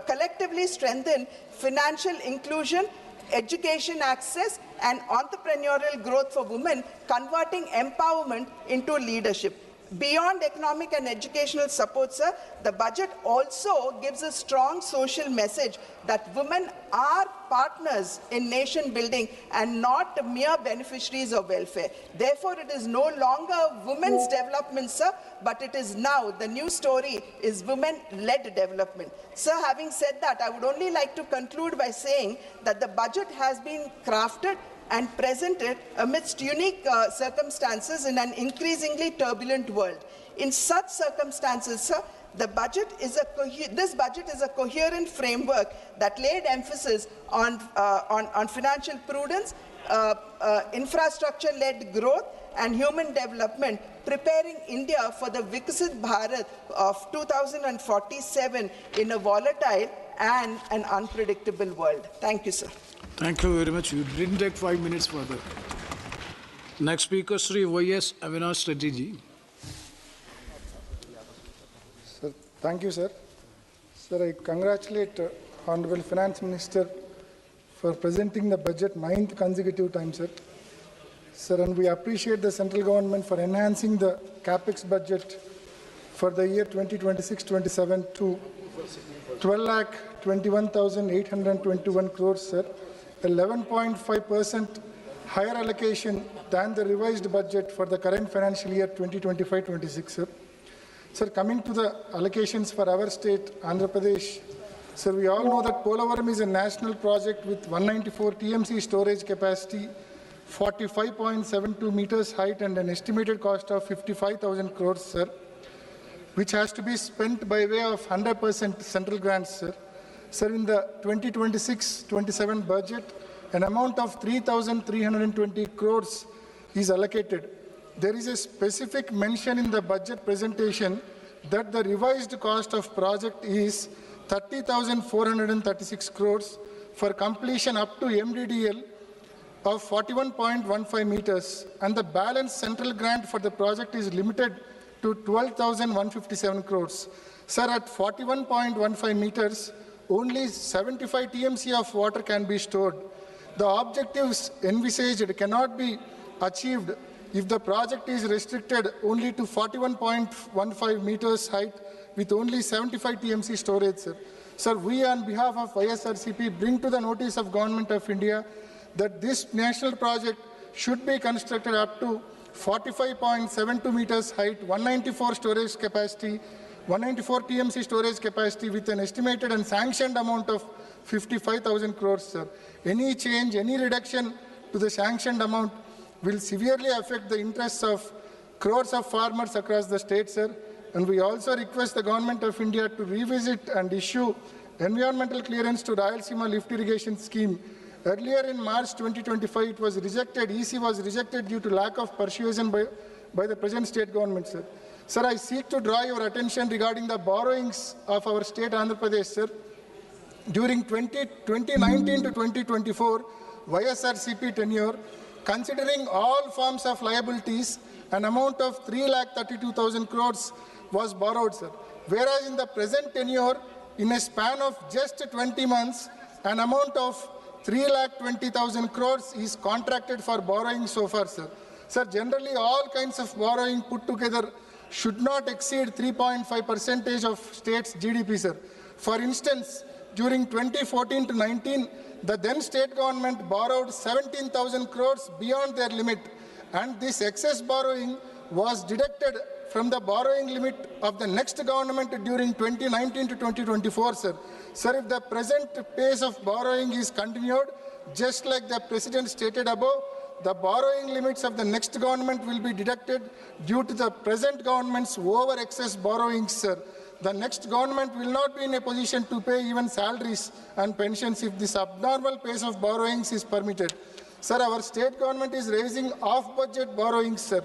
M: collectively strengthen financial inclusion, education access, and entrepreneurial growth for women, converting empowerment into leadership. Beyond economic and educational support, sir, the budget also gives a strong social message that women are partners in nation building and not mere beneficiaries of welfare. Therefore, it is no longer women's development, sir, but it is now, the new story is women-led development. Sir, having said that, I would only like to conclude by saying that the budget has been crafted and presented amidst unique circumstances in an increasingly turbulent world. In such circumstances, sir, this budget is a coherent framework that laid emphasis on financial prudence, infrastructure-led growth, and human development, preparing India for the Viksit Bharat of 2047 in a volatile and an unpredictable world. Thank you, sir.
G: Thank you very much. You didn't take 5 minutes further. Next speaker, Sri Y.S. Avinash Reddy ji.
N: Sir, thank you, sir. Sir, I congratulate Honorable Finance Minister for presenting the budget 9th consecutive time, sir. Sir, and we appreciate the central government for enhancing the capex budget for the year 2026-27 to 12,21,821 crores, sir. 11.5% higher allocation than the revised budget for the current financial year 2025-26, sir. Sir, coming to the allocations for our state, Andhra Pradesh, sir, we all know that Polavaram is a national project with 194 TMC storage capacity, 45.72 meters height, and an estimated cost of 55,000 crores, sir, which has to be spent by way of 100% central grants, sir. Sir, in the 2026-27 budget, an amount of 3,320 crores is allocated. There is a specific mention in the budget presentation that the revised cost of project is 30,436 crores for completion up to MDDL of 41.15 meters, and the balance central grant for the project is limited to 12,157 crores. Sir, at 41.15 meters, only 75 TMC of water can be stored. The objectives envisaged cannot be achieved if the project is restricted only to 41.15 meters height with only 75 TMC storage, sir. Sir, we on behalf of YSRCP bring to the notice of Government of India that this national project should be constructed up to 45.72 meters height, 194 storage capacity, 194 TMC storage capacity with an estimated and sanctioned amount of 55,000 crores, sir. Any change, any reduction to the sanctioned amount will severely affect the interests of crores of farmers across the state, sir. And we also request the Government of India to revisit and issue environmental clearance to Rayalaseema lift irrigation scheme. Earlier in March 2025, it was rejected. EC was rejected due to lack of persuasion by the present state government, sir. Sir, I seek to draw your attention regarding the borrowings of our state Andhra Pradesh, sir. During 2019 to 2024, YSRCP tenure, considering all forms of liabilities, an amount of 3,32,000 crores was borrowed, sir. Whereas in the present tenure, in a span of just 20 months, an amount of 3,20,000 crores is contracted for borrowing so far, sir. Sir, generally all kinds of borrowing put together should not exceed 3.5% of state's GDP, sir. For instance, during 2014 to 19, the then state government borrowed 17,000 crores beyond their limit, and this excess borrowing was deducted from the borrowing limit of the next government during 2019 to 2024, sir. Sir, if the present pace of borrowing is continued, just like the President stated above, the borrowing limits of the next government will be deducted due to the present government's over-excess borrowings, sir. The next government will not be in a position to pay even salaries and pensions if this abnormal pace of borrowings is permitted. Sir, our state government is raising off-budget borrowings, sir.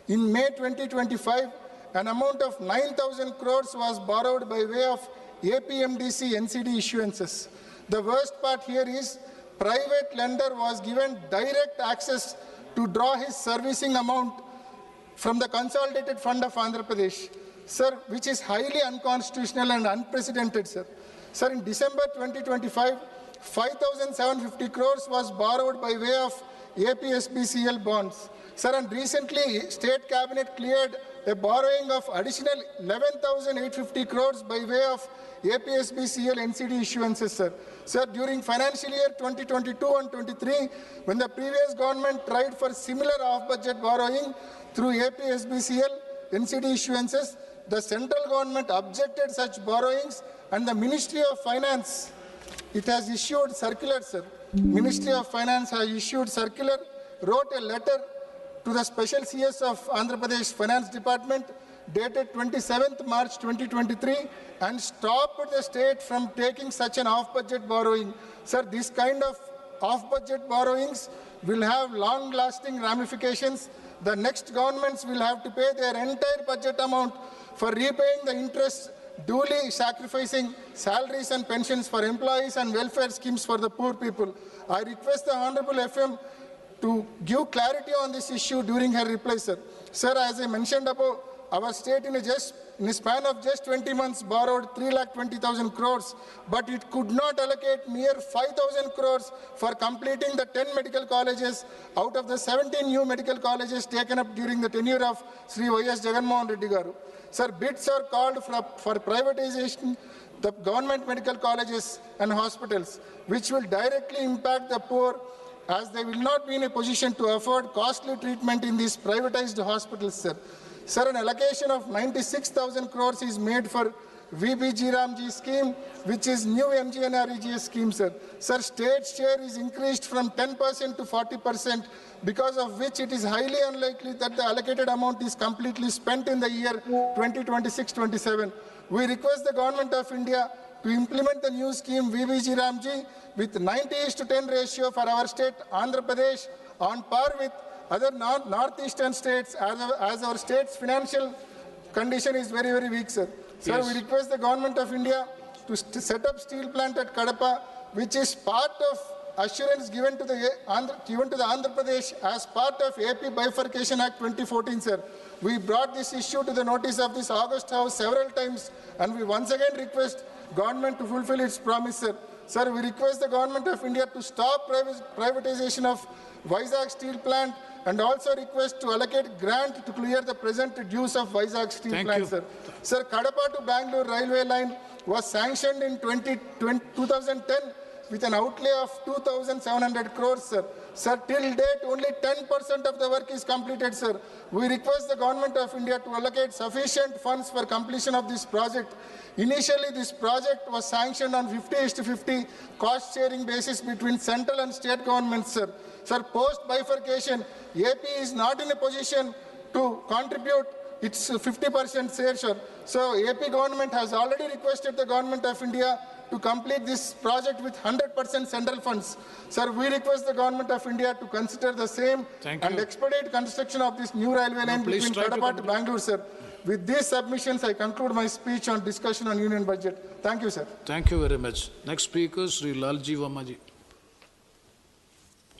N: In May 2025, an amount of 9,000 crores was borrowed by way of APMDC NCD issuances. The worst part here is private lender was given direct access to draw his servicing amount from the Consolidated Fund of Andhra Pradesh, sir, which is highly unconstitutional and unprecedented, sir. Sir, in December 2025, 5,750 crores was borrowed by way of APSBCL bonds. Sir, and recently, State Cabinet cleared a borrowing of additional 11,850 crores by way of APSBCL NCD issuances, sir. Sir, during financial year 2022 and 23, when the previous government tried for similar off-budget borrowing through APSBCL NCD issuances, the central government objected such borrowings, and the Ministry of Finance, it has issued circular, sir. Ministry of Finance has issued circular, wrote a letter to the Special CS of Andhra Pradesh Finance Department dated 27th March 2023 and stopped the state from taking such an off-budget borrowing. Sir, this kind of off-budget borrowings will have long-lasting ramifications. The next governments will have to pay their entire budget amount for repaying the interest, duly sacrificing salaries and pensions for employees and welfare schemes for the poor people. I request the Honorable FM to give clarity on this issue during her reply, sir. Sir, as I mentioned above, our state in a span of just 20 months borrowed 3,20,000 crores, but it could not allocate mere 5,000 crores for completing the 10 medical colleges out of the 17 new medical colleges taken up during the tenure of Sri Y.S. Jagannath Reddy Garu. Sir, bids are called for privatization the government medical colleges and hospitals, which will directly impact the poor, as they will not be in a position to afford costly treatment in these privatized hospitals, sir. Sir, an allocation of 96,000 crores is made for VBG Ramji scheme, which is new MGNREGS scheme, sir. Sir, state share is increased from 10% to 40%, because of which it is highly unlikely that the allocated amount is completely spent in the year 2026-27. We request the Government of India to implement the new scheme VBG Ramji with 90:10 ratio for our state, Andhra Pradesh, on par with other northeastern states, as our state's financial condition is very, very weak, sir. Sir, yes. We request the Government of India to set up steel plant at Kadapa, which is part of assurance given to the Andhra Pradesh as part of AP Bifurcation Act 2014, sir. We brought this issue to the notice of this August House several times, and we once again request government to fulfill its promise, sir. Sir, we request the Government of India to stop privatization of Vizag steel plant, and also request to allocate grant to clear the present dues of Vizag steel plant, sir. Sir, Kadapa to Bangalore railway line was sanctioned in 2010 with an outlay of 2,700 crores, sir. Sir, till date, only 10% of the work is completed, sir. We request the Government of India to allocate sufficient funds for completion of this project. Initially, this project was sanctioned on 50:50 cost-sharing basis between central and state governments, sir. Sir, post-bifurcation, AP is not in a position to contribute its 50% share, sir. So, AP government has already requested the Government of India to complete this project with 100% central funds. Sir, we request the Government of India to consider the same and expedite construction of this new railway line between Kadapa to Bangalore, sir. With these submissions, I conclude my speech on discussion on union budget. Thank you, sir.
G: Thank you very much. Next speaker, Sri Lalji Vamaji.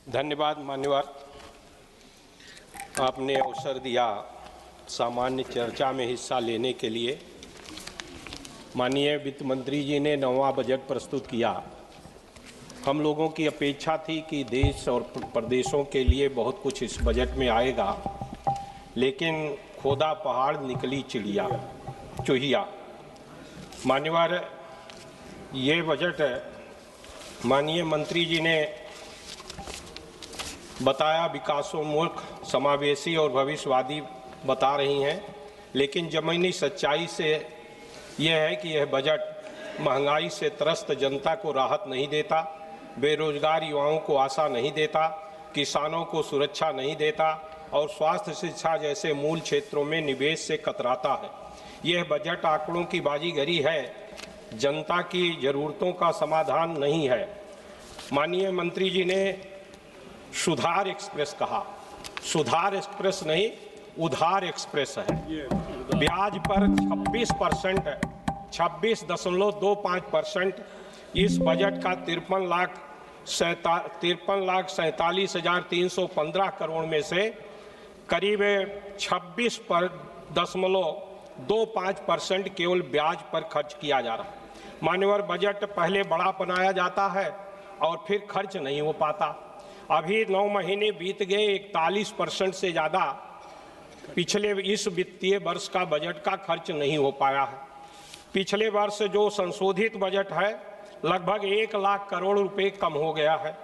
O: धन्यवाद मान्यवर, आपने अवसर दिया सामान्य चर्चा में हिस्सा लेने के लिए। माननीय वित्त मंत्री जी ने 9वां बजट प्रस्तुत किया। हम लोगों की अपेक्षा थी कि देश और प्रदेशों के लिए बहुत कुछ इस बजट में आएगा, लेकिन खोदा पहाड़ निकली चिड़िया चूहिया। मान्यवर, ये बजट माननीय मंत्री जी ने बताया विकासोन्मुख, समावेशी और भविष्यवादी बता रही हैं, लेकिन जमीनी सच्चाई से यह है कि यह बजट महंगाई से त्रस्त जनता को राहत नहीं देता, बेरोजगार युवाओं को आशा नहीं देता, किसानों को सुरक्षा नहीं देता और स्वास्थ्य शिक्षा जैसे मूल क्षेत्रों में निवेश से कतराता है। यह बजट आंकड़ों की बाजीगरी है, जनता की जरूरतों का समाधान नहीं है। माननीय मंत्री जी ने सुधार एक्सप्रेस कहा, सुधार एक्सप्रेस नहीं, उधार एक्सप्रेस है। ब्याज पर 26% 26.25%। इस बजट का 53,47,315 करोड़ में से करीब 26.25% केवल ब्याज पर खर्च किया जा रहा है। मान्यवर, बजट पहले बड़ा बनाया जाता है और फिर खर्च नहीं हो पाता। अभी 9 महीने बीत गए, 41% से ज़्यादा पिछले इस वित्तीय वर्ष का बजट का खर्च नहीं हो पाया है। पिछले वर्ष जो संशोधित बजट है लगभग 1 लाख करोड़ रुपए कम हो गया है।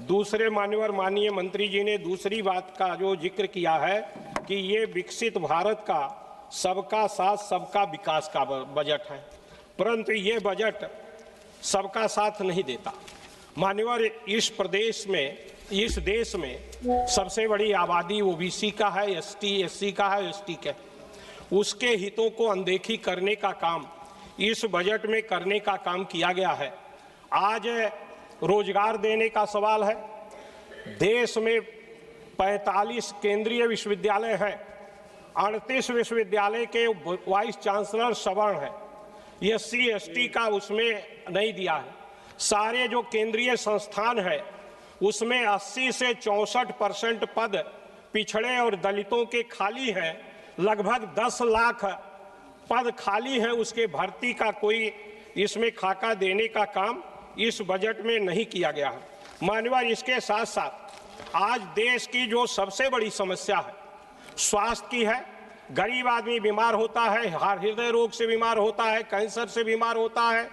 O: दूसरे मान्यवर, माननीय मंत्री जी ने दूसरी बात का जो जिक्र किया है कि ये विकसित भारत का सबका साथ सबका विकास का बजट है, परंतु ये बजट सबका साथ नहीं देता। मान्यवर, इस देश में सबसे बड़ी आबादी ओबीसी का है, एसटी एससी का है, एसटी का। उसके हितों को अनदेखी करने का काम इस बजट में करने का काम किया गया है। आज रोजगार देने का सवाल है। देश में 45 केंद्रीय विश्वविद्यालय हैं, 38 विश्वविद्यालय के वाइस चांसलर सवर्ण है, एससी एसटी का उसमें नहीं दिया है। सारे जो केंद्रीय संस्थान है उसमें 80 से 64% पद पिछड़े और दलितों के खाली हैं। लगभग 10 लाख पद खाली हैं, उसके भर्ती का कोई इसमें खाका देने का काम इस बजट में नहीं किया गया है। मान्यवर, इसके साथ साथ आज देश की जो सबसे बड़ी समस्या है स्वास्थ्य की है। गरीब आदमी बीमार होता है, हृदय रोग से बीमार होता है, कैंसर से बीमार होता है,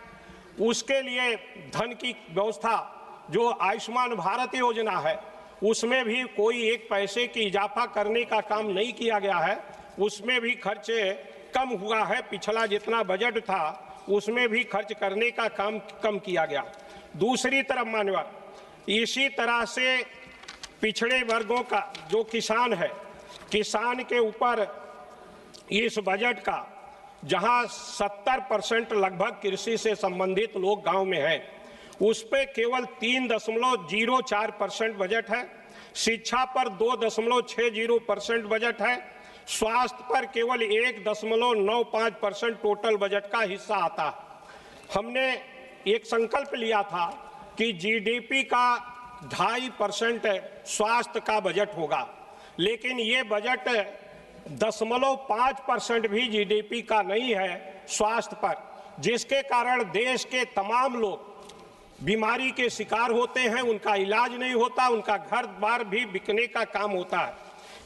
O: उसके लिए धन की व्यवस्था जो आयुष्मान भारत योजना है उसमें भी कोई एक पैसे की इजाफा करने का काम नहीं किया गया है। उसमें भी खर्च कम हुआ है, पिछला जितना बजट था उसमें भी खर्च करने का काम कम किया गया। दूसरी तरफ मान्यवर, इसी तरह से पिछड़े वर्गों का जो किसान है, किसान के ऊपर इस बजट का जहां 70% लगभग कृषि से संबंधित लोग गांव में हैं, उस पे केवल 3.04% बजट है। शिक्षा पर 2.60% बजट है। स्वास्थ्य पर केवल 1.95% टोटल बजट का हिस्सा आता है। हमने एक संकल्प लिया था कि जीडीपी का 2.5% स्वास्थ्य का बजट होगा, लेकिन ये बजट 0.5% भी जीडीपी का नहीं है स्वास्थ्य पर, जिसके कारण देश के तमाम लोग बीमारी के शिकार होते हैं, उनका इलाज नहीं होता, उनका घर बार भी बिकने का काम होता है।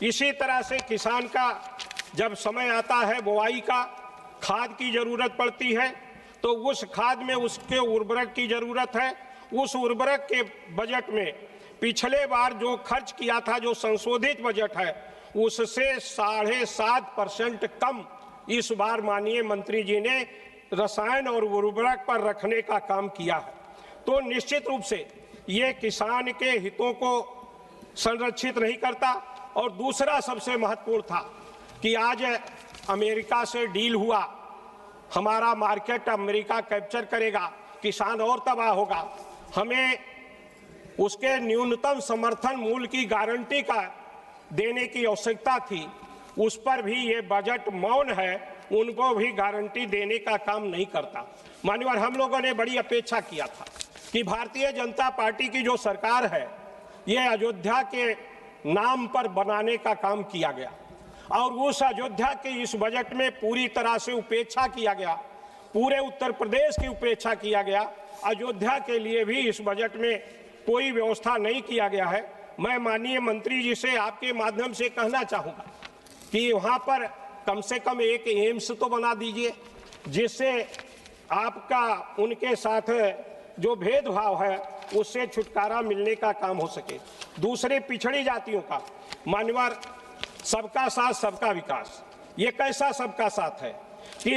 O: इसी तरह से किसान का जब समय आता है बुआई का, खाद की जरूरत पड़ती है, तो उस खाद में उसके उर्वरक की जरूरत है। उस उर्वरक के बजट में पिछले बार जो खर्च किया था, जो संशोधित बजट है, उससे 7.5% कम इस बार माननीय मंत्री जी ने रसायन और उर्वरक पर रखने का काम किया है। तो निश्चित रूप से ये किसान के हितों को संरक्षित नहीं करता। और दूसरा सबसे महत्वपूर्ण था कि आज अमेरिका से डील हुआ, हमारा मार्केट अमेरिका कैप्चर करेगा, किसान और तबाह होगा। हमें उसके न्यूनतम समर्थन मूल्य की गारंटी का देने की आवश्यकता थी, उस पर भी ये बजट मौन है, उनको भी गारंटी देने का काम नहीं करता। मान्यवर, हम लोगों ने बड़ी अपेक्षा किया था कि भारतीय जनता पार्टी की जो सरकार है ये अयोध्या के नाम पर बनाने का काम किया गया और उस अयोध्या के इस बजट में पूरी तरह से उपेक्षा किया गया, पूरे उत्तर प्रदेश की उपेक्षा किया गया। अयोध्या के लिए भी इस बजट में कोई व्यवस्था नहीं किया गया है। मैं माननीय मंत्री जी से आपके माध्यम से कहना चाहूँगा कि वहां पर कम से कम एक एम्स तो बना दीजिए, जिससे आपका उनके साथ जो भेदभाव है उससे छुटकारा मिलने का काम हो सके। दूसरे पिछड़ी जातियों का मान्यवर सबका साथ सबका विकास, ये कैसा सबका साथ है कि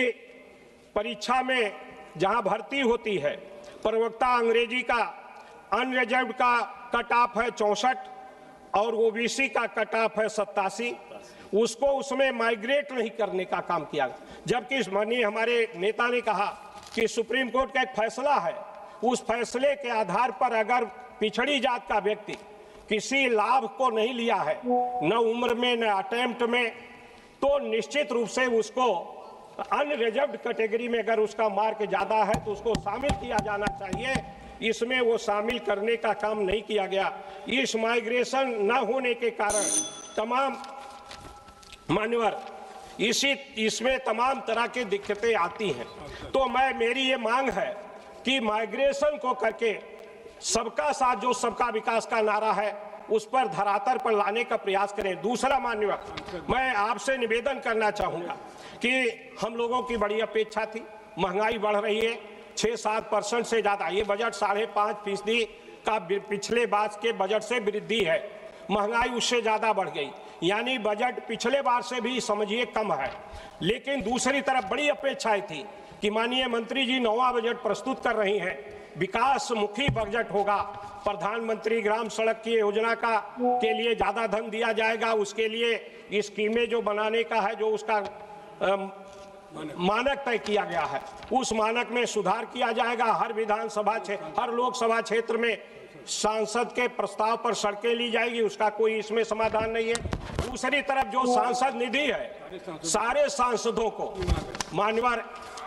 O: परीक्षा में जहां भर्ती होती है, प्रवक्ता अंग्रेजी का अनरिजर्व्ड का कट ऑफ है 64 और ओबीसी का कट ऑफ है 87, उसको उसमें माइग्रेट नहीं करने का काम किया। जबकि माननीय हमारे नेता ने कहा कि सुप्रीम कोर्ट का एक फैसला है, उस फैसले के आधार पर अगर पिछड़ी जात का व्यक्ति किसी लाभ को नहीं लिया है, न उम्र में न अटेम्प्ट में, तो निश्चित रूप से उसको अनरिजर्व्ड कैटेगरी में अगर उसका मार्क ज्यादा है तो उसको शामिल किया जाना चाहिए। इसमें वो शामिल करने का काम नहीं किया गया। इस माइग्रेशन न होने के कारण तमाम मान्यवर इसमें तमाम तरह की दिक्कतें आती हैं। तो मेरी ये मांग है कि माइग्रेशन को करके सबका साथ जो सबका विकास का नारा है उस पर धरातल पर लाने का प्रयास करें। दूसरा मान्यवर, मैं आपसे निवेदन करना चाहूंगा कि हम लोगों की बड़ी अपेक्षा थी, महंगाई बढ़ रही है 6-7% से ज्यादा, ये बजट 5.5% का पिछले बार के बजट से वृद्धि है, महंगाई उससे ज्यादा बढ़ गई, यानी बजट पिछले बार से भी समझिए कम है। लेकिन दूसरी तरफ बड़ी अपेक्षाएं थी कि माननीय मंत्री जी 9वां बजट प्रस्तुत कर रही हैं, विकास मुखी बजट होगा, प्रधानमंत्री ग्राम सड़क की योजना के लिए ज्यादा धन दिया जाएगा, उसके लिए स्कीमें जो बनाने का है, जो उसका मानक तय किया गया है, उस मानक में सुधार किया जाएगा। हर विधानसभा हर लोकसभा क्षेत्र में सांसद के प्रस्ताव पर सड़कें ली जाएगी, उसका कोई इसमें समाधान नहीं है। दूसरी तरफ जो सांसद निधि है, सारे सांसदों को मान्यवर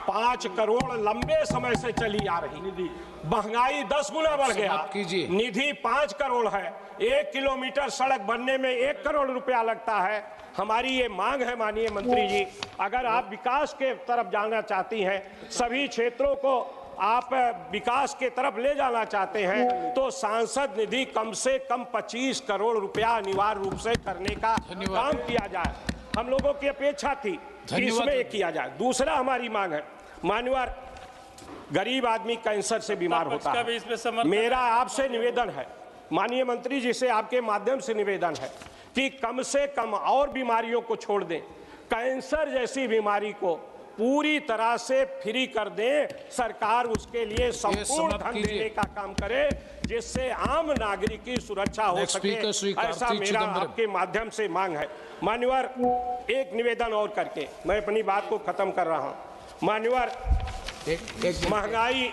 O: 5 करोड़ लंबे समय से चली आ रही, महंगाई 10 गुना बढ़ गया, निधि 5 करोड़ है, 1 किलोमीटर सड़क बनने में 1 करोड़ रुपया लगता है। हमारी ये मांग है माननीय मंत्री जी, अगर आप विकास के तरफ जाना चाहती हैं, सभी क्षेत्रों को आप विकास के तरफ ले जाना चाहते हैं, तो सांसद निधि कम से कम 25 करोड़ रुपया अनिवार्य रूप से करने का काम किया जाए। हम लोगों की अपेक्षा थी कि इसमें किया जाए। दूसरा हमारी मांग है मान्यवर, गरीब आदमी कैंसर से बीमार होता है, मेरा आपसे निवेदन है माननीय मंत्री जी से, आपके माध्यम से निवेदन है कि कम से कम और बीमारियों को छोड़ दें, कैंसर जैसी बीमारी को पूरी तरह से फ्री कर दें, सरकार उसके लिए संपूर्ण धन देने का काम करे, जिससे आम नागरिक की सुरक्षा हो सके, ऐसा मेरा आपके माध्यम से मांग है। मान्यवर, एक निवेदन और करके मैं अपनी बात को खत्म कर रहा हूं। मान्यवर, महंगाई,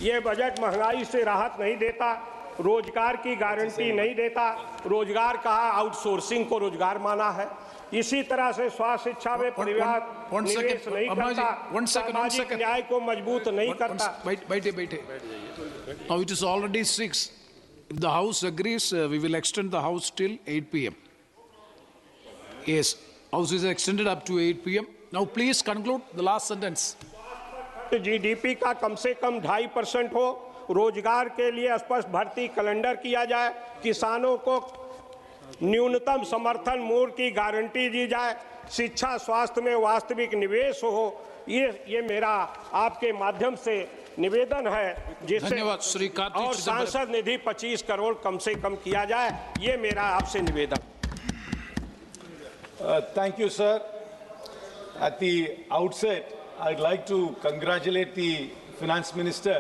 O: ये बजट महंगाई से राहत नहीं देता, रोजगार की गारंटी नहीं देता, रोजगार कहा आउटसोर्सिंग को रोजगार माना है, इसी तरह से स्वास्थ्य शिक्षा में परिवार निवेश नहीं करता, सामाजिक न्याय को मजबूत नहीं करता।
G: बैठे। Now it is already 6. If the House agrees, we will extend the House till 8 p.m. Yes, House is extended up to 8 p.m. Now please conclude the last sentence.
O: GDP का कम से कम 2.5% हो, रोजगार के लिए स्पष्ट भर्ती कैलेंडर किया जाए, किसानों को न्यूनतम समर्थन मूल्य की गारंटी दी जाए, शिक्षा स्वास्थ्य में वास्तविक निवेश हो, ये मेरा आपके माध्यम से निवेदन है, जिससे और सांसद निधि 25 करोड़ कम से कम किया जाए, ये मेरा आपसे निवेदन।
P: Thank you, sir. At the outset, I'd like to congratulate the Finance Minister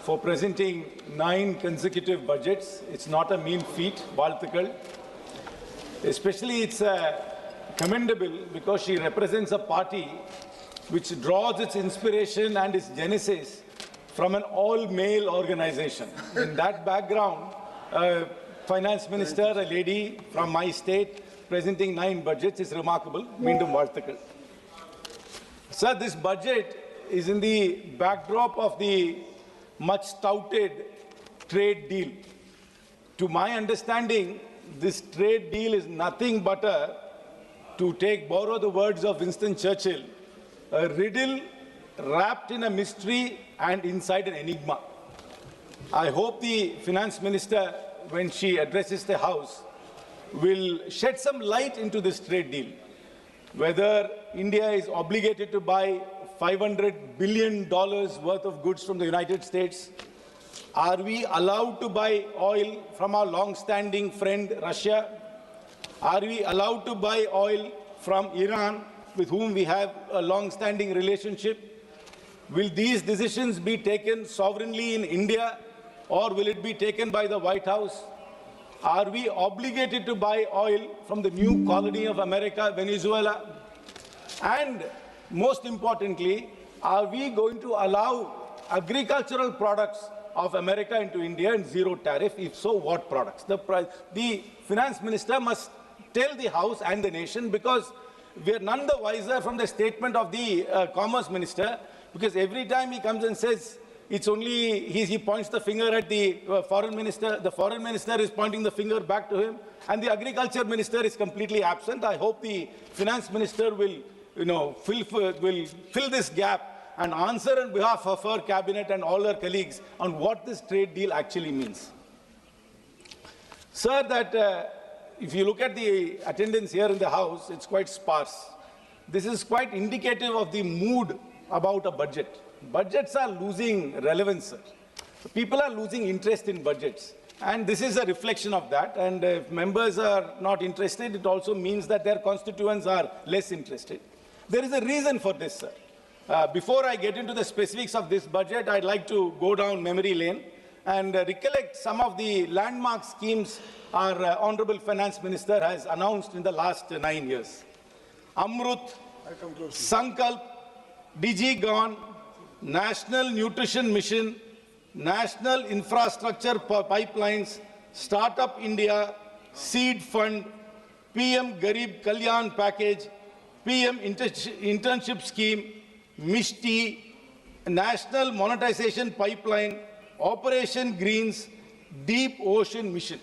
P: for presenting 9 consecutive budgets. It's not a mean feat, Baltikal. Especially it's commendable because she represents a party which draws its inspiration and its genesis from an all-male organization. In that background, Finance Minister, a lady from my state, presenting 9 budgets is remarkable. Meendum Varthakal. Sir, this budget is in the backdrop of the much touted trade deal. To my understanding, this trade deal is nothing but to borrow the words of Winston Churchill, a riddle wrapped in a mystery and inside an enigma. I hope the Finance Minister, when she addresses the House, will shed some light into this trade deal. whether India is obligated to buy $500 billion worth of goods from the United States. Are we allowed to buy oil from our long-standing friend Russia? Are we allowed to buy oil from Iran, with whom we have a long-standing relationship? Will these decisions be taken sovereignly in India, or will it be taken by the White House? Are we obligated to buy oil from the new colony of America, Venezuela? And most importantly, are we going to allow agricultural products of America into India in zero tariff? If so, what products? The finance minister must tell the House and the nation, because we are none the wiser from the statement of the commerce minister, because every time he comes and says it's only, he points the finger at the foreign minister is pointing the finger back to him, and the agriculture minister is completely absent. I hope the finance minister will, will fill this gap and answer on behalf of her cabinet and all her colleagues on what this trade deal actually means. Sir, that if you look at the attendance here in the House, it's quite sparse. This is quite indicative of the mood about a budget. Budgets are losing relevance, sir. People are losing interest in budgets. And this is a reflection of that. And if members are not interested, it also means that their constituents are less interested. There is a reason for this, sir. Before I get into the specifics of this budget, I'd like to go down memory lane and recollect some of the landmark schemes our Honorable Finance Minister has announced in the last 9 years. Amrut, Sankalp, DigiGon, National Nutrition Mission, National Infrastructure Pipelines, Startup India, Seed Fund, PM Garib Kalyan Package, PM Internship Scheme, Mishti, National Monetization Pipeline, Operation Greens, Deep Ocean Mission.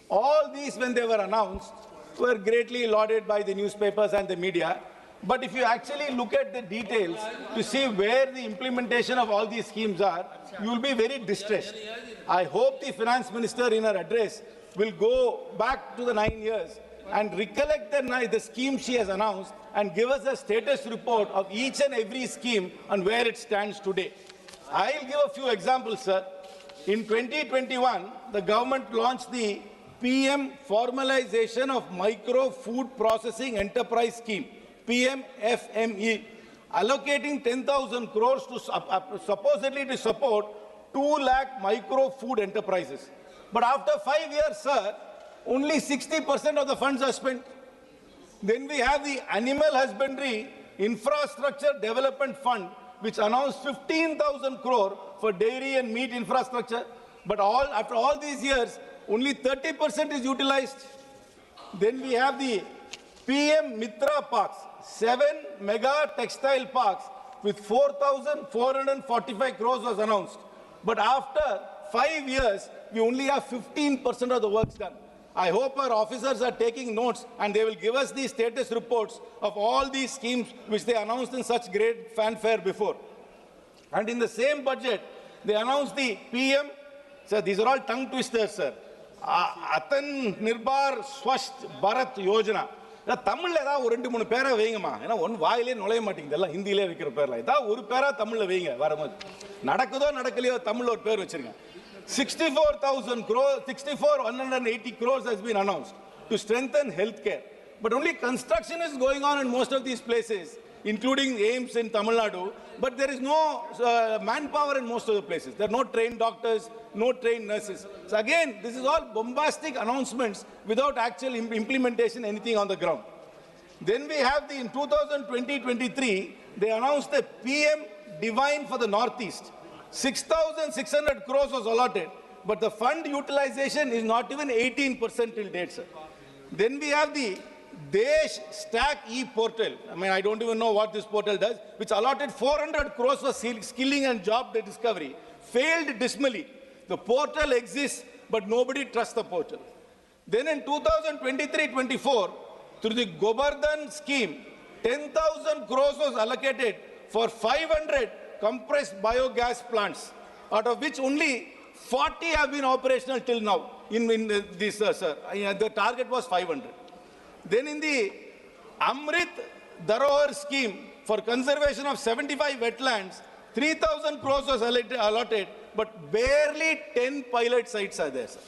P: All these, when they were announced, were greatly lauded by the newspapers and the media. But if you actually look at the details to see where the implementation of all these schemes are, you will be very distressed. I hope the finance minister in her address will go back to the 9 years and recollect the scheme she has announced and give us a status report of each and every scheme and where it stands today. I'll give a few examples, sir. In 2021, the government launched the PM Formalization of Micro Food Processing Enterprise Scheme, PMFME, allocating 10,000 crores to supposedly to support 2 lakh micro food enterprises. But after 5 years, sir, only 60% of the funds are spent. Then we have the Animal Husbandry Infrastructure Development Fund, which announced 15,000 crore for dairy and meat infrastructure. But after all these years, only 30% is utilized. Then we have the PM Mitra Parks, 7 mega textile parks with 4,445 crores was announced. But after 5 years, we only have 15% of the works done. I hope our officers are taking notes and they will give us the status reports of all these schemes which they announced in such great fanfare before. And in the same budget, they announced the PM, sir, these are all tongue twisters, sir. Atan Nirbhar Swasth Bharat Yojana. தமிழ்ல ஏதாவது ஒரு 2-3 பேரை வைங்கம்மா. ஏன்னா ஒன்னு வாயிலே நுழைய மாட்டேங்குது, எல்லாம் ஹிந்தியிலே வைக்கிற பேர்ல. ஏதாவது ஒரு பேரா தமிழ்ல வைங்க வரும்போது. நடக்குதோ நடக்கலையோ தமிழ்ல ஒரு பேர் வச்சிருங்க. 64,180 crores has been announced to strengthen healthcare. But only construction is going on in most of these places, including AIMS in Tamil Nadu. But there is no manpower in most of the places. There are no trained doctors, no trained nurses. So again, this is all bombastic announcements without actual implementation, anything on the ground. Then we have in 2020-23, they announced the PM Divine for the Northeast. 6,600 crores was allotted, but the fund utilization is not even 18% till date, sir. Then we have the Desh Stack e-portal. I mean, I don't even know what this portal does, which allotted 400 crores for skilling and job discovery. Failed dismally. The portal exists, but nobody trusts the portal. Then in 2023-24, through the Govardhan scheme, 10,000 crores was allocated for 500 compressed biogas plants, out of which only 40 have been operational till now. The target was 500. Then in the Amrit Dharohar scheme for conservation of 75 wetlands, 3,000 crores was allotted, but barely 10 pilot sites are there, sir.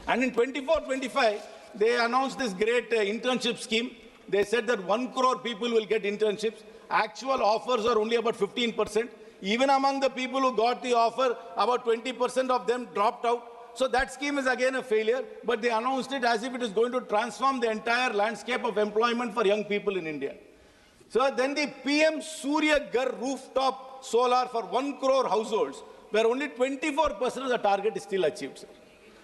P: And in 24-25, they announced this great internship scheme. They said that 1 crore people will get internships. Actual offers are only about 15%. Even among the people who got the offer, about 20% of them dropped out. So that scheme is again a failure, but they announced it as if it is going to transform the entire landscape of employment for young people in India. So then the PM Surya Ghar rooftop solar for 1 crore households, where only 24% of the target is still achieved, sir.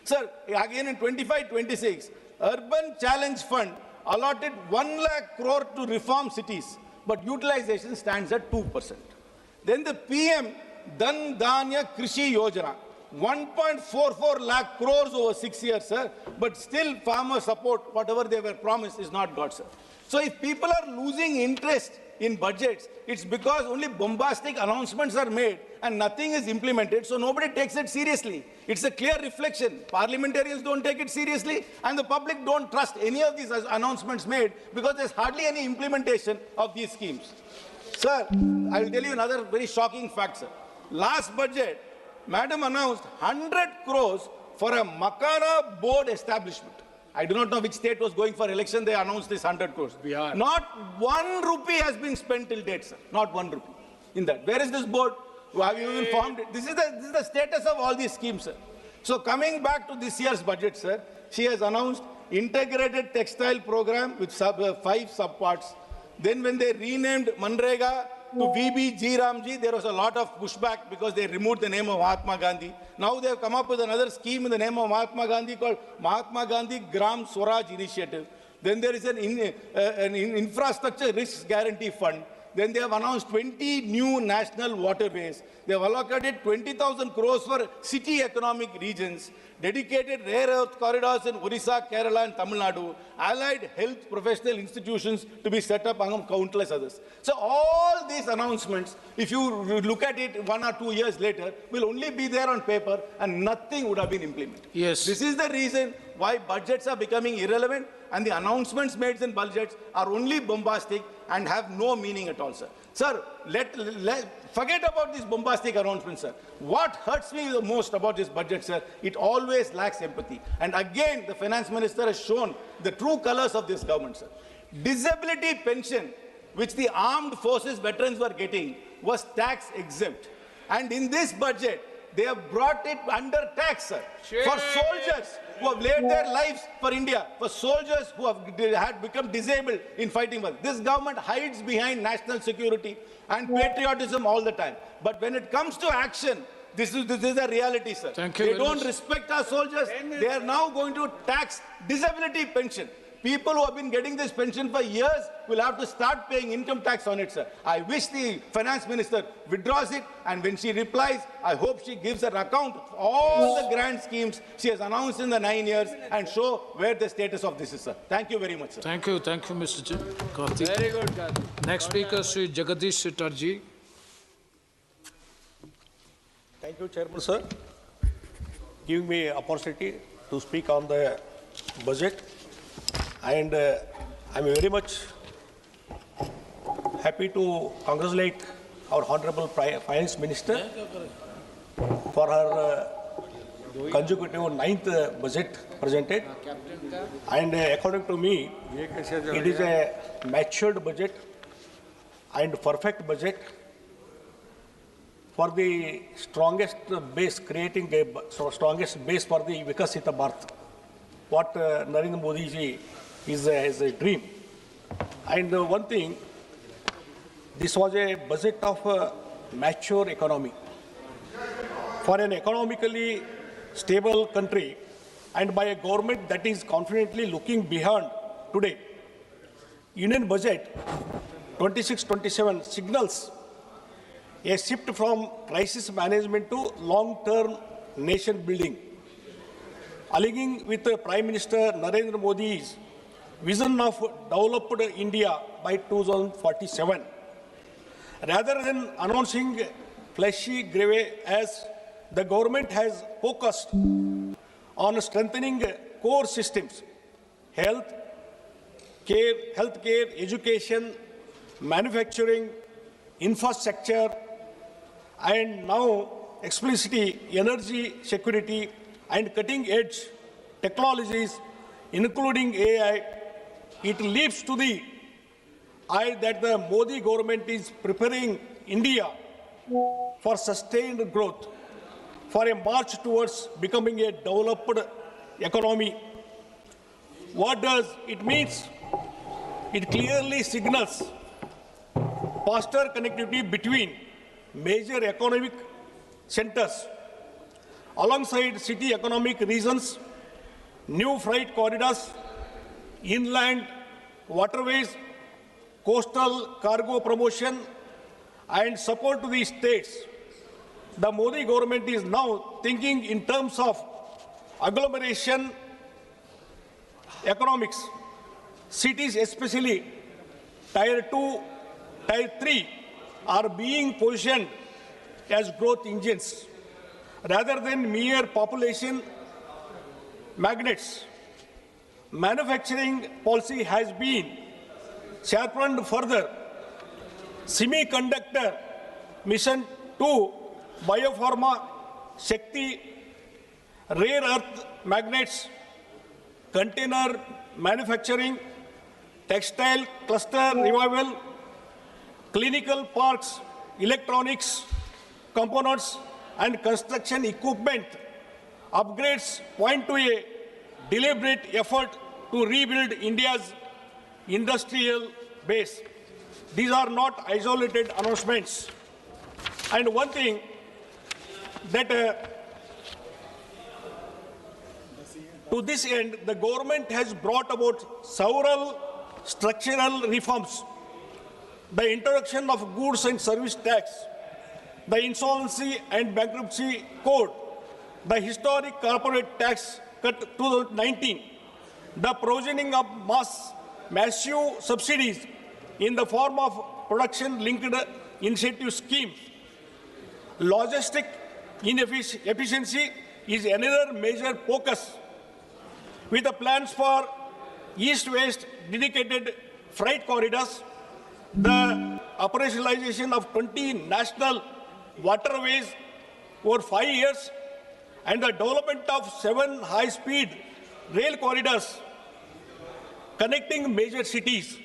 P: Sir, again in 25-26, Urban Challenge Fund allotted 1 lakh crore to reform cities, but utilization stands at 2%. Then the PM Dhan Dhanya Krishi Yojana, 1.44 lakh crores over 6 years, sir, but still farmer support, whatever they were promised, is not got, sir. So if people are losing interest in budgets, it's because only bombastic announcements are made and nothing is implemented, so nobody takes it seriously. It's a clear reflection. Parliamentarians don't take it seriously, and the public don't trust any of these announcements made because there's hardly any implementation of these schemes. Sir, I will tell you another very shocking fact, sir. Last budget, Madam announced 100 crores for a Makana board establishment. I do not know which state was going for election. They announced this 100 crores. Not 1 rupee has been spent till date, sir. Not 1 rupee in that. Where is this board? Have you even formed it? This is the status of all these schemes, sir. So coming back to this year's budget, sir, she has announced integrated textile program with 5 subparts. Then when they renamed Manrega to VBG Ramji, there was a lot of pushback because they removed the name of Mahatma Gandhi. Now they have come up with another scheme in the name of Mahatma Gandhi called Mahatma Gandhi Gram Swaraj Initiative. Then there is an infrastructure risk guarantee fund. Then they have announced 20 new national waterways. They have allocated 20,000 crores for city economic regions, dedicated rare earth corridors in Orissa, Kerala and Tamil Nadu, allied health professional institutions to be set up among countless others. So all these announcements, if you look at it 1 or 2 years later, will only be there on paper and nothing would have been implemented.
G: Yes.
P: This is the reason why budgets are becoming irrelevant and the announcements made in budgets are only bombastic and have no meaning at all, sir. Sir, forget about these bombastic announcements, sir. What hurts me the most about this budget, sir, it always lacks empathy. And again, the finance minister has shown the true colors of this government, sir. Disability pension, which the armed forces veterans were getting, was tax exempt. And in this budget, they have brought it under tax, sir. For soldiers who have laid their lives for India, for soldiers who had become disabled in fighting for this government hides behind national security and patriotism all the time. But when it comes to action, this is a reality, sir. They don't respect our soldiers. They are now going to tax disability pension. People who have been getting this pension for years will have to start paying income tax on it, sir. I wish the finance minister withdraws it, and when she replies, I hope she gives an account of all the grand schemes she has announced in the 9 years and show where the status of this is, sir. Thank you very much, sir.
G: Thank you, Mr. Karthik.
B: Very good, Karthik.
G: Next speaker, Sri Jagadish Chatterjee.
Q: Thank you, Chairman, sir. Giving me opportunity to speak on the budget. And I'm very much happy to congratulate our Honorable Finance Minister for her consecutive 9th budget presented. And according to me, it is a matured budget and perfect budget for the strongest base, creating a strongest base for the Vikasita Bharat, what Narendra Modi ji is a dream. And one thing, this was a budget of a mature economy. For an economically stable country and by a government that is confidently looking beyond today, Union budget 26-27 signals a shift from crisis management to long-term nation building, aligning with Prime Minister Narendra Modi's vision of developed India by 2047. Rather than announcing flashy grave, as the government has focused on strengthening core systems, health, care, healthcare, education, manufacturing, infrastructure, and now explicitly energy security and cutting-edge technologies, including AI. It leaps to the eye that the Modi government is preparing India for sustained growth, for a march towards becoming a developed economy. What does it mean? It clearly signals faster connectivity between major economic centers, alongside city economic regions, new freight corridors, inland waterways, coastal cargo promotion, and support to the states. The Modi government is now thinking in terms of agglomeration economics. Cities, especially Tier 2, Tier 3, are being positioned as growth engines rather than mere population magnets. Manufacturing policy has been sharpened further. Semiconductor mission 2, biopharma, Shakti, rare earth magnets, container manufacturing, textile cluster revival, clinical parks, electronics, components, and construction equipment upgrades point to a deliberate effort to rebuild India's industrial base. These are not isolated announcements. And one thing that to this end, the government has brought about several structural reforms: the introduction of goods and service tax, the insolvency and bankruptcy code, the historic corporate tax cut 2019, the provisioning of massive subsidies in the form of production-linked incentive schemes. Logistic inefficiency is another major focus, with the plans for east-west dedicated freight corridors, the operationalization of 20 national waterways over 5 years, and the development of 7 high-speed rail corridors connecting major cities.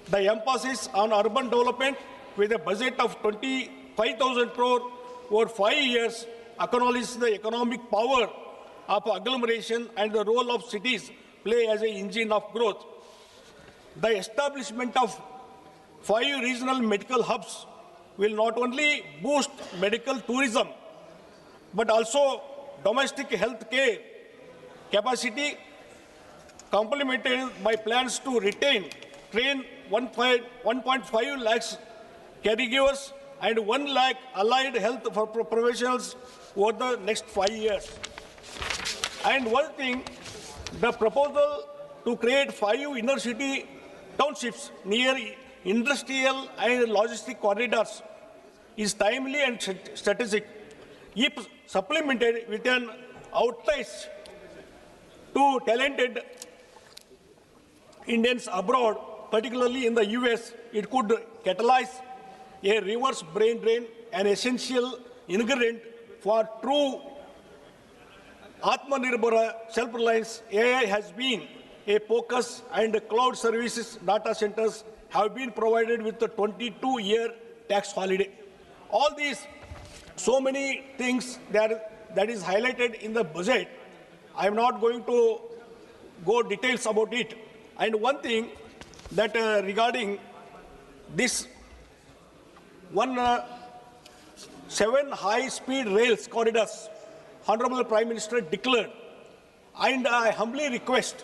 Q: The emphasis on urban development with a budget of 25,000 crore over 5 years acknowledges the economic power of agglomeration and the role of cities play as an engine of growth. The establishment of 5 regional medical hubs will not only boost medical tourism, but also domestic health care capacity, complemented by plans to train 1.5 lakhs caregivers and 1 lakh allied health professionals over the next 5 years. And one thing, the proposal to create 5 inner city townships near industrial and logistic corridors is timely and strategic. If supplemented with an outreach to talented Indians abroad, particularly in the US, it could catalyze a reverse brain drain, an essential ingredient for true Atmanirbhar self-reliance. AI has been a focus, and cloud services data centers have been provided with a 22-year tax holiday. All these, so many things that is highlighted in the budget. I am not going to go details about it. And one thing that regarding this 7 high-speed rails corridors, Honorable Prime Minister declared, and I humbly request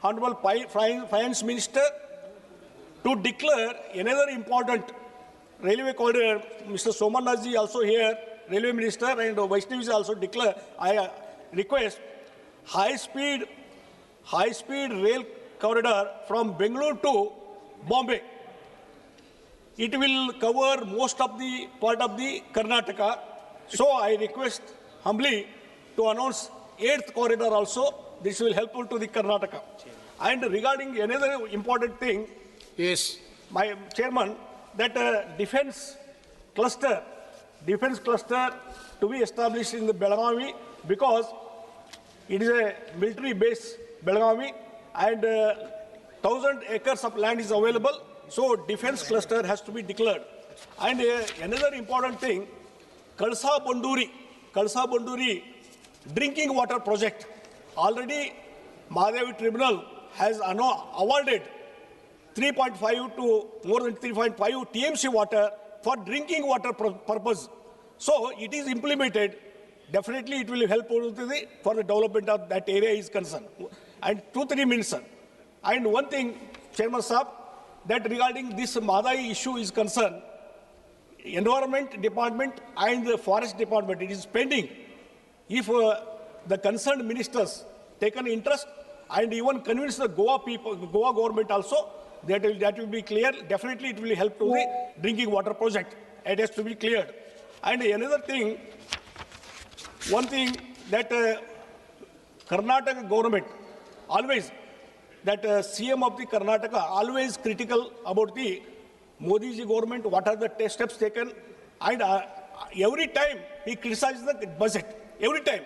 Q: Honorable Finance Minister to declare another important railway corridor. Mr. Somanaji also here, Railway Minister, and Vaishnavi also declare. I request high-speed rail corridor from Bengaluru to Bombay. It will cover most of the part of the Karnataka. So I request humbly to announce 8th corridor also. This will helpful to the Karnataka. And regarding another important thing,
G: yes,
Q: my chairman, that defense cluster to be established in the Belagavi, because it is a military base, Belagavi, and 1,000 acres of land is available, so defense cluster has to be declared. And another important thing, Kalsa Banduri drinking water project. Already Mahadevi Tribunal has awarded 3.5 to more than 3.5 TMC water for drinking water purpose. So it is implemented. Definitely it will help for the development of that area is concerned. And 2-3 minutes, sir. And one thing, Chairman Saab, that regarding this Madai issue is concerned, Environment Department and the Forest Department, it is pending. If the concerned ministers take an interest and even convince the Goa government also, that will be clear. Definitely it will help to the drinking water project. It has to be cleared. And another thing, one thing that Karnataka government always, that CM of the Karnataka always critical about the Modi ji government, what are the steps taken, and every time he criticizes the budget, every time,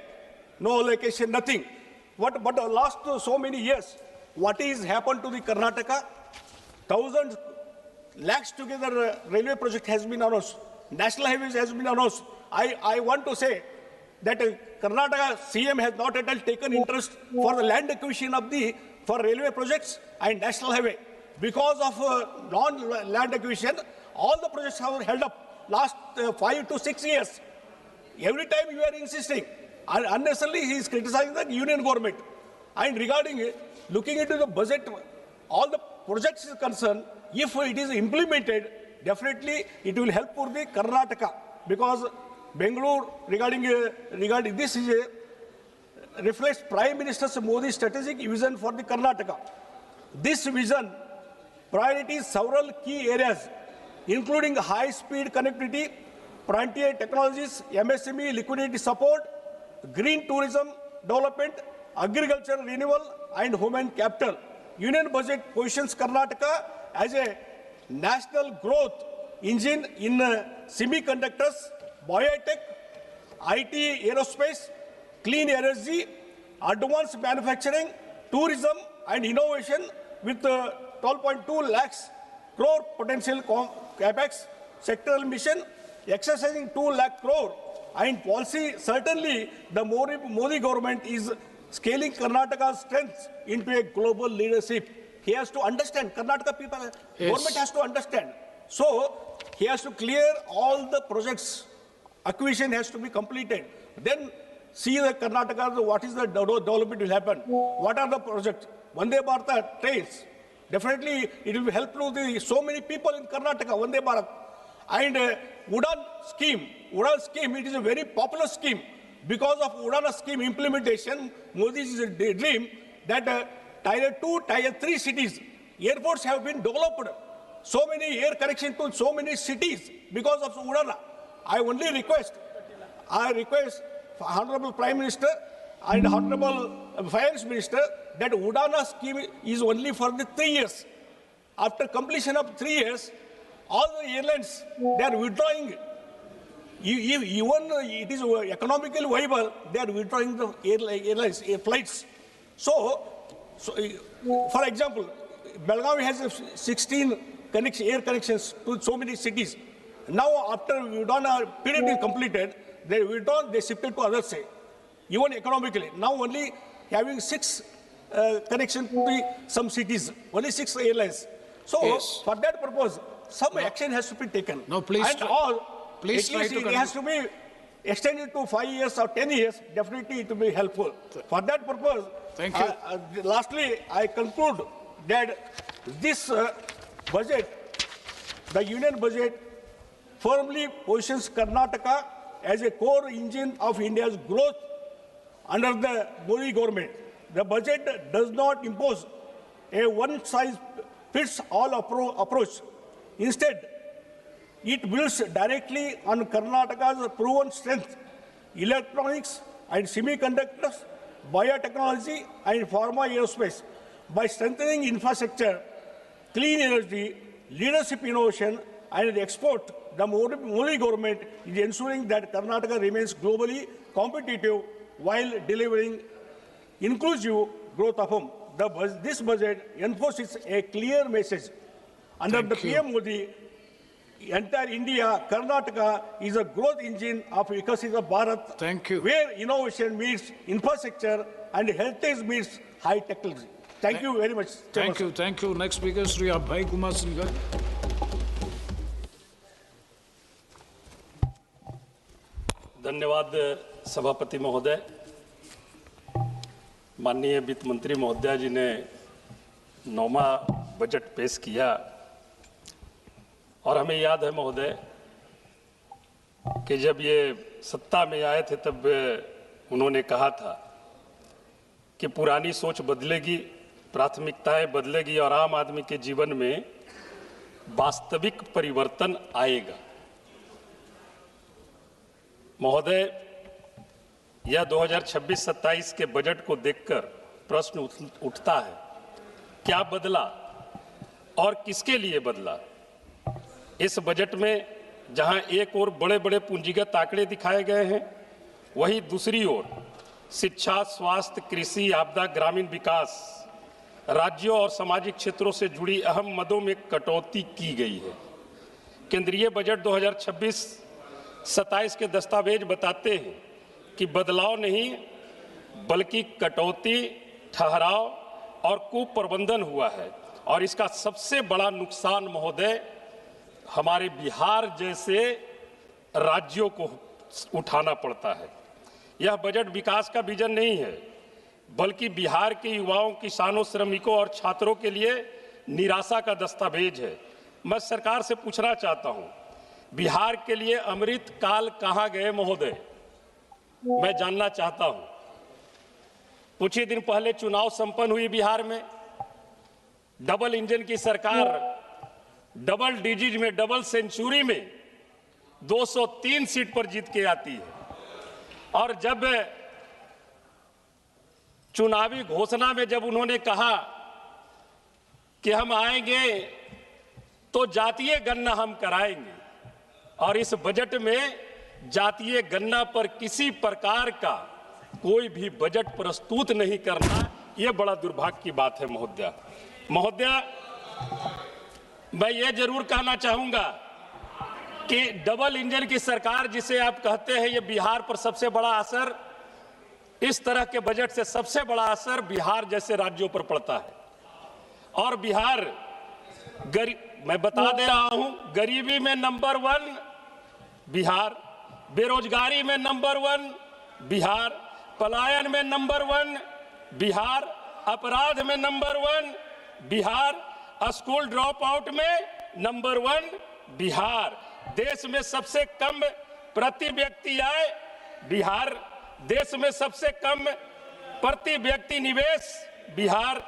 Q: no allocation, nothing. But the last so many years, what is happened to the Karnataka? Thousands, lakhs together railway project has been announced, national highways has been announced. I want to say that Karnataka CM has not at all taken interest for the land acquisition of for railway projects and national highway. Because of non-land acquisition, all the projects have held up last 5 to 6 years. Every time you are insisting, and unnecessarily he is criticizing the union government. And regarding looking into the budget, all the projects is concerned, if it is implemented, definitely it will help for the Karnataka, because Bengaluru regarding this is reflects Prime Minister Modi's strategic vision for the Karnataka. This vision priorities several key areas, including high-speed connectivity, frontier technologies, MSME liquidity support, green tourism development, agriculture renewal, and human capital. Union budget positions Karnataka as a national growth engine in semiconductors, biotech, IT, aerospace, clean energy, advanced manufacturing, tourism, and innovation, with 12.2 lakhs crore potential capex sectoral mission, exercising 2 lakh crore, and policy. Certainly, the Modi government is scaling Karnataka's strengths into a global leadership. He has to understand, Karnataka people, government has to understand. So, he has to clear all the projects, acquisition has to be completed. Then see the Karnataka, what is the development will happen, what are the projects. Vande Bharat trains, definitely it will help to so many people in Karnataka, Vande Bharat. And Udan scheme, it is a very popular scheme. Because of Udan scheme implementation, Modi's dream that Tier 2, Tier 3 cities, airports have been developed. So many air connection to so many cities because of Udan. I request Honorable Prime Minister and Honorable Finance Minister that Udana scheme is only for the 3 years. After completion of 3 years, all the airlines, they are withdrawing. Even it is economically viable, they are withdrawing the airlines, flights. So, for example, Belgavi has 16 air connections to so many cities. Now, after Udana period is completed, they withdrawn, they shifted to other side, even economically. Now only having 6 connections to some cities, only 6 airlines. So, for that purpose, some action has to be taken.
G: No, please.
Q: And please at least it has to be extended to 5 years or 10 years. Definitely it will be helpful. For that purpose,
G: thank you.
Q: Lastly, I conclude that this budget, the union budget, firmly positions Karnataka as a core engine of India's growth under the Modi government. The budget does not impose a one-size-fits-all approach. Instead, it builds directly on Karnataka's proven strength, electronics and semiconductors, biotechnology and pharma aerospace, by strengthening infrastructure, clean energy, leadership innovation, and export, the Modi government is ensuring that Karnataka remains globally competitive while delivering inclusive growth of home. This budget enforces a clear message. Under the PM Modi, entire India, Karnataka is a growth engine of Vikasita Bharat.
G: Thank you.
Q: Where innovation meets infrastructure and heritage meets high technology. Thank you very much.
G: Thank you. Thank you. Next speaker, Sri Abhay Kumar Singhal.
R: धन्यवाद सभापति महोदय। माननीय वित्त मंत्री महोदय जी ने 9वां budget पेश किया और हमें याद है महोदय कि जब ये सत्ता में आए थे तब उन्होंने कहा था कि पुरानी सोच बदलेगी, प्राथमिकताएं बदलेगी और आम आदमी के जीवन में वास्तविक परिवर्तन आएगा। महोदय, यह 2026-27 के बजट को देखकर प्रश्न उठता है, क्या बदला और किसके लिए बदला? इस बजट में जहां एक ओर बड़े बड़े पूंजीगत आंकड़े दिखाए गए हैं, वहीं दूसरी ओर शिक्षा, स्वास्थ्य, कृषि, आपदा, ग्रामीण विकास, राज्यों और सामाजिक क्षेत्रों से जुड़ी अहम मदों में कटौती की गई है। केंद्रीय बजट 2026-27 के दस्तावेज बताते हैं कि बदलाव नहीं बल्कि कटौती, ठहराव और कुप्रबंधन हुआ है और इसका सबसे बड़ा नुकसान महोदय हमारे बिहार जैसे राज्यों को उठाना पड़ता है। यह बजट विकास का विजन नहीं है बल्कि बिहार के युवाओं, किसानों, श्रमिकों और छात्रों के लिए निराशा का दस्तावेज है। मैं सरकार से पूछना चाहता हूं, बिहार के लिए अमृत काल कहां गए महोदय? मैं जानना चाहता हूं। कुछ ही दिन पहले चुनाव संपन्न हुई बिहार में, डबल इंजन की सरकार डबल डिजिट में, डबल सेंचुरी में 203 सीट पर जीत के आती है और जब चुनावी घोषणा में जब उन्होंने कहा कि हम आएंगे तो जातीय गणना हम कराएंगे और इस बजट में जातीय गणना पर किसी प्रकार का कोई भी बजट प्रस्तुत नहीं करना, यह बड़ा दुर्भाग्य की बात है महोदय। मैं ये जरूर कहना चाहूंगा कि डबल इंजन की सरकार जिसे आप कहते हैं, ये बिहार पर सबसे बड़ा असर, इस तरह के बजट से सबसे बड़ा असर बिहार जैसे राज्यों पर पड़ता है और बिहार मैं बता दे रहा हूं, गरीबी में नंबर 1 बिहार, बेरोजगारी में नंबर 1 बिहार, पलायन में नंबर 1 बिहार, अपराध में number 1 Bihar, school drop out में नंबर 1 बिहार, देश में सबसे कम प्रति व्यक्ति आय बिहार, देश में सबसे कम प्रति व्यक्ति निवेश बिहार,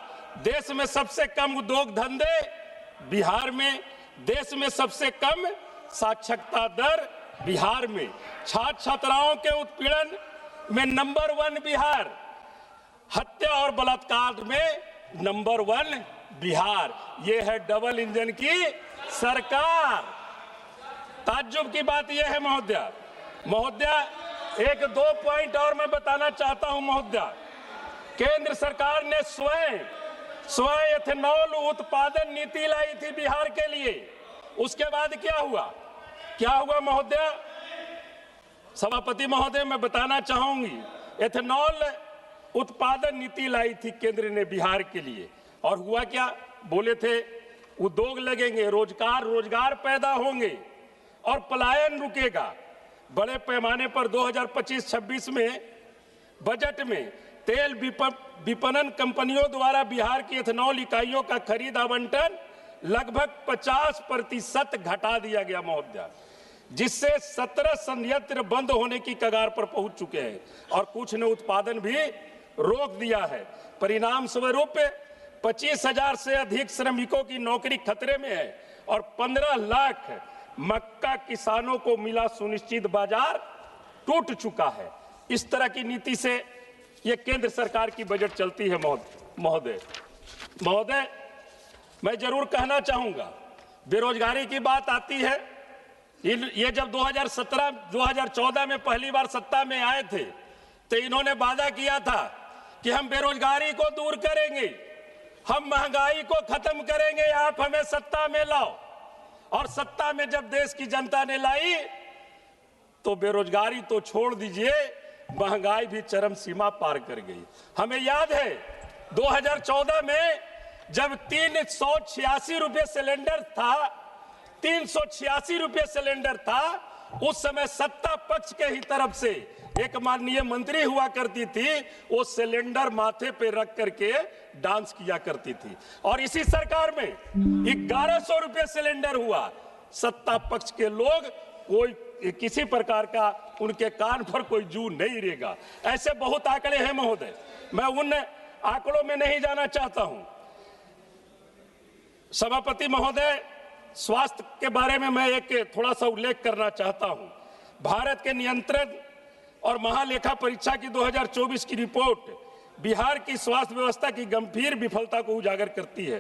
R: देश में सबसे कम उद्योग धंधे बिहार में, देश में सबसे कम साक्षरता दर बिहार में, छात्र छात्राओं के उत्पीड़न में नंबर 1 बिहार, हत्या और बलात्कार में नंबर 1 बिहार। यह है डबल इंजन की सरकार। ताज्जुब की बात यह है महोदय, एक 2 पॉइंट और मैं बताना चाहता हूं महोदय। केंद्र सरकार ने स्वयं एथेनॉल उत्पादन नीति लाई थी बिहार के लिए। उसके बाद क्या हुआ महोदय? सभापति महोदय, मैं बताना चाहूंगी, एथेनॉल उत्पादन नीति लाई थी केंद्र ने बिहार के लिए और हुआ क्या? बोले थे उद्योग लगेंगे, रोजगार पैदा होंगे और पलायन रुकेगा। बड़े पैमाने पर 2025-26 में बजट में तेल विपणन कंपनियों द्वारा बिहार की एथेनॉल इकाइयों का खरीद आवंटन लगभग 50% घटा दिया गया महोदय, जिससे 17 संयंत्र बंद होने की कगार पर पहुंच चुके हैं और कुछ ने उत्पादन भी रोक दिया है। परिणाम स्वरूप 25,000 से अधिक श्रमिकों की नौकरी खतरे में है और 15 लाख मक्का किसानों को मिला सुनिश्चित बाजार टूट चुका है। इस तरह की नीति से यह केंद्र सरकार की बजट चलती है महोदय। महोदय, मैं जरूर कहना चाहूंगा, बेरोजगारी की बात आती है। ये जब 2014 में पहली बार सत्ता में आए थे तो इन्होंने वादा किया था कि हम बेरोजगारी को दूर करेंगे, हम महंगाई को खत्म करेंगे, आप हमें सत्ता में लाओ। और सत्ता में जब देश की जनता ने लाई तो बेरोजगारी तो छोड़ दीजिए, महंगाई भी चरम सीमा पार कर गई। हमें याद है 2014 में जब 386 रुपये सिलेंडर था, 386 रुपये सिलेंडर था, उस समय सत्ता पक्ष के ही तरफ से एक माननीय मंत्री हुआ करती थी, वो सिलेंडर माथे पे रख करके डांस किया करती थी। और इसी सरकार में 1100 रुपये सिलेंडर हुआ। सत्ता पक्ष के लोग कोई किसी प्रकार का उनके कान पर कोई जू नहीं रहेगा। ऐसे बहुत आंकड़े हैं महोदय, मैं उन आंकड़ों में नहीं जाना चाहता हूं। सभापति महोदय, स्वास्थ्य के बारे में मैं एक थोड़ा सा उल्लेख करना चाहता हूं। भारत के नियंत्रण और महालेखा परीक्षा की 2024 की रिपोर्ट बिहार की स्वास्थ्य व्यवस्था की गंभीर विफलता को उजागर करती है।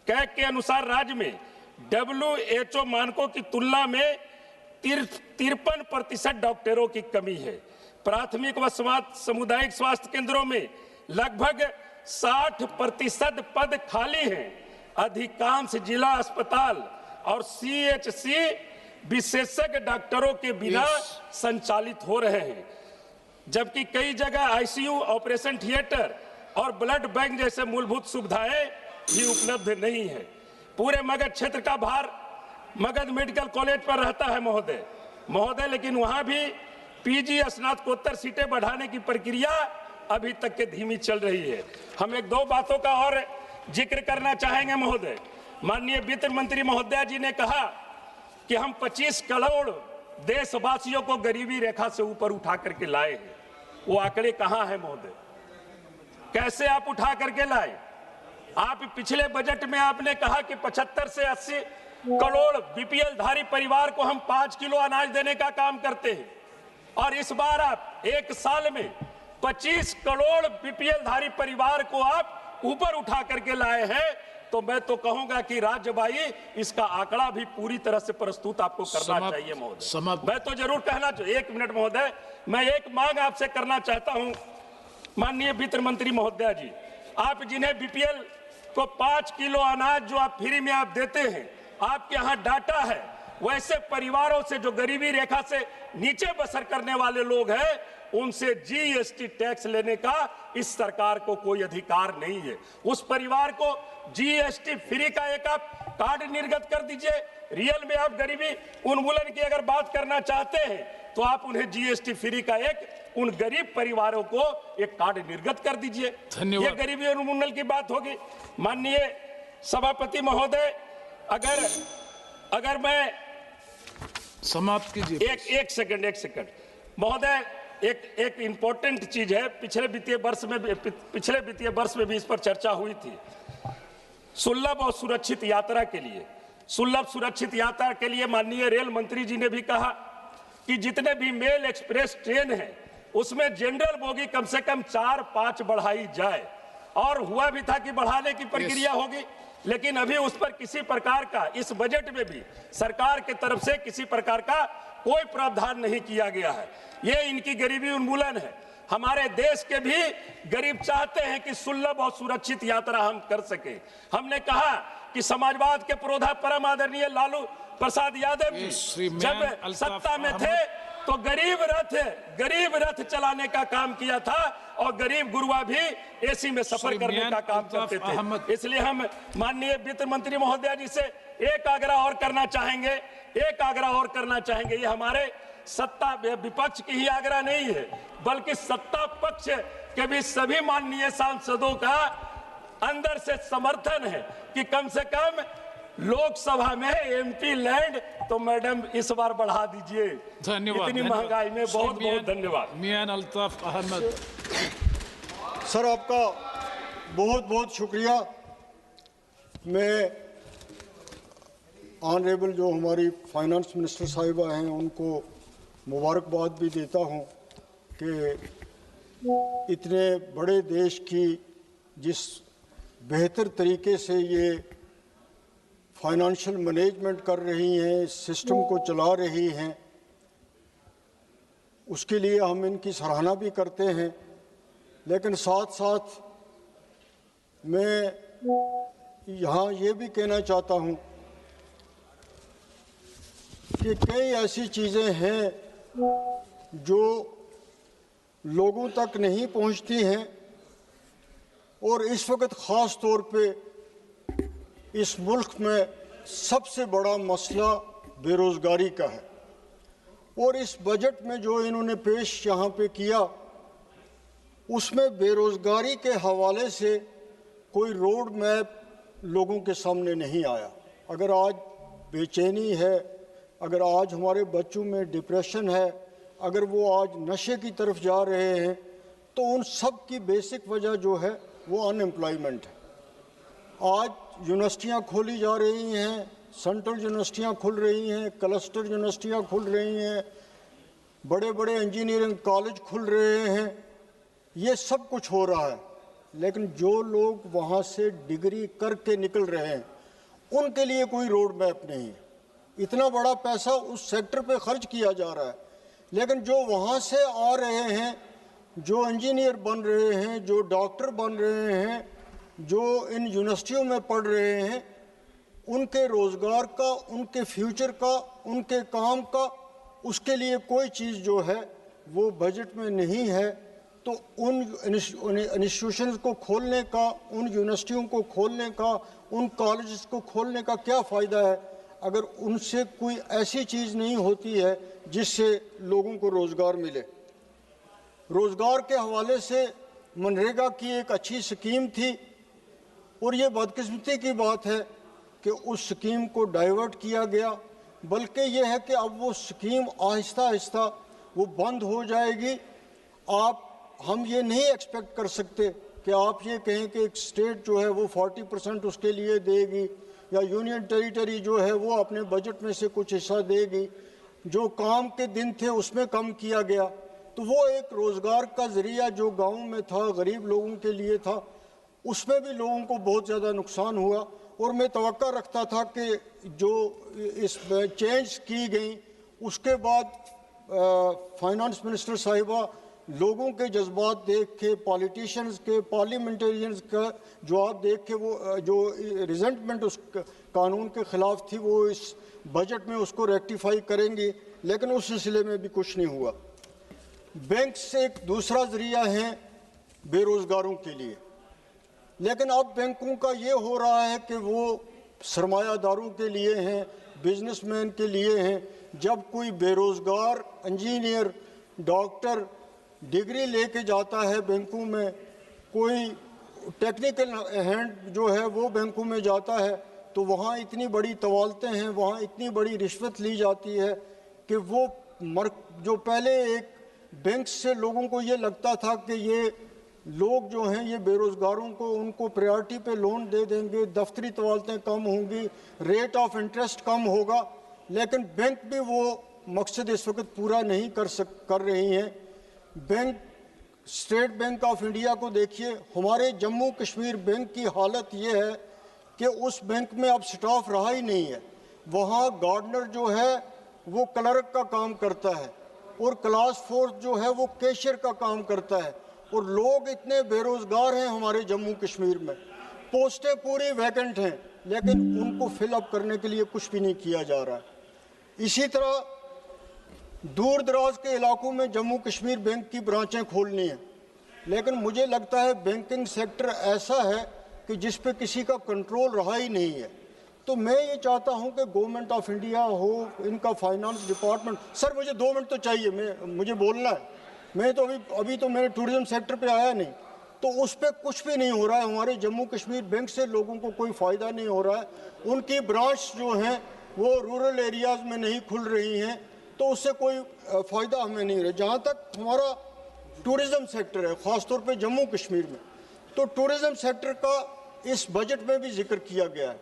R: कैग के अनुसार राज्य में WHO मानकों की तुलना में 53% डॉक्टरों की कमी है। प्राथमिक व सामुदायिक स्वास्थ्य केंद्रों में लगभग 60% पद खाली हैं। अधिकांश जिला अस्पताल और CHC विशेषज्ञ डॉक्टरों के बिना संचालित हो रहे हैं, जबकि कई जगह ICU, ऑपरेशन थिएटर और ब्लड बैंक जैसे मूलभूत सुविधाएं भी उपलब्ध नहीं है। पूरे मगध क्षेत्र का भार मगध मेडिकल कॉलेज पर रहता है महोदय, लेकिन वहां भी PG स्नातकोत्तर सीटें बढ़ाने की प्रक्रिया अभी तक के धीमी चल रही है। हम एक दो बातों का और जिक्र करना चाहेंगे महोदय। माननीय वित्त मंत्री महोदया जी ने कहा कि हम 25 करोड़ देशवासियों को गरीबी रेखा से ऊपर उठा करके लाए हैं। वो आंकड़े कहां हैं महोदय? कैसे आप उठा करके लाए? आप पिछले बजट में आपने कहा कि 75 से 80 करोड़ BPL धारी परिवार को हम 5 किलो अनाज देने का काम करते हैं, और इस बार आप एक साल में 25 करोड़ BPL धारी परिवार को आप ऊपर उठा करके लाए हैं। तो मैं तो कहूंगा कि राज्य भाई, इसका आंकड़ा भी पूरी तरह से प्रस्तुत आपको करना चाहिए महोदय। मैं तो जरूर कहना चाहिए। एक मिनट महोदय, मैं एक मांग आपसे करना चाहता हूं माननीय वित्त मंत्री महोदया जी, आप जिन्हें BPL को 5 किलो अनाज जो आप फ्री में आप देते हैं, आपके यहाँ डाटा है, वैसे परिवारों से जो गरीबी रेखा से नीचे बसर करने वाले लोग हैं, उनसे GST टैक्स लेने का इस सरकार को कोई अधिकार नहीं है। उस परिवार को GST फ्री का एक आप कार्ड निर्गत कर दीजिए। रियल में आप गरीबी उन्मूलन की अगर बात करना चाहते हैं तो आप उन्हें GST फ्री का एक उन गरीब परिवारों को एक कार्ड निर्गत कर दीजिए। ये गरीबी उन्मूलन की बात होगी। माननीय सभापति महोदय, अगर मैं
G: समाप्त कीजिए।
R: एक सेकंड महोदय, एक इंपॉर्टेंट चीज है। पिछले वित्तीय वर्ष में भी इस पर चर्चा हुई थी। सुलभ और सुरक्षित यात्रा के लिए माननीय रेल मंत्री जी ने भी कहा कि जितने भी मेल एक्सप्रेस ट्रेन हैं उसमें जनरल बोगी कम से कम 4-5 बढ़ाई जाए, और हुआ भी था कि बढ़ाने की प्रक्रिया होगी, लेकिन अभी उस पर किसी प्रकार का इस बजट में भी सरकार की तरफ से किसी प्रकार का कोई प्रावधान नहीं किया गया है। ये इनकी गरीबी उन्मूलन है। हमारे देश के भी गरीब चाहते हैं कि सुलभ और सुरक्षित यात्रा हम कर सके। हमने कहा कि समाजवाद के पुरोधा परम आदरणीय लालू प्रसाद यादव जी जब सत्ता में थे तो गरीब रथ चलाने का काम किया था, और गरीब गुरुआ भी AC में सफर करने का काम करते थे। इसलिए हम माननीय वित्त मंत्री महोदया जी से एक आग्रह और करना चाहेंगे। ये हमारे सत्ता विपक्ष की ही आग्रह नहीं है, बल्कि सत्ता पक्ष के भी सभी माननीय सांसदों का अंदर से समर्थन है कि कम से कम लोकसभा में MP लैंड तो मैडम इस बार बढ़ा दीजिए।
G: धन्यवाद।
R: इतनी महंगाई में बहुत धन्यवाद।
G: मियां अल्ताफ अहमद।
S: सर, आपका बहुत बहुत शुक्रिया। मैं ऑनरेबल जो हमारी फाइनेंस मिनिस्टर साहिबा हैं उनको मुबारकबाद भी देता हूं कि इतने बड़े देश की जिस बेहतर तरीके से ये फाइनेंशियल मैनेजमेंट कर रही हैं, सिस्टम को चला रही हैं, उसके लिए हम इनकी सराहना भी करते हैं। लेकिन साथ साथ मैं यहाँ ये भी कहना चाहता हूँ कि कई ऐसी चीज़ें हैं जो लोगों तक नहीं पहुँचती हैं और इस वक्त ख़ास तौर पे इस मुल्क में सबसे बड़ा मसला बेरोज़गारी का है। और इस बजट में जो इन्होंने पेश यहाँ पे किया उसमें बेरोज़गारी के हवाले से कोई रोड मैप लोगों के सामने नहीं आया। अगर आज बेचैनी है, अगर आज हमारे बच्चों में डिप्रेशन है, अगर वो आज नशे की तरफ जा रहे हैं, तो उन सब की बेसिक वजह जो है वो अनएम्प्लॉयमेंट है। आज यूनिवर्सिटियाँ खोली जा रही हैं, सेंट्रल यूनिवर्सिटियाँ खुल रही हैं, क्लस्टर यूनिवर्सिटियाँ खुल रही हैं, बड़े बड़े इंजीनियरिंग कॉलेज खुल रहे हैं, ये सब कुछ हो रहा है। लेकिन जो लोग वहाँ से डिग्री करके निकल रहे हैं उनके लिए कोई रोड मैप नहीं है। इतना बड़ा पैसा उस सेक्टर पे खर्च किया जा रहा है, लेकिन जो वहाँ से आ रहे हैं, जो इंजीनियर बन रहे हैं, जो डॉक्टर बन रहे हैं, जो इन यूनिवर्सिटियों में पढ़ रहे हैं, उनके रोज़गार का, उनके फ्यूचर का, उनके काम का, उसके लिए कोई चीज़ जो है वो बजट में नहीं है। तो उन इंस्टीट्यूशंस को खोलने का, उन यूनिवर्सिटियों को खोलने का, उन कॉलेजेस को खोलने का क्या फ़ायदा है अगर उनसे कोई ऐसी चीज़ नहीं होती है जिससे लोगों को रोज़गार मिले। रोज़गार के हवाले से मनरेगा की एक अच्छी स्कीम थी और ये बदकिस्मती की बात है कि उस स्कीम को डाइवर्ट किया गया। बल्कि ये है कि अब वो स्कीम आहिस्ता आहिस्ता वो बंद हो जाएगी। हम ये नहीं एक्सपेक्ट कर सकते कि आप ये कहें कि एक स्टेट जो है वो 40% उसके लिए देगी या यूनियन टेरिटरी जो है वो अपने बजट में से कुछ हिस्सा देगी। जो काम के दिन थे उसमें कम किया गया, तो वो एक रोज़गार का ज़रिया जो गाँव में था, गरीब लोगों के लिए था, उसमें भी लोगों को बहुत ज़्यादा नुकसान हुआ। और मैं तवक्का रखता था कि जो इसमें चेंज की गई उसके बाद फाइनेंस मिनिस्टर साहिबा लोगों के जज्बात देख के, पॉलिटिशियंस के, पार्लियामेंटेरियंस का जवाब देख के, वो जो रिजेंटमेंट उस कानून के ख़िलाफ़ थी वो इस बजट में उसको रेक्टिफाई करेंगे। लेकिन उस सिलसिले में भी कुछ नहीं हुआ। बैंक से एक दूसरा ज़रिया है बेरोज़गारों के लिए, लेकिन अब बैंकों का ये हो रहा है कि वो सरमायादारों के लिए हैं, बिजनेसमैन के लिए हैं। जब कोई बेरोज़गार इंजीनियर, डॉक्टर डिग्री लेके जाता है बैंकों में, कोई टेक्निकल हैंड जो है वो बैंकों में जाता है, तो वहाँ इतनी बड़ी तवालतें हैं, वहाँ इतनी बड़ी रिश्वत ली जाती है कि वो जो पहले एक बैंक से लोगों को ये लगता था कि ये लोग जो हैं ये बेरोज़गारों को उनको प्रायोरिटी पे लोन दे देंगे, दफ्तरी तवालतें कम होंगी, रेट ऑफ इंटरेस्ट कम होगा, लेकिन बैंक भी वो मकसद इस वक्त पूरा नहीं कर रही हैं। Bank, state bank of India को देखिए, हमारे जम्मू कश्मीर बैंक की हालत ये है कि उस बैंक में अब स्टाफ रहा ही नहीं है। वहाँ गार्डनर जो है वो क्लर्क का काम करता है और क्लास फोर्स जो है वो कैशियर का काम करता है, और लोग इतने बेरोज़गार हैं हमारे जम्मू कश्मीर में। पोस्टें पूरी वैकेंट हैं, लेकिन उनको फिलअप करने के लिए कुछ भी नहीं किया जा रहा है। इसी तरह दूर दराज के इलाकों में जम्मू कश्मीर बैंक की ब्रांचें खोलनी हैं, लेकिन मुझे लगता है बैंकिंग सेक्टर ऐसा है कि जिस पे किसी का कंट्रोल रहा ही नहीं है। तो मैं ये चाहता हूं कि गवर्नमेंट ऑफ इंडिया हो, इनका फाइनेंस डिपार्टमेंट, सर मुझे 2 मिनट तो चाहिए, मुझे बोलना है। मैं तो अभी तो मेरे टूरिज्म सेक्टर पे आया नहीं, तो उस पर कुछ भी नहीं हो रहा है। हमारे जम्मू कश्मीर बैंक से लोगों को कोई फ़ायदा नहीं हो रहा है। उनकी ब्रांच जो हैं वो रूरल एरियाज़ में नहीं खुल रही हैं, तो उससे कोई फ़ायदा हमें नहीं रहा। जहाँ तक हमारा टूरिज़म सेक्टर है, ख़ासतौर पे जम्मू कश्मीर में, तो टूरिज़म सेक्टर का इस बजट में भी जिक्र किया गया है।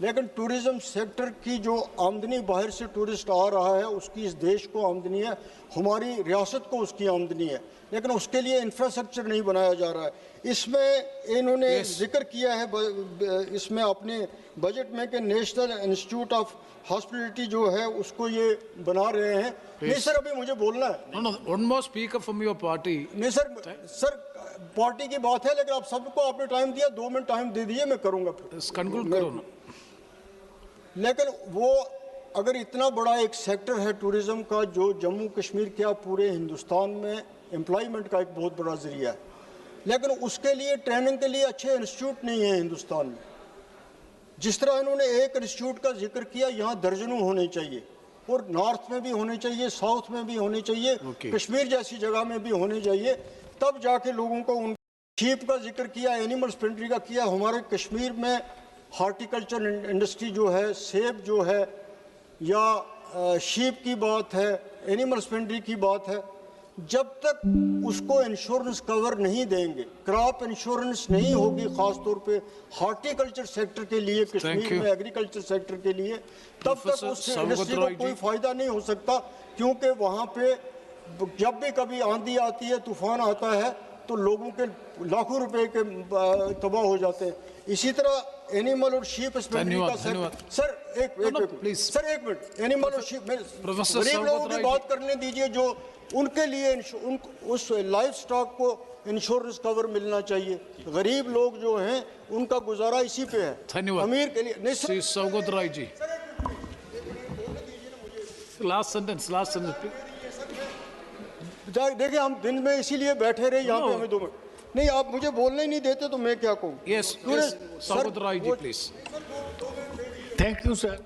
S: लेकिन टूरिज्म सेक्टर की जो आमदनी बाहर से टूरिस्ट आ रहा है उसकी इस देश को आमदनी है, हमारी रियासत को उसकी आमदनी है, लेकिन उसके लिए इंफ्रास्ट्रक्चर नहीं बनाया जा रहा है। इसमें इन्होंने जिक्र किया है इसमें अपने बजट में कि नेशनल इंस्टीट्यूट ऑफ हॉस्पिटलिटी जो है उसको ये बना रहे हैं। नहीं सर, अभी मुझे बोलना है।
G: No, one more speaker from your party.
S: नहीं सर पार्टी की बात है, लेकिन आप सबको आपने टाइम दिया, 2 मिनट टाइम दे दीजिए, मैं करूंगा फिर।
G: कंक्लूड करो ना।
S: लेकिन वो अगर इतना बड़ा एक सेक्टर है टूरिज्म का जो जम्मू कश्मीर क्या पूरे हिंदुस्तान में एम्प्लॉयमेंट का एक बहुत बड़ा जरिया है, लेकिन उसके लिए ट्रेनिंग के लिए अच्छे इंस्टीट्यूट नहीं है हिंदुस्तान में। जिस तरह इन्होंने एक इंस्टीट्यूट का जिक्र किया, यहाँ दर्जनों होने चाहिए, और नॉर्थ में भी होने चाहिए, साउथ में भी होने चाहिए, कश्मीर जैसी जगह में भी होने चाहिए, तब जाके लोगों को उन शीप का जिक्र किया, एनिमल हस्बेंड्री का किया। हमारे कश्मीर में हार्टिकल्चर इंडस्ट्री जो है, सेब जो है या शीप की बात है, एनिमल हस्बेंड्री की बात है, जब तक उसको इंश्योरेंस कवर नहीं देंगे, क्रॉप इंश्योरेंस नहीं होगी, खास तौर पे हार्टिकल्चर सेक्टर के लिए, कश्मीर में एग्रीकल्चर सेक्टर के लिए, तब तक उस इंडस्ट्री को कोई फायदा नहीं हो सकता, क्योंकि वहाँ पे जब भी कभी आंधी आती है, तूफान आता है, तो लोगों के लाखों रुपए के तबाह हो जाते हैं। इसी तरह एनिमल और शीप हस्बेंड्री का सर एक मिनट, एनिमल और शीप, गरीब लोगों की बात करने दीजिए, जो उनके लिए उस लाइफ स्टॉक को इंश्योरेंस कवर मिलना चाहिए। गरीब लोग जो हैं उनका गुजारा इसी पे है, अमीर के लिए नहीं।
G: श्री सौगत राय जी, लास्ट सेंटेंस
S: देखिए, हम दिन में इसीलिए बैठे रहे यहाँ पे, हमें 2 मिनट नहीं, आप मुझे बोलने ही नहीं देते तो मैं क्या कहूँ।
G: Yes, Saugata Roy ji please.
T: Thank you sir.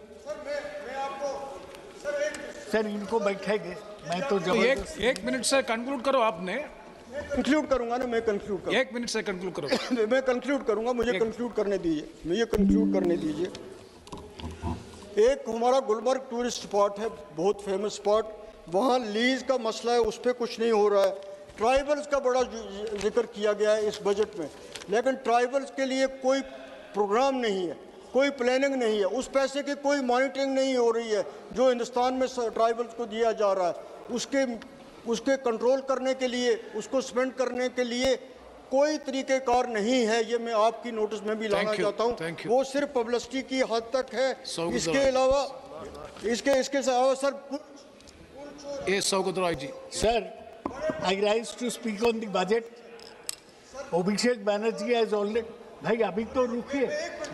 T: Sir इनको बैठेंगे, मैं तो
G: एक मिनट से कंक्लूड करो। आपने
S: कंक्लूड करूंगा ना, मैं कंक्लूड करूंगा।
G: 1 मिनट से कंक्लूड करो।
S: मैं कंक्लूड करूंगा, मुझे कंक्लूड करने दीजिए, एक हमारा गुलमर्ग टूरिस्ट स्पॉट है, बहुत फेमस स्पॉट, वहाँ लीज का मसला है, उस पर कुछ नहीं हो रहा है। ट्राइबल्स का बड़ा जिक्र किया गया है इस बजट में, लेकिन ट्राइबल्स के लिए कोई प्रोग्राम नहीं है, कोई प्लानिंग नहीं है, उस पैसे की कोई मॉनिटरिंग नहीं हो रही है जो हिंदुस्तान में ट्राइबल्स को दिया जा रहा है। उसके कंट्रोल करने के लिए, उसको स्पेंड करने के लिए कोई तरीक़ेकार नहीं है। ये मैं आपकी नोटिस में भी लाना चाहता हूँ। वो सिर्फ पब्लिसिटी की हद तक है, इसके अलावा sir
G: Saugata Roy ji.
T: Sir, I rise to speak on the budget. Abhishek Banerjee has already. भाई अभी तो रुकिए,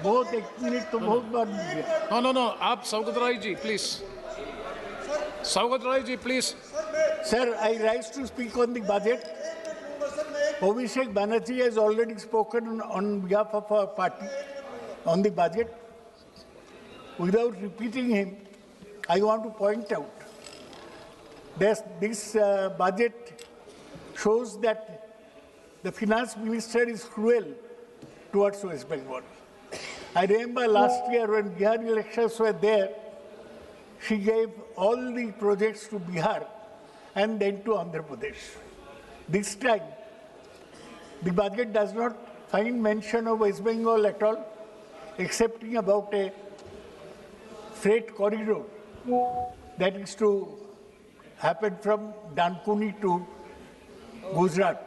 T: बहुत 1 मिनट तो बहुत बार दीजिए।
G: नो, आप Saugata Roy ji please. Saugata Roy ji please.
T: Sir, I rise to speak on the budget. Abhishek Banerjee has already spoken on behalf of our party on the budget. Without repeating him, I want to point out that this budget shows that the finance minister is cruel towards West Bengal. I remember last year when Bihar elections were there, she gave all the projects to Bihar and then to Andhra Pradesh. This time, the budget does not find mention of West Bengal at all, excepting about a freight corridor that is to happen from Dankuni to Gujarat.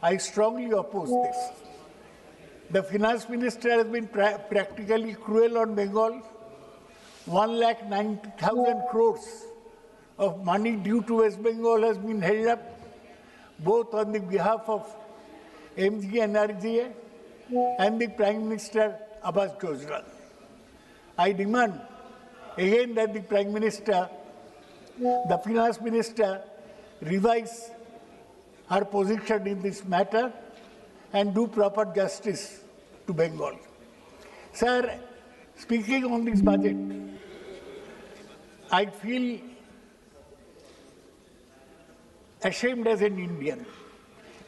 T: I strongly oppose this. The finance minister has been practically cruel on Bengal. 1,90,000 crores of money due to West Bengal has been held up, both on the behalf of MG NRGA and the Prime Minister Abbas Gujral. I demand again that the Prime Minister, the Finance Minister, revise her position in this matter and do proper justice to Bengal. Sir, speaking on this budget, I feel ashamed as an Indian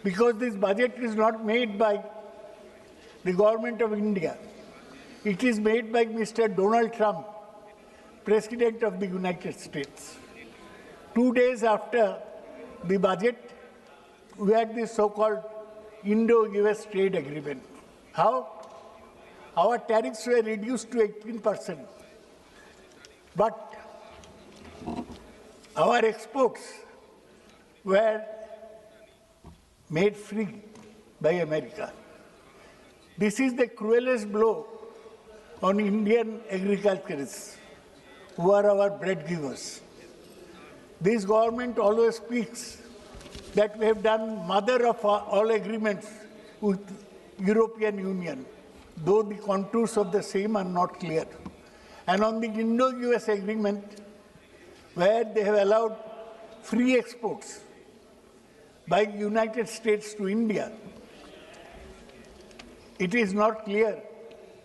T: because this budget is not made by the government of India. It is made by Mr. Donald Trump, President of the United States. 2 days after the budget, we had this so-called Indo-US trade agreement. How? our tariffs were reduced to 18%. But our exports were made free by America. This is the cruelest blow on Indian agriculturists, who are our bread givers. This government always speaks that we have done mother of all agreements with European Union, though the contours of the same are not clear. And on the Indo-US agreement, where they have allowed free exports by the United States to India, it is not clear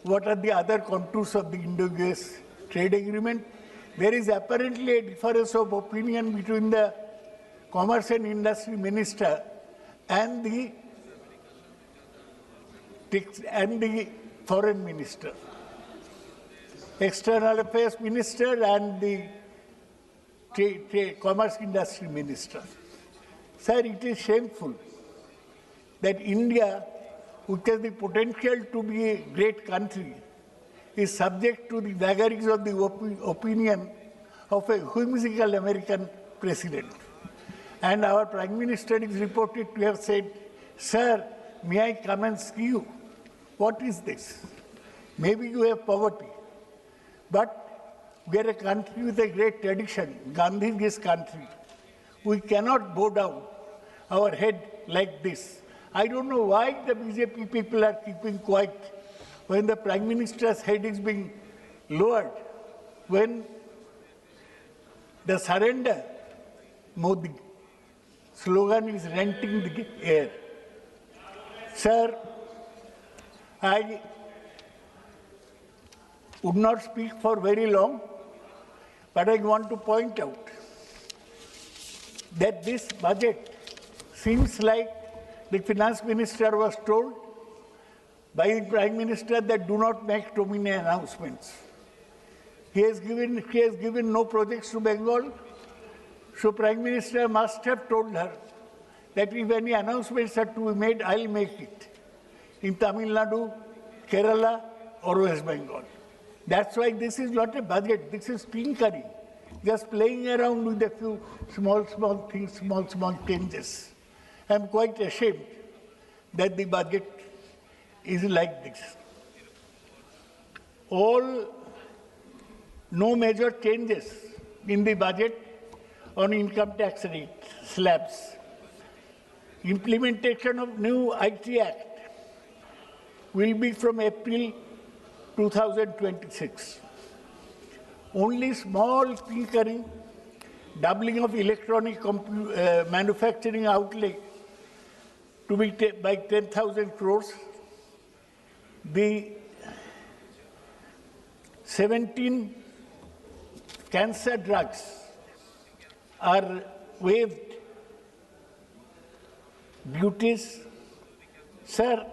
T: what are the other contours of the Indo-US trade agreement. There is apparently a difference of opinion between the Commerce and Industry Minister and the Foreign Minister, External Affairs Minister and the Commerce Industry Minister. Sir, it is shameful that India, which has the potential to be a great country, is subject to the vagaries of the opinion of a whimsical American president. And our Prime Minister is reported to have said, "Sir, may I come and see you?" What is this? Maybe you have poverty, but we are a country with a great tradition, Gandhiji's country. We cannot bow down our head like this. I don't know why the BJP people are keeping quiet when the Prime Minister's head is being lowered, when the surrender Modi slogan is renting the air. Sir, I would not speak for very long, but I want to point out that this budget seems like the Finance Minister was told by the Prime Minister that do not make too many announcements. He has given no projects to Bengal, so Prime Minister must have told her that if any announcements are to be made, I'll make it in Tamil Nadu, Kerala, or West Bengal. That's why this is not a budget, this is tinkering, just playing around with a few small things, small changes. I'm quite ashamed that the budget is like this. No major changes in the budget on income tax rate slabs. Implementation of new IT Act will be from April 2026. Only small tinkering, doubling of electronic manufacturing outlay to be by 10,000 crores. The 17 cancer drugs are waived duties. Sir,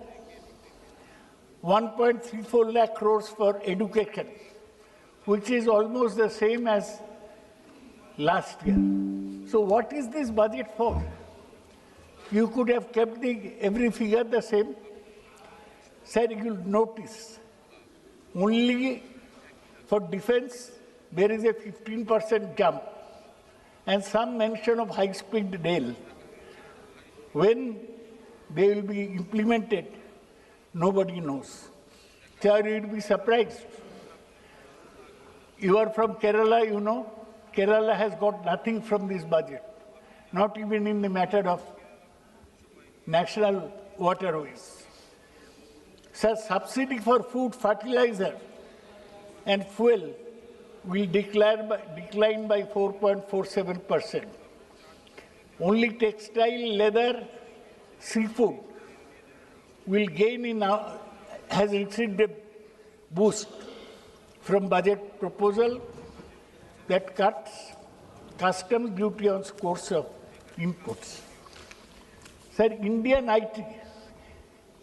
T: 1.34 lakh crores for education, which is almost the same as last year. So what is this budget for? You could have kept every figure the same. Sir, you'll notice only for defense there is a 15% jump and some mention of high-speed rail. When they will be implemented, nobody knows. Sir, you'll be surprised. You are from Kerala, you know. Kerala has got nothing from this budget, not even in the matter of national waterways. Sir, subsidy for food, fertilizer, and fuel will decline by 4.47%. Only textile, leather, seafood will gain has received a boost from budget proposal that cuts customs duty on scores of inputs. Sir, Indian IT,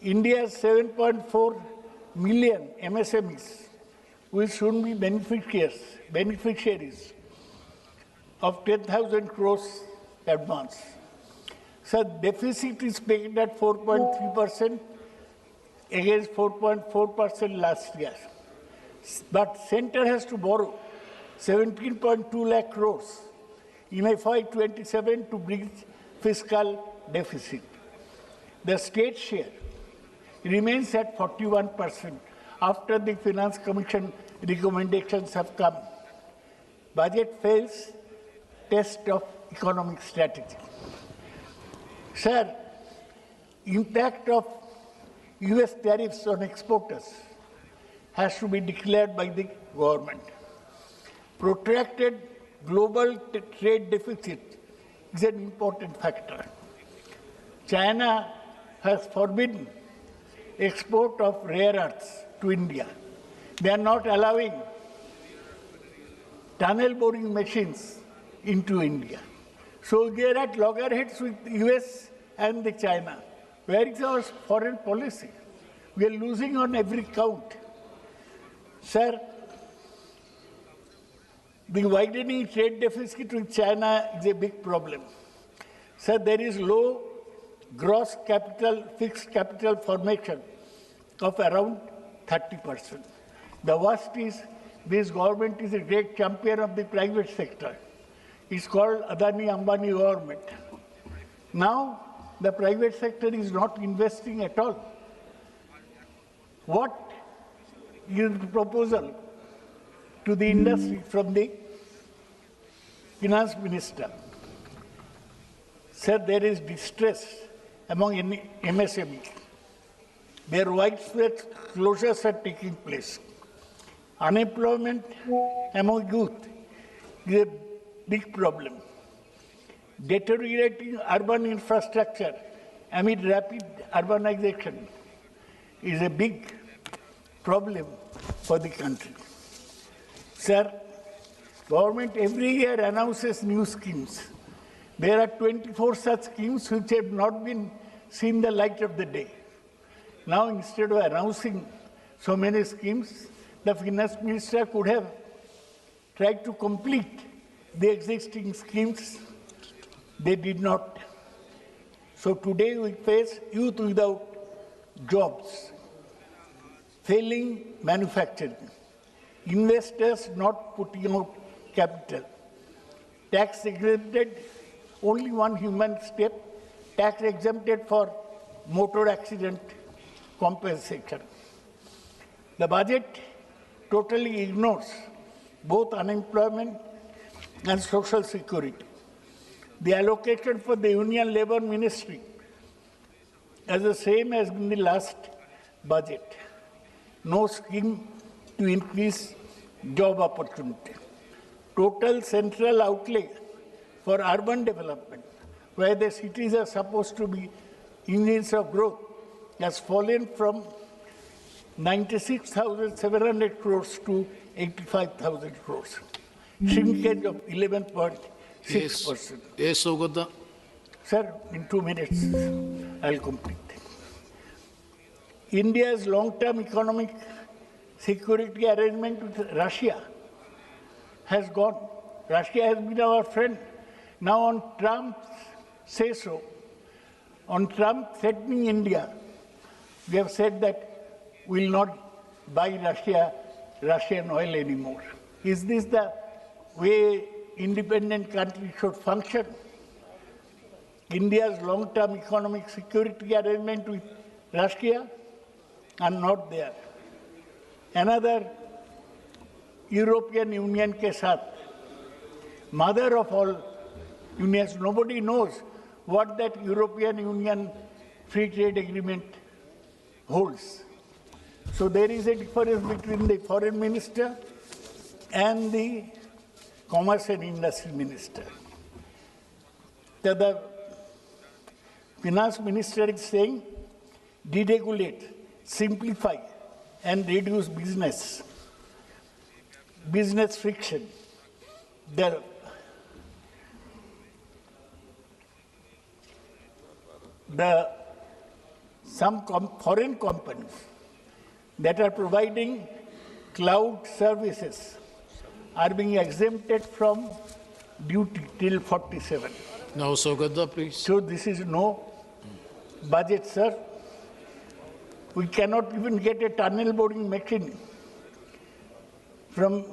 T: India's 7.4 million MSMEs will soon be beneficiaries of 10,000 crores advance. So deficit is pegged at 4.3%. against 4.4% last year. But Centre has to borrow 17.2 lakh crores in FY27 to bridge fiscal deficit. The state share remains at 41% after the Finance Commission recommendations have come. Budget fails test of economic strategy. Sir, impact of US tariffs on exporters has to be declared by the government. Protracted global trade deficit is an important factor. China has forbidden export of rare earths to India. They are not allowing tunnel boring machines into India. So we are at loggerheads with US and the China. Where is our foreign policy? We are losing on every count. Sir, the widening trade deficit with China is a big problem. Sir, there is low gross capital, fixed capital formation of around 30%. The worst is this government is a great champion of the private sector. It's called Adani Ambani government. Now, the private sector is not investing at all. What is the proposal to the industry from the finance minister? Sir, there is distress among MSMEs. Their widespread closures are taking place. Unemployment among youth is a big problem. Deteriorating urban infrastructure amid rapid urbanization is a big problem for the country. Sir, government every year announces new schemes. There are 24 such schemes which have not been seen the light of the day. Now, instead of announcing so many schemes, the finance minister could have tried to complete the existing schemes. They did not. So today we face youth without jobs, failing manufacturing, investors not putting out capital, tax exempted, only one human step, tax exempted for motor accident compensation. The budget totally ignores both unemployment and social security. The allocation for the Union Labour Ministry is the same as in the last budget. No scheme to increase job opportunity. Total central outlay for urban development, where the cities are supposed to be engines of growth, has fallen from 96,700 crores to 85,000 crores. Shrinkage of 11.6%.
G: Yes, August.
T: Sir, in 2 minutes, I'll complete. India's long-term economic security arrangement with Russia has gone. Russia has been our friend. Now on Trump's say-so, on Trump threatening India, we have said that we will not buy Russian oil anymore. Is this the way independent countries should function? India's long-term economic security arrangement with Russia are not there. Another European Union ke saath, mother of all unions, nobody knows what that European Union free trade agreement holds. So there is a difference between the foreign minister and the commerce and industry minister. The finance minister is saying deregulate, simplify and reduce business friction. Some foreign companies that are providing cloud services are being exempted from duty till 47.
G: Now, Saugata, please.
T: So this is no budget, sir. We cannot even get a tunnel boring machine from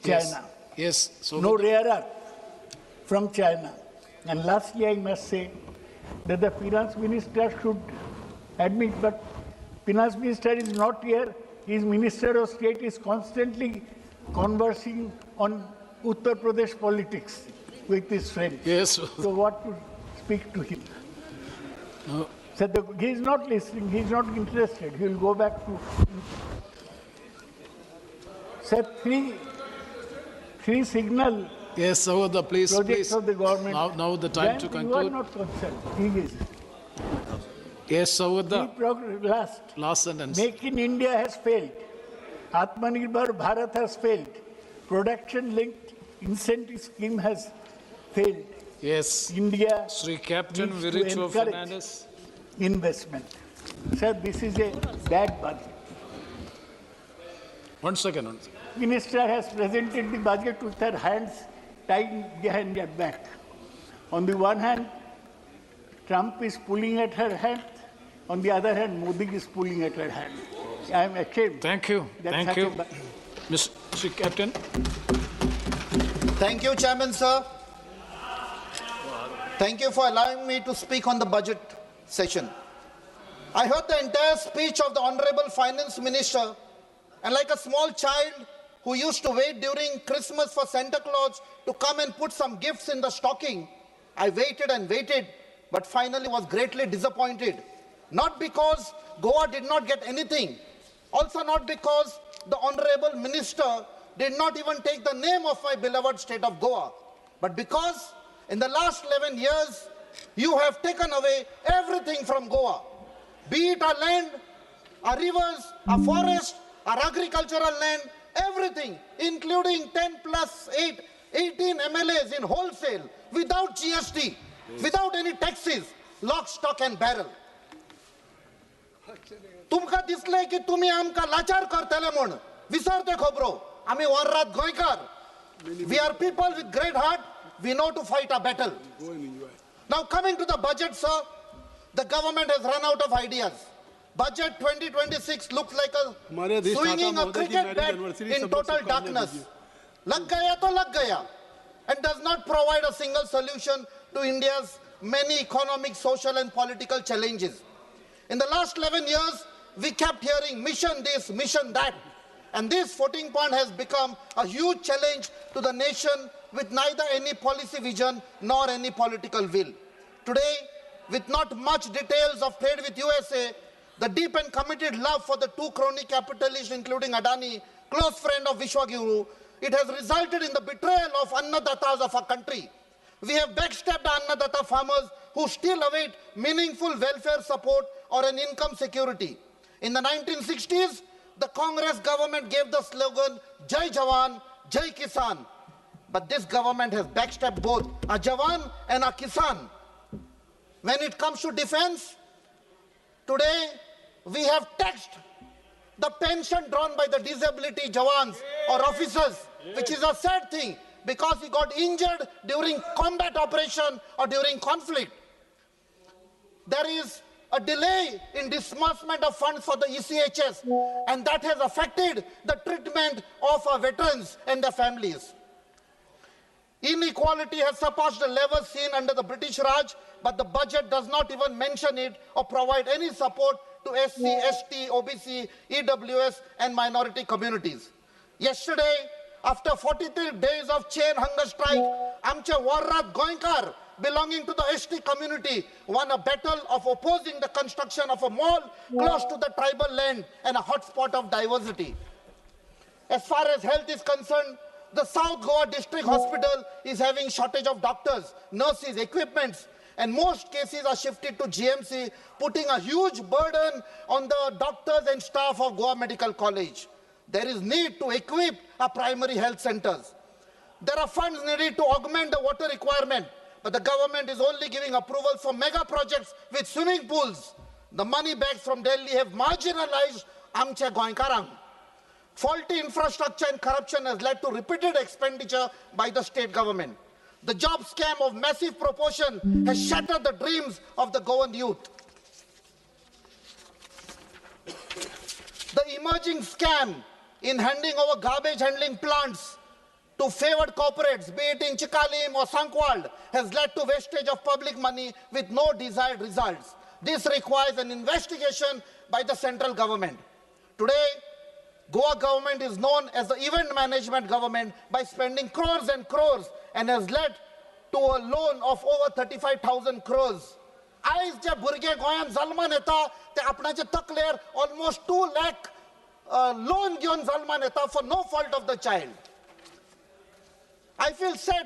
T: China.
G: Yes. So
T: no rare earth from China. And lastly, I must say that the finance minister should admit, but finance minister is not here. His minister of state is constantly conversing on Uttar Pradesh politics with his friends.
G: Yes.
T: So what to speak to him?
G: No.
T: So he is not listening. He is not interested. He will go back to. So three signal.
G: Yes, so the please.
T: Of the government.
G: Now the time to conclude.
T: You are not concerned. He is.
G: Yes, so the
T: last
G: sentence.
T: Make in India has failed. Atmanirbhar Bharat has failed. Production-linked incentive scheme has failed.
G: Yes.
T: India
G: Sri Captain
T: needs to
G: Viricho
T: encourage
G: Fernandez.
T: investment. Sir, this is a bad budget.
G: 1 second.
T: Minister has presented the budget with her hands tied behind her back. On the one hand, Trump is pulling at her hand. On the other hand, Modi is pulling at her hand. I am ashamed.
G: Thank you. Thank you. Mr. Captain.
U: Thank you, Chairman, sir. Thank you for allowing me to speak on the budget session. I heard the entire speech of the Honorable Finance Minister, and like a small child who used to wait during Christmas for Santa Claus to come and put some gifts in the stocking, I waited and waited, but finally was greatly disappointed. Not because Goa did not get anything, also not because the Honorable Minister did not even take the name of my beloved state of Goa, but because in the last 11 years, you have taken away everything from Goa, be it our land, our rivers, our forest, our agricultural land, everything, including 10 plus 8, 18 MLAs in wholesale, without GST, without any taxes, lock, stock and barrel. तुमका दिसले की तुम्ही आमका लाचार करतले म्हण विसरते खबरो आम्ही वनरात गोंयकार. We are people with great heart. We know to fight a battle. Now coming to the budget, sir, the government has run out of ideas. Budget 2026 looks like a swinging a cricket bat in total darkness. Lag gaya to lag gaya, and does not provide a single solution to India's many economic, social and political challenges. In the last 11 years, we kept hearing mission this, mission that. And this 14 point has become a huge challenge to the nation with neither any policy vision nor any political will. Today, with not much details of trade with USA, the deep and committed love for the two crony capitalists, including Adani, close friend of Vishwaguru, it has resulted in the betrayal of Annadatas of our country. We have backstabbed Annadata farmers who still await meaningful welfare support or an income security. In the 1960s, the Congress government gave the slogan, Jai Jawan, Jai Kisan. But this government has backstabbed both a Jawan and a Kisan. When it comes to defense, today we have taxed the pension drawn by the disability Jawans or officers, which is a sad thing because he got injured during combat operation or during conflict. There is a delay in disbursement of funds for the ECHS, and that has affected the treatment of our veterans and their families. Inequality has surpassed the levels seen under the British Raj, but the budget does not even mention it or provide any support to SC, ST, OBC, EWS and minority communities. Yesterday, after 43 days of chain hunger strike, Amche Warrat Goinkar, belonging to the ST community, won a battle of opposing the construction of a mall close to the tribal land and a hotspot of diversity. As far as health is concerned, the South Goa District Hospital is having shortage of doctors, nurses, equipments, and most cases are shifted to GMC, putting a huge burden on the doctors and staff of Goa Medical College. There is need to equip our primary health centers. There are funds needed to augment the water requirement, but the government is only giving approval for mega projects with swimming pools. The money bags from Delhi have marginalized Amche Goinkarang. Faulty infrastructure and corruption has led to repeated expenditure by the state government. The job scam of massive proportion has shattered the dreams of the Goan youth. The emerging scam in handing over garbage handling plants to favored corporates, be it in Chikalim or Sankwald, has led to wastage of public money with no desired results. This requires an investigation by the central government. Today, Goa government is known as the event management government by spending crores and crores and has led to a loan of over 35,000 crores. Aaj je burge goyan zalman eta te apnache takler almost 2 lakh loan gyon zalman eta for no fault of the child. I feel sad